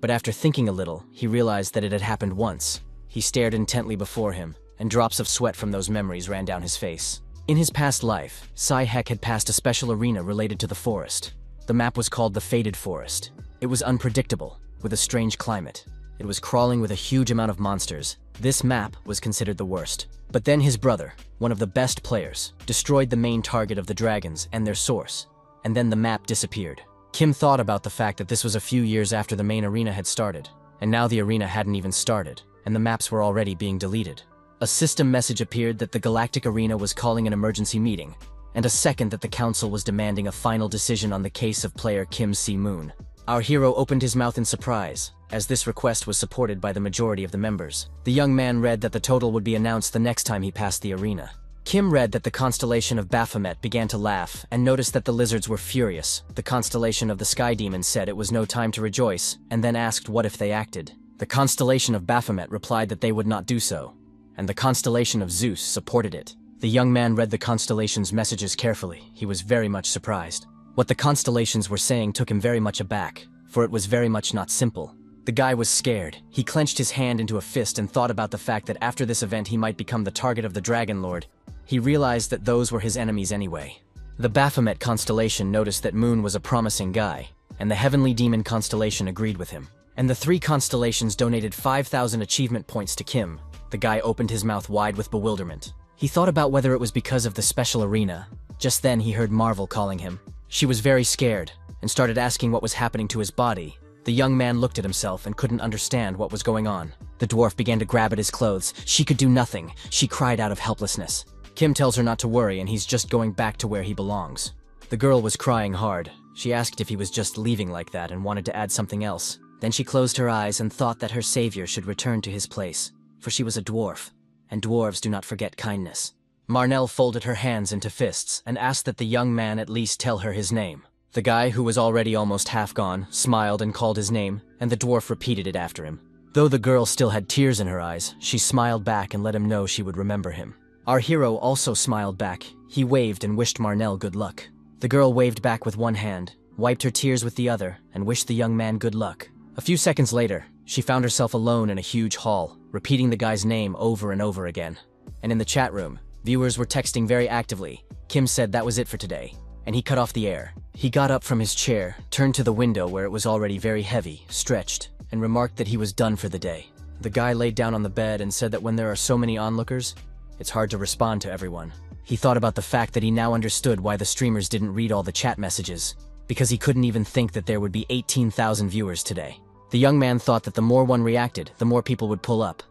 A: But after thinking a little, he realized that it had happened once. He stared intently before him, and drops of sweat from those memories ran down his face. In his past life, Sai-Hek had passed a special arena related to the forest. The map was called the Faded Forest. It was unpredictable, with a strange climate. It was crawling with a huge amount of monsters. This map was considered the worst. But then his brother, one of the best players, destroyed the main target of the dragons and their source. And then the map disappeared. Kim thought about the fact that this was a few years after the main arena had started. And now the arena hadn't even started, and the maps were already being deleted. A system message appeared that the Galactic Arena was calling an emergency meeting, and a second that the council was demanding a final decision on the case of player Kim Si-moon. Our hero opened his mouth in surprise, as this request was supported by the majority of the members. The young man read that the total would be announced the next time he passed the arena. Kim read that the constellation of Baphomet began to laugh and noticed that the lizards were furious. The constellation of the Sky Demon said it was no time to rejoice, and then asked what if they acted. The constellation of Baphomet replied that they would not do so, and the constellation of Zeus supported it. The young man read the constellation's messages carefully. He was very much surprised. What the constellations were saying took him very much aback, for it was very much not simple. The guy was scared. He clenched his hand into a fist and thought about the fact that after this event he might become the target of the Dragon Lord. He realized that those were his enemies anyway. The Baphomet constellation noticed that Moon was a promising guy, and the Heavenly Demon constellation agreed with him. And the three constellations donated 5,000 achievement points to Kim. The guy opened his mouth wide with bewilderment. He thought about whether it was because of the special arena. Just then he heard Marvel calling him. She was very scared, and started asking what was happening to his body. The young man looked at himself and couldn't understand what was going on. The dwarf began to grab at his clothes. She could do nothing. She cried out of helplessness. Kim tells her not to worry and he's just going back to where he belongs. The girl was crying hard. She asked if he was just leaving like that and wanted to add something else. Then she closed her eyes and thought that her savior should return to his place, for she was a dwarf, and dwarves do not forget kindness. Marnell folded her hands into fists and asked that the young man at least tell her his name. The guy, who was already almost half gone, smiled and called his name, and the dwarf repeated it after him. Though the girl still had tears in her eyes, she smiled back and let him know she would remember him. Our hero also smiled back. He waved and wished Marnell good luck. The girl waved back with one hand, wiped her tears with the other, and wished the young man good luck. A few seconds later, she found herself alone in a huge hall, repeating the guy's name over and over again. And in the chat room, viewers were texting very actively. Kim said that was it for today, and he cut off the air. He got up from his chair, turned to the window where it was already very heavy, stretched, and remarked that he was done for the day. The guy laid down on the bed and said that when there are so many onlookers, it's hard to respond to everyone. He thought about the fact that he now understood why the streamers didn't read all the chat messages, because he couldn't even think that there would be 18,000 viewers today. The young man thought that the more one reacted, the more people would pull up,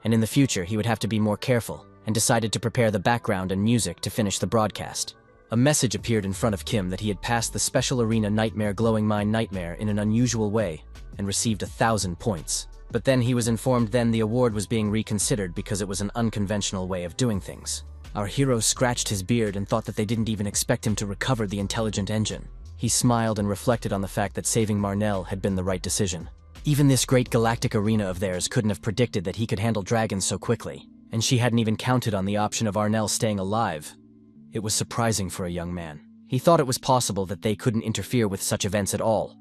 A: and in the future he would have to be more careful, and decided to prepare the background and music to finish the broadcast. A message appeared in front of Kim that he had passed the special arena Nightmare Glowing Mine Nightmare in an unusual way, and received 1,000 points. But then he was informed then the award was being reconsidered because it was an unconventional way of doing things. Our hero scratched his beard and thought that they didn't even expect him to recover the intelligent engine. He smiled and reflected on the fact that saving Marnell had been the right decision. Even this great galactic arena of theirs couldn't have predicted that he could handle dragons so quickly, and she hadn't even counted on the option of Arnell staying alive. It was surprising for a young man. He thought it was possible that they couldn't interfere with such events at all,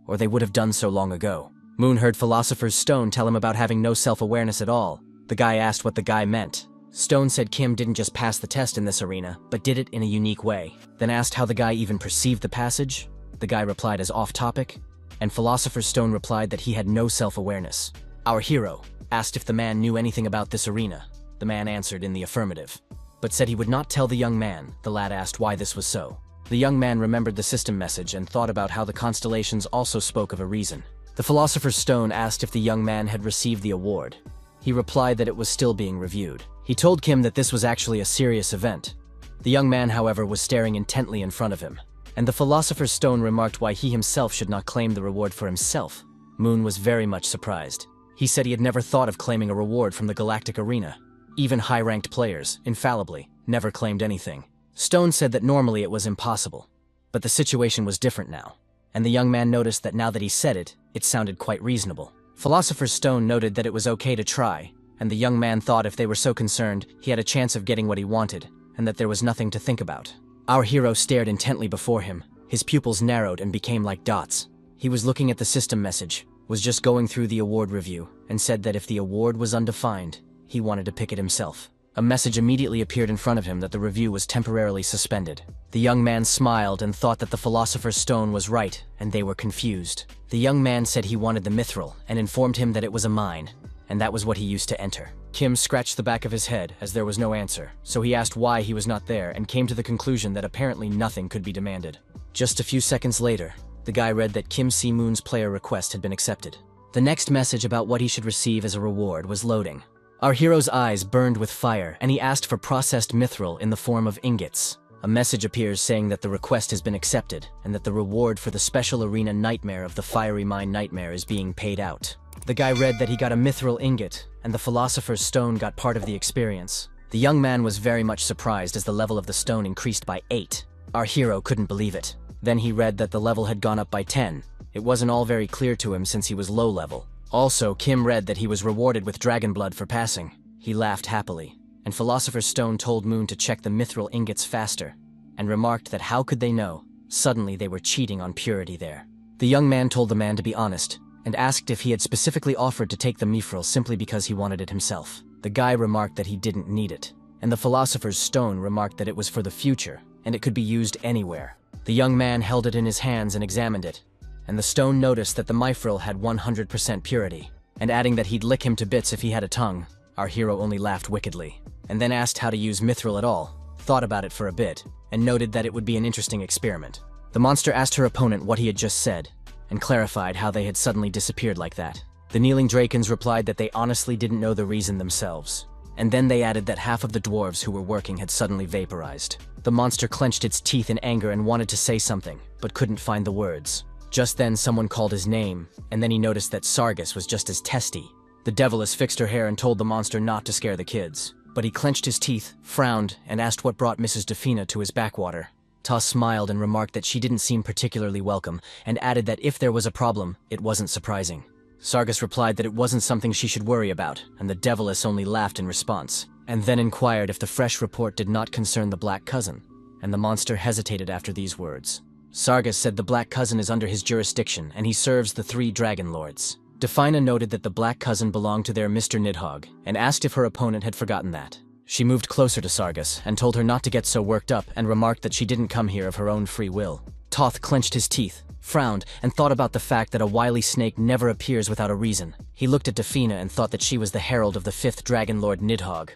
A: or they would have done so long ago. Moon heard Philosopher's Stone tell him about having no self-awareness at all. The guy asked what the guy meant. Stone said Kim didn't just pass the test in this arena, but did it in a unique way. Then asked how the guy even perceived the passage. The guy replied as off-topic, and Philosopher's Stone replied that he had no self-awareness. Our hero asked if the man knew anything about this arena. The man answered in the affirmative, but said he would not tell the young man. The lad asked why this was so. The young man remembered the system message and thought about how the constellations also spoke of a reason. The Philosopher's Stone asked if the young man had received the award. He replied that it was still being reviewed. He told Kim that this was actually a serious event. The young man, however, was staring intently in front of him, and the Philosopher's Stone remarked why he himself should not claim the reward for himself. Moon was very much surprised. He said he had never thought of claiming a reward from the Galactic Arena. Even high-ranked players, infallibly, never claimed anything. Stone said that normally it was impossible, but the situation was different now, and the young man noticed that now that he said it, it sounded quite reasonable. Philosopher's Stone noted that it was okay to try, and the young man thought if they were so concerned, he had a chance of getting what he wanted, and that there was nothing to think about. Our hero stared intently before him. His pupils narrowed and became like dots. He was looking at the system message, was just going through the award review, and said that if the award was undefined, he wanted to pick it himself. A message immediately appeared in front of him that the review was temporarily suspended. The young man smiled and thought that the Philosopher's Stone was right, and they were confused. The young man said he wanted the mithril and informed him that it was a mine, and that was what he used to enter. Kim scratched the back of his head as there was no answer, so he asked why he was not there and came to the conclusion that apparently nothing could be demanded. Just a few seconds later, the guy read that Kim Si-moon's player request had been accepted. The next message about what he should receive as a reward was loading. Our hero's eyes burned with fire, and he asked for processed mithril in the form of ingots. A message appears saying that the request has been accepted, and that the reward for the special arena nightmare of the Fiery Mine Nightmare is being paid out. The guy read that he got a mithril ingot, and the Philosopher's Stone got part of the experience. The young man was very much surprised as the level of the stone increased by 8. Our hero couldn't believe it. Then he read that the level had gone up by 10. It wasn't all very clear to him since he was low level. Also, Kim read that he was rewarded with dragon blood for passing. He laughed happily, and Philosopher's Stone told Moon to check the mithril ingots faster, and remarked that how could they know? Suddenly they were cheating on purity there. The young man told the man to be honest, and asked if he had specifically offered to take the mithril simply because he wanted it himself. The guy remarked that he didn't need it, and the Philosopher's Stone remarked that it was for the future, and it could be used anywhere. The young man held it in his hands and examined it, and the stone noticed that the mithril had 100% purity, and adding that he'd lick him to bits if he had a tongue. Our hero only laughed wickedly, and then asked how to use mithril at all, thought about it for a bit, and noted that it would be an interesting experiment. The monster asked her opponent what he had just said, and clarified how they had suddenly disappeared like that. The kneeling Drakens replied that they honestly didn't know the reason themselves, and then they added that half of the dwarves who were working had suddenly vaporized. The monster clenched its teeth in anger and wanted to say something, but couldn't find the words. Just then someone called his name, and then he noticed that Sargus was just as testy. The Deviless fixed her hair and told the monster not to scare the kids, but he clenched his teeth, frowned, and asked what brought Mrs. Defina to his backwater. Toss smiled and remarked that she didn't seem particularly welcome, and added that if there was a problem, it wasn't surprising. Sargus replied that it wasn't something she should worry about, and the Deviless only laughed in response, and then inquired if the fresh report did not concern the Black Cousin, and the monster hesitated after these words. Sargus said the Black Cousin is under his jurisdiction, and he serves the 3 Dragon Lords. Defina noted that the Black Cousin belonged to their Mr. Nidhogg, and asked if her opponent had forgotten that. She moved closer to Sargus, and told her not to get so worked up, and remarked that she didn't come here of her own free will. Toth clenched his teeth, frowned, and thought about the fact that a wily snake never appears without a reason. He looked at Defina and thought that she was the herald of the 5th Dragon Lord Nidhogg.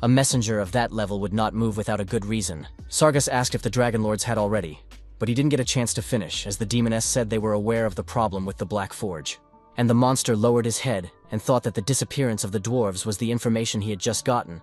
A: A messenger of that level would not move without a good reason. Sargus asked if the Dragon Lords had already, but he didn't get a chance to finish, as the Demoness said they were aware of the problem with the Black Forge. And the monster lowered his head and thought that the disappearance of the dwarves was the information he had just gotten.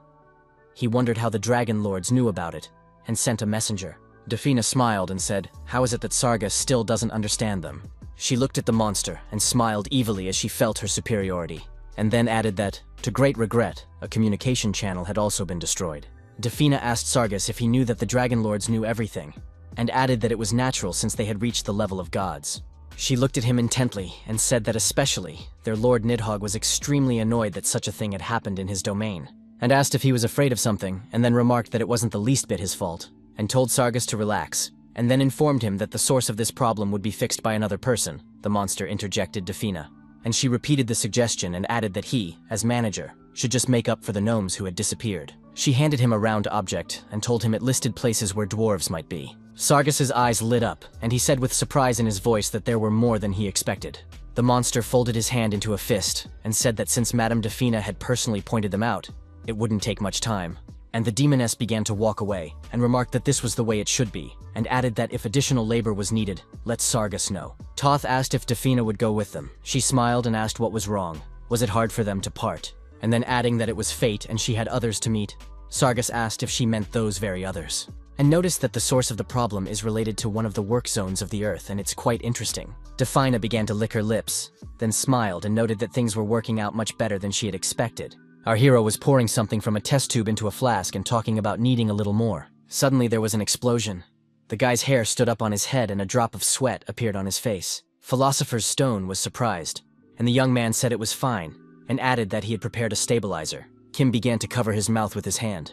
A: He wondered how the Dragon Lords knew about it, and sent a messenger. Defina smiled and said, "How is it that Sargus still doesn't understand them?" She looked at the monster and smiled evilly as she felt her superiority, and then added that, to great regret, a communication channel had also been destroyed. Defina asked Sargus if he knew that the Dragon Lords knew everything, and added that it was natural since they had reached the level of gods. She looked at him intently and said that especially, their Lord Nidhogg was extremely annoyed that such a thing had happened in his domain, and asked if he was afraid of something, and then remarked that it wasn't the least bit his fault, and told Sargus to relax, and then informed him that the source of this problem would be fixed by another person. The monster interjected Defina, and she repeated the suggestion and added that he, as manager, should just make up for the gnomes who had disappeared. She handed him a round object and told him it listed places where dwarves might be. Sargus's eyes lit up, and he said with surprise in his voice that there were more than he expected. The monster folded his hand into a fist and said that since Madame Defina had personally pointed them out, it wouldn't take much time. And the Demoness began to walk away, and remarked that this was the way it should be, and added that if additional labor was needed, let Sargus know. Toth asked if Defina would go with them. She smiled and asked what was wrong. Was it hard for them to part? And then adding that it was fate and she had others to meet, Sargus asked if she meant those very others, and noticed that the source of the problem is related to one of the work zones of the Earth, and it's quite interesting. Defina began to lick her lips, then smiled and noted that things were working out much better than she had expected. Our hero was pouring something from a test tube into a flask and talking about needing a little more. Suddenly there was an explosion. The guy's hair stood up on his head and a drop of sweat appeared on his face. Philosopher's Stone was surprised, and the young man said it was fine, and added that he had prepared a stabilizer. Kim began to cover his mouth with his hand.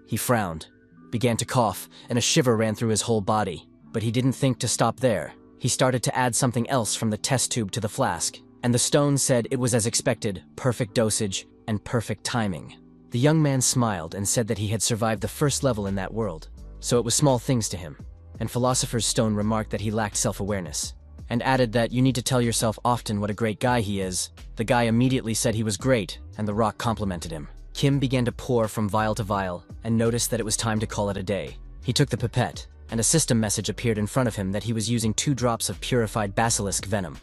A: He frowned, began to cough, and a shiver ran through his whole body. But he didn't think to stop there. He started to add something else from the test tube to the flask, and the stone said it was as expected, perfect dosage, and perfect timing. The young man smiled and said that he had survived the first level in that world, so it was small things to him. And Philosopher's Stone remarked that he lacked self-awareness, and added that you need to tell yourself often what a great guy he is. The guy immediately said he was great, and the rock complimented him. Kim began to pour from vial to vial, and noticed that it was time to call it a day. He took the pipette, and a system message appeared in front of him that he was using 2 drops of purified basilisk venom.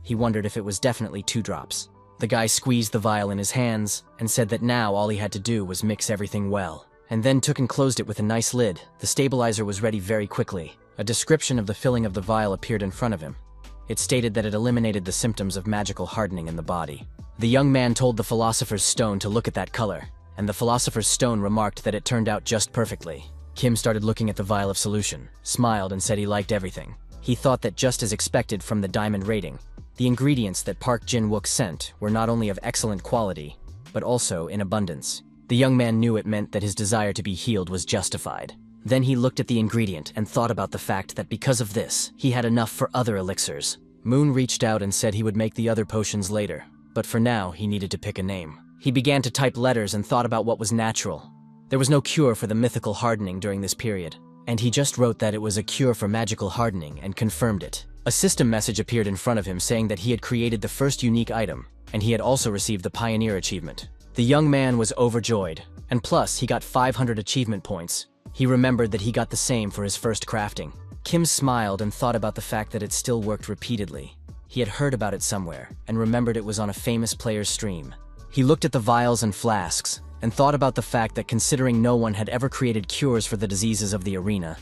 A: He wondered if it was definitely 2 drops. The guy squeezed the vial in his hands, and said that now all he had to do was mix everything well, and then took and closed it with a nice lid. The stabilizer was ready very quickly. A description of the filling of the vial appeared in front of him. It stated that it eliminated the symptoms of magical hardening in the body. The young man told the Philosopher's Stone to look at that color, and the Philosopher's Stone remarked that it turned out just perfectly. Kim started looking at the vial of solution, smiled and said he liked everything. He thought that just as expected from the diamond rating, the ingredients that Park Jin-wook sent were not only of excellent quality, but also in abundance. The young man knew it meant that his desire to be healed was justified. Then he looked at the ingredient and thought about the fact that because of this, he had enough for other elixirs. Moon reached out and said he would make the other potions later, but for now he needed to pick a name. He began to type letters and thought about what was natural. There was no cure for the mythical hardening during this period, and he just wrote that it was a cure for magical hardening and confirmed it. A system message appeared in front of him saying that he had created the first unique item, and he had also received the Pioneer achievement. The young man was overjoyed, and plus he got 500 achievement points. He remembered that he got the same for his first crafting. Kim smiled and thought about the fact that it still worked repeatedly. He had heard about it somewhere, and remembered it was on a famous player's stream. He looked at the vials and flasks, and thought about the fact that considering no one had ever created cures for the diseases of the arena,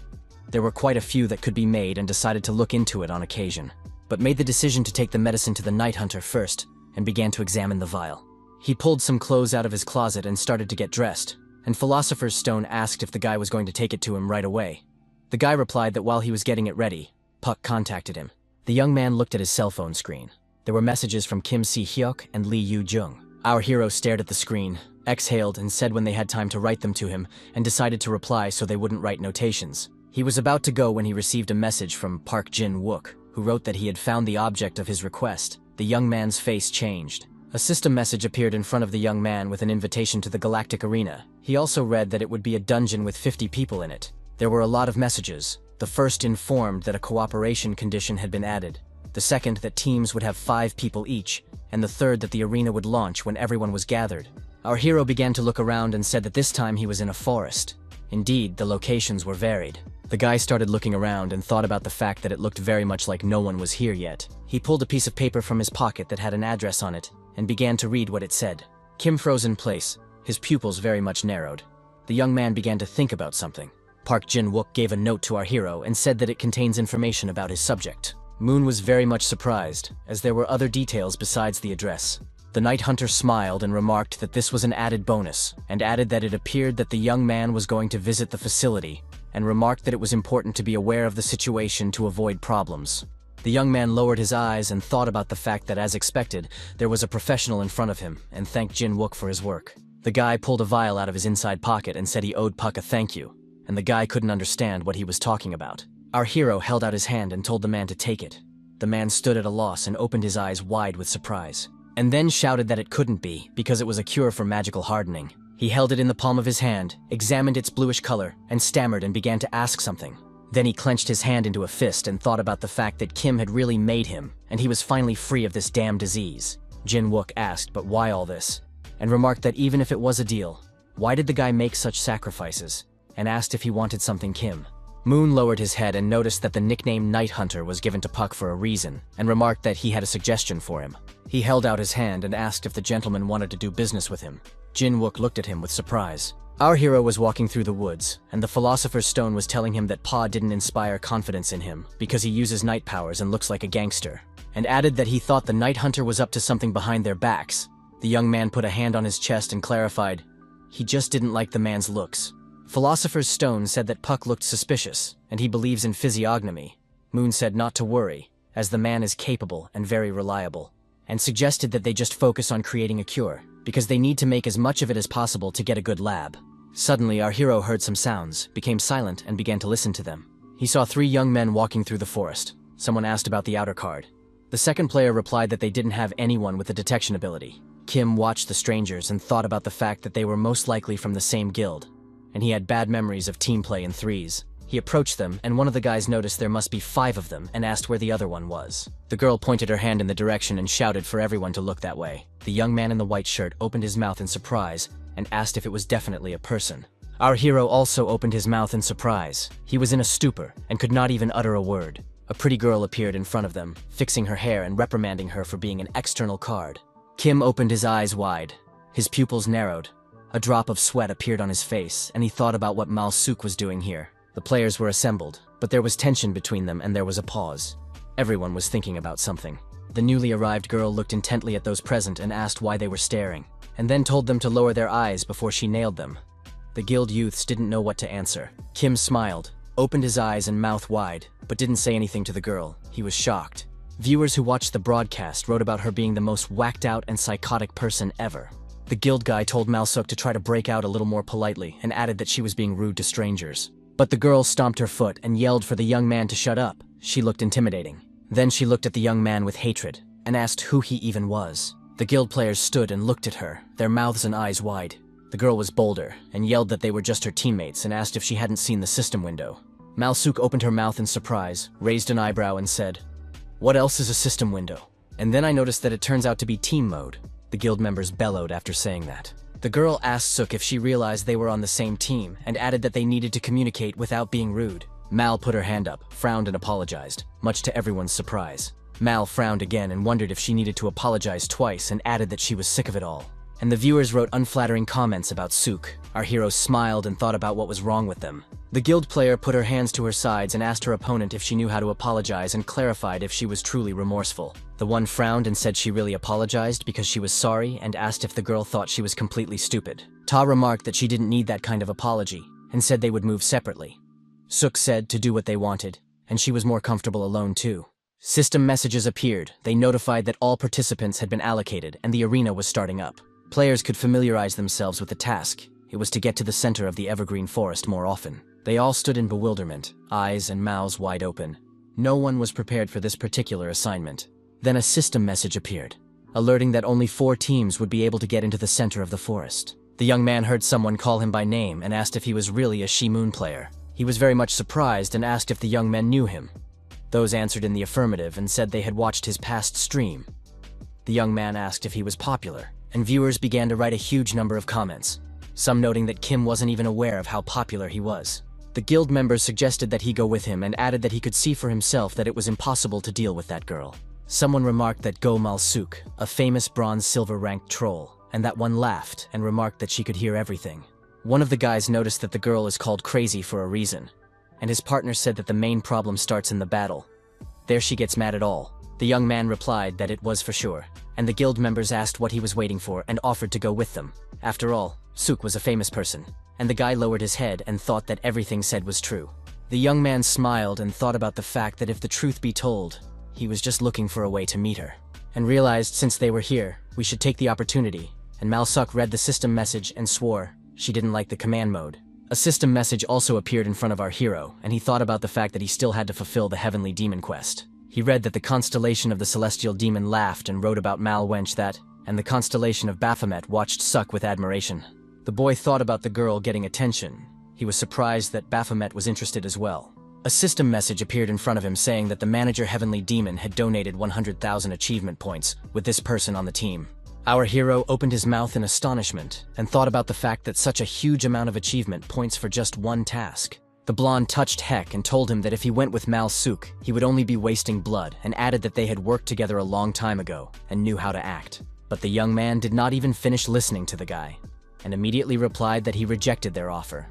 A: there were quite a few that could be made, and decided to look into it on occasion, but made the decision to take the medicine to the Night Hunter first, and began to examine the vial. He pulled some clothes out of his closet and started to get dressed, and Philosopher's Stone asked if the guy was going to take it to him right away. The guy replied that while he was getting it ready, Puck contacted him. The young man looked at his cell phone screen. There were messages from Kim Si-hyuk and Lee Yu-jung. Our hero stared at the screen, exhaled, and said when they had time to write them to him, and decided to reply so they wouldn't write notations. He was about to go when he received a message from Park Jin-wook, who wrote that he had found the object of his request. The young man's face changed. A system message appeared in front of the young man with an invitation to the Galactic Arena. He also read that it would be a dungeon with 50 people in it. There were a lot of messages. The first informed that a cooperation condition had been added. The second that teams would have 5 people each, and the third that the arena would launch when everyone was gathered. Our hero began to look around and said that this time he was in a forest. Indeed, the locations were varied. The guy started looking around and thought about the fact that it looked very much like no one was here yet. He pulled a piece of paper from his pocket that had an address on it, and began to read what it said. Kim froze in place, his pupils very much narrowed. The young man began to think about something. Park Jin-wook gave a note to our hero and said that it contains information about his subject. Moon was very much surprised, as there were other details besides the address. The Night Hunter smiled and remarked that this was an added bonus, and added that it appeared that the young man was going to visit the facility, and remarked that it was important to be aware of the situation to avoid problems. The young man lowered his eyes and thought about the fact that, as expected, there was a professional in front of him, and thanked Jin-wook for his work. The guy pulled a vial out of his inside pocket and said he owed Puck a thank you, and the guy couldn't understand what he was talking about. Our hero held out his hand and told the man to take it. The man stood at a loss and opened his eyes wide with surprise, and then shouted that it couldn't be, because it was a cure for magical hardening. He held it in the palm of his hand, examined its bluish color, and stammered and began to ask something. Then he clenched his hand into a fist and thought about the fact that Kim had really made him, and he was finally free of this damn disease. Jin-wook asked, but why all this? And remarked that even if it was a deal, why did the guy make such sacrifices? And asked if he wanted something Kim. Moon lowered his head and noticed that the nickname Night Hunter was given to Puck for a reason, and remarked that he had a suggestion for him. He held out his hand and asked if the gentleman wanted to do business with him. Jin-wook looked at him with surprise. Our hero was walking through the woods, and the Philosopher's Stone was telling him that Pa didn't inspire confidence in him because he uses night powers and looks like a gangster, and added that he thought the Night Hunter was up to something behind their backs. The young man put a hand on his chest and clarified, he just didn't like the man's looks. Philosopher's Stone said that Puck looked suspicious, and he believes in physiognomy. Moon said not to worry, as the man is capable and very reliable, and suggested that they just focus on creating a cure, because they need to make as much of it as possible to get a good lab. Suddenly, our hero heard some sounds, became silent, and began to listen to them. He saw 3 young men walking through the forest. Someone asked about the outer card. The second player replied that they didn't have anyone with a detection ability. Kim watched the strangers and thought about the fact that they were most likely from the same guild, and he had bad memories of team play in threes. He approached them, and one of the guys noticed there must be 5 of them and asked where the other one was. The girl pointed her hand in the direction and shouted for everyone to look that way. The young man in the white shirt opened his mouth in surprise and asked if it was definitely a person. Our hero also opened his mouth in surprise. He was in a stupor and could not even utter a word. A pretty girl appeared in front of them, fixing her hair and reprimanding her for being an external card. Kim opened his eyes wide. His pupils narrowed. A drop of sweat appeared on his face, and he thought about what Mal-suk was doing here. The players were assembled, but there was tension between them and there was a pause. Everyone was thinking about something. The newly arrived girl looked intently at those present and asked why they were staring, and then told them to lower their eyes before she nailed them. The guild youths didn't know what to answer. Kim smiled, opened his eyes and mouth wide, but didn't say anything to the girl. He was shocked. Viewers who watched the broadcast wrote about her being the most whacked out and psychotic person ever. The guild guy told Mal-suk to try to break out a little more politely and added that she was being rude to strangers. But the girl stomped her foot and yelled for the young man to shut up. She looked intimidating. Then she looked at the young man with hatred and asked who he even was. The guild players stood and looked at her, their mouths and eyes wide. The girl was bolder and yelled that they were just her teammates and asked if she hadn't seen the system window. Mal-suk opened her mouth in surprise, raised an eyebrow and said, "What else is a system window?" And then I noticed that it turns out to be team mode. The guild members bellowed after saying that. The girl asked Suk if she realized they were on the same team and added that they needed to communicate without being rude. Mal put her hand up, frowned and apologized, much to everyone's surprise. Mal frowned again and wondered if she needed to apologize twice and added that she was sick of it all. And the viewers wrote unflattering comments about Suk. Our hero smiled and thought about what was wrong with them. The guild player put her hands to her sides and asked her opponent if she knew how to apologize and clarified if she was truly remorseful. The one frowned and said she really apologized because she was sorry and asked if the girl thought she was completely stupid. Ta remarked that she didn't need that kind of apology and said they would move separately. Suk said to do what they wanted, and she was more comfortable alone too. System messages appeared. They notified that all participants had been allocated and the arena was starting up. Players could familiarize themselves with the task. It was to get to the center of the evergreen forest more often. They all stood in bewilderment, eyes and mouths wide open. No one was prepared for this particular assignment. Then a system message appeared, alerting that only 4 teams would be able to get into the center of the forest. The young man heard someone call him by name and asked if he was really a Shi-Moon player. He was very much surprised and asked if the young men knew him. Those answered in the affirmative and said they had watched his past stream. The young man asked if he was popular, and viewers began to write a huge number of comments, some noting that Kim wasn't even aware of how popular he was. The guild members suggested that he go with him and added that he could see for himself that it was impossible to deal with that girl. Someone remarked that Go Mal-suk, a famous bronze-silver ranked troll, and that one laughed and remarked that she could hear everything. One of the guys noticed that the girl is called crazy for a reason, and his partner said that the main problem starts in the battle. There she gets mad at all. The young man replied that it was for sure, and the guild members asked what he was waiting for and offered to go with them. After all, Suk was a famous person, and the guy lowered his head and thought that everything said was true. The young man smiled and thought about the fact that if the truth be told, he was just looking for a way to meet her, and realized since they were here, we should take the opportunity, and Mal-suk read the system message and swore she didn't like the command mode. A system message also appeared in front of our hero, and he thought about the fact that he still had to fulfill the Heavenly Demon quest. He read that the constellation of the Celestial Demon laughed and wrote about Mal-wench that, and the constellation of Baphomet watched Suk with admiration. The boy thought about the girl getting attention. He was surprised that Baphomet was interested as well. A system message appeared in front of him saying that the manager Heavenly Demon had donated 100,000 achievement points with this person on the team. Our hero opened his mouth in astonishment and thought about the fact that such a huge amount of achievement points for just one task. The blonde touched Heck and told him that if he went with Mal-suk, he would only be wasting blood, and added that they had worked together a long time ago and knew how to act. But the young man did not even finish listening to the guy, and immediately replied that he rejected their offer.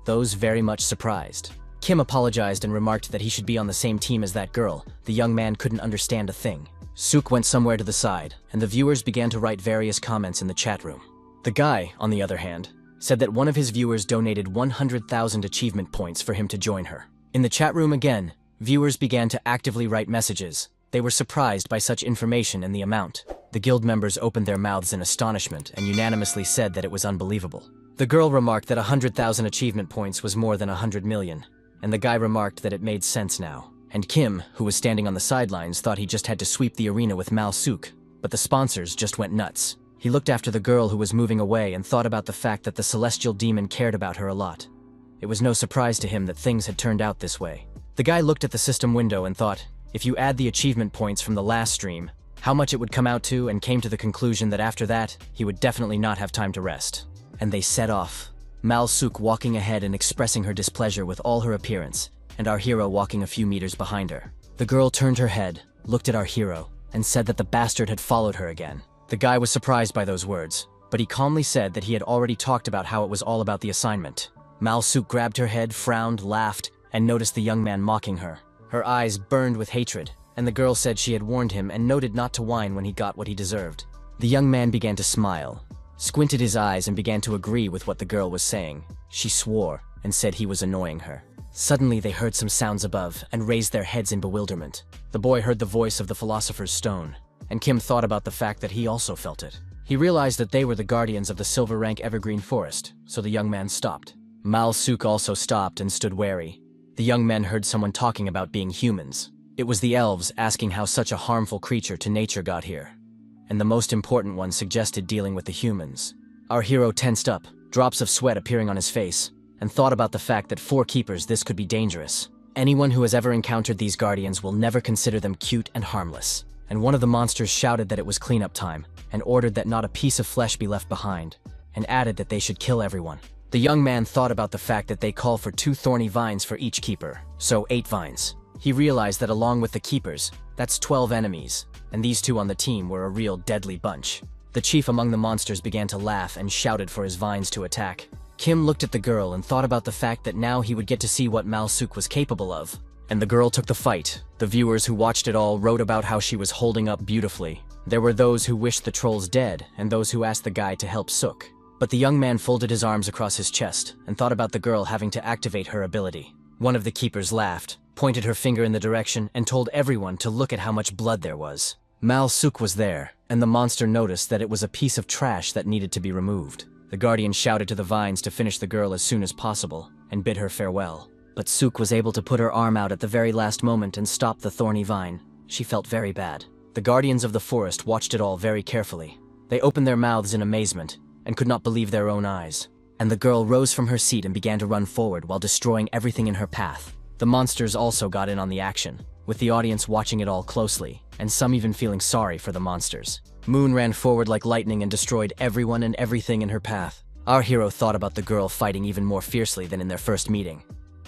A: Those very much surprised. Kim apologized and remarked that he should be on the same team as that girl. The young man couldn't understand a thing. Suk went somewhere to the side, and the viewers began to write various comments in the chat room. The guy, on the other hand, said that one of his viewers donated 100,000 achievement points for him to join her. In the chat room again, viewers began to actively write messages. They were surprised by such information and the amount. The guild members opened their mouths in astonishment and unanimously said that it was unbelievable. The girl remarked that 100,000 achievement points was more than 100 million, and the guy remarked that it made sense now. And Kim, who was standing on the sidelines, thought he just had to sweep the arena with Mal-suk, but the sponsors just went nuts. He looked after the girl who was moving away and thought about the fact that the celestial demon cared about her a lot. It was no surprise to him that things had turned out this way. The guy looked at the system window and thought, if you add the achievement points from the last stream, how much it would come out to, and came to the conclusion that after that, he would definitely not have time to rest. And they set off. Mal-suk walking ahead and expressing her displeasure with all her appearance, and our hero walking a few meters behind her. The girl turned her head, looked at our hero, and said that the bastard had followed her again. The guy was surprised by those words, but he calmly said that he had already talked about how it was all about the assignment. Mal-suk grabbed her head, frowned, laughed, and noticed the young man mocking her. Her eyes burned with hatred, and the girl said she had warned him and noted not to whine when he got what he deserved. The young man began to smile, squinted his eyes, and began to agree with what the girl was saying. She swore and said he was annoying her. Suddenly they heard some sounds above and raised their heads in bewilderment. The boy heard the voice of the Philosopher's Stone, and Kim thought about the fact that he also felt it. He realized that they were the guardians of the silver rank evergreen forest, so the young man stopped. Mal-suk also stopped and stood wary. The young men heard someone talking about being humans. It was the elves asking how such a harmful creature to nature got here. And the most important one suggested dealing with the humans. Our hero tensed up, drops of sweat appearing on his face, and thought about the fact that for keepers this could be dangerous. Anyone who has ever encountered these guardians will never consider them cute and harmless. And one of the monsters shouted that it was cleanup time, and ordered that not a piece of flesh be left behind, and added that they should kill everyone. The young man thought about the fact that they call for 2 thorny vines for each keeper, so 8 vines. He realized that along with the keepers, that's 12 enemies, and these 2 on the team were a real deadly bunch. The chief among the monsters began to laugh and shouted for his vines to attack. Kim looked at the girl and thought about the fact that now he would get to see what Mal-suk was capable of. And the girl took the fight. The viewers who watched it all wrote about how she was holding up beautifully. There were those who wished the trolls dead, and those who asked the guy to help Suk. But the young man folded his arms across his chest and thought about the girl having to activate her ability. One of the keepers laughed, pointed her finger in the direction, and told everyone to look at how much blood there was. Mal-suk was there, and the monster noticed that it was a piece of trash that needed to be removed. The guardian shouted to the vines to finish the girl as soon as possible, and bid her farewell. But Suk was able to put her arm out at the very last moment and stop the thorny vine. She felt very bad. The guardians of the forest watched it all very carefully. They opened their mouths in amazement, and could not believe their own eyes. And the girl rose from her seat and began to run forward while destroying everything in her path. The monsters also got in on the action, with the audience watching it all closely, and some even feeling sorry for the monsters. Moon ran forward like lightning and destroyed everyone and everything in her path. Our hero thought about the girl fighting even more fiercely than in their first meeting.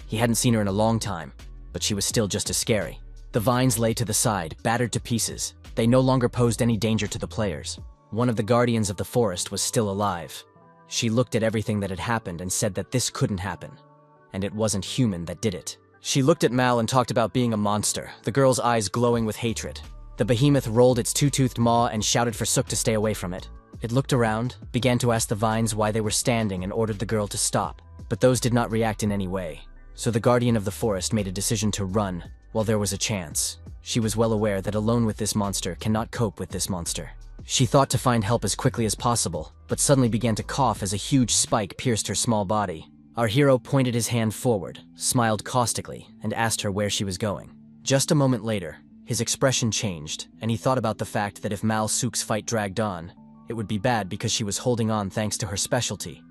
A: He hadn't seen her in a long time, but she was still just as scary. The vines lay to the side, battered to pieces. They no longer posed any danger to the players. One of the guardians of the forest was still alive. She looked at everything that had happened and said that this couldn't happen. And it wasn't human that did it. She looked at Mal and talked about being a monster, the girl's eyes glowing with hatred. The behemoth rolled its 2-toothed maw and shouted for Suk to stay away from it. It looked around, began to ask the vines why they were standing, and ordered the girl to stop. But those did not react in any way. So the guardian of the forest made a decision to run while there was a chance. She was well aware that alone with this monster cannot cope with this monster. She thought to find help as quickly as possible, but suddenly began to cough as a huge spike pierced her small body. Our hero pointed his hand forward, smiled caustically, and asked her where she was going. Just a moment later, his expression changed, and he thought about the fact that if Mal-suk's fight dragged on, it would be bad because she was holding on thanks to her specialty.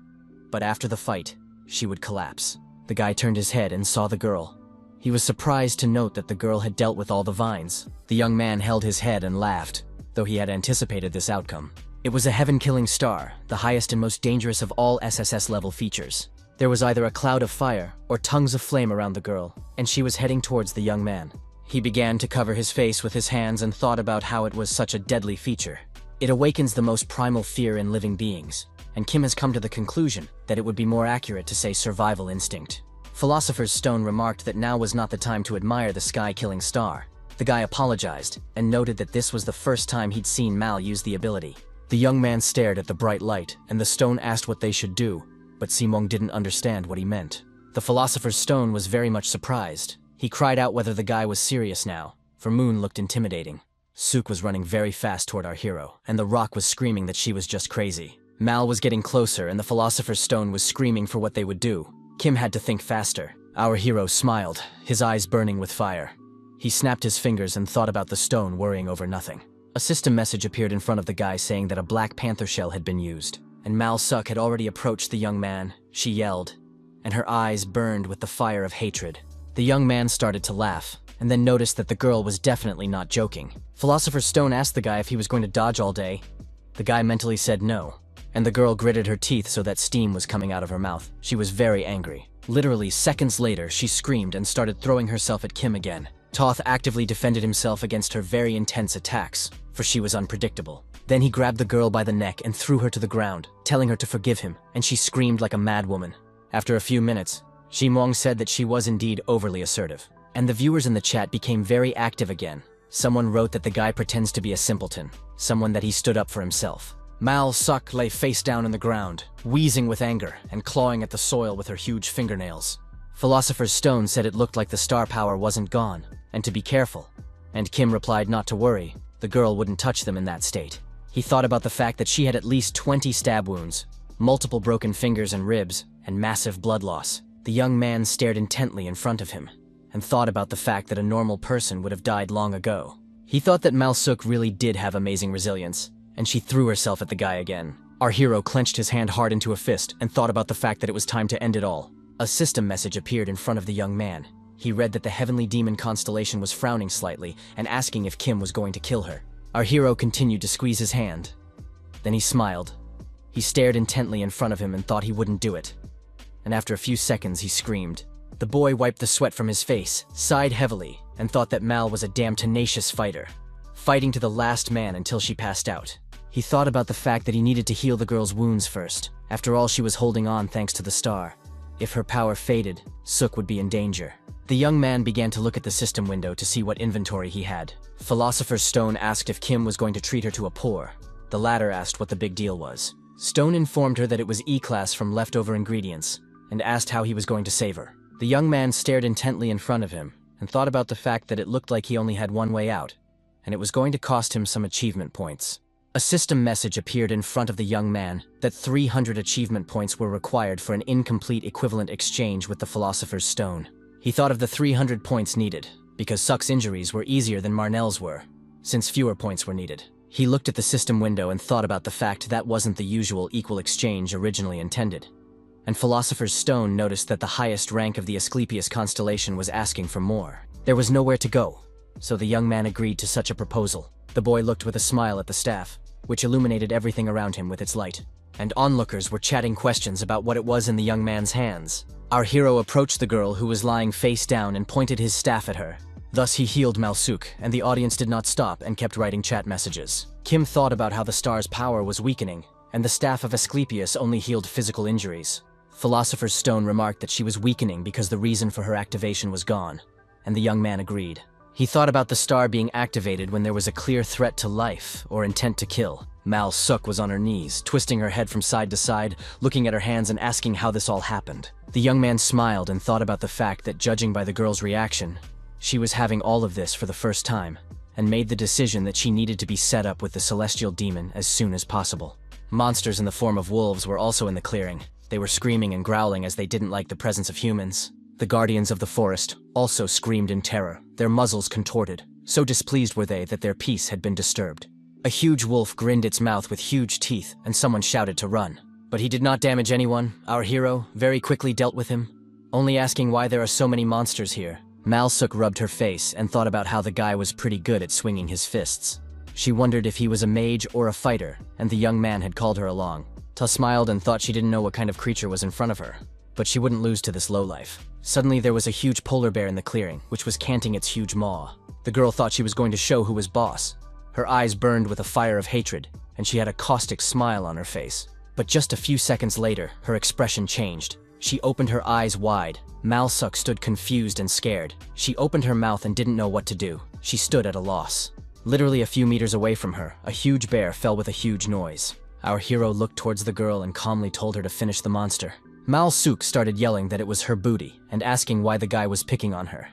A: But after the fight, she would collapse. The guy turned his head and saw the girl. He was surprised to note that the girl had dealt with all the vines. The young man held his head and laughed, though he had anticipated this outcome. It was a heaven-killing star, the highest and most dangerous of all SSS-level features. There was either a cloud of fire or tongues of flame around the girl, and she was heading towards the young man. He began to cover his face with his hands and thought about how it was such a deadly feature. It awakens the most primal fear in living beings, and Kim has come to the conclusion that it would be more accurate to say survival instinct. Philosopher's Stone remarked that now was not the time to admire the sky-killing star. The guy apologized and noted that this was the first time he'd seen Mal use the ability. The young man stared at the bright light, and the stone asked what they should do, but Simong didn't understand what he meant. The Philosopher's Stone was very much surprised. He cried out whether the guy was serious now, for Moon looked intimidating. Suk was running very fast toward our hero, and the rock was screaming that she was just crazy. Mal was getting closer, and the Philosopher's Stone was screaming for what they would do. Kim had to think faster. Our hero smiled, his eyes burning with fire. He snapped his fingers and thought about the stone, worrying over nothing. A system message appeared in front of the guy saying that a Black Panther shell had been used, and Mal-suk had already approached the young man. She yelled, and her eyes burned with the fire of hatred. The young man started to laugh, and then noticed that the girl was definitely not joking. Philosopher's Stone asked the guy if he was going to dodge all day. The guy mentally said no, and the girl gritted her teeth so that steam was coming out of her mouth. She was very angry. Literally seconds later, she screamed and started throwing herself at Kim again. Toth actively defended himself against her very intense attacks, for she was unpredictable. Then he grabbed the girl by the neck and threw her to the ground, telling her to forgive him, and she screamed like a mad woman. After a few minutes, Shimong said that she was indeed overly assertive, and the viewers in the chat became very active again. Someone wrote that the guy pretends to be a simpleton, someone that he stood up for himself. Mal-suk lay face down in the ground, wheezing with anger and clawing at the soil with her huge fingernails. Philosopher's Stone said it looked like the star power wasn't gone, and to be careful. And Kim replied not to worry, the girl wouldn't touch them in that state. He thought about the fact that she had at least 20 stab wounds, multiple broken fingers and ribs, and massive blood loss. The young man stared intently in front of him, and thought about the fact that a normal person would have died long ago. He thought that Mal-suk really did have amazing resilience, and she threw herself at the guy again. Our hero clenched his hand hard into a fist and thought about the fact that it was time to end it all. A system message appeared in front of the young man. He read that the heavenly demon constellation was frowning slightly and asking if Kim was going to kill her. Our hero continued to squeeze his hand. Then he smiled. He stared intently in front of him and thought he wouldn't do it. And after a few seconds, he screamed. The boy wiped the sweat from his face, sighed heavily, and thought that Mal was a damn tenacious fighter, fighting to the last man until she passed out. He thought about the fact that he needed to heal the girl's wounds first. After all, she was holding on thanks to the star. If her power faded, Suk would be in danger. The young man began to look at the system window to see what inventory he had. Philosopher's Stone asked if Kim was going to treat her to a pour. The latter asked what the big deal was. Stone informed her that it was E-class from leftover ingredients, and asked how he was going to save her. The young man stared intently in front of him, and thought about the fact that it looked like he only had one way out, and it was going to cost him some achievement points. A system message appeared in front of the young man that 300 achievement points were required for an incomplete equivalent exchange with the Philosopher's Stone. He thought of the 300 points needed, because Suk's injuries were easier than Marnell's were, since fewer points were needed. He looked at the system window and thought about the fact that wasn't the usual equal exchange originally intended. And Philosopher's Stone noticed that the highest rank of the Asclepius constellation was asking for more. There was nowhere to go, so the young man agreed to such a proposal. The boy looked with a smile at the staff, which illuminated everything around him with its light. And onlookers were chatting questions about what it was in the young man's hands. Our hero approached the girl who was lying face down and pointed his staff at her. Thus he healed Mal-suk, and the audience did not stop and kept writing chat messages. Kim thought about how the star's power was weakening, and the staff of Asclepius only healed physical injuries. Philosopher's Stone remarked that she was weakening because the reason for her activation was gone, and the young man agreed. He thought about the star being activated when there was a clear threat to life or intent to kill. Mal-suk was on her knees, twisting her head from side to side, looking at her hands and asking how this all happened. The young man smiled and thought about the fact that, judging by the girl's reaction, she was having all of this for the first time, and made the decision that she needed to be set up with the celestial demon as soon as possible. Monsters in the form of wolves were also in the clearing. They were screaming and growling as they didn't like the presence of humans. The guardians of the forest also screamed in terror, their muzzles contorted. So displeased were they that their peace had been disturbed. A huge wolf grinned its mouth with huge teeth, and someone shouted to run. But he did not damage anyone. Our hero very quickly dealt with him, only asking why there are so many monsters here. Mal-suk rubbed her face and thought about how the guy was pretty good at swinging his fists. She wondered if he was a mage or a fighter, and the young man had called her along. Ta smiled and thought she didn't know what kind of creature was in front of her, but she wouldn't lose to this lowlife. Suddenly there was a huge polar bear in the clearing, which was canting its huge maw. The girl thought she was going to show who was boss. Her eyes burned with a fire of hatred, and she had a caustic smile on her face. But just a few seconds later, her expression changed. She opened her eyes wide. Mal-suk stood confused and scared. She opened her mouth and didn't know what to do. She stood at a loss. Literally a few meters away from her, a huge bear fell with a huge noise. Our hero looked towards the girl and calmly told her to finish the monster. Mal-suk started yelling that it was her booty and asking why the guy was picking on her.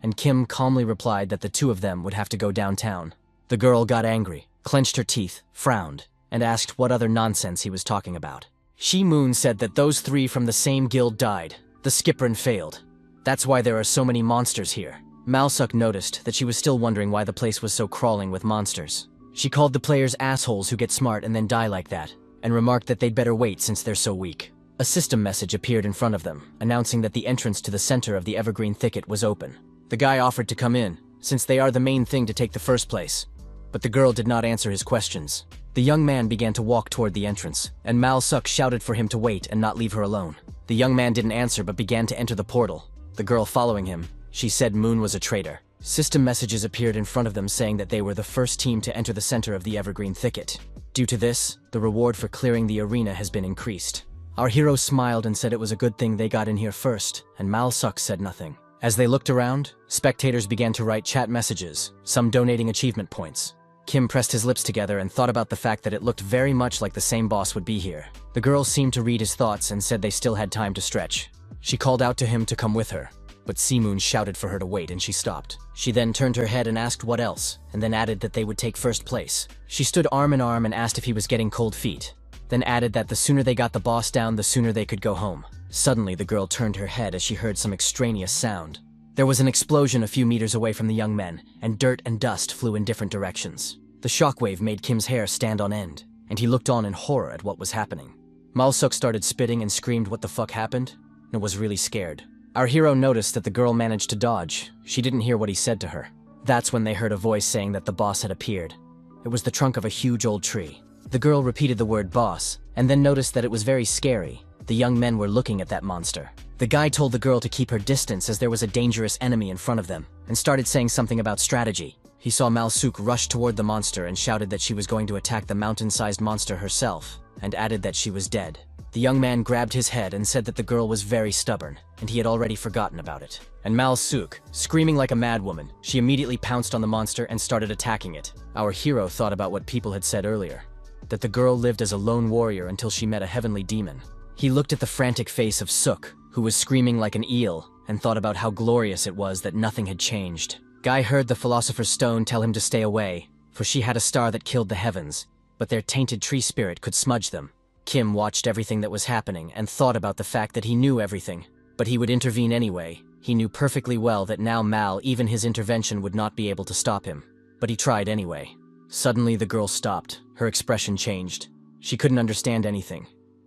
A: And Kim calmly replied that the two of them would have to go downtown. The girl got angry, clenched her teeth, frowned, and asked what other nonsense he was talking about. Shi-moon said that those three from the same guild died. The Skiprin failed. That's why there are so many monsters here. Mal-suk noticed that she was still wondering why the place was so crawling with monsters. She called the players assholes who get smart and then die like that, and remarked that they'd better wait since they're so weak. A system message appeared in front of them, announcing that the entrance to the center of the evergreen thicket was open. The guy offered to come in, since they are the main thing to take the first place. But the girl did not answer his questions. The young man began to walk toward the entrance, and Mal Suk shouted for him to wait and not leave her alone. The young man didn't answer but began to enter the portal. The girl following him, she said Moon was a traitor. System messages appeared in front of them saying that they were the first team to enter the center of the evergreen thicket. Due to this, the reward for clearing the arena has been increased. Our hero smiled and said it was a good thing they got in here first, and Mal Suk said nothing. As they looked around, spectators began to write chat messages, some donating achievement points. Kim pressed his lips together and thought about the fact that it looked very much like the same boss would be here. The girl seemed to read his thoughts and said they still had time to stretch. She called out to him to come with her, but Seamoon shouted for her to wait and she stopped. She then turned her head and asked what else, and then added that they would take first place. She stood arm in arm and asked if he was getting cold feet, then added that the sooner they got the boss down, the sooner they could go home. Suddenly, the girl turned her head as she heard some extraneous sound. There was an explosion a few meters away from the young men, and dirt and dust flew in different directions. The shockwave made Kim's hair stand on end, and he looked on in horror at what was happening. Malsuk started spitting and screamed what the fuck happened, and was really scared. Our hero noticed that the girl managed to dodge. She didn't hear what he said to her. That's when they heard a voice saying that the boss had appeared. It was the trunk of a huge old tree. The girl repeated the word boss, and then noticed that it was very scary. The young men were looking at that monster. The guy told the girl to keep her distance as there was a dangerous enemy in front of them, and started saying something about strategy. He saw Malsuk rush toward the monster and shouted that she was going to attack the mountain-sized monster herself, and added that she was dead. The young man grabbed his head and said that the girl was very stubborn, and he had already forgotten about it. And Malsuk, screaming like a madwoman, she immediately pounced on the monster and started attacking it. Our hero thought about what people had said earlier, that the girl lived as a lone warrior until she met a heavenly demon. He looked at the frantic face of Suk, who was screaming like an eel, and thought about how glorious it was that nothing had changed. Guy heard the Philosopher's Stone tell him to stay away, for she had a star that killed the heavens, but their tainted tree spirit could smudge them. Kim watched everything that was happening and thought about the fact that he knew everything, but he would intervene anyway. He knew perfectly well that now Mal, even his intervention would not be able to stop him, but he tried anyway. Suddenly the girl stopped. Her expression changed. She couldn't understand anything.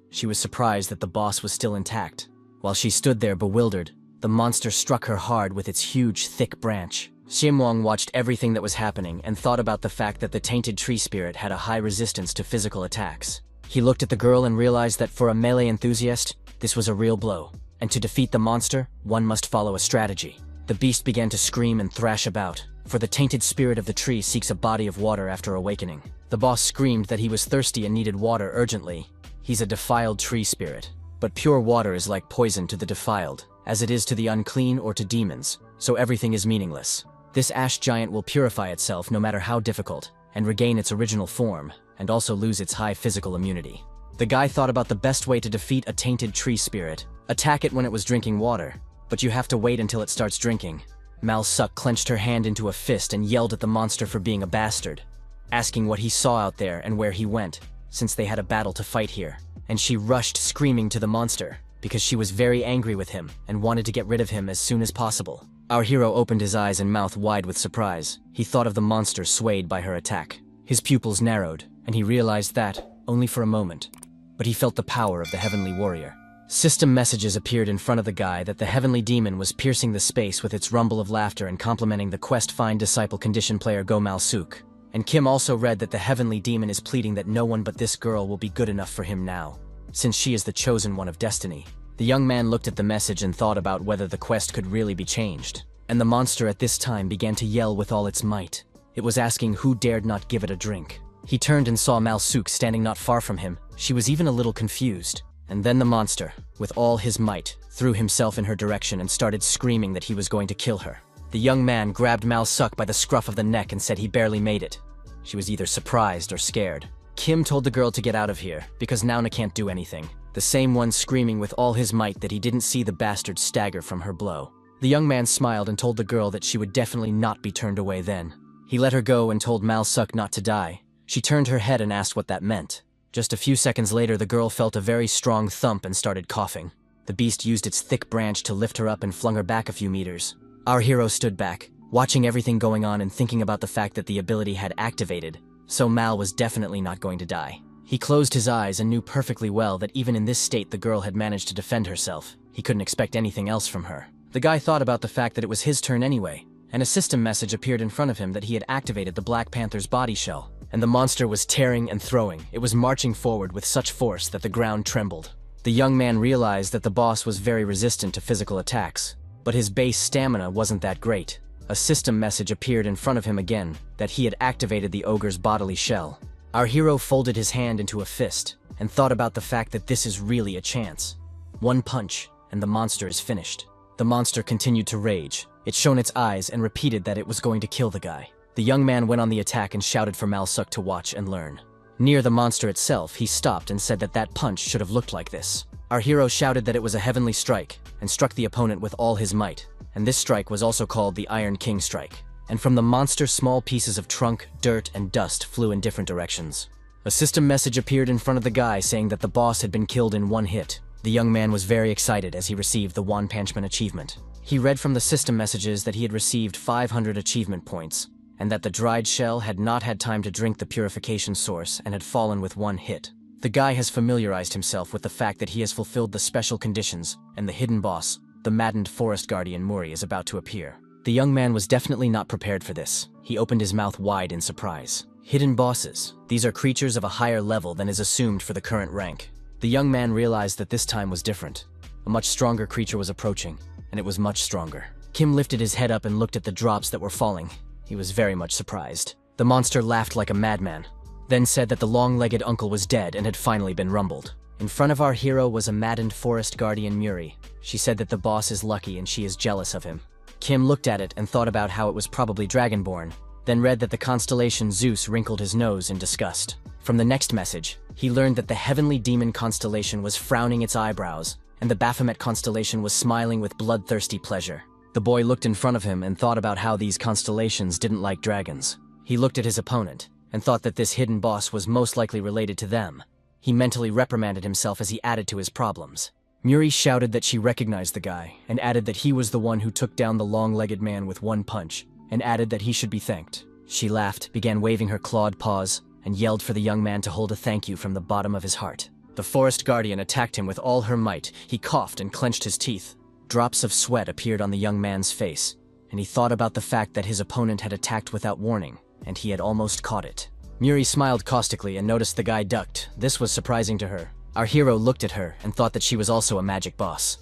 A: She was surprised that the boss was still intact. While she stood there bewildered, the monster struck her hard with its huge, thick branch. Shimwang watched everything that was happening and thought about the fact that the tainted tree spirit had a high resistance to physical attacks. He looked at the girl and realized that for a melee enthusiast, this was a real blow. And to defeat the monster, one must follow a strategy. The beast began to scream and thrash about, for the tainted spirit of the tree seeks a body of water after awakening. The boss screamed that he was thirsty and needed water urgently. He's a defiled tree spirit. But pure water is like poison to the defiled, as it is to the unclean or to demons, so everything is meaningless. This ash giant will purify itself no matter how difficult, and regain its original form, and also lose its high physical immunity. The guy thought about the best way to defeat a tainted tree spirit. Attack it when it was drinking water, but you have to wait until it starts drinking. Malsuk clenched her hand into a fist and yelled at the monster for being a bastard, asking what he saw out there and where he went, since they had a battle to fight here. And she rushed screaming to the monster, because she was very angry with him and wanted to get rid of him as soon as possible. Our hero opened his eyes and mouth wide with surprise. He thought of the monster swayed by her attack. His pupils narrowed, and he realized that, only for a moment, but he felt the power of the heavenly warrior. System messages appeared in front of the guy that the heavenly demon was piercing the space with its rumble of laughter and complimenting the quest find disciple condition player Go Malsuk. And Kim also read that the heavenly demon is pleading that no one but this girl will be good enough for him now, since she is the chosen one of destiny. The young man looked at the message and thought about whether the quest could really be changed. And the monster at this time began to yell with all its might. It was asking who dared not give it a drink. He turned and saw Malsuk standing not far from him. She was even a little confused. And then the monster, with all his might, threw himself in her direction and started screaming that he was going to kill her. The young man grabbed Malsuk by the scruff of the neck and said he barely made it. She was either surprised or scared. Kim told the girl to get out of here, because Nauna can't do anything. The same one screaming with all his might that he didn't see the bastard stagger from her blow. The young man smiled and told the girl that she would definitely not be turned away then. He let her go and told Malsuk not to die. She turned her head and asked what that meant. Just a few seconds later, the girl felt a very strong thump and started coughing. The beast used its thick branch to lift her up and flung her back a few meters. Our hero stood back, watching everything going on and thinking about the fact that the ability had activated, so Mal was definitely not going to die. He closed his eyes and knew perfectly well that even in this state the girl had managed to defend herself. He couldn't expect anything else from her. The guy thought about the fact that it was his turn anyway, and a system message appeared in front of him that he had activated the Black Panther's body shell, and the monster was tearing and throwing. It was marching forward with such force that the ground trembled. The young man realized that the boss was very resistant to physical attacks, but his base stamina wasn't that great. A system message appeared in front of him again, that he had activated the ogre's bodily shell. Our hero folded his hand into a fist, and thought about the fact that this is really a chance. One punch, and the monster is finished. The monster continued to rage. It shone its eyes and repeated that it was going to kill the guy. The young man went on the attack and shouted for Malsuk to watch and learn. Near the monster itself, he stopped and said that that punch should have looked like this. Our hero shouted that it was a heavenly strike, and struck the opponent with all his might, and this strike was also called the Iron King strike. And from the monster, small pieces of trunk, dirt, and dust flew in different directions. A system message appeared in front of the guy saying that the boss had been killed in one hit. The young man was very excited as he received the One Punch Man achievement. He read from the system messages that he had received 500 achievement points, and that the dried shell had not had time to drink the purification source and had fallen with one hit. The guy has familiarized himself with the fact that he has fulfilled the special conditions, and the hidden boss, the maddened forest guardian Muri, is about to appear. The young man was definitely not prepared for this. He opened his mouth wide in surprise. Hidden bosses. These are creatures of a higher level than is assumed for the current rank. The young man realized that this time was different. A much stronger creature was approaching, and it was much stronger. Kim lifted his head up and looked at the drops that were falling. He was very much surprised. The monster laughed like a madman, then said that the long-legged uncle was dead and had finally been rumbled. In front of our hero was a maddened forest guardian Muri. She said that the boss is lucky and she is jealous of him. Kim looked at it and thought about how it was probably Dragonborn, then read that the constellation Zeus wrinkled his nose in disgust. From the next message, he learned that the heavenly demon constellation was frowning its eyebrows, and the Baphomet constellation was smiling with bloodthirsty pleasure. The boy looked in front of him and thought about how these constellations didn't like dragons. He looked at his opponent, and thought that this hidden boss was most likely related to them. He mentally reprimanded himself as he added to his problems. Muri shouted that she recognized the guy, and added that he was the one who took down the long-legged man with one punch, and added that he should be thanked. She laughed, began waving her clawed paws, and yelled for the young man to hold a thank you from the bottom of his heart. The forest guardian attacked him with all her might. He coughed and clenched his teeth. Drops of sweat appeared on the young man's face, and he thought about the fact that his opponent had attacked without warning, and he had almost caught it. Muri smiled caustically and noticed the guy ducked. This was surprising to her. Our hero looked at her and thought that she was also a magic boss.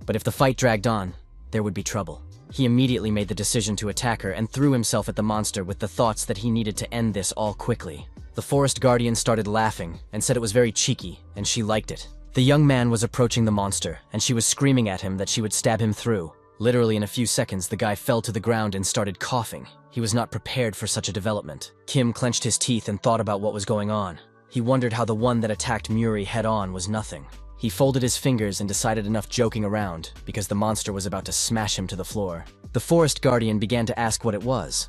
A: But if the fight dragged on, there would be trouble. He immediately made the decision to attack her and threw himself at the monster with the thoughts that he needed to end this all quickly. The forest guardian started laughing and said it was very cheeky, and she liked it. The young man was approaching the monster, and she was screaming at him that she would stab him through. Literally in a few seconds, the guy fell to the ground and started coughing. He was not prepared for such a development. Kim clenched his teeth and thought about what was going on. He wondered how the one that attacked Muri head-on was nothing. He folded his fingers and decided enough joking around, because the monster was about to smash him to the floor. The forest guardian began to ask what it was,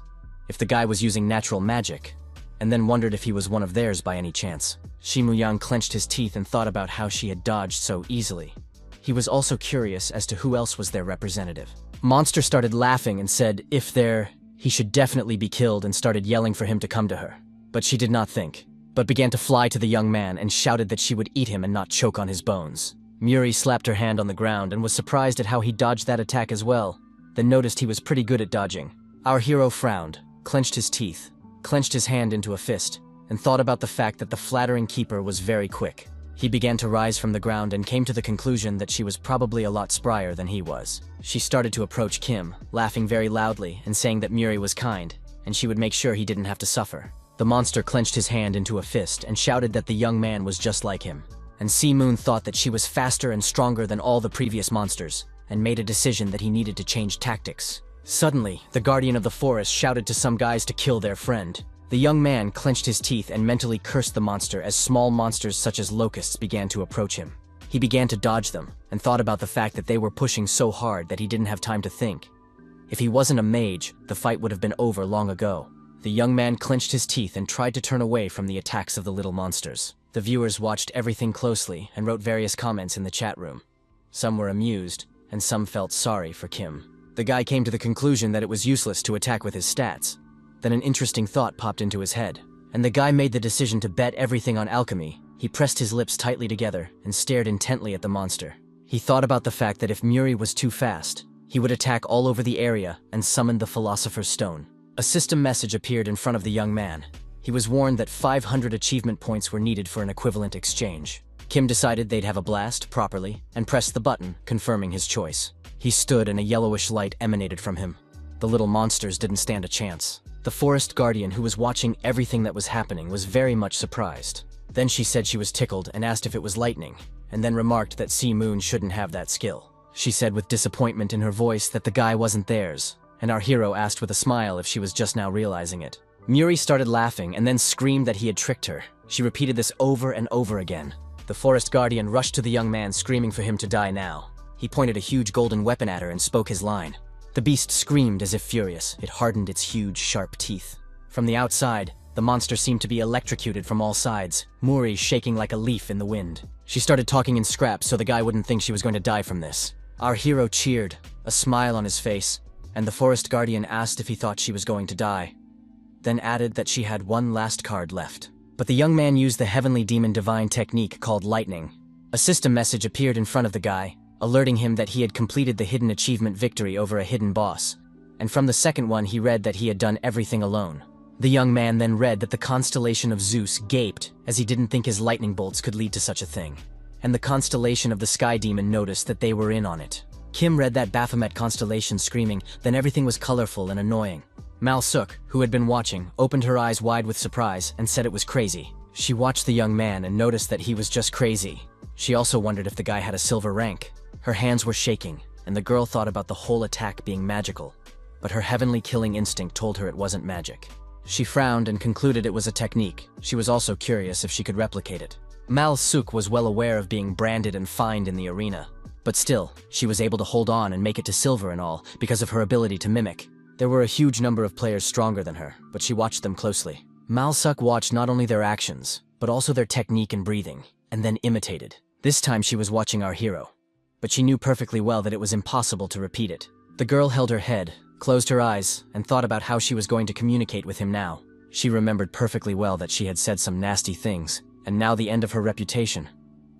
A: if the guy was using natural magic, and then wondered if he was one of theirs by any chance. Shimuyang clenched his teeth and thought about how she had dodged so easily. He was also curious as to who else was their representative. Monster started laughing and said he should definitely be killed, and started yelling for him to come to her. But she did not think, but began to fly to the young man and shouted that she would eat him and not choke on his bones. Muri slapped her hand on the ground and was surprised at how he dodged that attack as well, then noticed he was pretty good at dodging. Our hero frowned, clenched his teeth, clenched his hand into a fist, and thought about the fact that the flattering keeper was very quick. He began to rise from the ground and came to the conclusion that she was probably a lot sprier than he was. She started to approach Kim, laughing very loudly and saying that Muri was kind, and she would make sure he didn't have to suffer. The monster clenched his hand into a fist and shouted that the young man was just like him. And Si-moon thought that she was faster and stronger than all the previous monsters, and made a decision that he needed to change tactics. Suddenly, the guardian of the forest shouted to some guys to kill their friend. The young man clenched his teeth and mentally cursed the monster as small monsters such as locusts began to approach him. He began to dodge them, and thought about the fact that they were pushing so hard that he didn't have time to think. If he wasn't a mage, the fight would have been over long ago. The young man clenched his teeth and tried to turn away from the attacks of the little monsters. The viewers watched everything closely and wrote various comments in the chat room. Some were amused, and some felt sorry for Kim. The guy came to the conclusion that it was useless to attack with his stats. Then an interesting thought popped into his head, and the guy made the decision to bet everything on alchemy. He pressed his lips tightly together and stared intently at the monster. He thought about the fact that if Muri was too fast, he would attack all over the area and summon the Philosopher's Stone. A system message appeared in front of the young man. He was warned that 500 achievement points were needed for an equivalent exchange. Kim decided they'd have a blast, properly, and pressed the button, confirming his choice. He stood and a yellowish light emanated from him. The little monsters didn't stand a chance. The forest guardian, who was watching everything that was happening, was very much surprised. Then she said she was tickled and asked if it was lightning, and then remarked that Sea Moon shouldn't have that skill. She said with disappointment in her voice that the guy wasn't theirs, and our hero asked with a smile if she was just now realizing it. Muri started laughing and then screamed that he had tricked her. She repeated this over and over again. The forest guardian rushed to the young man, screaming for him to die now. He pointed a huge golden weapon at her and spoke his line. The beast screamed as if furious. It hardened its huge, sharp teeth. From the outside, the monster seemed to be electrocuted from all sides, Muri shaking like a leaf in the wind. She started talking in scraps so the guy wouldn't think she was going to die from this. Our hero cheered, a smile on his face, and the forest guardian asked if he thought she was going to die, then added that she had one last card left. But the young man used the heavenly demon divine technique called lightning. A system message appeared in front of the guy, alerting him that he had completed the hidden achievement victory over a hidden boss, and from the second one he read that he had done everything alone. The young man then read that the constellation of Zeus gaped, as he didn't think his lightning bolts could lead to such a thing, and the constellation of the sky demon noticed that they were in on it. Kim read that Baphomet constellation, screaming, then everything was colorful and annoying. Mal Suk, who had been watching, opened her eyes wide with surprise and said it was crazy. She watched the young man and noticed that he was just crazy. She also wondered if the guy had a silver rank. Her hands were shaking, and the girl thought about the whole attack being magical, but her heavenly killing instinct told her it wasn't magic. She frowned and concluded it was a technique. She was also curious if she could replicate it. Mal Suk was well aware of being branded and fined in the arena, but still, she was able to hold on and make it to silver and all because of her ability to mimic. There were a huge number of players stronger than her, but she watched them closely. Mal Suk watched not only their actions, but also their technique and breathing, and then imitated. This time she was watching our hero, but she knew perfectly well that it was impossible to repeat it. The girl held her head, closed her eyes, and thought about how she was going to communicate with him now. She remembered perfectly well that she had said some nasty things, and now the end of her reputation.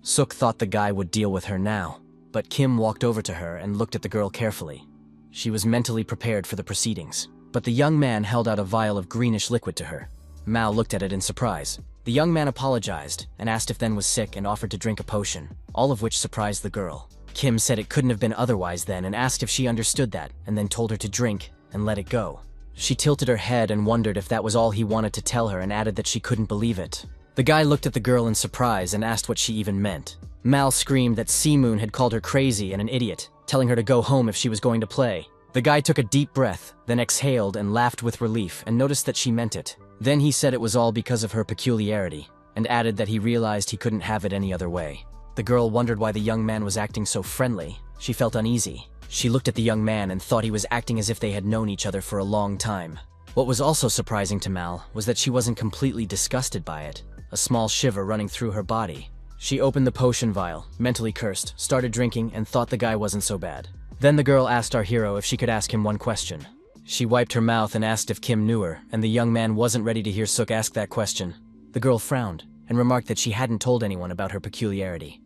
A: Suk thought the guy would deal with her now, but Kim walked over to her and looked at the girl carefully. She was mentally prepared for the proceedings, but the young man held out a vial of greenish liquid to her. Mal looked at it in surprise. The young man apologized and asked if Then was sick and offered to drink a potion, all of which surprised the girl. Kim said it couldn't have been otherwise then and asked if she understood that, and then told her to drink and let it go. She tilted her head and wondered if that was all he wanted to tell her and added that she couldn't believe it. The guy looked at the girl in surprise and asked what she even meant. Mal screamed that Sea Moon had called her crazy and an idiot, telling her to go home if she was going to play. The guy took a deep breath, then exhaled and laughed with relief and noticed that she meant it. Then he said it was all because of her peculiarity, and added that he realized he couldn't have it any other way. The girl wondered why the young man was acting so friendly. She felt uneasy. She looked at the young man and thought he was acting as if they had known each other for a long time. What was also surprising to Mal was that she wasn't completely disgusted by it, a small shiver running through her body. She opened the potion vial, mentally cursed, started drinking, and thought the guy wasn't so bad. Then the girl asked our hero if she could ask him one question. She wiped her mouth and asked if Kim knew her, and the young man wasn't ready to hear Suk ask that question. The girl frowned and remarked that she hadn't told anyone about her peculiarity,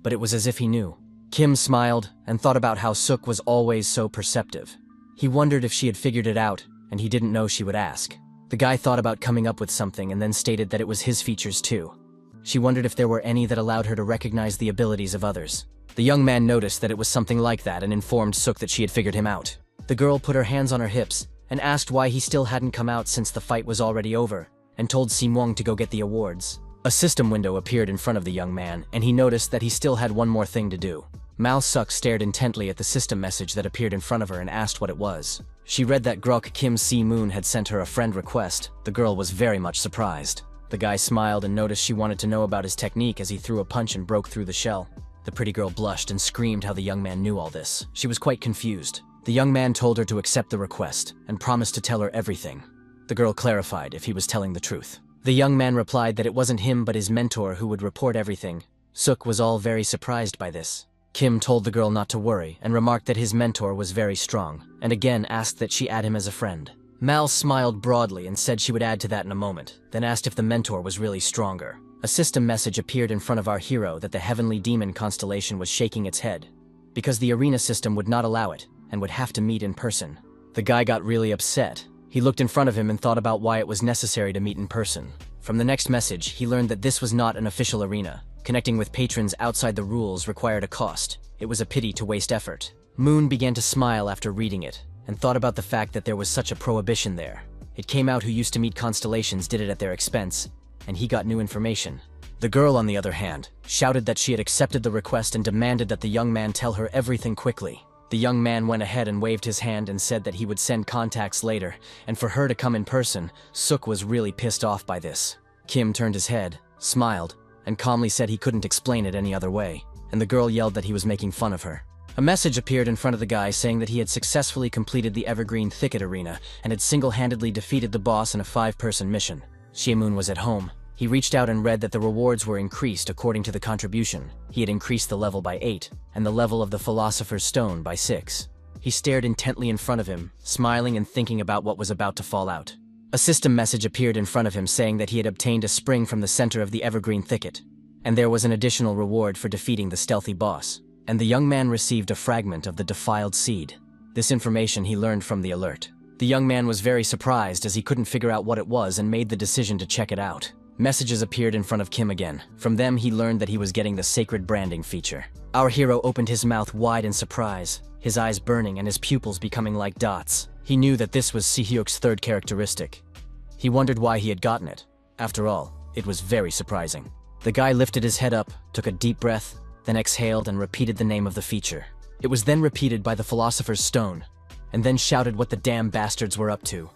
A: but it was as if he knew. Kim smiled and thought about how Suk was always so perceptive. He wondered if she had figured it out, and he didn't know she would ask. The guy thought about coming up with something and then stated that it was his features too. She wondered if there were any that allowed her to recognize the abilities of others. The young man noticed that it was something like that and informed Suk that she had figured him out. The girl put her hands on her hips and asked why he still hadn't come out since the fight was already over, and told Simwong to go get the awards. A system window appeared in front of the young man, and he noticed that he still had one more thing to do. Mal Suk stared intently at the system message that appeared in front of her and asked what it was. She read that Grok Kim Si Moon had sent her a friend request. The girl was very much surprised. The guy smiled and noticed she wanted to know about his technique as he threw a punch and broke through the shell. The pretty girl blushed and screamed how the young man knew all this. She was quite confused. The young man told her to accept the request and promised to tell her everything. The girl clarified if he was telling the truth. The young man replied that it wasn't him but his mentor who would report everything. Suk was all very surprised by this. Kim told the girl not to worry and remarked that his mentor was very strong, and again asked that she add him as a friend. Mal smiled broadly and said she would add to that in a moment, then asked if the mentor was really stronger. A system message appeared in front of our hero that the Heavenly Demon constellation was shaking its head, because the arena system would not allow it, and would have to meet in person. The guy got really upset. He looked in front of him and thought about why it was necessary to meet in person. From the next message, he learned that this was not an official arena. Connecting with patrons outside the rules required a cost. It was a pity to waste effort. Moon began to smile after reading it, and thought about the fact that there was such a prohibition there. It came out who used to meet constellations did it at their expense, and he got new information. The girl, on the other hand, shouted that she had accepted the request and demanded that the young man tell her everything quickly. The young man went ahead and waved his hand and said that he would send contacts later, and for her to come in person. Suk was really pissed off by this. Kim turned his head, smiled, and calmly said he couldn't explain it any other way, and the girl yelled that he was making fun of her. A message appeared in front of the guy saying that he had successfully completed the Evergreen Thicket Arena and had single-handedly defeated the boss in a 5-person mission. Shiemun was at home. He reached out and read that the rewards were increased according to the contribution. He had increased the level by 8, and the level of the Philosopher's Stone by 6. He stared intently in front of him, smiling and thinking about what was about to fall out. A system message appeared in front of him saying that he had obtained a spring from the center of the Evergreen Thicket, and there was an additional reward for defeating the stealthy boss. And the young man received a fragment of the defiled seed. This information he learned from the alert. The young man was very surprised as he couldn't figure out what it was and made the decision to check it out. Messages appeared in front of Kim again. From them he learned that he was getting the sacred branding feature. Our hero opened his mouth wide in surprise, his eyes burning and his pupils becoming like dots. He knew that this was Si-hyuk's third characteristic. He wondered why he had gotten it. After all, it was very surprising. The guy lifted his head up, took a deep breath, then exhaled and repeated the name of the feature. It was then repeated by the Philosopher's Stone, and then shouted what the damn bastards were up to.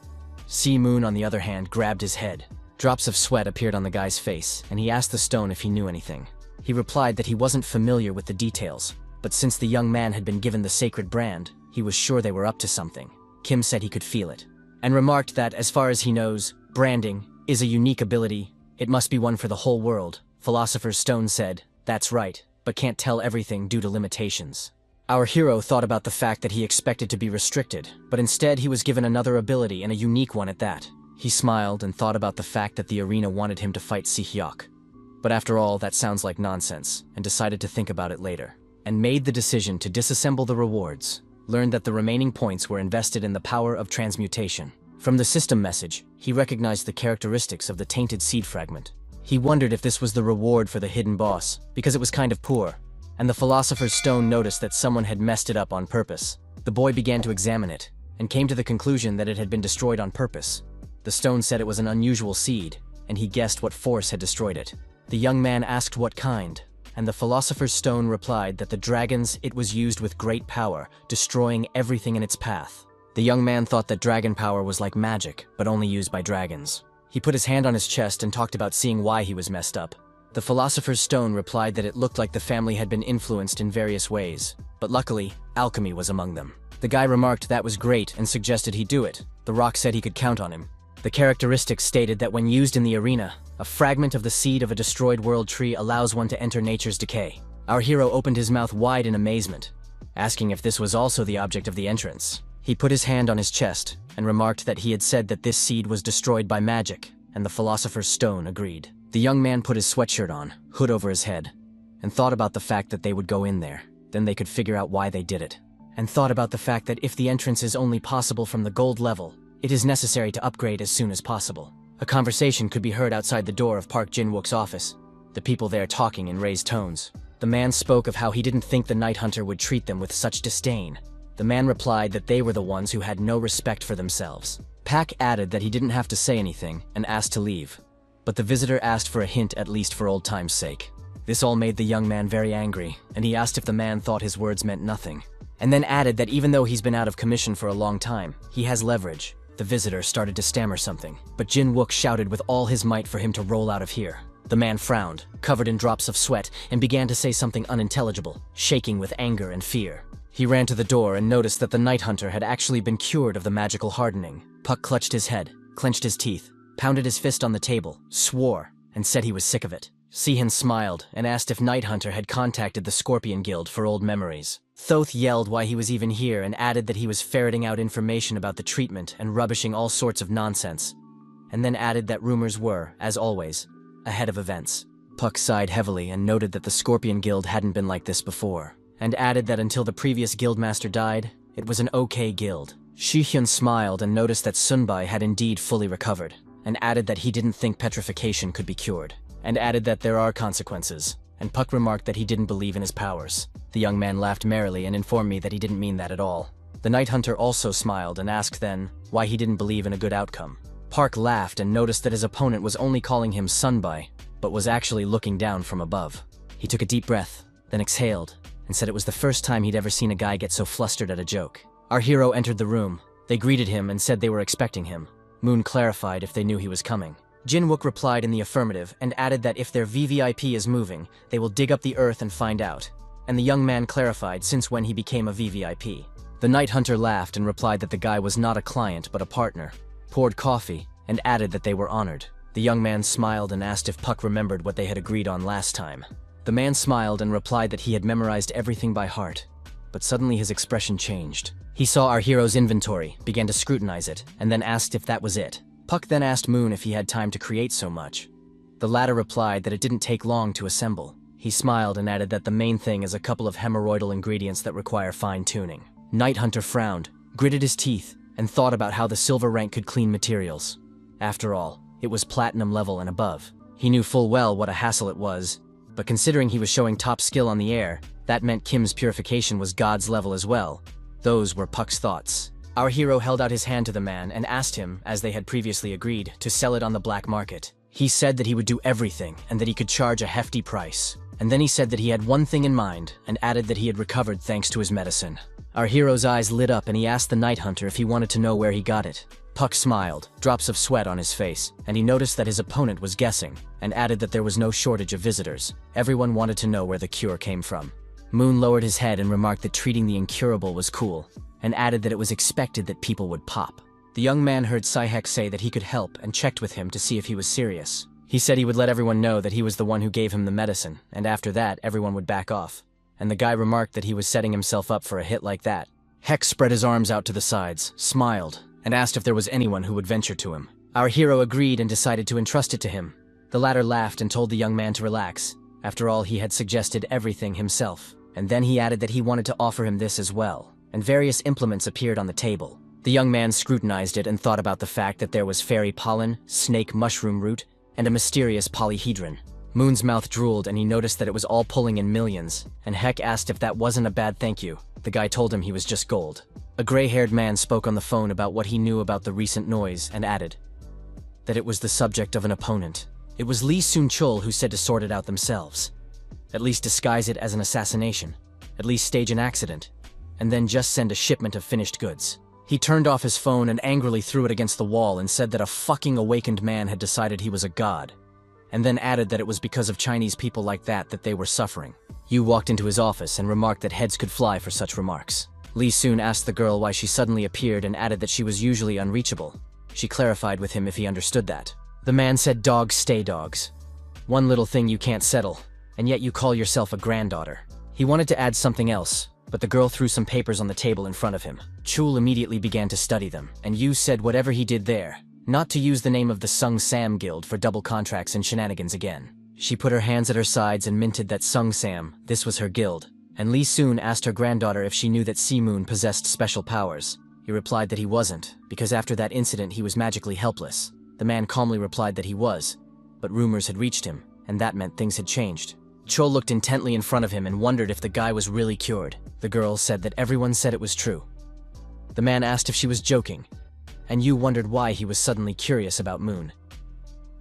A: Si-moon, on the other hand, grabbed his head. Drops of sweat appeared on the guy's face, and he asked the stone if he knew anything. He replied that he wasn't familiar with the details, but since the young man had been given the sacred brand, he was sure they were up to something. Kim said he could feel it, and remarked that, as far as he knows, branding is a unique ability. It must be one for the whole world. Philosopher's Stone said, "That's right, but can't tell everything due to limitations." Our hero thought about the fact that he expected to be restricted, but instead he was given another ability and a unique one at that. He smiled and thought about the fact that the arena wanted him to fight Si-hyuk. But after all, that sounds like nonsense, and decided to think about it later. And made the decision to disassemble the rewards, learned that the remaining points were invested in the power of transmutation. From the system message, he recognized the characteristics of the tainted seed fragment. He wondered if this was the reward for the hidden boss, because it was kind of poor, and the Philosopher's Stone noticed that someone had messed it up on purpose. The boy began to examine it, and came to the conclusion that it had been destroyed on purpose. The stone said it was an unusual seed, and he guessed what force had destroyed it. The young man asked what kind, and the Philosopher's Stone replied that the dragons it was used with great power, destroying everything in its path. The young man thought that dragon power was like magic, but only used by dragons. He put his hand on his chest and talked about seeing why he was messed up. The Philosopher's Stone replied that it looked like the family had been influenced in various ways, but luckily, alchemy was among them. The guy remarked that was great and suggested he do it. The rock said he could count on him. The characteristics stated that when used in the arena, a fragment of the seed of a destroyed world tree allows one to enter nature's decay. Our hero opened his mouth wide in amazement, asking if this was also the object of the entrance. He put his hand on his chest and remarked that he had said that this seed was destroyed by magic, and the Philosopher's Stone agreed. The young man put his sweatshirt on, hood over his head, and thought about the fact that they would go in there. Then they could figure out why they did it. And thought about the fact that if the entrance is only possible from the gold level, it is necessary to upgrade as soon as possible. A conversation could be heard outside the door of Park Jin-wook's office, the people there talking in raised tones. The man spoke of how he didn't think the Night Hunter would treat them with such disdain. The man replied that they were the ones who had no respect for themselves. Pak added that he didn't have to say anything and asked to leave, but the visitor asked for a hint at least for old time's sake. This all made the young man very angry, and he asked if the man thought his words meant nothing, and then added that even though he's been out of commission for a long time, he has leverage. The visitor started to stammer something, but Jin-wook shouted with all his might for him to roll out of here. The man frowned, covered in drops of sweat, and began to say something unintelligible, shaking with anger and fear. He ran to the door and noticed that the Night Hunter had actually been cured of the magical hardening. Puck clutched his head, clenched his teeth, pounded his fist on the table, swore, and said he was sick of it. Sihan smiled and asked if Night Hunter had contacted the Scorpion Guild for old memories. Thoth yelled why he was even here and added that he was ferreting out information about the treatment and rubbishing all sorts of nonsense. And then added that rumors were, as always, ahead of events. Puck sighed heavily and noted that the Scorpion Guild hadn't been like this before, and added that until the previous guildmaster died, it was an okay guild. Shihyun smiled and noticed that Sunbai had indeed fully recovered, and added that he didn't think petrification could be cured, and added that there are consequences, and Puck remarked that he didn't believe in his powers. The young man laughed merrily and informed me that he didn't mean that at all. The Night Hunter also smiled and asked then why he didn't believe in a good outcome. Park laughed and noticed that his opponent was only calling him Sunbai, but was actually looking down from above. He took a deep breath, then exhaled, and said it was the first time he'd ever seen a guy get so flustered at a joke. Our hero entered the room. They greeted him and said they were expecting him. Moon clarified if they knew he was coming. Jinwook replied in the affirmative and added that if their VVIP is moving, they will dig up the earth and find out. And the young man clarified since when he became a VVIP. The Night Hunter laughed and replied that the guy was not a client but a partner, poured coffee, and added that they were honored. The young man smiled and asked if Puck remembered what they had agreed on last time. The man smiled and replied that he had memorized everything by heart, but suddenly his expression changed. He saw our hero's inventory, began to scrutinize it, and then asked if that was it. Puck then asked Moon if he had time to create so much. The latter replied that it didn't take long to assemble. He smiled and added that the main thing is a couple of hemorrhoidal ingredients that require fine-tuning. Night Hunter frowned, gritted his teeth, and thought about how the silver rank could clean materials. After all, it was platinum level and above. He knew full well what a hassle it was, but considering he was showing top skill on the air, that meant Kim's purification was God's level as well. Those were Puck's thoughts. Our hero held out his hand to the man and asked him, as they had previously agreed, to sell it on the black market. He said that he would do everything and that he could charge a hefty price. And then he said that he had one thing in mind and added that he had recovered thanks to his medicine. Our hero's eyes lit up and he asked the Night Hunter if he wanted to know where he got it. Puck smiled, drops of sweat on his face, and he noticed that his opponent was guessing, and added that there was no shortage of visitors. Everyone wanted to know where the cure came from. Moon lowered his head and remarked that treating the incurable was cool, and added that it was expected that people would pop. The young man heard Saihek say that he could help and checked with him to see if he was serious. He said he would let everyone know that he was the one who gave him the medicine, and after that, everyone would back off. And the guy remarked that he was setting himself up for a hit like that. Heck spread his arms out to the sides, smiled, and asked if there was anyone who would venture to him. Our hero agreed and decided to entrust it to him. The latter laughed and told the young man to relax. After all, he had suggested everything himself. And then he added that he wanted to offer him this as well, and various implements appeared on the table. The young man scrutinized it and thought about the fact that there was fairy pollen, snake mushroom root, and a mysterious polyhedron. Moon's mouth drooled and he noticed that it was all pulling in millions, and Heck asked if that wasn't a bad thank you. The guy told him he was just gold. A gray-haired man spoke on the phone about what he knew about the recent noise and added that it was the subject of an opponent. It was Lee Soon-chul who said to sort it out themselves. At least disguise it as an assassination. At least stage an accident. And then just send a shipment of finished goods. He turned off his phone and angrily threw it against the wall and said that a fucking awakened man had decided he was a god. And then added that it was because of Chinese people like that they were suffering. Yu walked into his office and remarked that heads could fly for such remarks. Lee soon asked the girl why she suddenly appeared and added that she was usually unreachable. She clarified with him if he understood that. The man said dogs stay dogs. One little thing you can't settle, and yet you call yourself a granddaughter. He wanted to add something else, but the girl threw some papers on the table in front of him. Chul immediately began to study them, and Yu said whatever he did there, not to use the name of the Sung Sam Guild for double contracts and shenanigans again. She put her hands at her sides and minted that Sung Sam, this was her guild, and Lee soon asked her granddaughter if she knew that Sea Moon possessed special powers. He replied that he wasn't, because after that incident he was magically helpless. The man calmly replied that he was, but rumors had reached him, and that meant things had changed. Cho looked intently in front of him and wondered if the guy was really cured. The girl said that everyone said it was true. The man asked if she was joking, and Yu wondered why he was suddenly curious about Moon.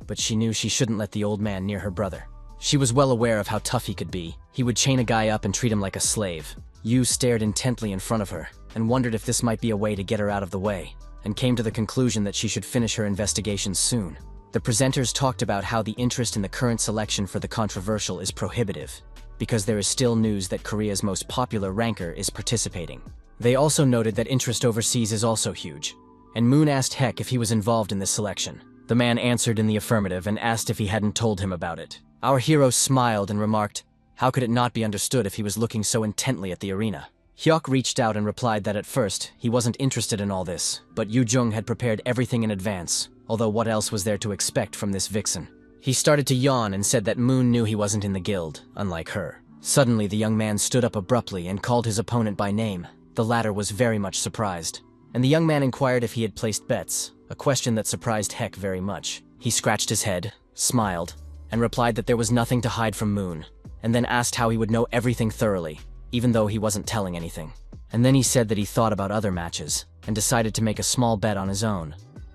A: But she knew she shouldn't let the old man near her brother. She was well aware of how tough he could be. He would chain a guy up and treat him like a slave. Yu stared intently in front of her, and wondered if this might be a way to get her out of the way, and came to the conclusion that she should finish her investigation soon. The presenters talked about how the interest in the current selection for the controversial is prohibitive, because there is still news that Korea's most popular ranker is participating. They also noted that interest overseas is also huge, and Moon asked Heck if he was involved in this selection. The man answered in the affirmative and asked if he hadn't told him about it. Our hero smiled and remarked, how could it not be understood if he was looking so intently at the arena? Hyuk reached out and replied that at first, he wasn't interested in all this, but Yu Jung had prepared everything in advance, although what else was there to expect from this vixen? He started to yawn and said that Moon knew he wasn't in the guild, unlike her. Suddenly, the young man stood up abruptly and called his opponent by name. The latter was very much surprised, and the young man inquired if he had placed bets, a question that surprised Heck very much. He scratched his head, smiled, and replied that there was nothing to hide from Moon, and then asked how he would know everything thoroughly, even though he wasn't telling anything. And then he said that he thought about other matches, and decided to make a small bet on his own.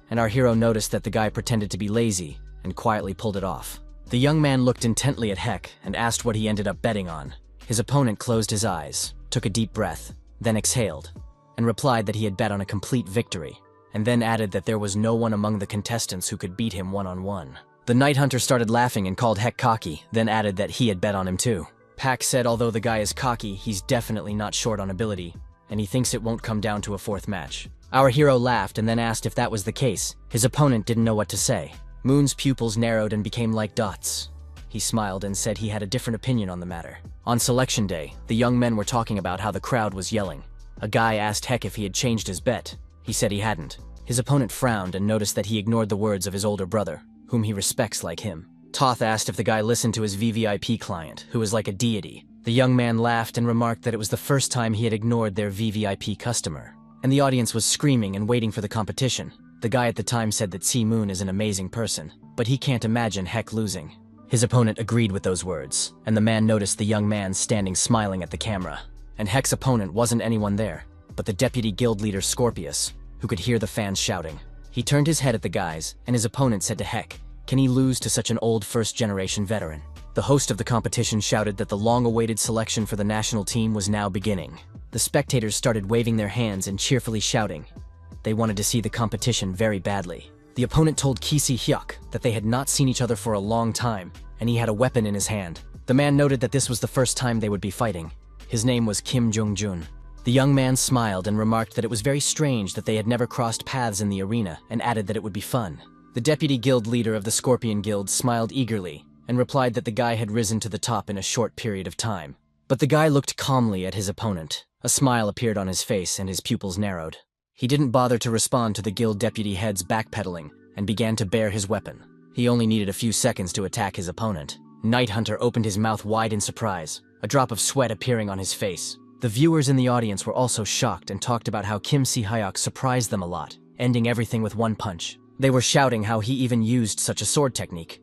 A: And our hero noticed that the guy pretended to be lazy, and quietly pulled it off. The young man looked intently at Heck and asked what he ended up betting on. His opponent closed his eyes, took a deep breath, then exhaled, and replied that he had bet on a complete victory, and then added that there was no one among the contestants who could beat him one-on-one. The Night Hunter started laughing and called Heck cocky, then added that he had bet on him too. Pack said although the guy is cocky, he's definitely not short on ability, and he thinks it won't come down to a fourth match. Our hero laughed and then asked if that was the case. His opponent didn't know what to say. Moon's pupils narrowed and became like dots. He smiled and said he had a different opinion on the matter. On selection day, the young men were talking about how the crowd was yelling. A guy asked Heck if he had changed his bet. He said he hadn't. His opponent frowned and noticed that he ignored the words of his older brother, whom he respects like him. Toth asked if the guy listened to his VVIP client, who was like a deity. The young man laughed and remarked that it was the first time he had ignored their VVIP customer. And the audience was screaming and waiting for the competition. The guy at the time said that C Moon is an amazing person, but he can't imagine Heck losing. His opponent agreed with those words, and the man noticed the young man standing smiling at the camera. And Heck's opponent wasn't anyone there, but the deputy guild leader Scorpius, who could hear the fans shouting. He turned his head at the guys, and his opponent said to Heck, "Can he lose to such an old first-generation veteran?" The host of the competition shouted that the long-awaited selection for the national team was now beginning. The spectators started waving their hands and cheerfully shouting. They wanted to see the competition very badly. The opponent told Kisi Hyuk that they had not seen each other for a long time, and he had a weapon in his hand. The man noted that this was the first time they would be fighting. His name was Kim Jung-jun. The young man smiled and remarked that it was very strange that they had never crossed paths in the arena, and added that it would be fun. The deputy guild leader of the Scorpion Guild smiled eagerly, and replied that the guy had risen to the top in a short period of time. But the guy looked calmly at his opponent. A smile appeared on his face and his pupils narrowed. He didn't bother to respond to the guild deputy head's backpedaling, and began to bare his weapon. He only needed a few seconds to attack his opponent. Night Hunter opened his mouth wide in surprise, a drop of sweat appearing on his face. The viewers in the audience were also shocked and talked about how Kim Si-hyuk surprised them a lot, ending everything with one punch. They were shouting how he even used such a sword technique.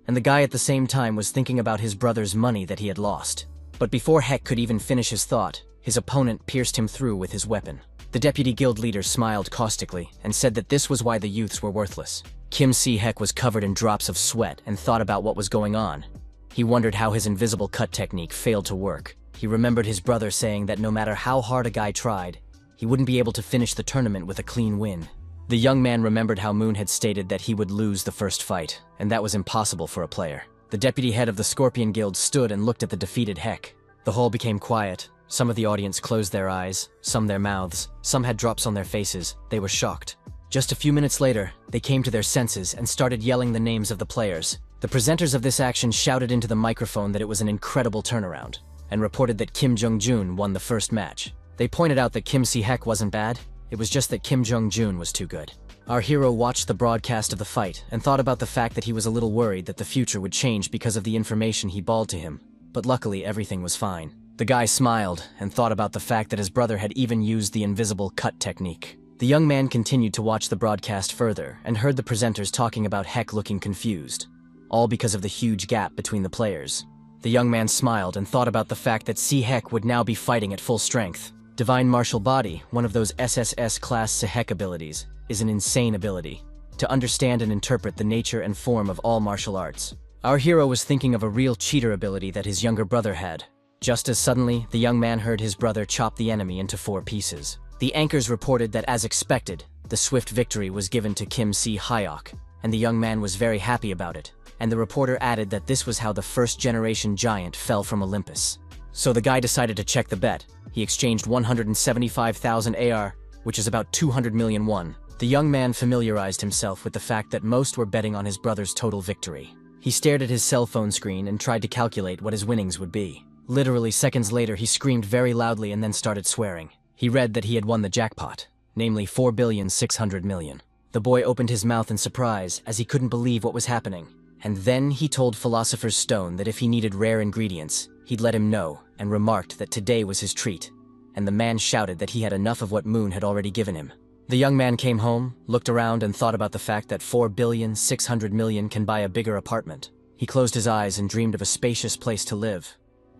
A: And the guy at the same time was thinking about his brother's money that he had lost. But before Heck could even finish his thought, his opponent pierced him through with his weapon. The deputy guild leader smiled caustically and said that this was why the youths were worthless. Kim Si-hyuk was covered in drops of sweat and thought about what was going on. He wondered how his invisible cut technique failed to work. He remembered his brother saying that no matter how hard a guy tried, he wouldn't be able to finish the tournament with a clean win. The young man remembered how Moon had stated that he would lose the first fight, and that was impossible for a player. The deputy head of the Scorpion Guild stood and looked at the defeated Heck. The hall became quiet. Some of the audience closed their eyes, some their mouths, some had drops on their faces. They were shocked. Just a few minutes later, they came to their senses and started yelling the names of the players. The presenters of this action shouted into the microphone that it was an incredible turnaround, and reported that Kim Jung-jun won the first match. They pointed out that Kim Si-hyuk wasn't bad, it was just that Kim Jung-jun was too good. Our hero watched the broadcast of the fight and thought about the fact that he was a little worried that the future would change because of the information he bawled to him, but luckily everything was fine. The guy smiled and thought about the fact that his brother had even used the invisible cut technique. The young man continued to watch the broadcast further and heard the presenters talking about Heck looking confused, all because of the huge gap between the players. The young man smiled and thought about the fact that Si-hyuk would now be fighting at full strength. Divine Martial Body, one of those SSS-class Si-hyuk abilities, is an insane ability to understand and interpret the nature and form of all martial arts. Our hero was thinking of a real cheater ability that his younger brother had. Just as suddenly, the young man heard his brother chop the enemy into 4 pieces. The anchors reported that, as expected, the swift victory was given to Kim Si-hyuk, and the young man was very happy about it. And the reporter added that this was how the first-generation giant fell from Olympus. So the guy decided to check the bet. He exchanged 175,000 AR, which is about 200 million won. The young man familiarized himself with the fact that most were betting on his brother's total victory. He stared at his cell phone screen and tried to calculate what his winnings would be. Literally seconds later, he screamed very loudly and then started swearing. He read that he had won the jackpot, namely 4,600,000,000. The boy opened his mouth in surprise as he couldn't believe what was happening. And then he told Philosopher's Stone that if he needed rare ingredients, he'd let him know, and remarked that today was his treat. And the man shouted that he had enough of what Moon had already given him. The young man came home, looked around and thought about the fact that 4,600,000,000 can buy a bigger apartment. He closed his eyes and dreamed of a spacious place to live,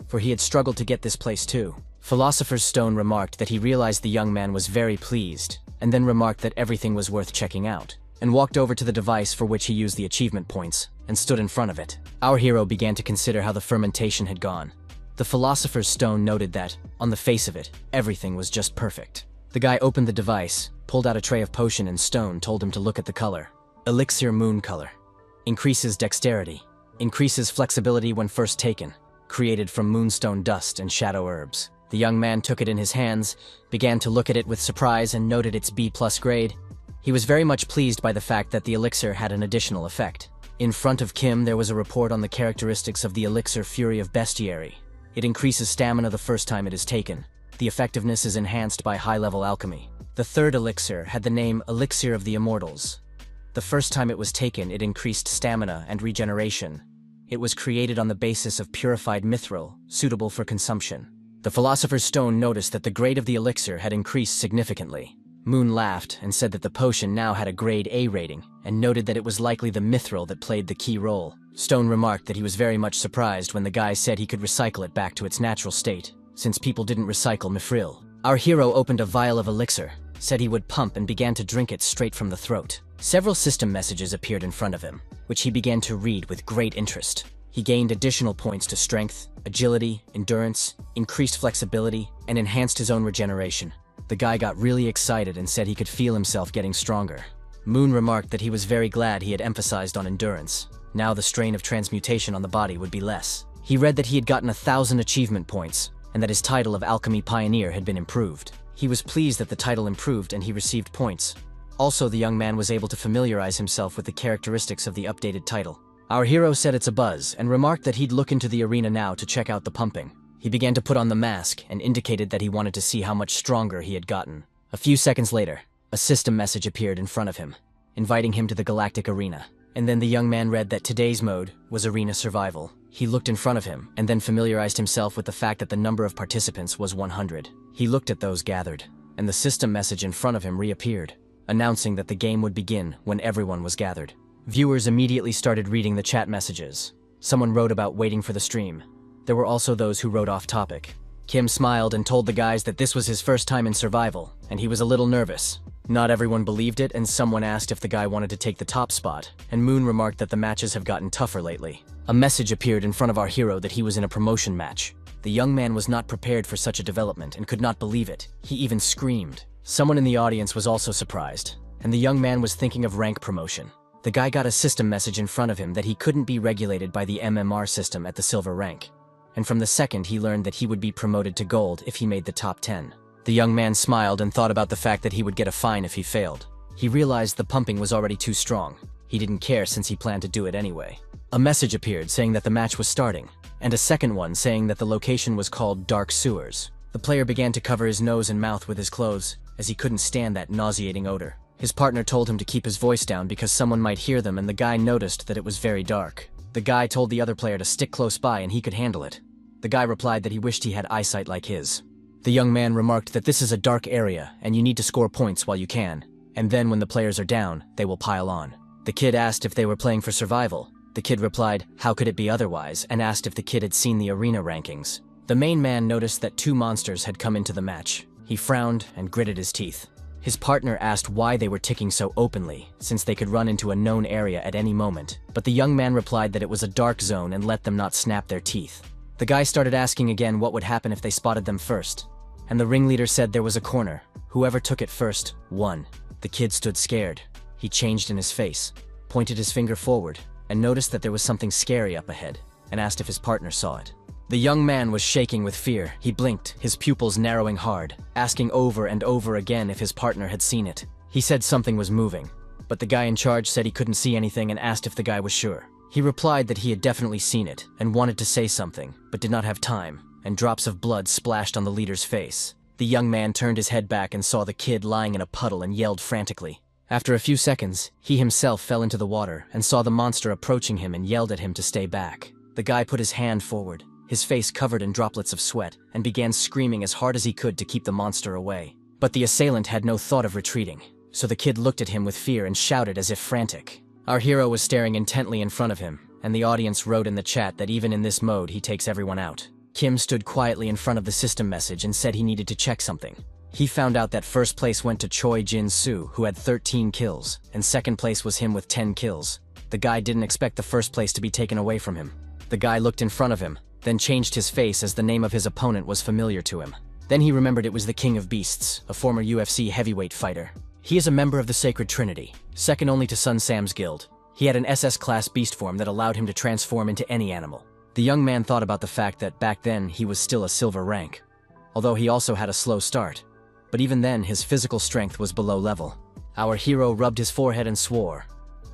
A: for he had struggled to get this place too. Philosopher's Stone remarked that he realized the young man was very pleased, and then remarked that everything was worth checking out, and walked over to the device for which he used the achievement points, and stood in front of it. Our hero began to consider how the fermentation had gone. The Philosopher's Stone noted that, on the face of it, everything was just perfect. The guy opened the device, pulled out a tray of potion, and Stone told him to look at the color. Elixir Moon Color. Increases dexterity. Increases flexibility when first taken. Created from moonstone dust and shadow herbs. The young man took it in his hands, began to look at it with surprise, and noted its B+ grade. He was very much pleased by the fact that the elixir had an additional effect. In front of Kim, there was a report on the characteristics of the elixir Fury of Bestiary. It increases stamina the first time it is taken. The effectiveness is enhanced by high-level alchemy. The third elixir had the name Elixir of the Immortals. The first time it was taken, it increased stamina and regeneration. It was created on the basis of purified mithril, suitable for consumption. The Philosopher's Stone noticed that the grade of the elixir had increased significantly. Moon laughed and said that the potion now had a grade A rating, and noted that it was likely the mithril that played the key role. Stone remarked that he was very much surprised when the guy said he could recycle it back to its natural state, since people didn't recycle mithril. Our hero opened a vial of elixir, said he would pump, and began to drink it straight from the throat. Several system messages appeared in front of him, which he began to read with great interest. He gained additional points to strength, agility, endurance, increased flexibility, and enhanced his own regeneration. The guy got really excited and said he could feel himself getting stronger. Moon remarked that he was very glad he had emphasized on endurance. Now the strain of transmutation on the body would be less. He read that he had gotten 1,000 achievement points, and that his title of Alchemy Pioneer had been improved. He was pleased that the title improved and he received points. Also, the young man was able to familiarize himself with the characteristics of the updated title. Our hero said it's a buzz, and remarked that he'd look into the arena now to check out the pumping. He began to put on the mask, and indicated that he wanted to see how much stronger he had gotten. A few seconds later, a system message appeared in front of him, inviting him to the Galactic Arena. And then the young man read that today's mode was Arena Survival. He looked in front of him, and then familiarized himself with the fact that the number of participants was 100. He looked at those gathered, and the system message in front of him reappeared, announcing that the game would begin when everyone was gathered. Viewers immediately started reading the chat messages. Someone wrote about waiting for the stream. There were also those who wrote off topic. Kim smiled and told the guys that this was his first time in survival, and he was a little nervous. Not everyone believed it, and someone asked if the guy wanted to take the top spot, and Moon remarked that the matches have gotten tougher lately. A message appeared in front of our hero that he was in a promotion match. The young man was not prepared for such a development and could not believe it. He even screamed. Someone in the audience was also surprised, and the young man was thinking of rank promotion. The guy got a system message in front of him that he couldn't be regulated by the MMR system at the silver rank. And from the second, he learned that he would be promoted to gold if he made the top 10. The young man smiled and thought about the fact that he would get a fine if he failed. He realized the pumping was already too strong. He didn't care since he planned to do it anyway. A message appeared saying that the match was starting, and a second one saying that the location was called Dark Sewers. The player began to cover his nose and mouth with his clothes, as he couldn't stand that nauseating odor. His partner told him to keep his voice down because someone might hear them, and the guy noticed that it was very dark. The guy told the other player to stick close by and he could handle it. The guy replied that he wished he had eyesight like his. The young man remarked that this is a dark area and you need to score points while you can, and then when the players are down, they will pile on. The kid asked if they were playing for survival. The kid replied, how could it be otherwise, and asked if the kid had seen the arena rankings. The main man noticed that 2 monsters had come into the match. He frowned and gritted his teeth. His partner asked why they were ticking so openly, since they could run into a known area at any moment, but the young man replied that it was a dark zone and let them not snap their teeth. The guy started asking again what would happen if they spotted them first, and the ringleader said there was a corner. Whoever took it first won. The kid stood scared. He changed in his face, pointed his finger forward, and noticed that there was something scary up ahead, and asked if his partner saw it. The young man was shaking with fear. He blinked, his pupils narrowing hard, asking over and over again if his partner had seen it. He said something was moving, but the guy in charge said he couldn't see anything and asked if the guy was sure. He replied that he had definitely seen it and wanted to say something, but did not have time, and drops of blood splashed on the leader's face. The young man turned his head back and saw the kid lying in a puddle and yelled frantically. After a few seconds, he himself fell into the water and saw the monster approaching him and yelled at him to stay back. The guy put his hand forward, his face covered in droplets of sweat, and began screaming as hard as he could to keep the monster away. But the assailant had no thought of retreating, so the kid looked at him with fear and shouted as if frantic. Our hero was staring intently in front of him, and the audience wrote in the chat that even in this mode he takes everyone out. Kim stood quietly in front of the system message and said he needed to check something. He found out that first place went to Choi Jin-soo, who had 13 kills, and second place was him with 10 kills. The guy didn't expect the first place to be taken away from him. The guy looked in front of him, then changed his face as the name of his opponent was familiar to him. Then he remembered it was the King of Beasts, a former UFC heavyweight fighter. He is a member of the Sacred Trinity, second only to Sun Sam's guild. He had an SS-class beast form that allowed him to transform into any animal. The young man thought about the fact that back then he was still a silver rank, although he also had a slow start. But even then, his physical strength was below level. Our hero rubbed his forehead and swore.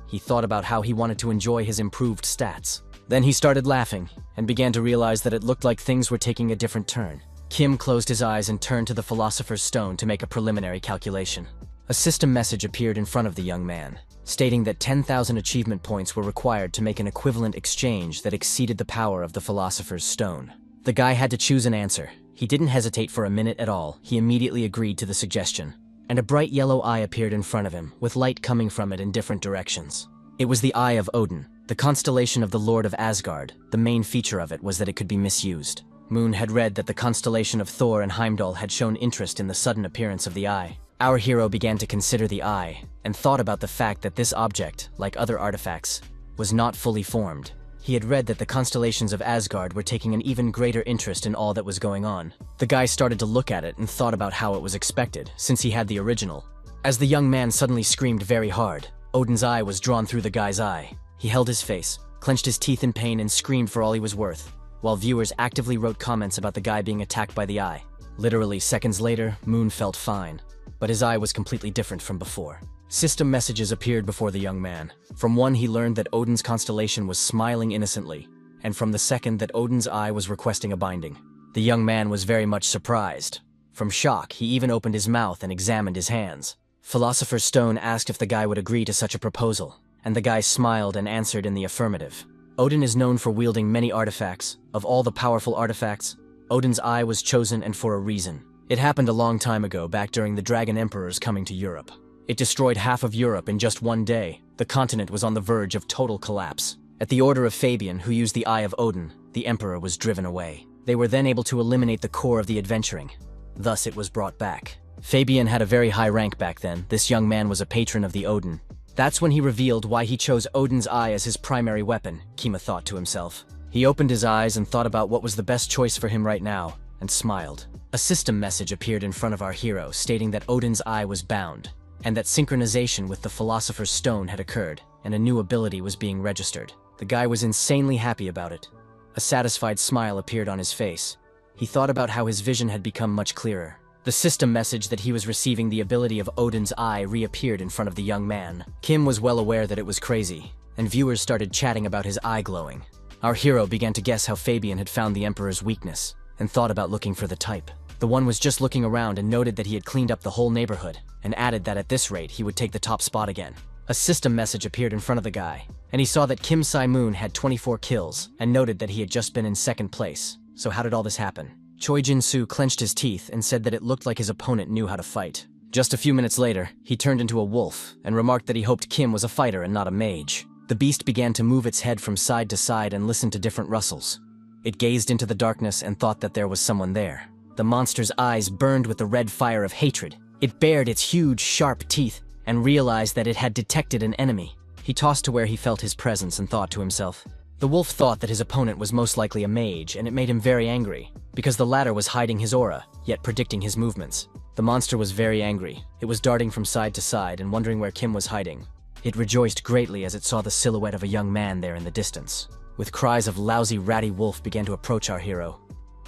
A: He thought about how he wanted to enjoy his improved stats. Then he started laughing, and began to realize that it looked like things were taking a different turn. Kim closed his eyes and turned to the Philosopher's Stone to make a preliminary calculation. A system message appeared in front of the young man, stating that 10,000 achievement points were required to make an equivalent exchange that exceeded the power of the Philosopher's Stone. The guy had to choose an answer. He didn't hesitate for a minute at all. He immediately agreed to the suggestion. And a bright yellow eye appeared in front of him, with light coming from it in different directions. It was the Eye of Odin, the constellation of the Lord of Asgard. The main feature of it was that it could be misused. Moon had read that the constellation of Thor and Heimdall had shown interest in the sudden appearance of the eye. Our hero began to consider the eye, and thought about the fact that this object, like other artifacts, was not fully formed. He had read that the constellations of Asgard were taking an even greater interest in all that was going on. The guy started to look at it and thought about how it was expected, since he had the original. As the young man suddenly screamed very hard, Odin's eye was drawn through the guy's eye. He held his face, clenched his teeth in pain, and screamed for all he was worth, while viewers actively wrote comments about the guy being attacked by the eye. Literally seconds later, Moon felt fine, but his eye was completely different from before. System messages appeared before the young man. From one, he learned that Odin's constellation was smiling innocently, and from the second that Odin's eye was requesting a binding. The young man was very much surprised. From shock, he even opened his mouth and examined his hands. Philosopher's Stone asked if the guy would agree to such a proposal, and the guy smiled and answered in the affirmative. Odin is known for wielding many artifacts. Of all the powerful artifacts, Odin's eye was chosen, and for a reason. It happened a long time ago, back during the Dragon Emperor's coming to Europe. It destroyed half of Europe in just one day. The continent was on the verge of total collapse. At the order of Fabian, who used the Eye of Odin, the Emperor was driven away. They were then able to eliminate the core of the adventuring. Thus it was brought back. Fabian had a very high rank back then. This young man was a patron of the Odin. That's when he revealed why he chose Odin's eye as his primary weapon, Kima thought to himself. He opened his eyes and thought about what was the best choice for him right now, and smiled. A system message appeared in front of our hero, stating that Odin's eye was bound, and that synchronization with the Philosopher's Stone had occurred, and a new ability was being registered. The guy was insanely happy about it. A satisfied smile appeared on his face. He thought about how his vision had become much clearer. The system message that he was receiving the ability of Odin's eye reappeared in front of the young man. Kim was well aware that it was crazy, and viewers started chatting about his eye glowing. Our hero began to guess how Fabian had found the Emperor's weakness, and thought about looking for the type. The one was just looking around and noted that he had cleaned up the whole neighborhood, and added that at this rate he would take the top spot again. A system message appeared in front of the guy, and he saw that Kim Si-moon had 24 kills, and noted that he had just been in second place. So how did all this happen? Choi Jin-soo clenched his teeth and said that it looked like his opponent knew how to fight. Just a few minutes later, he turned into a wolf, and remarked that he hoped Kim was a fighter and not a mage. The beast began to move its head from side to side and listen to different rustles. It gazed into the darkness and thought that there was someone there. The monster's eyes burned with the red fire of hatred. It bared its huge, sharp teeth and realized that it had detected an enemy. He tossed to where he felt his presence and thought to himself. The wolf thought that his opponent was most likely a mage, and it made him very angry, because the latter was hiding his aura, yet predicting his movements. The monster was very angry. It was darting from side to side and wondering where Kim was hiding. It rejoiced greatly as it saw the silhouette of a young man there in the distance. With cries of lousy, ratty wolf began to approach our hero.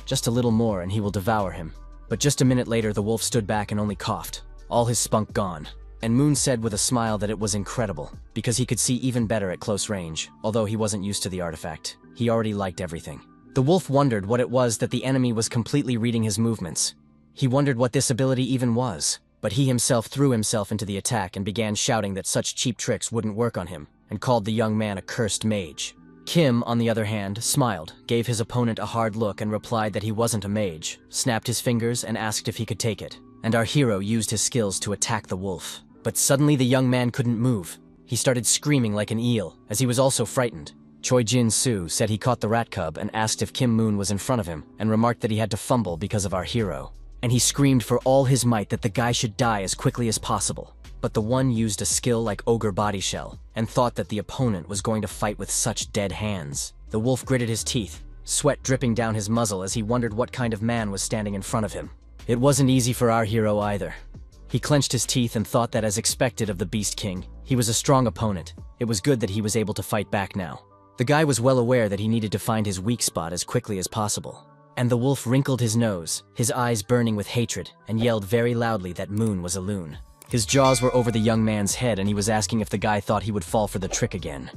A: Just a little more and he will devour him. But just a minute later, the wolf stood back and only coughed, all his spunk gone. And Moon said with a smile that it was incredible, because he could see even better at close range, although he wasn't used to the artifact. He already liked everything. The wolf wondered what it was that the enemy was completely reading his movements. He wondered what this ability even was, but he himself threw himself into the attack and began shouting that such cheap tricks wouldn't work on him, and called the young man a cursed mage. Kim, on the other hand, smiled, gave his opponent a hard look and replied that he wasn't a mage, snapped his fingers and asked if he could take it. And our hero used his skills to attack the wolf. But suddenly the young man couldn't move. He started screaming like an eel, as he was also frightened. Choi Jin-soo said he caught the rat cub and asked if Kim Moon was in front of him, and remarked that he had to fumble because of our hero. And he screamed for all his might that the guy should die as quickly as possible. But the one used a skill like Ogre Body Shell, and thought that the opponent was going to fight with such dead hands. The wolf gritted his teeth, sweat dripping down his muzzle as he wondered what kind of man was standing in front of him. It wasn't easy for our hero either. He clenched his teeth and thought that, as expected of the Beast King, he was a strong opponent. It was good that he was able to fight back now. The guy was well aware that he needed to find his weak spot as quickly as possible. And the wolf wrinkled his nose, his eyes burning with hatred, and yelled very loudly that Moon was a loon. His jaws were over the young man's head and he was asking if the guy thought he would fall for the trick again.